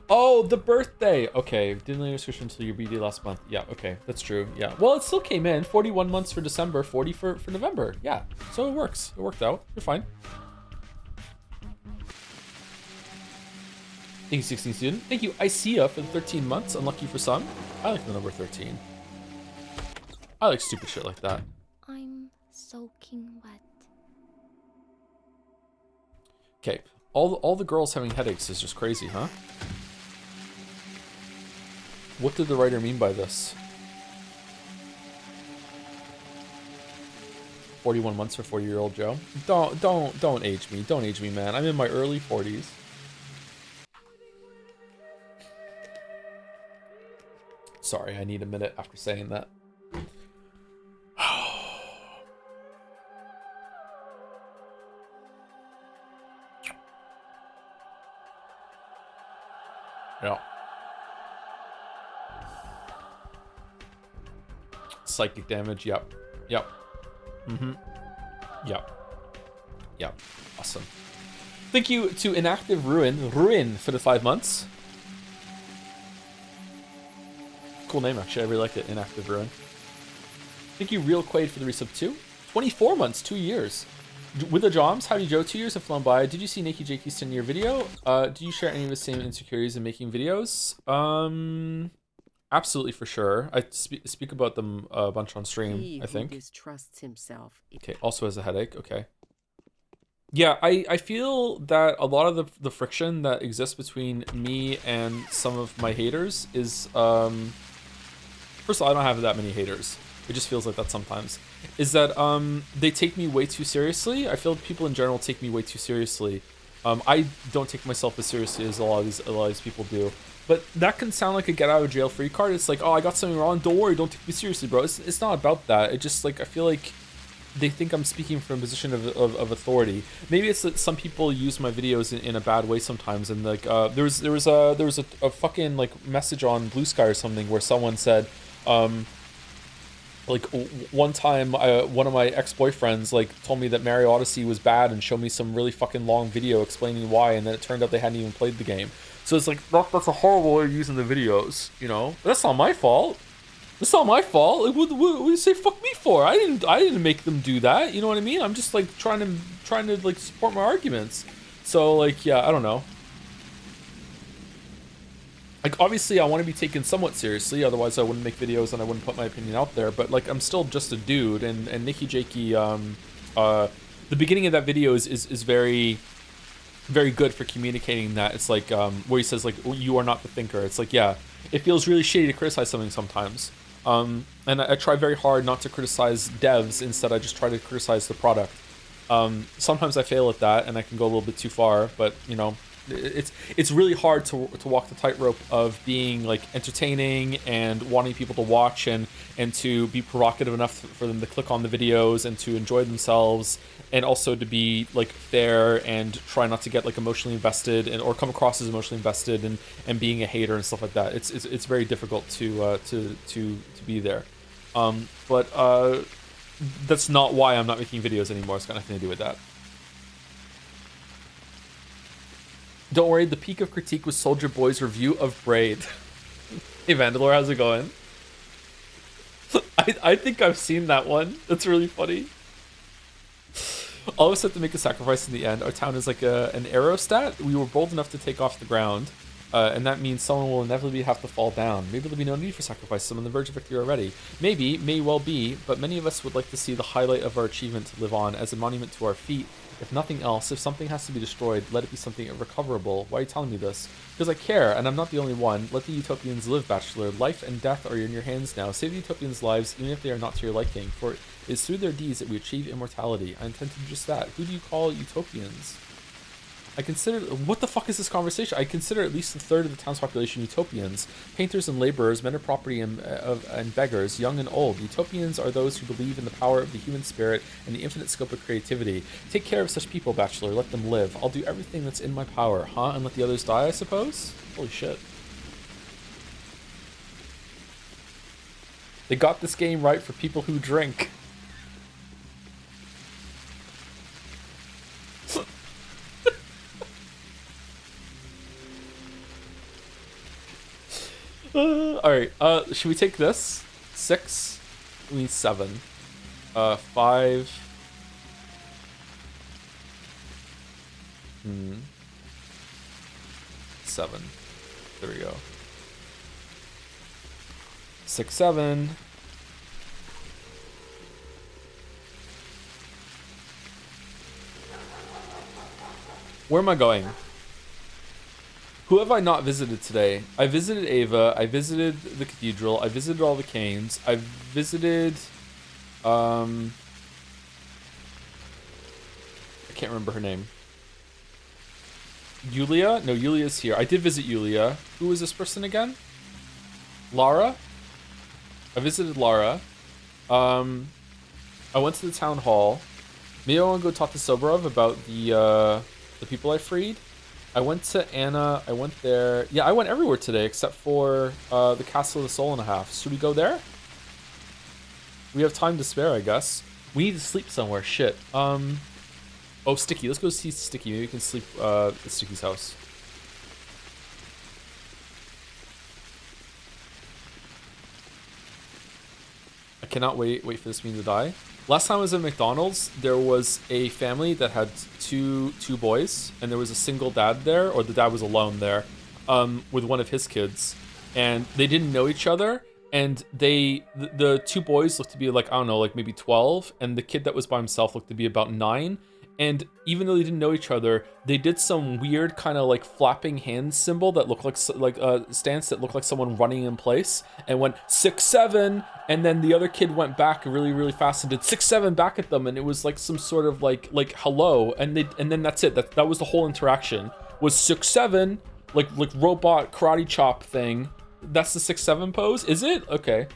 Oh, the birthday. Okay, didn't delay your subscription until your BD last month. Yeah, okay, that's true. Yeah. Well, it still came in. 41 months for December, 40 for November. Yeah. So it works. It worked out. You're fine. Thank you, 16 student. Thank you, Icea, for the 13 months. Unlucky for some. I like the number 13. I like stupid shit like that. I'm soaking wet. Okay, all the girls having headaches is just crazy, huh? What did the writer mean by this? 41 months for 40-year-old Joe. Don't age me. Don't age me, man. I'm in my early 40s. Sorry, I need a minute after saying that. Yeah. Psychic damage, yep. Yep. Mm-hmm. Yep. Awesome. Thank you to Inactive Ruin for the 5 months. Cool name, actually. I really like it. Inactive Ruin. Thank you, Real Quaid, for the resub too. 24 months, 2 years. With the Joms, howdy Joe, 2 years have flown by. Did you see Nakey Jakey's 10-year video? Do you share any of the same insecurities in making videos? Absolutely, for sure. I speak about them a bunch on stream, He I who think. distrusts himself. Okay, also has a headache. Okay. Yeah, I feel that a lot of the friction that exists between me and some of my haters is first of all, I don't have that many haters. It just feels like that sometimes. Is that they take me way too seriously. I feel people in general take me way too seriously. I don't take myself as seriously as a lot of these people do. But that can sound like a get out of jail free card. It's like, oh, I got something wrong. Don't worry, don't take me seriously, bro. It's not about that. It just like I feel like they think I'm speaking from a position of authority. Maybe it's that some people use my videos in a bad way sometimes. And like there was a fucking like message on Blue Sky or something where someone said, like one time one of my ex-boyfriends like told me that Mario Odyssey was bad and showed me some really fucking long video explaining why, and then it turned out they hadn't even played the game. So it's like that's a horrible way of using the videos, you know. But that's not my fault. It's not my fault. Like, what do you say fuck me for? I didn't make them do that. You know what I mean? I'm just like trying to like support my arguments. So like yeah, I don't know. Like obviously I want to be taken somewhat seriously, otherwise I wouldn't make videos and I wouldn't put my opinion out there. But like I'm still just a dude, and Nikki Jakey, the beginning of that video is very very good for communicating that. It's like where he says like you are not the thinker. It's like yeah, it feels really shitty to criticize something sometimes. And I try very hard not to criticize devs. Instead, I just try to criticize the product. Sometimes I fail at that, and I can go a little bit too far. But you know, it's really hard to walk the tightrope of being like entertaining and wanting people to watch and to be provocative enough for them to click on the videos and to enjoy themselves, and also to be like fair and try not to get like emotionally invested and or come across as emotionally invested and being a hater and stuff like that. It's very difficult to be there. But that's not why I'm not making videos anymore. It's got nothing to do with that. Don't worry, the peak of critique was Soldier Boy's review of Braid. Hey Vandalore, how's it going? I think I've seen that one. That's really funny. All of us have to make a sacrifice in the end. Our town is like an aerostat. We were bold enough to take off the ground. And that means someone will inevitably have to fall down. Maybe there'll be no need for sacrifice. I'm on the verge of victory already. Maybe, may well be, but many of us would like to see the highlight of our achievement to live on as a monument to our feat. If nothing else, if something has to be destroyed, let it be something irrecoverable. Why are you telling me this? Because I care, and I'm not the only one. Let the Utopians live, Bachelor. Life and death are in your hands now. Save the Utopians' lives, even if they are not to your liking, for it is through their deeds that we achieve immortality. I intend to do just that. Who do you call Utopians? I consider... What the fuck is this conversation? I consider at least a third of the town's population Utopians. Painters and laborers, men of property and beggars, young and old. Utopians are those who believe in the power of the human spirit and the infinite scope of creativity. Take care of such people, Bachelor. Let them live. I'll do everything that's in my power. Huh? And let the others die, I suppose? Holy shit. They got this game right for people who drink. Alright, should we take this? 6? We need 7. 5. 7. There we go. 6, 7. Where am I going? Who have I not visited today? I visited Ava. I visited the cathedral. I visited all the canes. I visited... I can't remember her name. Yulia? No, Yulia's here. I did visit Yulia. Who was this person again? Lara? I visited Lara. I went to the town hall. Maybe I want to go talk to Soborov about the people I freed. I went to Anna. I went there. Yeah, I went everywhere today except for the Castle of the Soul and a Half. Should we go there? We have time to spare, I guess. We need to sleep somewhere. Shit. Oh, Sticky. Let's go see Sticky. Maybe we can sleep at Sticky's house. I cannot wait for this meme to die. Last time I was at McDonald's, there was a family that had two boys, and there was a single dad there, or the dad was alone there, with one of his kids. and they didn't know each other, and the two boys looked to be like, I don't know, like maybe 12, and the kid that was by himself looked to be about 9. And even though they didn't know each other, they did some weird kind of like flapping hand symbol that looked like a stance that looked like someone running in place, and went 6-7, and then the other kid went back really really fast and did 6-7 back at them, and it was like some sort of like hello, and then that's it. That was the whole interaction, was 6-7, like robot karate chop thing. That's the 6-7 pose, is it? Okay.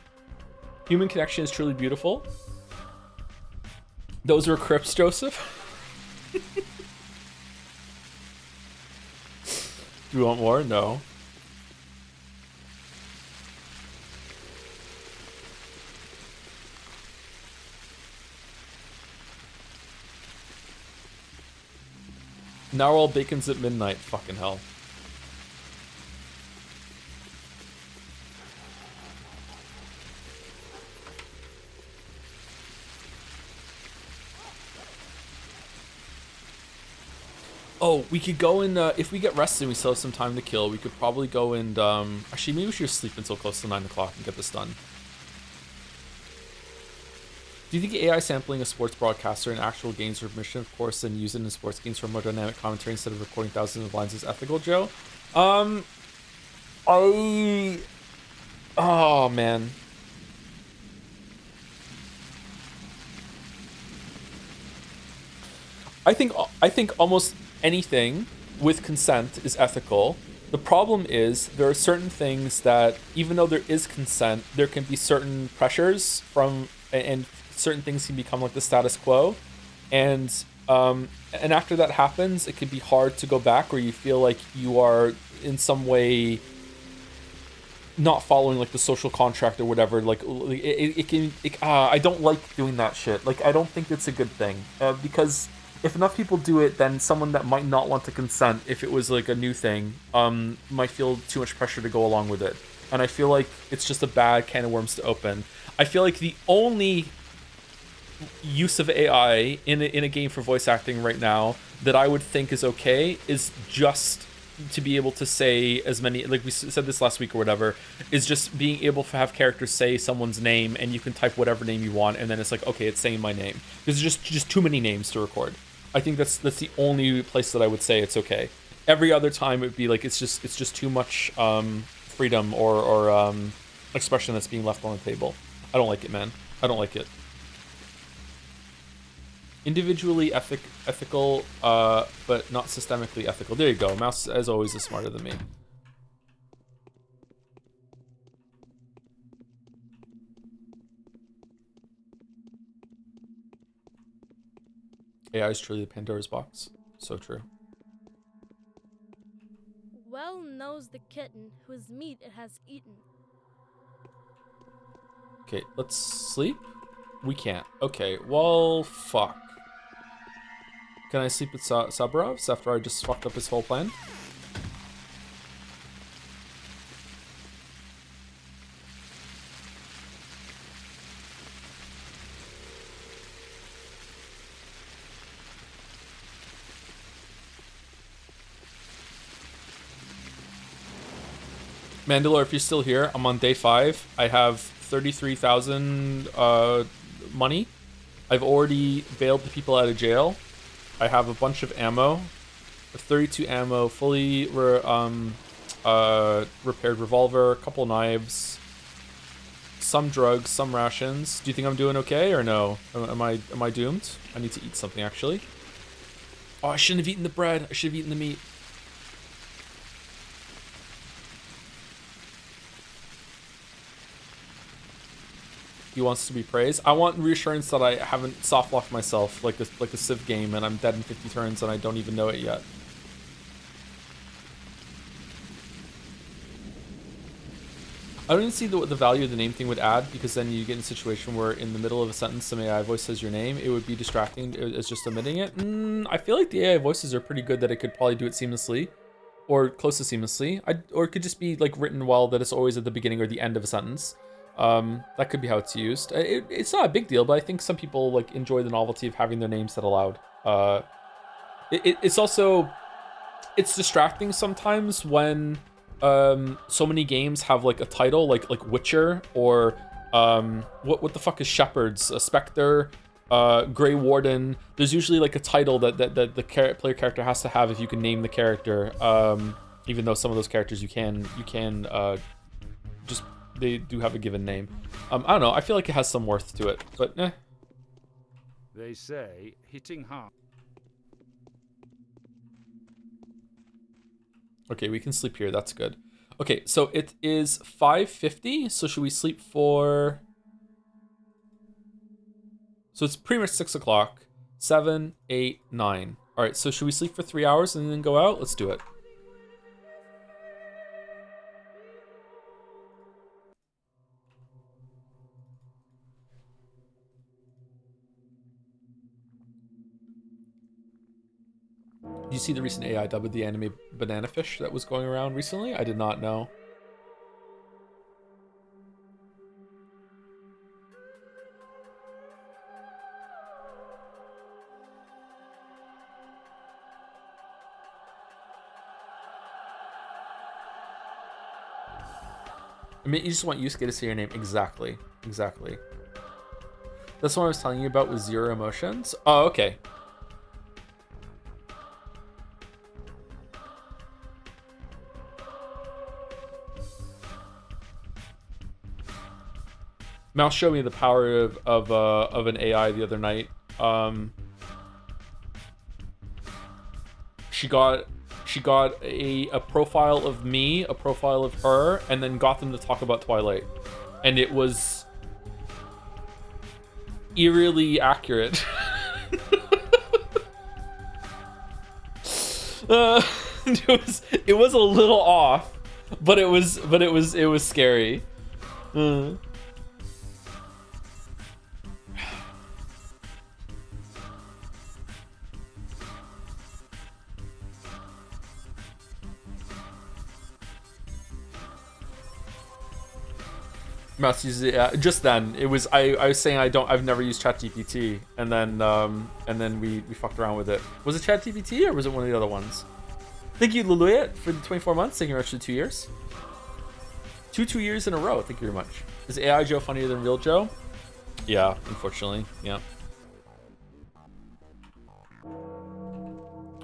Human connection is truly beautiful. Those were Crips, Joseph. Do you want more? No. Now all bacon's at midnight. Fucking hell. Oh, we could go and, if we get rested and we still have some time to kill, we could probably go and, actually, maybe we should sleep until close to 9 o'clock and get this done. Do you think AI sampling a sports broadcaster in actual games for permission, of course, and use it in sports games for more dynamic commentary instead of recording thousands of lines is ethical, Joe? Oh, man. I think almost anything with consent is ethical. The problem is there are certain things that, even though there is consent, there can be certain pressures from, and certain things can become like the status quo, and after that happens, it can be hard to go back, or you feel like you are in some way not following like the social contract or whatever. Like I don't like doing that shit. Like, I don't think it's a good thing, because if enough people do it, then someone that might not want to consent, if it was like a new thing, might feel too much pressure to go along with it. And I feel like it's just a bad can of worms to open. I feel like the only use of AI in a game for voice acting right now that I would think is okay is just to be able to say as many, like we said this last week or whatever, is just being able to have characters say someone's name, and you can type whatever name you want, and then it's like, okay, it's saying my name. There's just too many names to record. I think that's the only place that I would say it's okay. Every other time it would be like it's just too much freedom or expression that's being left on the table. I don't like it, man. I don't like it. Individually ethical, but not systemically ethical. There you go. Mouse, as always, is smarter than me. AI is truly the Pandora's box. So true. Well knows the kitten whose meat it has eaten. Okay, let's sleep. We can't. Okay, well, fuck. Can I sleep with Sabrov's after I just fucked up his whole plan? Mandalore, if you're still here, I'm on day 5. I have 33,000 money. I've already bailed the people out of jail. I have a bunch of ammo, 32 ammo, fully repaired revolver, a couple knives, some drugs, some rations. Do you think I'm doing okay or no? Am I doomed? I need to eat something actually. Oh, I shouldn't have eaten the bread. I should have eaten the meat. He wants to be praised. I want reassurance that I haven't soft locked myself like a Civ game and I'm dead in 50 turns and I don't even know it yet. I don't even see the value of the name thing would add, because then you get in a situation where in the middle of a sentence some AI voice says your name. It would be distracting as just omitting it. I feel like the AI voices are pretty good that it could probably do it seamlessly or close to seamlessly. Or it could just be like written well that it's always at the beginning or the end of a sentence. That could be how it's used. It's not a big deal, but I think some people like enjoy the novelty of having their name said aloud. It's also, it's distracting sometimes when so many games have like a title, like Witcher, or what the fuck is Shepherds, Spectre, Grey Warden. There's usually like a title that the player character has to have if you can name the character. Even though some of those characters you can just, they do have a given name. I don't know. I feel like it has some worth to it, but eh. They say hitting hard. Okay, we can sleep here. That's good. Okay, so it is 5:50. So should we sleep for? So it's pretty much 6 o'clock. 7, 8, 9. All right. So should we sleep for 3 hours and then go out? Let's do it. Did you see the recent AI dub of the anime banana fish that was going around recently? I did not know. I mean, you just want Yusuke to say your name. Exactly. Exactly. That's what I was telling you about with zero emotions. Oh, okay. Mouse showed me the power of an AI the other night. She got a profile of me, a profile of her, and then got them to talk about Twilight, and it was eerily accurate. It was a little off, but it was scary. Mouse uses it, just then. It was I was saying I've never used ChatGPT, and then we fucked around with it. Was it ChatGPT or was it one of the other ones? Thank you, Luluet, for the 24 months. Thank you very much for the 2 years. 2 years in a row. Thank you very much. Is AI Joe funnier than real Joe? Yeah, unfortunately. Yeah.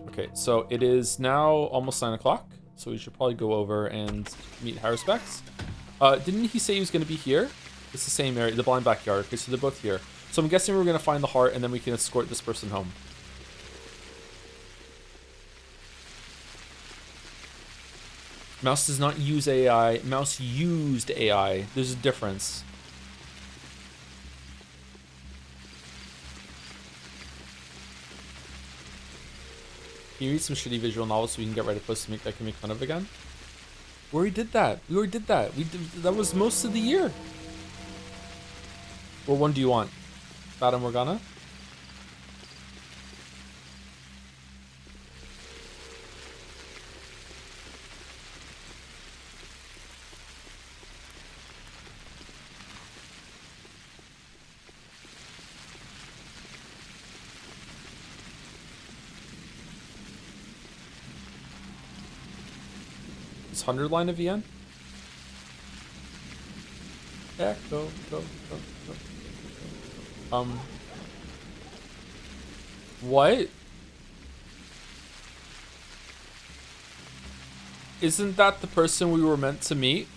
Okay, so it is now almost 9 o'clock, so we should probably go over and meet Haruspex. Didn't he say he was going to be here? It's the same area, the blind backyard. Okay, so they're both here. So I'm guessing we're going to find the heart, and then we can escort this person home. Mouse does not use AI. Mouse used AI. There's a difference. Can you read some shitty visual novels so we can get right close to make that can make fun of again? We already did that. We already did that. That was most of the year. What one do you want? Fata Morgana? Is 100 line of VN? Yeah, go. What? Isn't that the person we were meant to meet?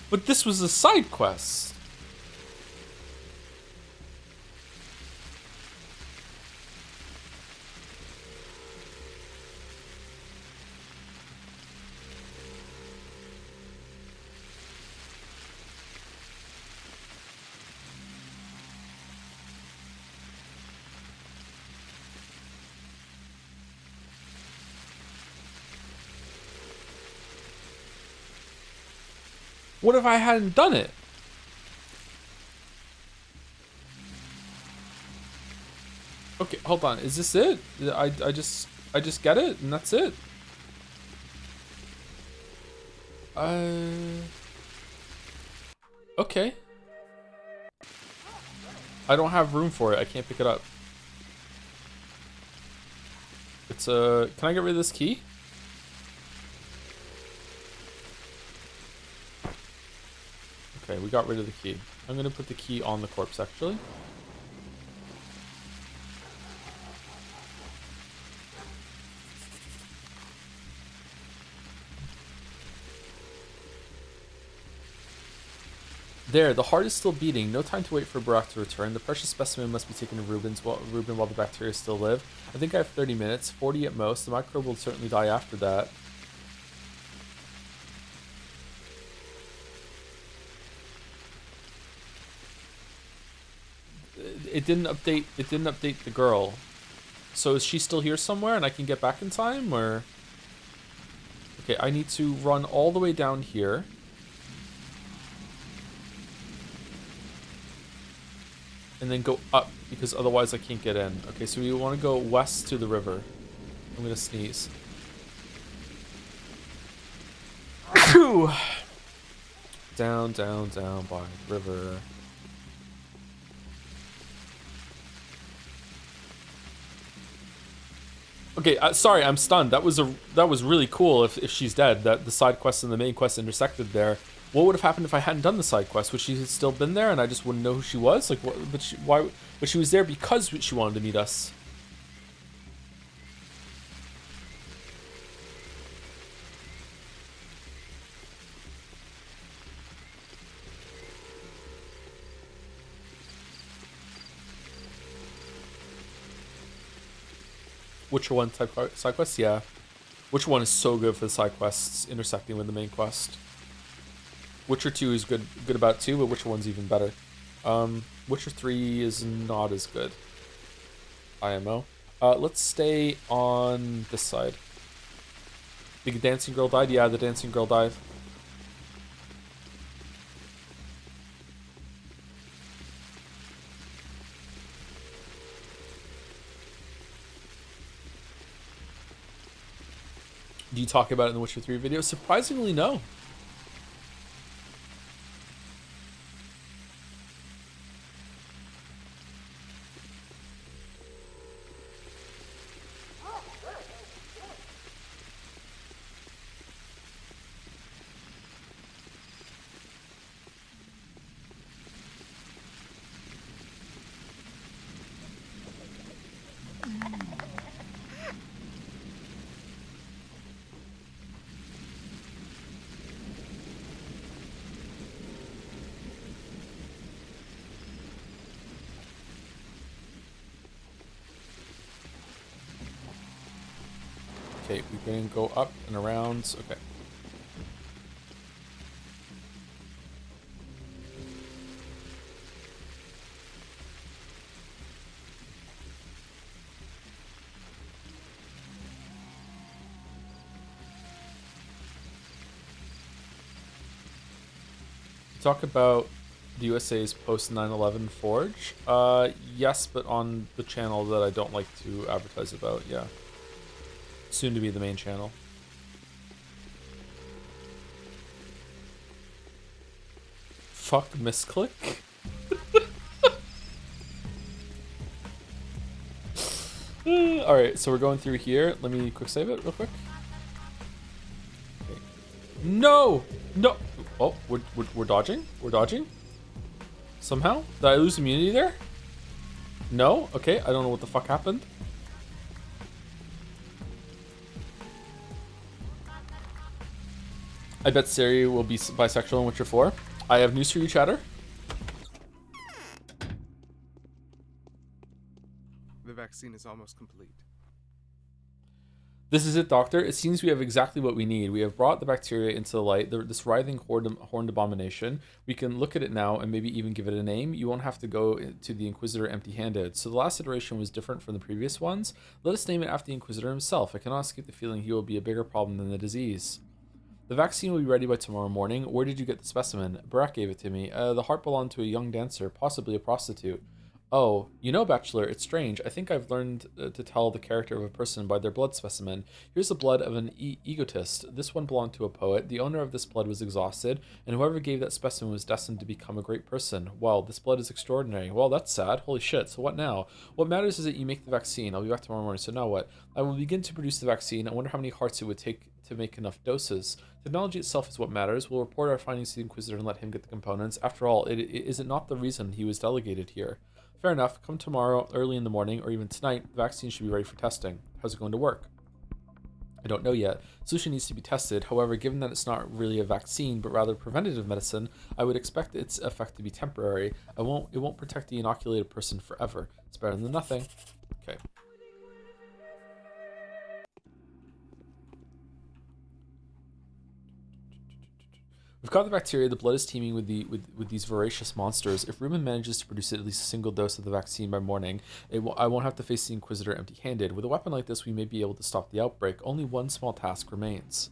But this was a side quest. What if I hadn't done it? Okay, hold on. Is this it? I just... I just get it, and that's it. Okay. I don't have room for it. I can't pick it up. It's a... Can I get rid of this key? Okay, we got rid of the key. I'm gonna put the key on the corpse, actually. There, the heart is still beating. No time to wait for Barack to return. The precious specimen must be taken to Ruben while the bacteria still live. I think I have 30 minutes, 40 at most. The microbe will certainly die after that. It didn't update. It didn't update the girl. So is she still here somewhere, and I can get back in time, or? Okay, I need to run all the way down here. And then go up, because otherwise I can't get in. Okay, so we want to go west to the river. I'm gonna sneeze. Down, down, down by the river. Okay, sorry, I'm stunned. That was really cool. If she's dead, that the side quest and the main quest intersected there. What would have happened if I hadn't done the side quest? Would she have still been there, and I just wouldn't know who she was? Like, what? Why? But she was there because she wanted to meet us. Witcher 1 type side quest? Yeah. Witcher 1 is so good for the side quests intersecting with the main quest. Witcher 2 is good about too, but Witcher 1's even better. Witcher 3 is not as good. IMO. Let's stay on this side. The dancing girl died? Yeah, the dancing girl died. Do you talk about it in the Witcher 3 video? Surprisingly, no. Okay, we're going to go up and around. Okay. Talk about the USA's post 9/11 Forge. Yes, but on the channel that I don't like to advertise about. Yeah. Soon to be the main channel. Fuck misclick. Alright, so we're going through here. Let me quick save it real quick. Okay. No! No! Oh, we're dodging? We're dodging? Somehow? Did I lose immunity there? No? Okay, I don't know what the fuck happened. I bet Siri will be bisexual in Witcher 4. I have news for you, chatter. The vaccine is almost complete. This is it, Doctor. It seems we have exactly what we need. We have brought the bacteria into the light, this writhing horned abomination. We can look at it now and maybe even give it a name. You won't have to go to the Inquisitor empty-handed. So the last iteration was different from the previous ones. Let us name it after the Inquisitor himself. I cannot escape the feeling he will be a bigger problem than the disease. The vaccine will be ready by tomorrow morning. Where did you get the specimen? Barack gave it to me. The heart belonged to a young dancer, possibly a prostitute. Oh, you know, Bachelor, it's strange. I think I've learned to tell the character of a person by their blood specimen. Here's the blood of an egotist. This one belonged to a poet. The owner of this blood was exhausted, and whoever gave that specimen was destined to become a great person. Wow, this blood is extraordinary. Well, that's sad. Holy shit. So what now? What matters is that you make the vaccine. I'll be back tomorrow morning. So now what? I will begin to produce the vaccine. I wonder how many hearts it would take to make enough doses. Technology itself is what matters. We'll report our findings to the Inquisitor and let him get the components. After all, is it not the reason he was delegated here? Fair enough. Come tomorrow, early in the morning, or even tonight. The vaccine should be ready for testing. How's it going to work? I don't know yet. Solution needs to be tested. However, given that it's not really a vaccine, but rather preventative medicine, I would expect its effect to be temporary. It won't protect the inoculated person forever. It's better than nothing. Okay. We've caught the bacteria. The blood is teeming with these voracious monsters. If Ruben manages to produce at least a single dose of the vaccine by morning, I won't have to face the Inquisitor empty-handed. With a weapon like this, we may be able to stop the outbreak. Only one small task remains.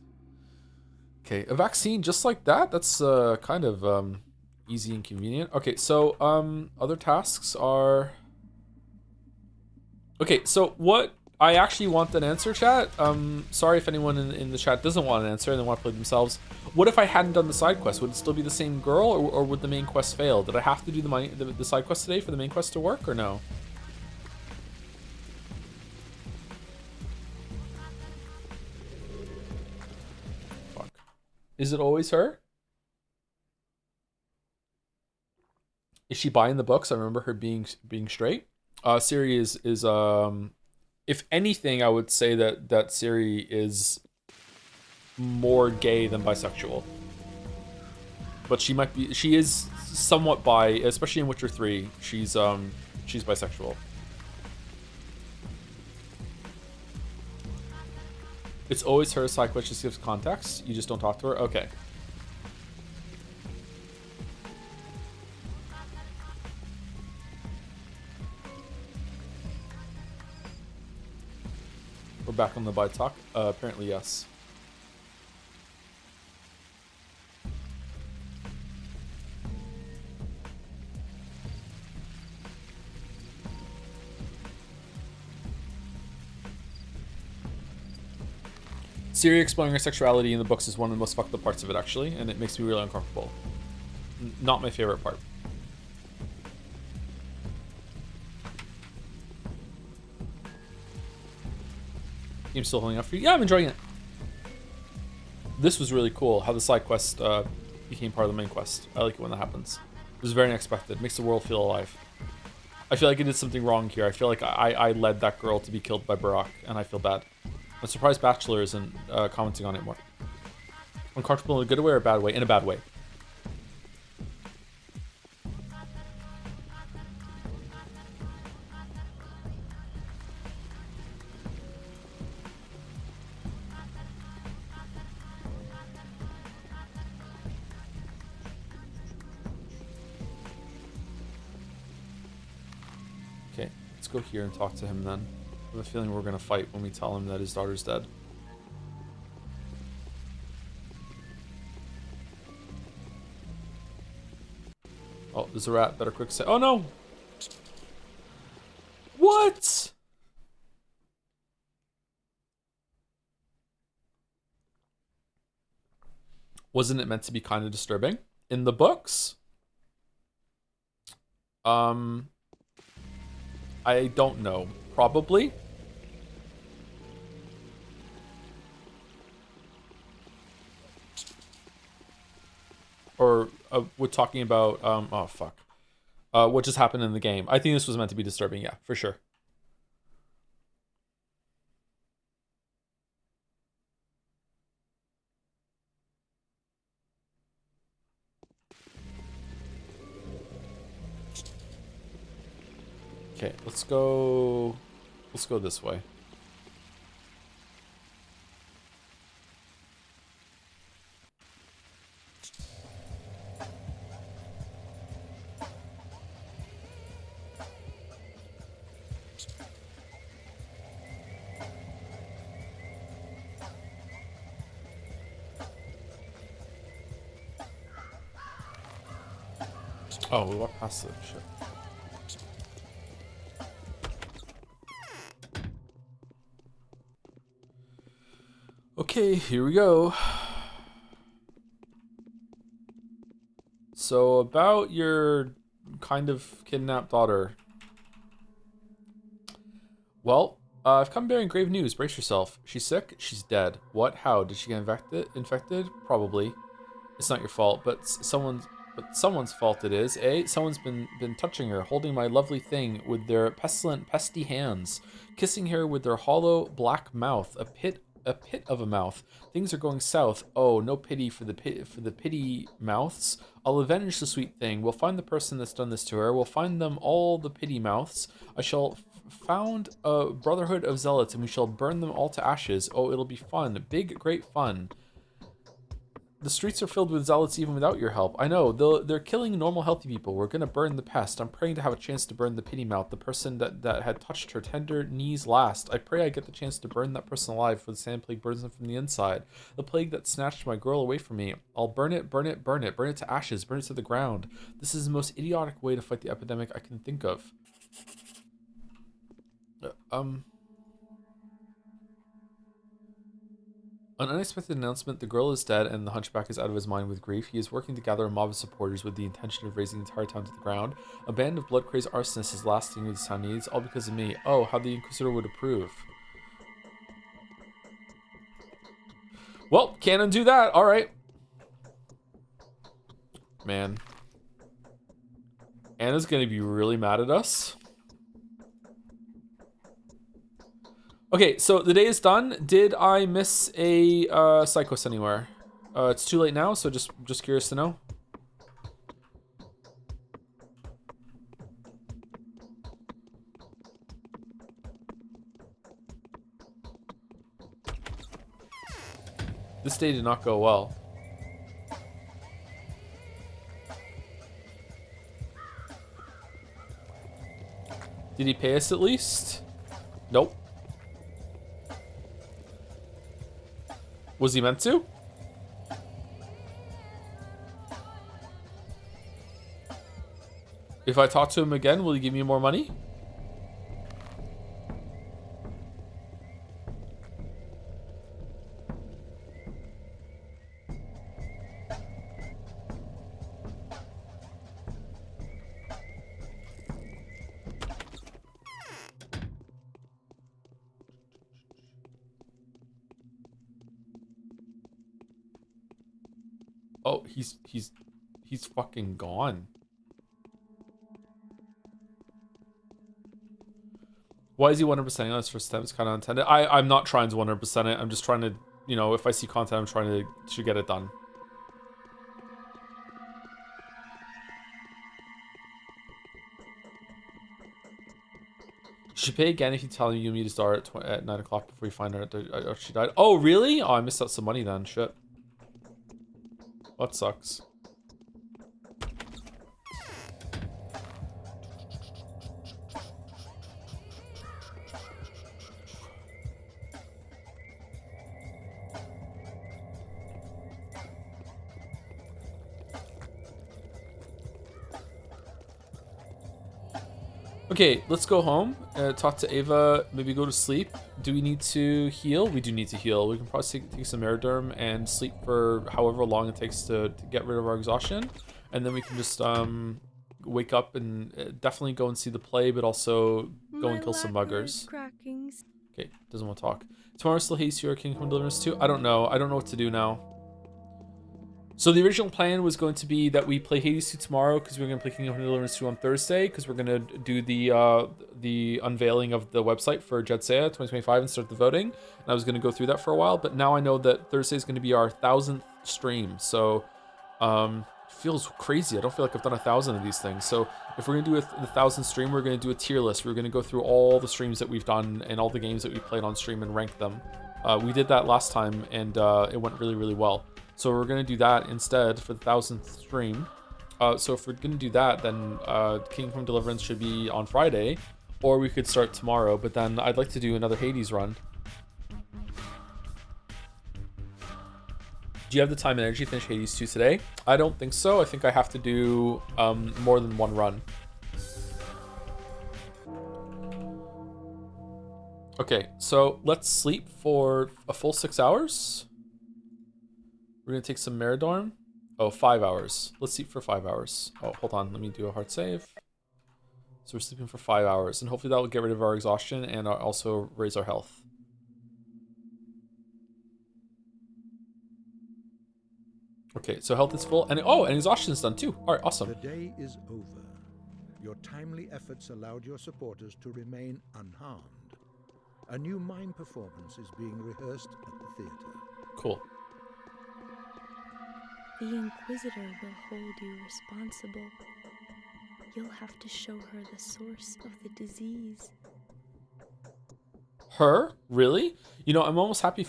Okay, a vaccine just like that? That's kind of easy and convenient. Okay, so other tasks are... Okay, so what... I actually want an answer, chat. Sorry if anyone in the chat doesn't want an answer and they want to play themselves. What if I hadn't done the side quest? Would it still be the same girl, or would the main quest fail? Did I have to do the side quest today for the main quest to work, or no? Fuck. Is it always her? Is she buying the books? I remember her being straight. Siri is if anything, I would say that Siri is more gay than bisexual. But she is somewhat bi, especially in Witcher 3. She's bisexual. It's always her side quest, just gives context. You just don't talk to her? Okay. We're back on the bi talk. Apparently, yes. Siri exploring her sexuality in the books is one of the most fucked up parts of it, actually, and it makes me really uncomfortable. Not my favorite part. Game's still holding up for you? Yeah, I'm enjoying it. This was really cool, how the side quest became part of the main quest. I like it when that happens. It was very unexpected. Makes the world feel alive. I feel like I did something wrong here. I feel like I led that girl to be killed by Barack, and I feel bad. I'm surprised Bachelor isn't commenting on it more. Uncomfortable in a good way or a bad way? In a bad way. Okay, let's go here and talk to him then. I have a feeling we're going to fight when we tell him that his daughter's dead. Oh, there's a rat. Better quick say. Oh no! What? Wasn't it meant to be kind of disturbing? In the books? I don't know. Probably. Or we're talking about oh fuck, what just happened in the game. I think this was meant to be disturbing. Yeah, for sure. Okay, let's go this way. Oh, we walked past it. Shit. Okay, here we go. So about your kind of kidnapped daughter. Well, I've come bearing grave news. Brace yourself. She's sick. She's dead. What? How? Did she get infected? Probably. It's not your fault, but someone's fault it is, eh? Someone's been touching her, holding my lovely thing with their pestilent, pesty hands, kissing her with their hollow black mouth, a pit of a mouth. Things are going south. Oh, no pity for the pity mouths. I'll avenge the sweet thing. We'll find the person that's done this to her. We'll find them all, the pity mouths. I shall found a brotherhood of zealots, and we shall burn them all to ashes. Oh, it'll be fun. Big, great fun. The streets are filled with zealots even without your help. I know, they're killing normal, healthy people. We're gonna burn the pest. I'm praying to have a chance to burn the pity mouth, the person that had touched her tender knees last. I pray I get the chance to burn that person alive, for the sand plague burns them from the inside. The plague that snatched my girl away from me. I'll burn it, burn it, burn it. Burn it to ashes, burn it to the ground. This is the most idiotic way to fight the epidemic I can think of. An unexpected announcement, the girl is dead and the hunchback is out of his mind with grief. He is working to gather a mob of supporters with the intention of raising the entire town to the ground. A band of blood-crazed arsonists is the last thing this town needs, all because of me. Oh, how the Inquisitor would approve. Well, can't undo that. All right. Man. Anna's going to be really mad at us. Okay, so the day is done. Did I miss a side quest anywhere? It's too late now, so just curious to know. This day did not go well. Did he pay us at least? Nope. Was he meant to? If I talk to him again, will he give me more money? Oh, he's fucking gone. Why is he 100%ing on his first attempt? It's kind of intended. I'm not trying to 100% it. I'm just trying to, you know, if I see content, I'm trying to get it done. You should pay again if you tell you need to start at 9 o'clock before you find out she died. Oh, really? Oh, I missed out some money then. Shit. That sucks. Okay, let's go home, talk to Ava, maybe go to sleep. Do we need to heal? We do need to heal. We can probably take some Meriderm and sleep for however long it takes to get rid of our exhaustion. And then we can just wake up and definitely go and see the play, but also go and kill some muggers. Okay, doesn't want to talk. Tomorrow still Haste your Kingdom Deliverance 2? I don't know. I don't know what to do now. So the original plan was going to be that we play Hades 2 tomorrow because we're going to play Kingdom Deliverance 2 on Thursday because we're going to do the unveiling of the website for Jetsea 2025 and start the voting. And I was going to go through that for a while, but now I know that Thursday is going to be our 1,000th stream. So it feels crazy. I don't feel like I've done 1,000 of these things. So if we're going to do the 1,000th stream, we're going to do a tier list. We're going to go through all the streams that we've done and all the games that we played on stream and rank them. We did that last time and it went really, really well. So we're going to do that instead for the 1,000th stream. So if we're going to do that, then Kingdom Deliverance should be on Friday, or we could start tomorrow, but then I'd like to do another Hades run. Do you have the time and energy to finish Hades 2 today? I don't think so. I think I have to do more than one run. Okay, so let's sleep for a full 6 hours. We're gonna take some Meridorm. Oh, 5 hours. Let's sleep for 5 hours. Oh, hold on. Let me do a hard save. So we're sleeping for 5 hours, and hopefully that will get rid of our exhaustion and also raise our health. Okay, so health is full, and exhaustion is done too. All right, awesome. The day is over. Your timely efforts allowed your supporters to remain unharmed. A new mime performance is being rehearsed at the theater. Cool. The Inquisitor will hold you responsible. You'll have to show her the source of the disease. Her? Really? You know, I'm almost happy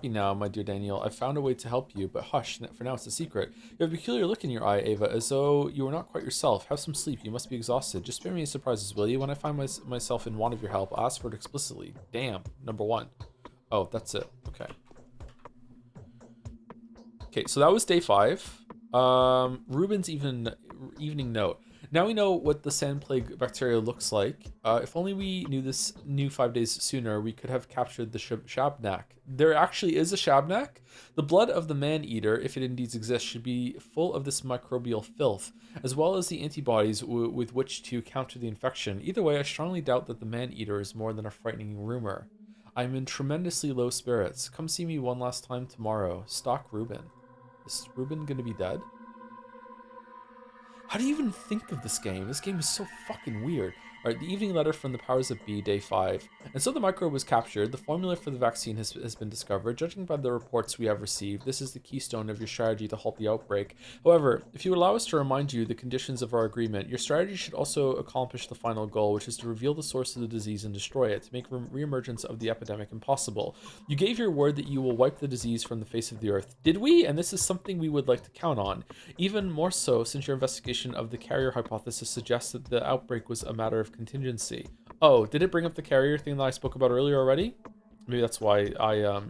now, my dear Daniel. I've found a way to help you, but hush, for now it's a secret. You have a peculiar look in your eye, Ava, as though you are not quite yourself. Have some sleep. You must be exhausted. Just spare me any surprises, will you? When I find myself in want of your help, I'll ask for it explicitly. Damn. Number 1. Oh, that's it. Okay. Okay, so that was day 5. Ruben's evening note. Now we know what the sand plague bacteria looks like. If only we knew 5 days sooner, we could have captured the Shabnak. There actually is a Shabnak. The blood of the man-eater, if it indeed exists, should be full of this microbial filth, as well as the antibodies with which to counter the infection. Either way, I strongly doubt that the man-eater is more than a frightening rumor. I'm in tremendously low spirits. Come see me one last time tomorrow. Stalk Ruben. Is Ruben gonna be dead? How do you even think of this game? This game is so fucking weird. Alright, the evening letter from the powers that be, day 5. And so the microbe was captured. The formula for the vaccine has been discovered. Judging by the reports we have received, this is the keystone of your strategy to halt the outbreak. However, if you allow us to remind you the conditions of our agreement, your strategy should also accomplish the final goal, which is to reveal the source of the disease and destroy it, to make reemergence of the epidemic impossible. You gave your word that you will wipe the disease from the face of the earth. Did we? And this is something we would like to count on. Even more so, since your investigation of the carrier hypothesis suggests that the outbreak was a matter of contingency. Oh, did it bring up the carrier thing that I spoke about earlier already? Maybe that's why I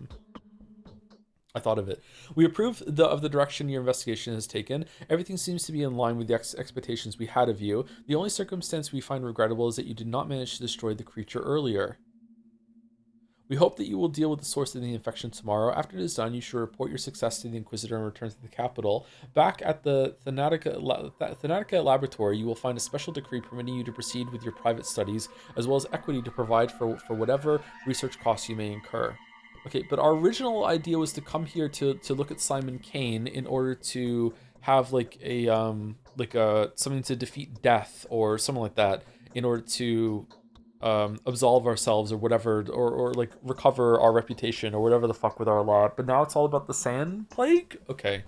thought of it. We approve of the direction your investigation has taken. Everything seems to be in line with the expectations we had of you. The only circumstance we find regrettable is that you did not manage to destroy the creature earlier. We hope that you will deal with the source of the infection tomorrow. After it is done, you should report your success to the Inquisitor and return to the capital. Back at the Thanatica laboratory, you will find a special decree permitting you to proceed with your private studies, as well as equity to provide for whatever research costs you may incur. Okay, but our original idea was to come here to look at Simon Kane in order to have like a something to defeat death or something like that, in order to absolve ourselves or whatever, or like recover our reputation or whatever the fuck with our lab. But now it's all about the sand plague. Okay,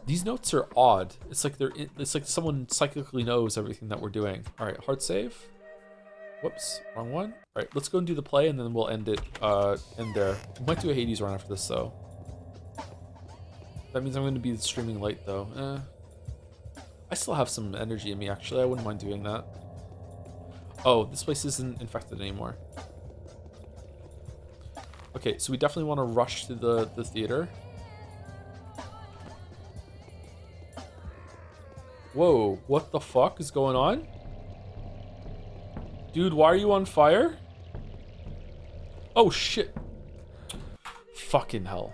these notes are odd. It's like it's like someone psychically knows everything that we're doing. All right, hard save. Whoops, wrong one. All right, let's go and do the play, and then we'll end it in there. We might do a Hades run after this though. That means I'm going to be streaming late though. I still have some energy in me actually. I wouldn't mind doing that. Oh, this place isn't infected anymore. Okay, so we definitely want to rush to the theater. Whoa, what the fuck is going on? Dude, why are you on fire? Oh shit. Fucking hell.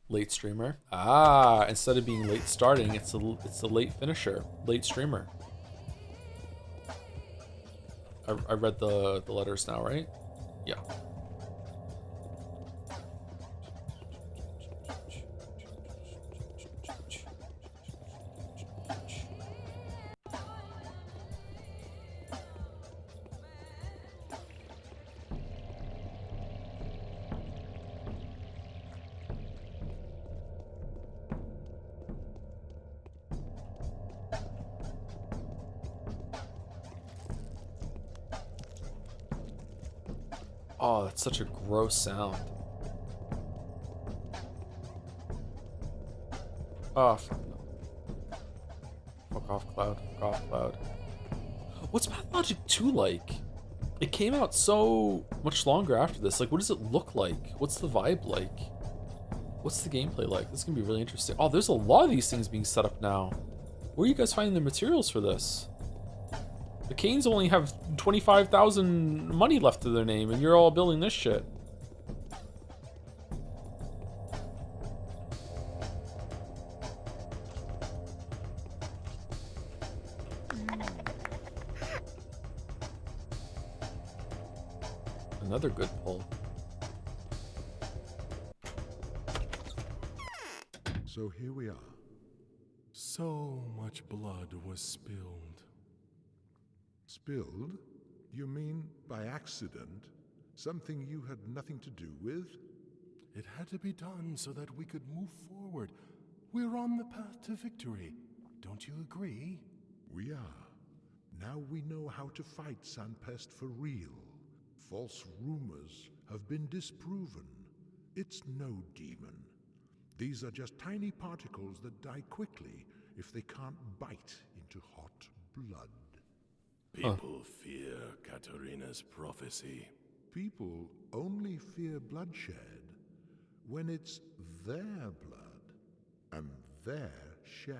Late streamer. Ah, instead of being late starting, it's the late finisher. Late streamer. I read the letters now, right? Yeah. Oh, that's such a gross sound. Oh, fuck off, Cloud. Fuck off, Cloud. What's Pathologic 2 like? It came out so much longer after this. Like, what does it look like? What's the vibe like? What's the gameplay like? This is gonna be really interesting. Oh, there's a lot of these things being set up now. Where are you guys finding the materials for this? The Canes only have 25,000 money left to their name, and you're all building this shit. Another good pull. So here we are. So much blood was spilled. Spilled? You mean by accident? Something you had nothing to do with? It had to be done so that we could move forward. We're on the path to victory. Don't you agree? We are. Now we know how to fight Sanpest for real. False rumors have been disproven. It's no demon. These are just tiny particles that die quickly if they can't bite into hot blood. People fear Katarina's prophecy. People only fear bloodshed when it's their blood and their shed.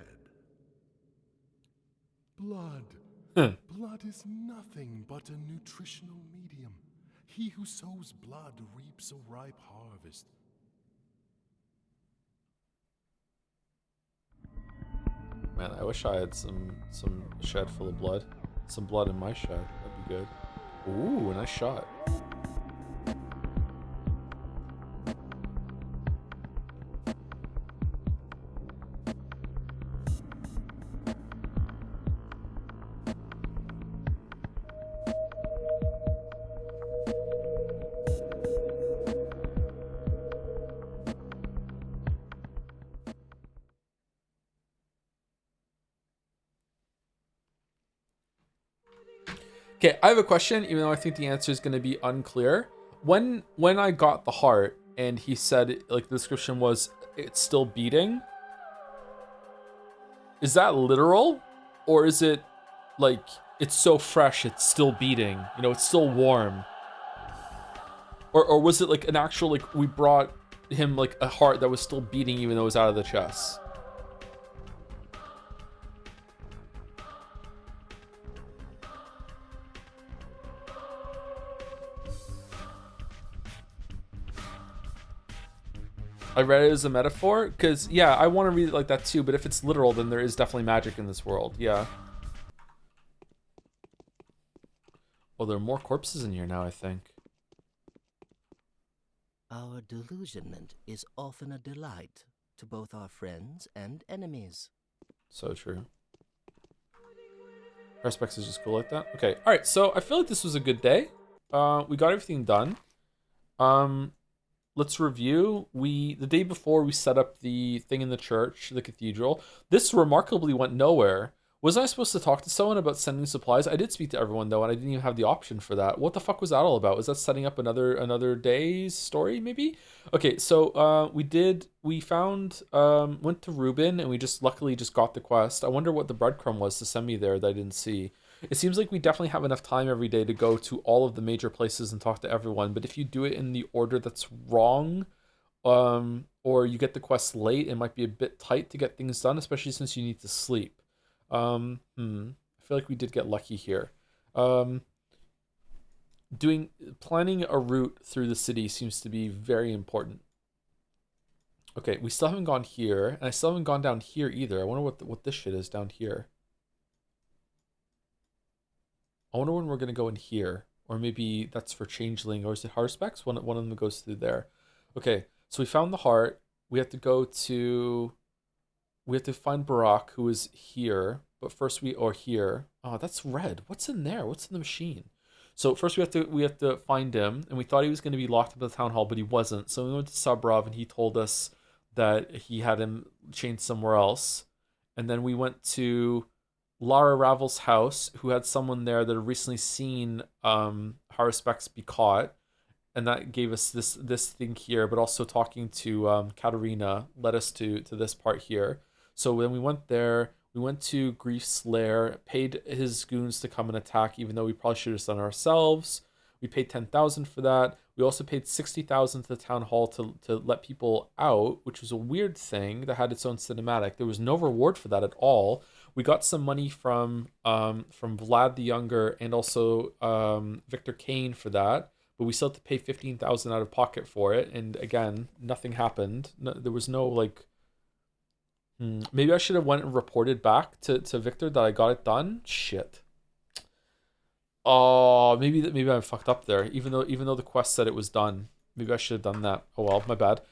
Blood. Blood is nothing but a nutritional medium. He who sows blood reaps a ripe harvest. Man, I wish I had some shed full of blood. Some blood in my shed. That'd be good. Ooh, nice shot. Okay, I have a question, even though I think the answer is going to be unclear. When I got the heart and he said, like, the description was, it's still beating, is that literal? Or is it, like, it's so fresh, it's still beating? You know, it's still warm? Or was it, like, an actual, like, we brought him, like, a heart that was still beating even though it was out of the chest? I read it as a metaphor, because, yeah, I want to read it like that too, but if it's literal, then there is definitely magic in this world, yeah. Well, there are more corpses in here now, I think. Our delusionment is often a delight to both our friends and enemies. So true. Perspex is just cool like that. Okay, alright, so I feel like this was a good day. We got everything done. Let's review. The day before we set up the thing in the church, the cathedral. This remarkably went nowhere. Was I supposed to talk to someone about sending supplies? I did speak to everyone though, and I didn't even have the option for that. What the fuck was that all about? Was that setting up another day's story maybe? Okay, so we found went to Reuben and we just luckily just got the quest. I wonder what the breadcrumb was to send me there that I didn't see. It seems like we definitely have enough time every day to go to all of the major places and talk to everyone, but if you do it in the order that's wrong, or you get the quest late, it might be a bit tight to get things done, especially since you need to sleep. I feel like we did get lucky here. Planning a route through the city seems to be very important. Okay, we still haven't gone here, and I still haven't gone down here either. I wonder what this shit is down here. I wonder when we're gonna go in here, or maybe that's for Changeling, or is it Harspecs? One of them goes through there. Okay, so we found the heart. We have to find Barak, who is here. But first here. Oh, that's red. What's in there? What's in the machine? So first we have to find him, and we thought he was going to be locked up at the town hall, but he wasn't. So we went to Sabrov, and he told us that he had him chained somewhere else. And then we went to Lara Ravel's house, who had someone there that had recently seen Harspecs be caught. And that gave us this thing here, but also talking to Katarina led us to this part here. So when we went there, we went to Grief's lair, paid his goons to come and attack, even though we probably should have done it ourselves. We paid 10,000 for that. We also paid 60,000 to the town hall to let people out, which was a weird thing that had its own cinematic. There was no reward for that at all. We got some money from Vlad the Younger and also Victor Kane for that, but we still had to pay 15,000 out of pocket for it. And again, nothing happened. No, there was no like. Maybe I should have went and reported back to Victor that I got it done. Shit. Oh, maybe I fucked up there. Even though the quest said it was done, maybe I should have done that. Oh well, my bad.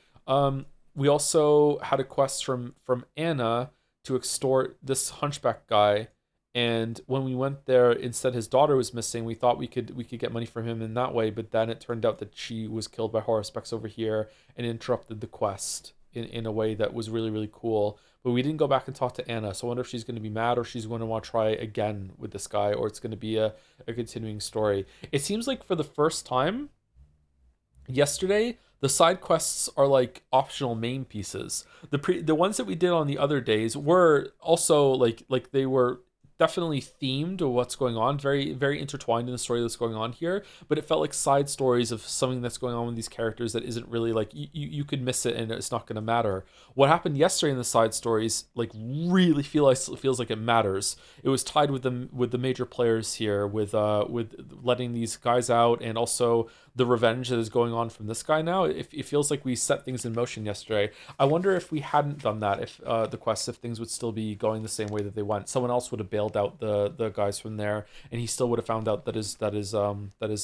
We also had a quest from Anna to extort this hunchback guy, and when we went there, instead his daughter was missing. We thought we could get money from him in that way, but then it turned out that she was killed by Horospex over here and interrupted the quest in a way that was really, really cool. But we didn't go back and talk to Anna, so I wonder if she's going to be mad or she's going to want to try again with this guy, or it's going to be a continuing story. It seems like for the first time yesterday, the side quests are like optional main pieces. The ones that we did on the other days were also like they were definitely themed to what's going on, very, very intertwined in the story that's going on here, but it felt like side stories of something that's going on with these characters that isn't really like you could miss it and it's not going to matter. What happened yesterday in the side stories like really feels like it matters. It was tied with the major players here, with letting these guys out, and also the revenge that is going on from this guy now. It feels like we set things in motion yesterday. I wonder if we hadn't done that, if the quests, if things would still be going the same way that they went. Someone else would have bailed out the guys from there, and he still would have found out that his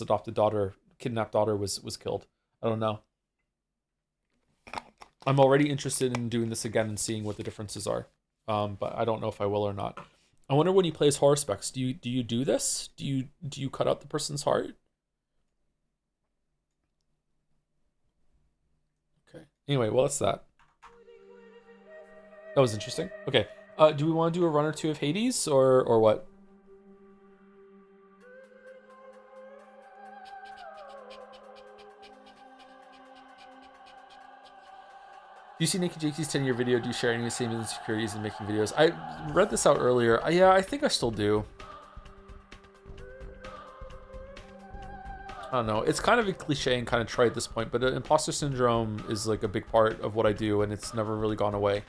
adopted daughter, kidnapped daughter, was killed. I don't know. I'm already interested in doing this again and seeing what the differences are, but I don't know if I will or not. I wonder when he plays Horospex, do you do this? Do you cut out the person's heart? Okay. Anyway, well, that's that. That was interesting. Okay. Do we want to do a run or two of Hades or what? Do you see Nikki Jakey's 10-year video? Do you share any of the same insecurities in making videos? I read this out earlier. Yeah, I think I still do. I don't know. It's kind of a cliche and kind of trite at this point, but imposter syndrome is like a big part of what I do, and it's never really gone away.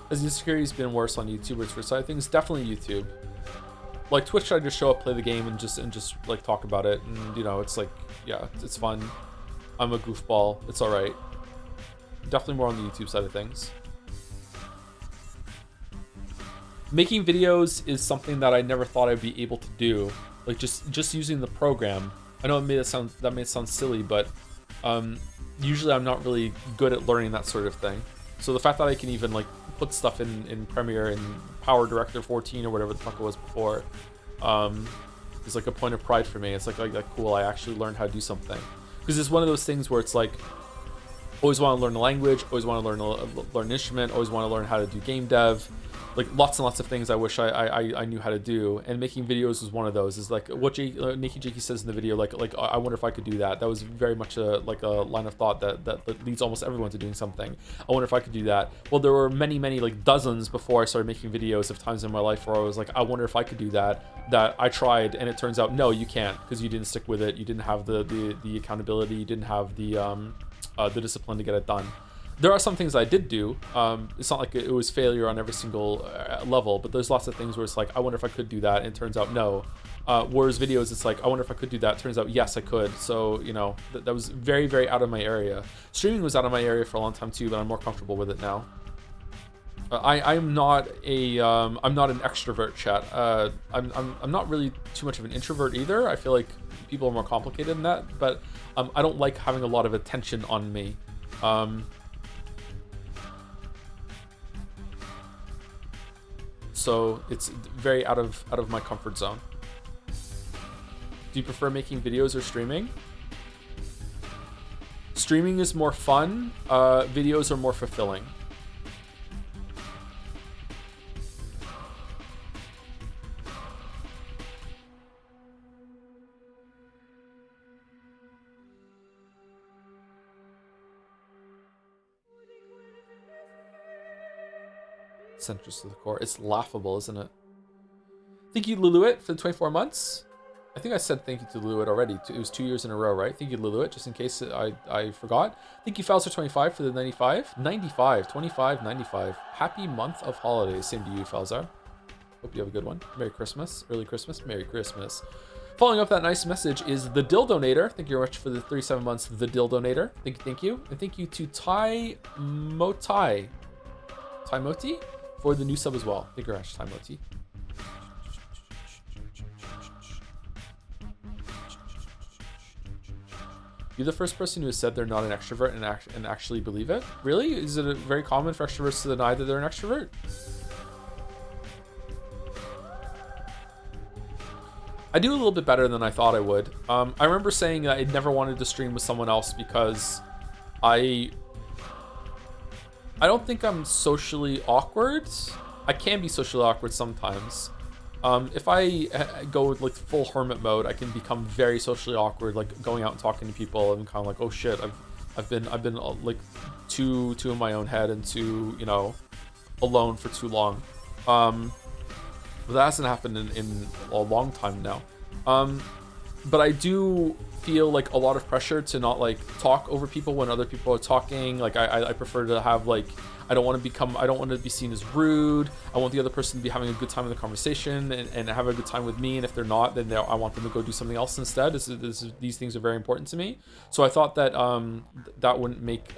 Has the insecurities been worse on YouTubers for side things? Definitely YouTube. Like Twitch, I just show up, play the game, and just like talk about it, and you know, it's like, yeah, it's fun. I'm a goofball. It's all right. Definitely more on the YouTube side of things. Making videos is something that I never thought I'd be able to do. Like just using the program. I know that may sound silly, but usually I'm not really good at learning that sort of thing. So the fact that I can even like put stuff in Premiere and Power Director 14 or whatever the fuck it was before is like a point of pride for me. It's like cool, I actually learned how to do something. Because it's one of those things where it's like, always want to learn a language, always want to learn an instrument, always want to learn how to do game dev. Like lots and lots of things I wish I knew how to do, and making videos was one of those. Is like what Nikki Jakey says in the video, like I wonder if I could do that. That was very much a line of thought that leads almost everyone to doing something. I wonder if I could do that. Well, there were many like dozens before I started making videos of times in my life where I was like, I wonder if I could do that I tried, and it turns out no, you can't, because you didn't stick with it, you didn't have the accountability, you didn't have the discipline to get it done. There are some things I did do. It's not like it was failure on every single level, but there's lots of things where it's like, I wonder if I could do that, and it turns out no. Whereas videos, it's like, I wonder if I could do that, turns out yes, I could. So, you know, that was very, very out of my area. Streaming was out of my area for a long time too, but I'm more comfortable with it now. I'm not an extrovert, chat. I'm not really too much of an introvert either. I feel like people are more complicated than that, but I don't like having a lot of attention on me. So it's very out of my comfort zone. Do you prefer making videos or streaming? Streaming is more fun. Videos are more fulfilling. Centrist to the core. It's laughable, isn't it? Thank you, Luluit, for the 24 months. I think I said thank you to Luluit already. It was 2 years in a row, right? Thank you, Luluit, just in case I forgot. Thank you, Falzar25, for the 95. 95, 25, 95. Happy month of holidays. Same to you, Falzar. Hope you have a good one. Merry Christmas. Early Christmas. Merry Christmas. Following up that nice message is the Dildonator. Thank you very much for the 37 months, the Dildonator. Thank you, thank you. And thank you to Tai Moti for the new sub as well. Thank you very much, Tai Moti. You're the first person who has said they're not an extrovert and actually believe it? Really? Is it very common for extroverts to deny that they're an extrovert? I do a little bit better than I thought I would. I remember saying that I never wanted to stream with someone else because I don't think I'm socially awkward. I can be socially awkward sometimes. If I go with like full hermit mode, I can become very socially awkward, like going out and talking to people and kind of like, oh shit, I've been like too in my own head and too, you know, alone for too long. But that hasn't happened in a long time now. But I do feel like a lot of pressure to not like talk over people when other people are talking. Like I prefer to have like, I don't want to be seen as rude. I want the other person to be having a good time in the conversation and have a good time with me. And if they're not, then I want them to go do something else instead. These things are very important to me. So I thought that that wouldn't make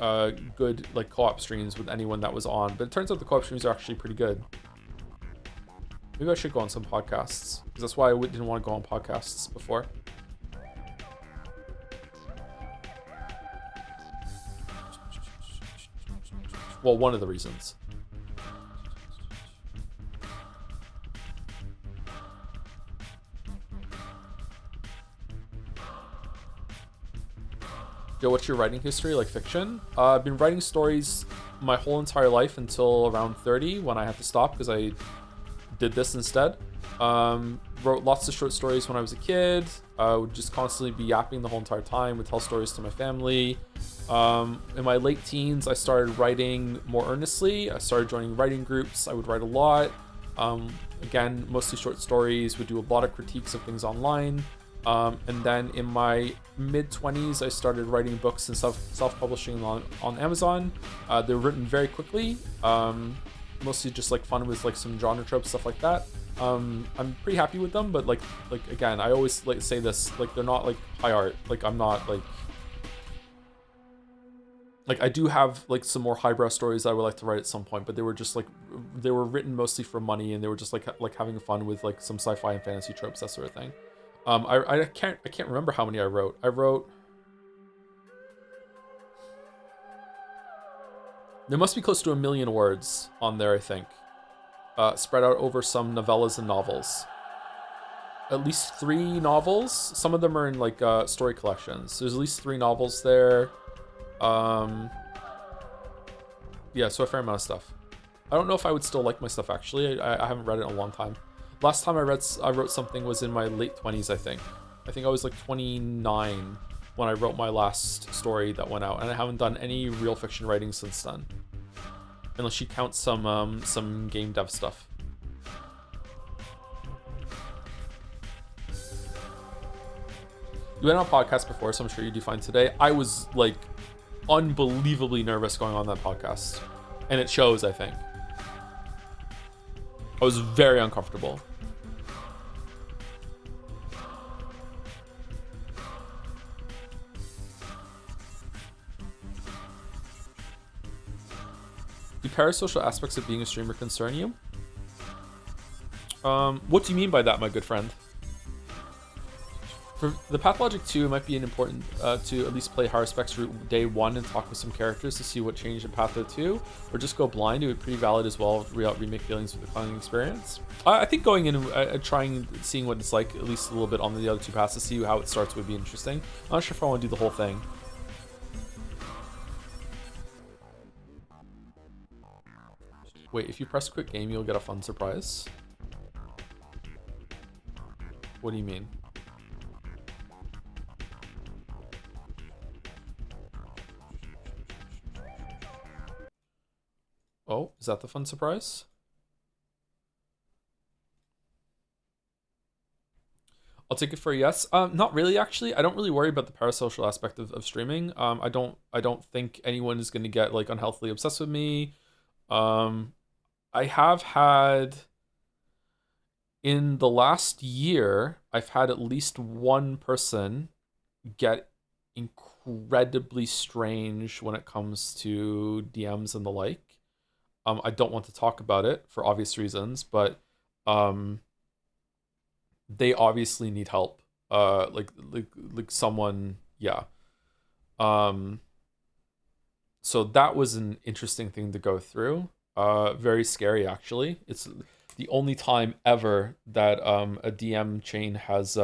good like co-op streams with anyone that was on. But it turns out the co-op streams are actually pretty good. Maybe I should go on some podcasts, because that's why I didn't want to go on podcasts before. Well, one of the reasons. Yo, what's your writing history, like fiction? I've been writing stories my whole entire life until around 30, when I had to stop because I did this instead. Wrote lots of short stories when I was a kid. Would just constantly be yapping the whole entire time. Would tell stories to my family. In my late teens, I started writing more earnestly. I started joining writing groups. I would write a lot. Again, mostly short stories. Would do a lot of critiques of things online. And then in my mid-20s, I started writing books and self-publishing on Amazon. They were written very quickly. Mostly just like fun with like some genre tropes, stuff like that. I'm pretty happy with them, but like again, I always like say this, like they're not like high art. Like I'm not like I do have like some more highbrow stories that I would like to write at some point, but they were just like they were written mostly for money, and they were just like having fun with like some sci-fi and fantasy tropes, that sort of thing. I can't remember how many I wrote. There must be close to 1 million words on there, I think. Spread out over some novellas and novels. At least 3 novels. Some of them are in like story collections. There's at least 3 novels there. Yeah, so a fair amount of stuff. I don't know if I would still like my stuff, actually. I haven't read it in a long time. Last time I wrote something was in my late 20s, I think. I think I was like 29 when I wrote my last story that went out, and I haven't done any real fiction writing since then, unless you count some game dev stuff. You went on a podcast before, so I'm sure you do fine today. I was like unbelievably nervous going on that podcast, and it shows, I think. I was very uncomfortable. Do parasocial aspects of being a streamer concern you? What do you mean by that, my good friend? For the Pathologic 2, it might be important to at least play higher specs route day 1 and talk with some characters to see what changed in Patho 2, or just go blind. It would be pretty valid as well without remake feelings with the cloning experience. I think going in and trying, seeing what it's like at least a little bit on the other 2 paths to see how it starts would be interesting. I'm not sure if I want to do the whole thing. Wait, if you press quit game, you'll get a fun surprise? What do you mean? Oh, is that the fun surprise? I'll take it for a yes. Not really, actually. I don't really worry about the parasocial aspect of streaming. I don't think anyone is going to get like unhealthily obsessed with me. Um, I have had in the last year, I've had at least one person get incredibly strange when it comes to DMs and the like. I don't want to talk about it for obvious reasons, but um, they obviously need help. Like someone, yeah. Um, so that was an interesting thing to go through. Very scary actually. It's the only time ever that a DM chain has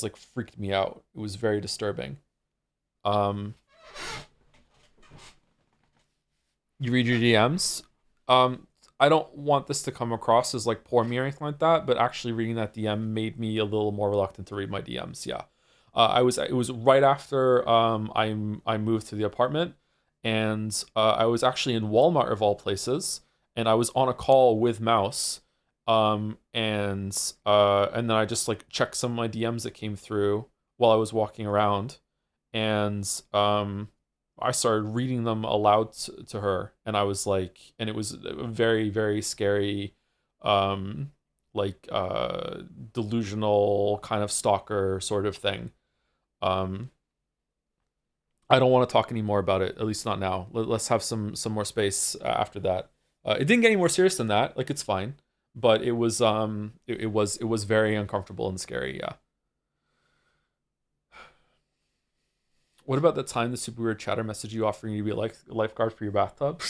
like freaked me out. It was very disturbing. Um, you read your DMs. I don't want this to come across as like poor me or anything like that, but actually reading that DM made me a little more reluctant to read my DMs. Yeah, it was right after I moved to the apartment, and I was actually in Walmart of all places, and I was on a call with Mouse, and then I just like checked some of my DMs that came through while I was walking around, and I started reading them aloud to her, and I was like, and it was a very, very scary, um, like delusional kind of stalker sort of thing. Um, I don't want to talk anymore about it, at least not now. Let's have some more space after that. It didn't get any more serious than that. Like it's fine, but it was very uncomfortable and scary. Yeah. What about the time the super weird chatter messaged you offering you to be like a lifeguard for your bathtub?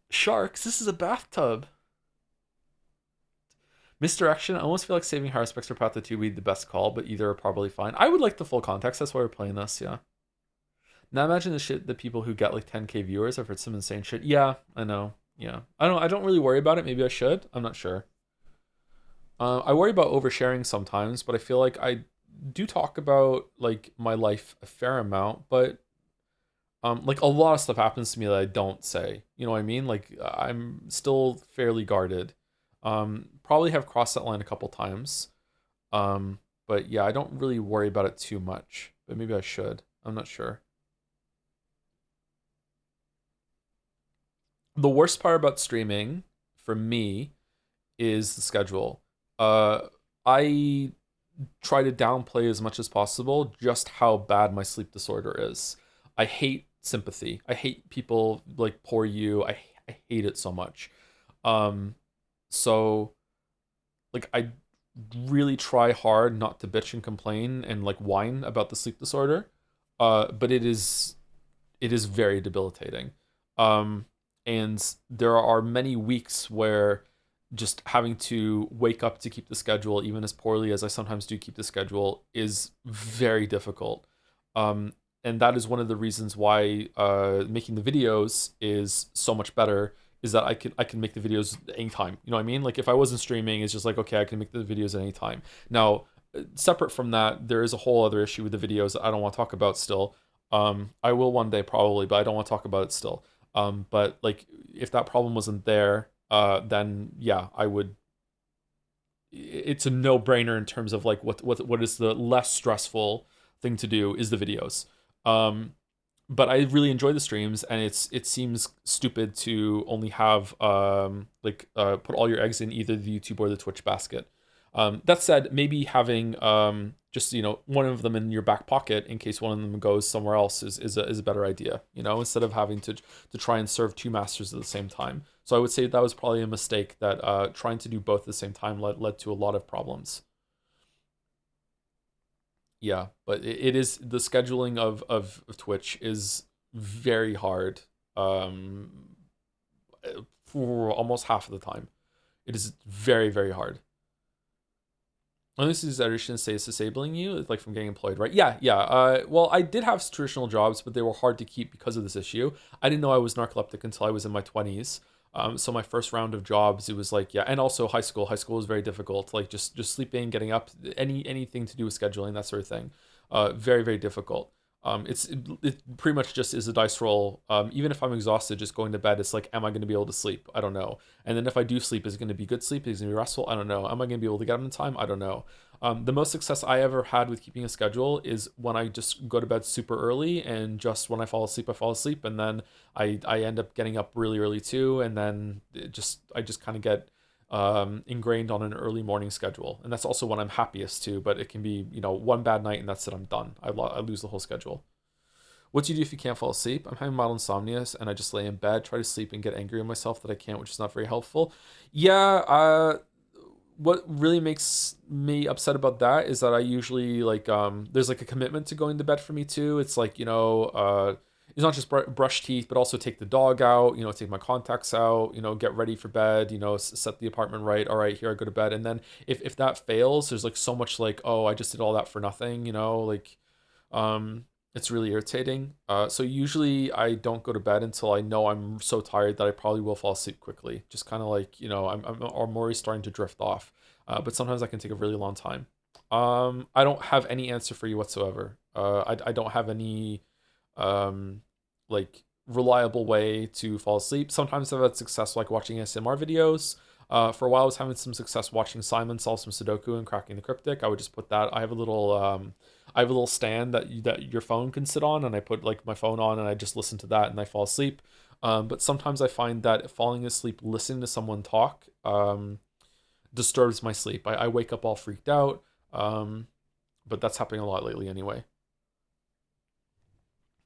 Sharks, this is a bathtub. Misdirection, I almost feel like saving higher specs for Path to 2 would be the best call, but either are probably fine. I would like the full context, that's why we're playing this, yeah. Now imagine the people who get like 10k viewers have heard some insane shit. Yeah, I know. Yeah. I don't really worry about it. Maybe I should. I'm not sure. I worry about oversharing sometimes, but I feel like I do talk about like my life a fair amount, but like a lot of stuff happens to me that I don't say. You know what I mean? Like I'm still fairly guarded. Probably have crossed that line a couple times. But yeah, I don't really worry about it too much. But maybe I should. I'm not sure. The worst part about streaming for me is the schedule. I try to downplay as much as possible just how bad my sleep disorder is. I hate sympathy. I hate people like poor you. I hate it so much. Um, so like I really try hard not to bitch and complain and like whine about the sleep disorder. But it is very debilitating. Um, and there are many weeks where just having to wake up to keep the schedule, even as poorly as I sometimes do keep the schedule, is very difficult. And that is one of the reasons why making the videos is so much better. Is that I can make the videos anytime. You know what I mean? Like if I wasn't streaming, it's just like okay, I can make the videos at any time. Now, separate from that, there is a whole other issue with the videos that I don't want to talk about still. I will one day probably, but I don't want to talk about it still. But like if that problem wasn't there, then yeah, I would. It's a no-brainer in terms of like what is the less stressful thing to do is the videos. Um, but I really enjoy the streams, and it seems stupid to only have put all your eggs in either the YouTube or the Twitch basket. That said, maybe having just one of them in your back pocket in case one of them goes somewhere else is a better idea. Instead of having to try and serve two masters at the same time. So I would say that was probably a mistake that trying to do both at the same time led to a lot of problems. Yeah, but it is the scheduling of Twitch is very hard for almost half of the time. It is very, very hard. Unless these editions say it's disabling you, like from getting employed, right? Yeah, yeah. Well, I did have traditional jobs, but they were hard to keep because of this issue. I didn't know I was narcoleptic until I was in my 20s. So my first round of jobs, it was like, yeah, and also high school. High school was very difficult. Like just sleeping, getting up, anything to do with scheduling, that sort of thing. Very, very difficult. It pretty much just is a dice roll. Even if I'm exhausted, just going to bed, it's like, am I going to be able to sleep? I don't know. And then if I do sleep, is it going to be good sleep? Is it going to be restful? I don't know. Am I going to be able to get up in time? I don't know. The most success I ever had with keeping a schedule is when I just go to bed super early, and just when I fall asleep, and then I end up getting up really early too, and then I just kind of get ingrained on an early morning schedule, and that's also when I'm happiest too. But it can be, one bad night and that's it. I'm done. I lose the whole schedule. What do you do if you can't fall asleep? I'm having mild insomnia, and I just lay in bed, try to sleep, and get angry at myself that I can't, which is not very helpful. Yeah. What really makes me upset about that is that I usually there's like a commitment to going to bed for me too. It's like, it's not just brush teeth, but also take the dog out, take my contacts out, get ready for bed, set the apartment right. All right, here I go to bed. And then if that fails, there's like so much like, oh, I just did all that for nothing, it's really irritating. So usually I don't go to bed until I know I'm so tired that I probably will fall asleep quickly. Just kind of like, I'm already starting to drift off. But sometimes I can take a really long time. I don't have any answer for you whatsoever. I don't have any reliable way to fall asleep. Sometimes I've had success like watching ASMR videos. For a while I was having some success watching Simon solve some Sudoku and cracking the cryptic. I would just put that. I have a little stand that your phone can sit on, and I put like my phone on and I just listen to that and I fall asleep. But sometimes I find that falling asleep listening to someone talk disturbs my sleep. I wake up all freaked out. But that's happening a lot lately anyway.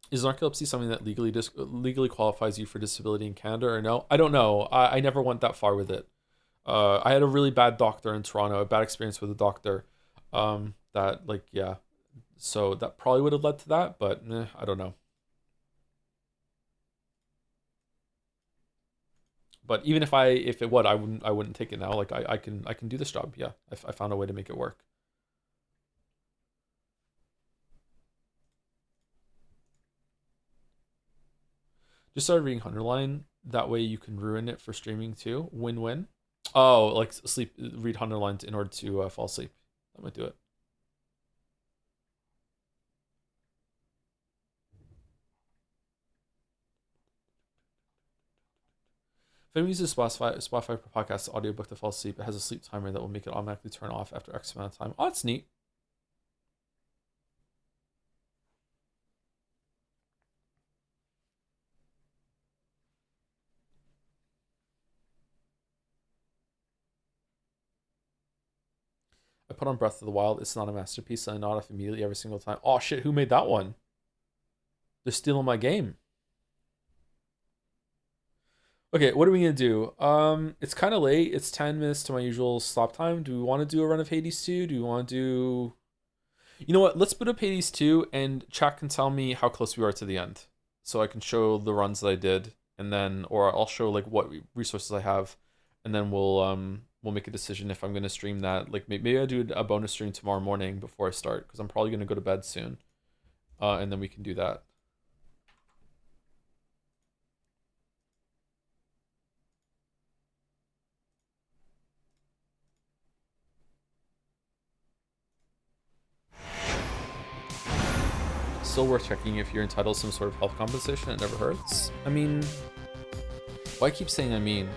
Is narcolepsy something that legally qualifies you for disability in Canada or no? I don't know. I never went that far with it. I had a really bad doctor in Toronto, a bad experience with a doctor. So that probably would have led to that, but I don't know. But even if it would, I wouldn't take it now. Like I can do this job. Yeah, I found a way to make it work. Just started reading Underline. That way you can ruin it for streaming too. Win-win. Oh, like read Underline in order to fall asleep. That might do it. If anyone uses Spotify for podcast audiobook to fall asleep, it has a sleep timer that will make it automatically turn off after X amount of time. Oh, that's neat. I put on Breath of the Wild. It's not a masterpiece, and I nod off immediately every single time. Oh shit, who made that one? They're stealing my game. Okay, what are we gonna do? It's kind of late. It's 10 minutes to my usual stop time. Do we want to do a run of Hades 2? Do we want to do... You know what? Let's put up Hades 2, and chat can tell me how close we are to the end. So I can show the runs that I did, and then... Or I'll show, like, what resources I have, and then we'll make a decision if I'm going to stream that. Like, maybe I'll do a bonus stream tomorrow morning before I start, because I'm probably going to go to bed soon. And then we can do that. Still worth checking if you're entitled to some sort of health compensation. It never hurts. I mean... Why keep saying I mean?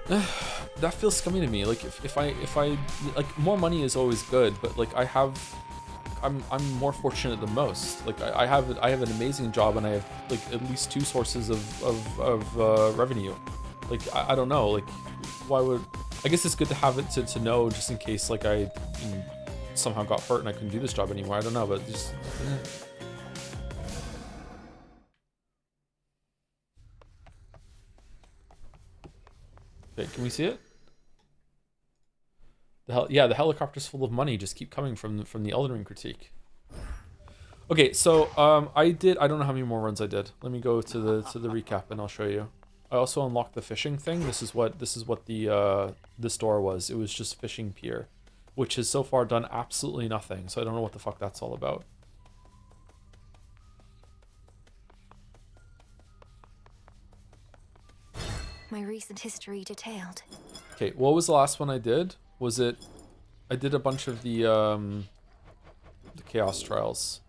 That feels scummy to me. Like if I like, more money is always good, but like I'm more fortunate than most. Like I have an amazing job, and I have like at least 2 sources of revenue. Like I don't know, like why would... I guess it's good to have it to know, just in case like I somehow got hurt and I couldn't do this job anymore. I don't know, but just okay, can we see it? The helicopter's full of money just keep coming from the Elden Ring critique. Okay, so I don't know how many more runs I did. Let me go to the recap and I'll show you. I also unlocked the fishing thing. This is what the store was. It was just fishing pier, which has so far done absolutely nothing. So I don't know what the fuck that's all about. My recent history detailed. Okay, what was the last one I did? Was it I did a bunch of the Chaos Trials.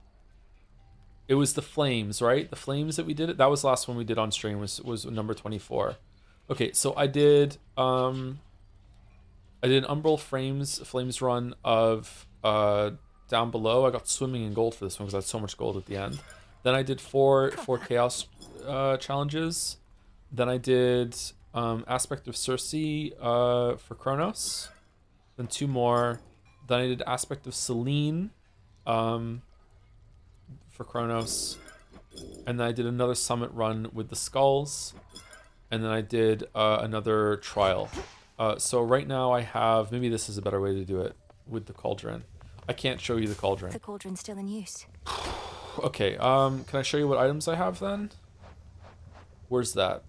It was the Flames, right? The Flames that we did it. That was the last one we did on stream. Was number 24. Okay, so I did an Umbral Flames run of Down Below. I got Swimming in Gold for this one because I had so much gold at the end. Then I did four Chaos challenges. Then I did Aspect of Circe for Chronos. Then 2 more. Then I did Aspect of Selene for Chronos. And then I did another summit run with the skulls. And then I did another trial. So right now I have, maybe this is a better way to do it with the cauldron. I can't show you the cauldron. The cauldron's still in use. Okay, can I show you what items I have then? Where's that?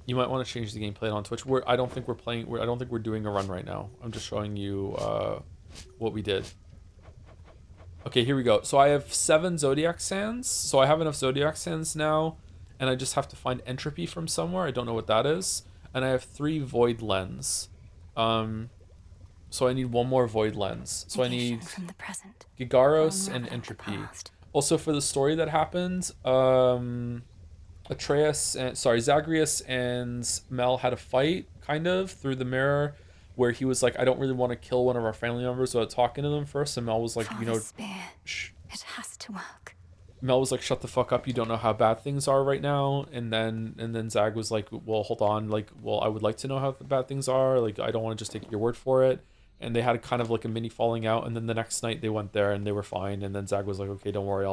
You might want to change the gameplay on Twitch. I don't think we're playing. I don't think we're doing a run right now. I'm just showing you what we did. Okay, here we go. So I have 7 Zodiac Sands. So I have enough Zodiac Sands now, and I just have to find entropy from somewhere. I don't know what that is. And I have 3 Void Lens. So I need 1 more Void Lens. So I need from the present. Gigaros and entropy. Also for the story that happened, Zagreus and Mel had a fight, kind of, through the mirror, where he was like, I don't really want to kill one of our family members without talking to them first, and Mel was like, you know, It has to work. Mel was like, shut the fuck up, you don't know how bad things are right now. And then Zag was like, well, hold on, like, well, I would like to know how bad things are, like, I don't want to just take your word for it. And they had kind of like a mini falling out, and then the next night they went there and they were fine. And then Zag was like, "Okay, don't worry,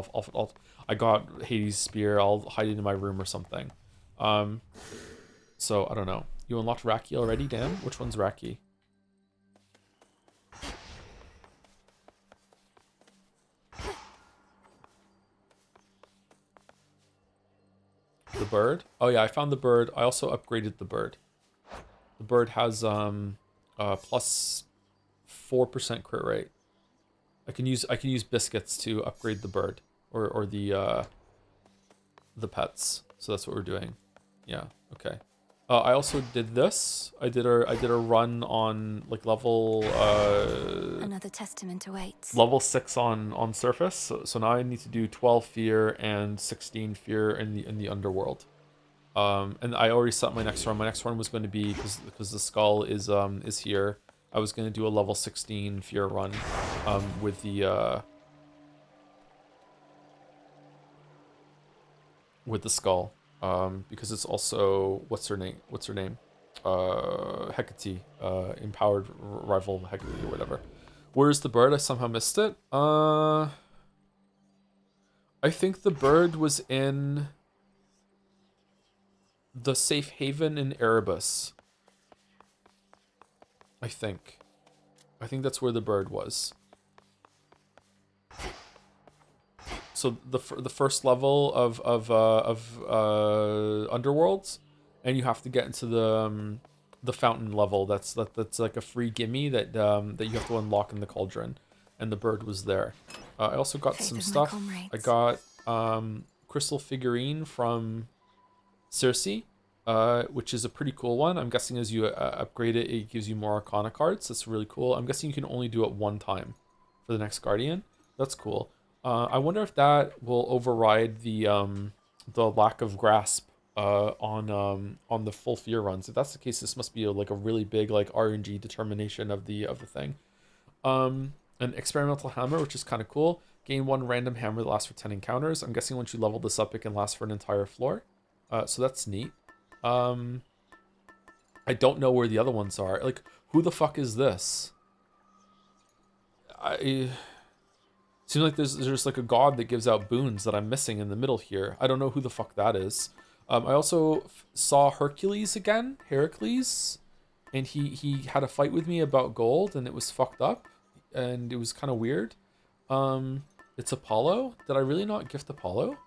I got Hades' spear. I'll hide it in my room or something." So I don't know. You unlocked Raki already? Damn, which one's Raki? The bird? Oh yeah, I found the bird. I also upgraded the bird. The bird has plus 4% crit rate. I can use biscuits to upgrade the bird or the pets. So that's what we're doing. Yeah. Okay. I also did this. I did a run on like level Another testament awaits. level 6 on surface. So now I need to do 12 fear and 16 fear in the underworld. And I already set my next run. My next run was going to be because the skull is here. I was going to do a level 16 fear run with the skull because it's also what's her name Hecate, empowered rival Hecate or whatever. Where's the bird? I somehow missed it. I think the bird was in the safe haven in Erebus. I think that's where the bird was. So the first level of Underworlds, and you have to get into the fountain level. That's like a free gimme that you have to unlock in the cauldron, and the bird was there. I also got some stuff. I got crystal figurine from Circe. Which is a pretty cool one. I'm guessing as you upgrade it, it gives you more Arcana cards. That's really cool. I'm guessing you can only do it 1 time for the next Guardian. That's cool. I wonder if that will override the lack of grasp on the full fear runs. If that's the case, this must be like a really big like RNG determination of the thing. An experimental hammer, which is kind of cool. Gain 1 random hammer that lasts for 10 encounters. I'm guessing once you level this up, it can last for an entire floor. So that's neat. I don't know where the other ones are. Like, who the fuck is this? Seems like there's like a god that gives out boons that I'm missing in the middle here. I don't know who the fuck that is. I also saw Hercules again, Heracles, and he had a fight with me about gold, and it was fucked up, and it was kind of weird. It's Apollo. Did I really not gift Apollo?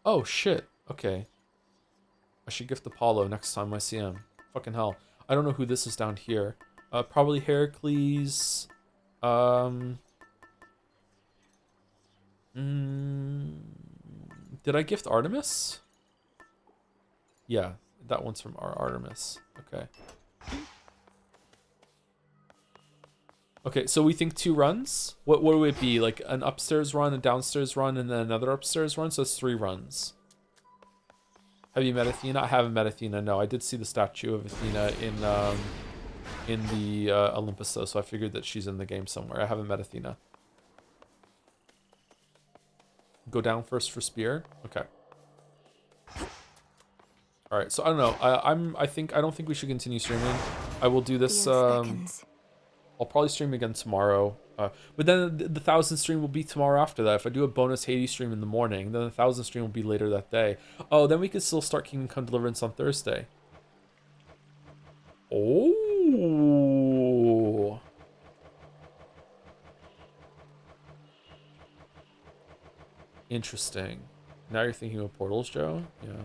Oh shit. Okay. I should gift Apollo next time I see him. Fucking hell. I don't know who this is down here. Probably Heracles. Did I gift Artemis? Yeah, that one's from Artemis. Okay. Okay, so we think 2 runs. What would it be? Like an upstairs run, a downstairs run, and then another upstairs run. So it's 3 runs. Have you met Athena? I haven't met Athena. No, I did see the statue of Athena in the Olympus though, so I figured that she's in the game somewhere. I haven't met Athena. Go down first for spear. Okay. All right. So I don't know. I don't think we should continue streaming. I will do this. I'll probably stream again tomorrow. But then the 1,000 stream will be tomorrow after that. If I do a bonus Hades stream in the morning, then the 1,000 stream will be later that day. Oh, then we could still start Kingdom Come Deliverance on Thursday. Oh. Interesting. Now you're thinking of portals, Joe? Yeah.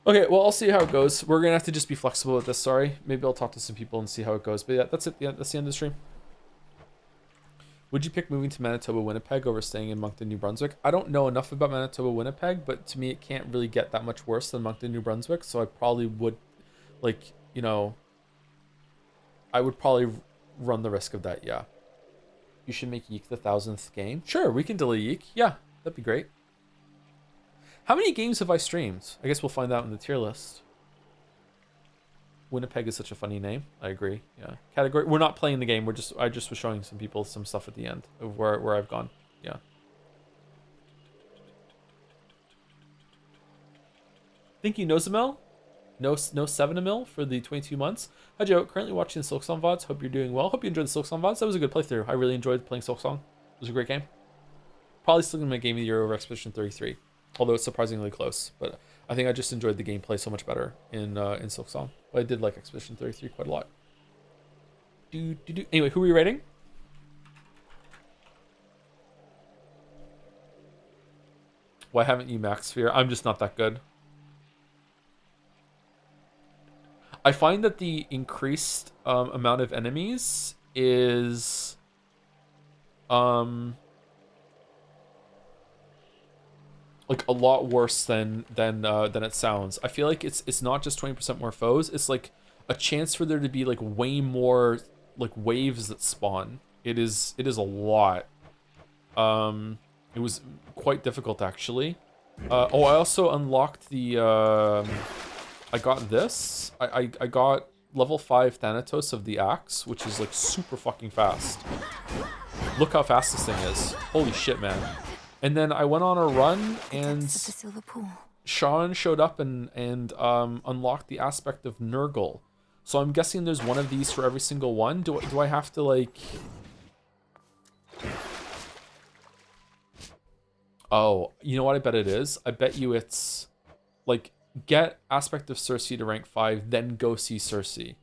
Okay, well, I'll see how it goes. We're gonna have to just be flexible with this, sorry. Maybe I'll talk to some people and see how it goes. But yeah, that's it. Yeah, that's the end of the stream. Would you pick moving to Manitoba, Winnipeg over staying in Moncton, New Brunswick? I don't know enough about Manitoba, Winnipeg, but to me it can't really get that much worse than Moncton, New Brunswick, so I probably would, like, you know, I would probably run the risk of that, yeah. You should make Yeek the 1,000th game. Sure, we can delay Yeek. Yeah, that'd be great. How many games have I streamed? I guess we'll find out in the tier list. Winnipeg is such a funny name. I agree. Yeah. Category. We're not playing the game. I just was showing some people some stuff at the end of where I've gone. Yeah. Thank you, Nozamel. No 7mil for the 22 months. Hi Joe, currently watching the Silksong VODs. Hope you're doing well. Hope you enjoyed the Silksong VODs. That was a good playthrough. I really enjoyed playing Silksong. It was a great game. Probably still gonna make Game of the Year over Expedition 33. Although it's surprisingly close, but I think I just enjoyed the gameplay so much better in Silksong. But I did like Expedition 33 quite a lot. Anyway, who are we rating? Why haven't you Max Sphere? I'm just not that good. I find that the increased amount of enemies is like a lot worse than it sounds. I feel like it's not just 20% more foes. It's like a chance for there to be like way more like waves that spawn. It is a lot. It was quite difficult actually. I also unlocked the I got this. I got level 5 Thanatos of the Axe, which is like super fucking fast. Look how fast this thing is. Holy shit, man. And then I went on a run, and Sean showed up and unlocked the aspect of Nurgle. So I'm guessing there's one of these for every single one. Do I have to like? Oh, you know what I bet it is? I bet you it's like get aspect of Cersei to rank 5, then go see Cersei.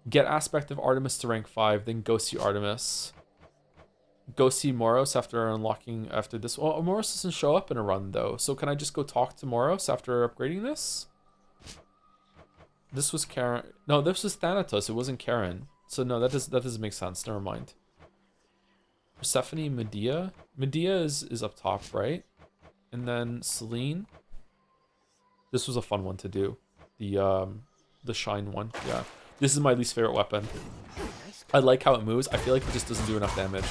Get aspect of Artemis to rank 5, then go see Artemis. Go see Moros after unlocking after this. Well, Moros doesn't show up in a run though, so can I just go talk to Moros after upgrading this? This was Karen. No, this was Thanatos. It wasn't Karen. So no, that doesn't make sense. Never mind. Persephone, Medea. Medea is up top, right? And then Selene. This was a fun one to do. The shine one. Yeah. This is my least favorite weapon. I like how it moves. I feel like it just doesn't do enough damage.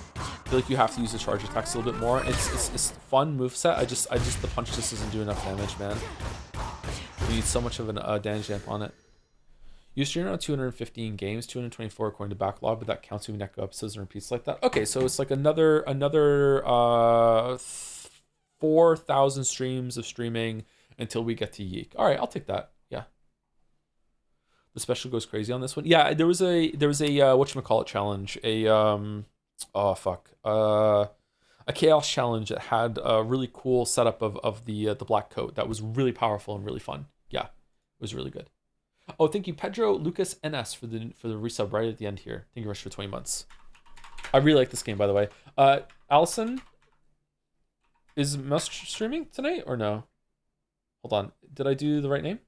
I feel like you have to use the charge attacks a little bit more. It's fun moveset. I just the punch just doesn't do enough damage, man. You need so much of a damage amp on it. You stream around 215 games, 224 according to backlog, but that counts when Neko episodes and repeats like that. Okay, so it's like another 4,000 streams of streaming until we get to Yeek. All right, I'll take that. Yeah. The special goes crazy on this one. Yeah, there was a whatchamacallit challenge, a chaos challenge that had a really cool setup of the black coat that was really powerful and really fun. Yeah, it was really good. Oh, thank you, Pedro Lucas NS for the resub right at the end here. Thank you very much for 20 months. I really like this game, by the way. Allison, is Mouse streaming tonight or no? Hold on, did I do the right name?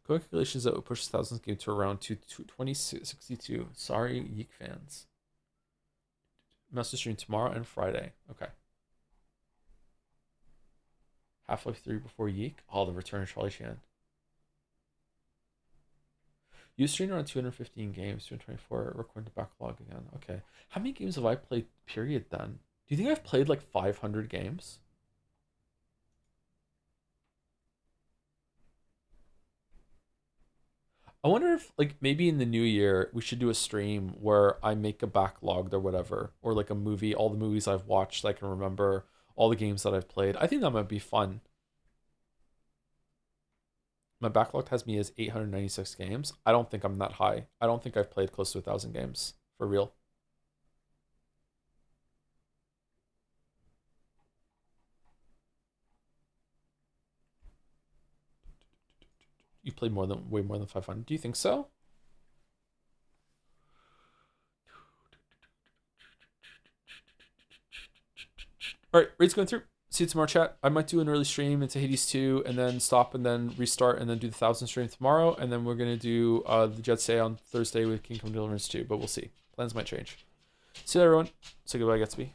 Calculations that would push thousands game to around 2062. Sorry, Yeek fans. Master stream tomorrow and Friday. Okay. Half-Life 3 before Yeek. Oh, the return of Charlie Chan. You streamed around 215 games, 224, recording the backlog again. Okay. How many games have I played, period, then? Do you think I've played like 500 games? I wonder if, like, maybe in the new year, we should do a stream where I make a backlog or whatever, or like a movie, all the movies I've watched, I can remember, all the games that I've played. I think that might be fun. My backlog has me as 896 games. I don't think I'm that high. I don't think I've played close to 1,000 games, for real. You played way more than 500. Do you think so? All right, raid's going through. See you tomorrow, chat. I might do an early stream into Hades 2 and then stop and then restart and then do the 1,000 stream tomorrow. And then we're going to do the Jet Stay on Thursday with Kingdom Deliverance 2, but we'll see. Plans might change. See you, everyone. Say goodbye, Gatsby.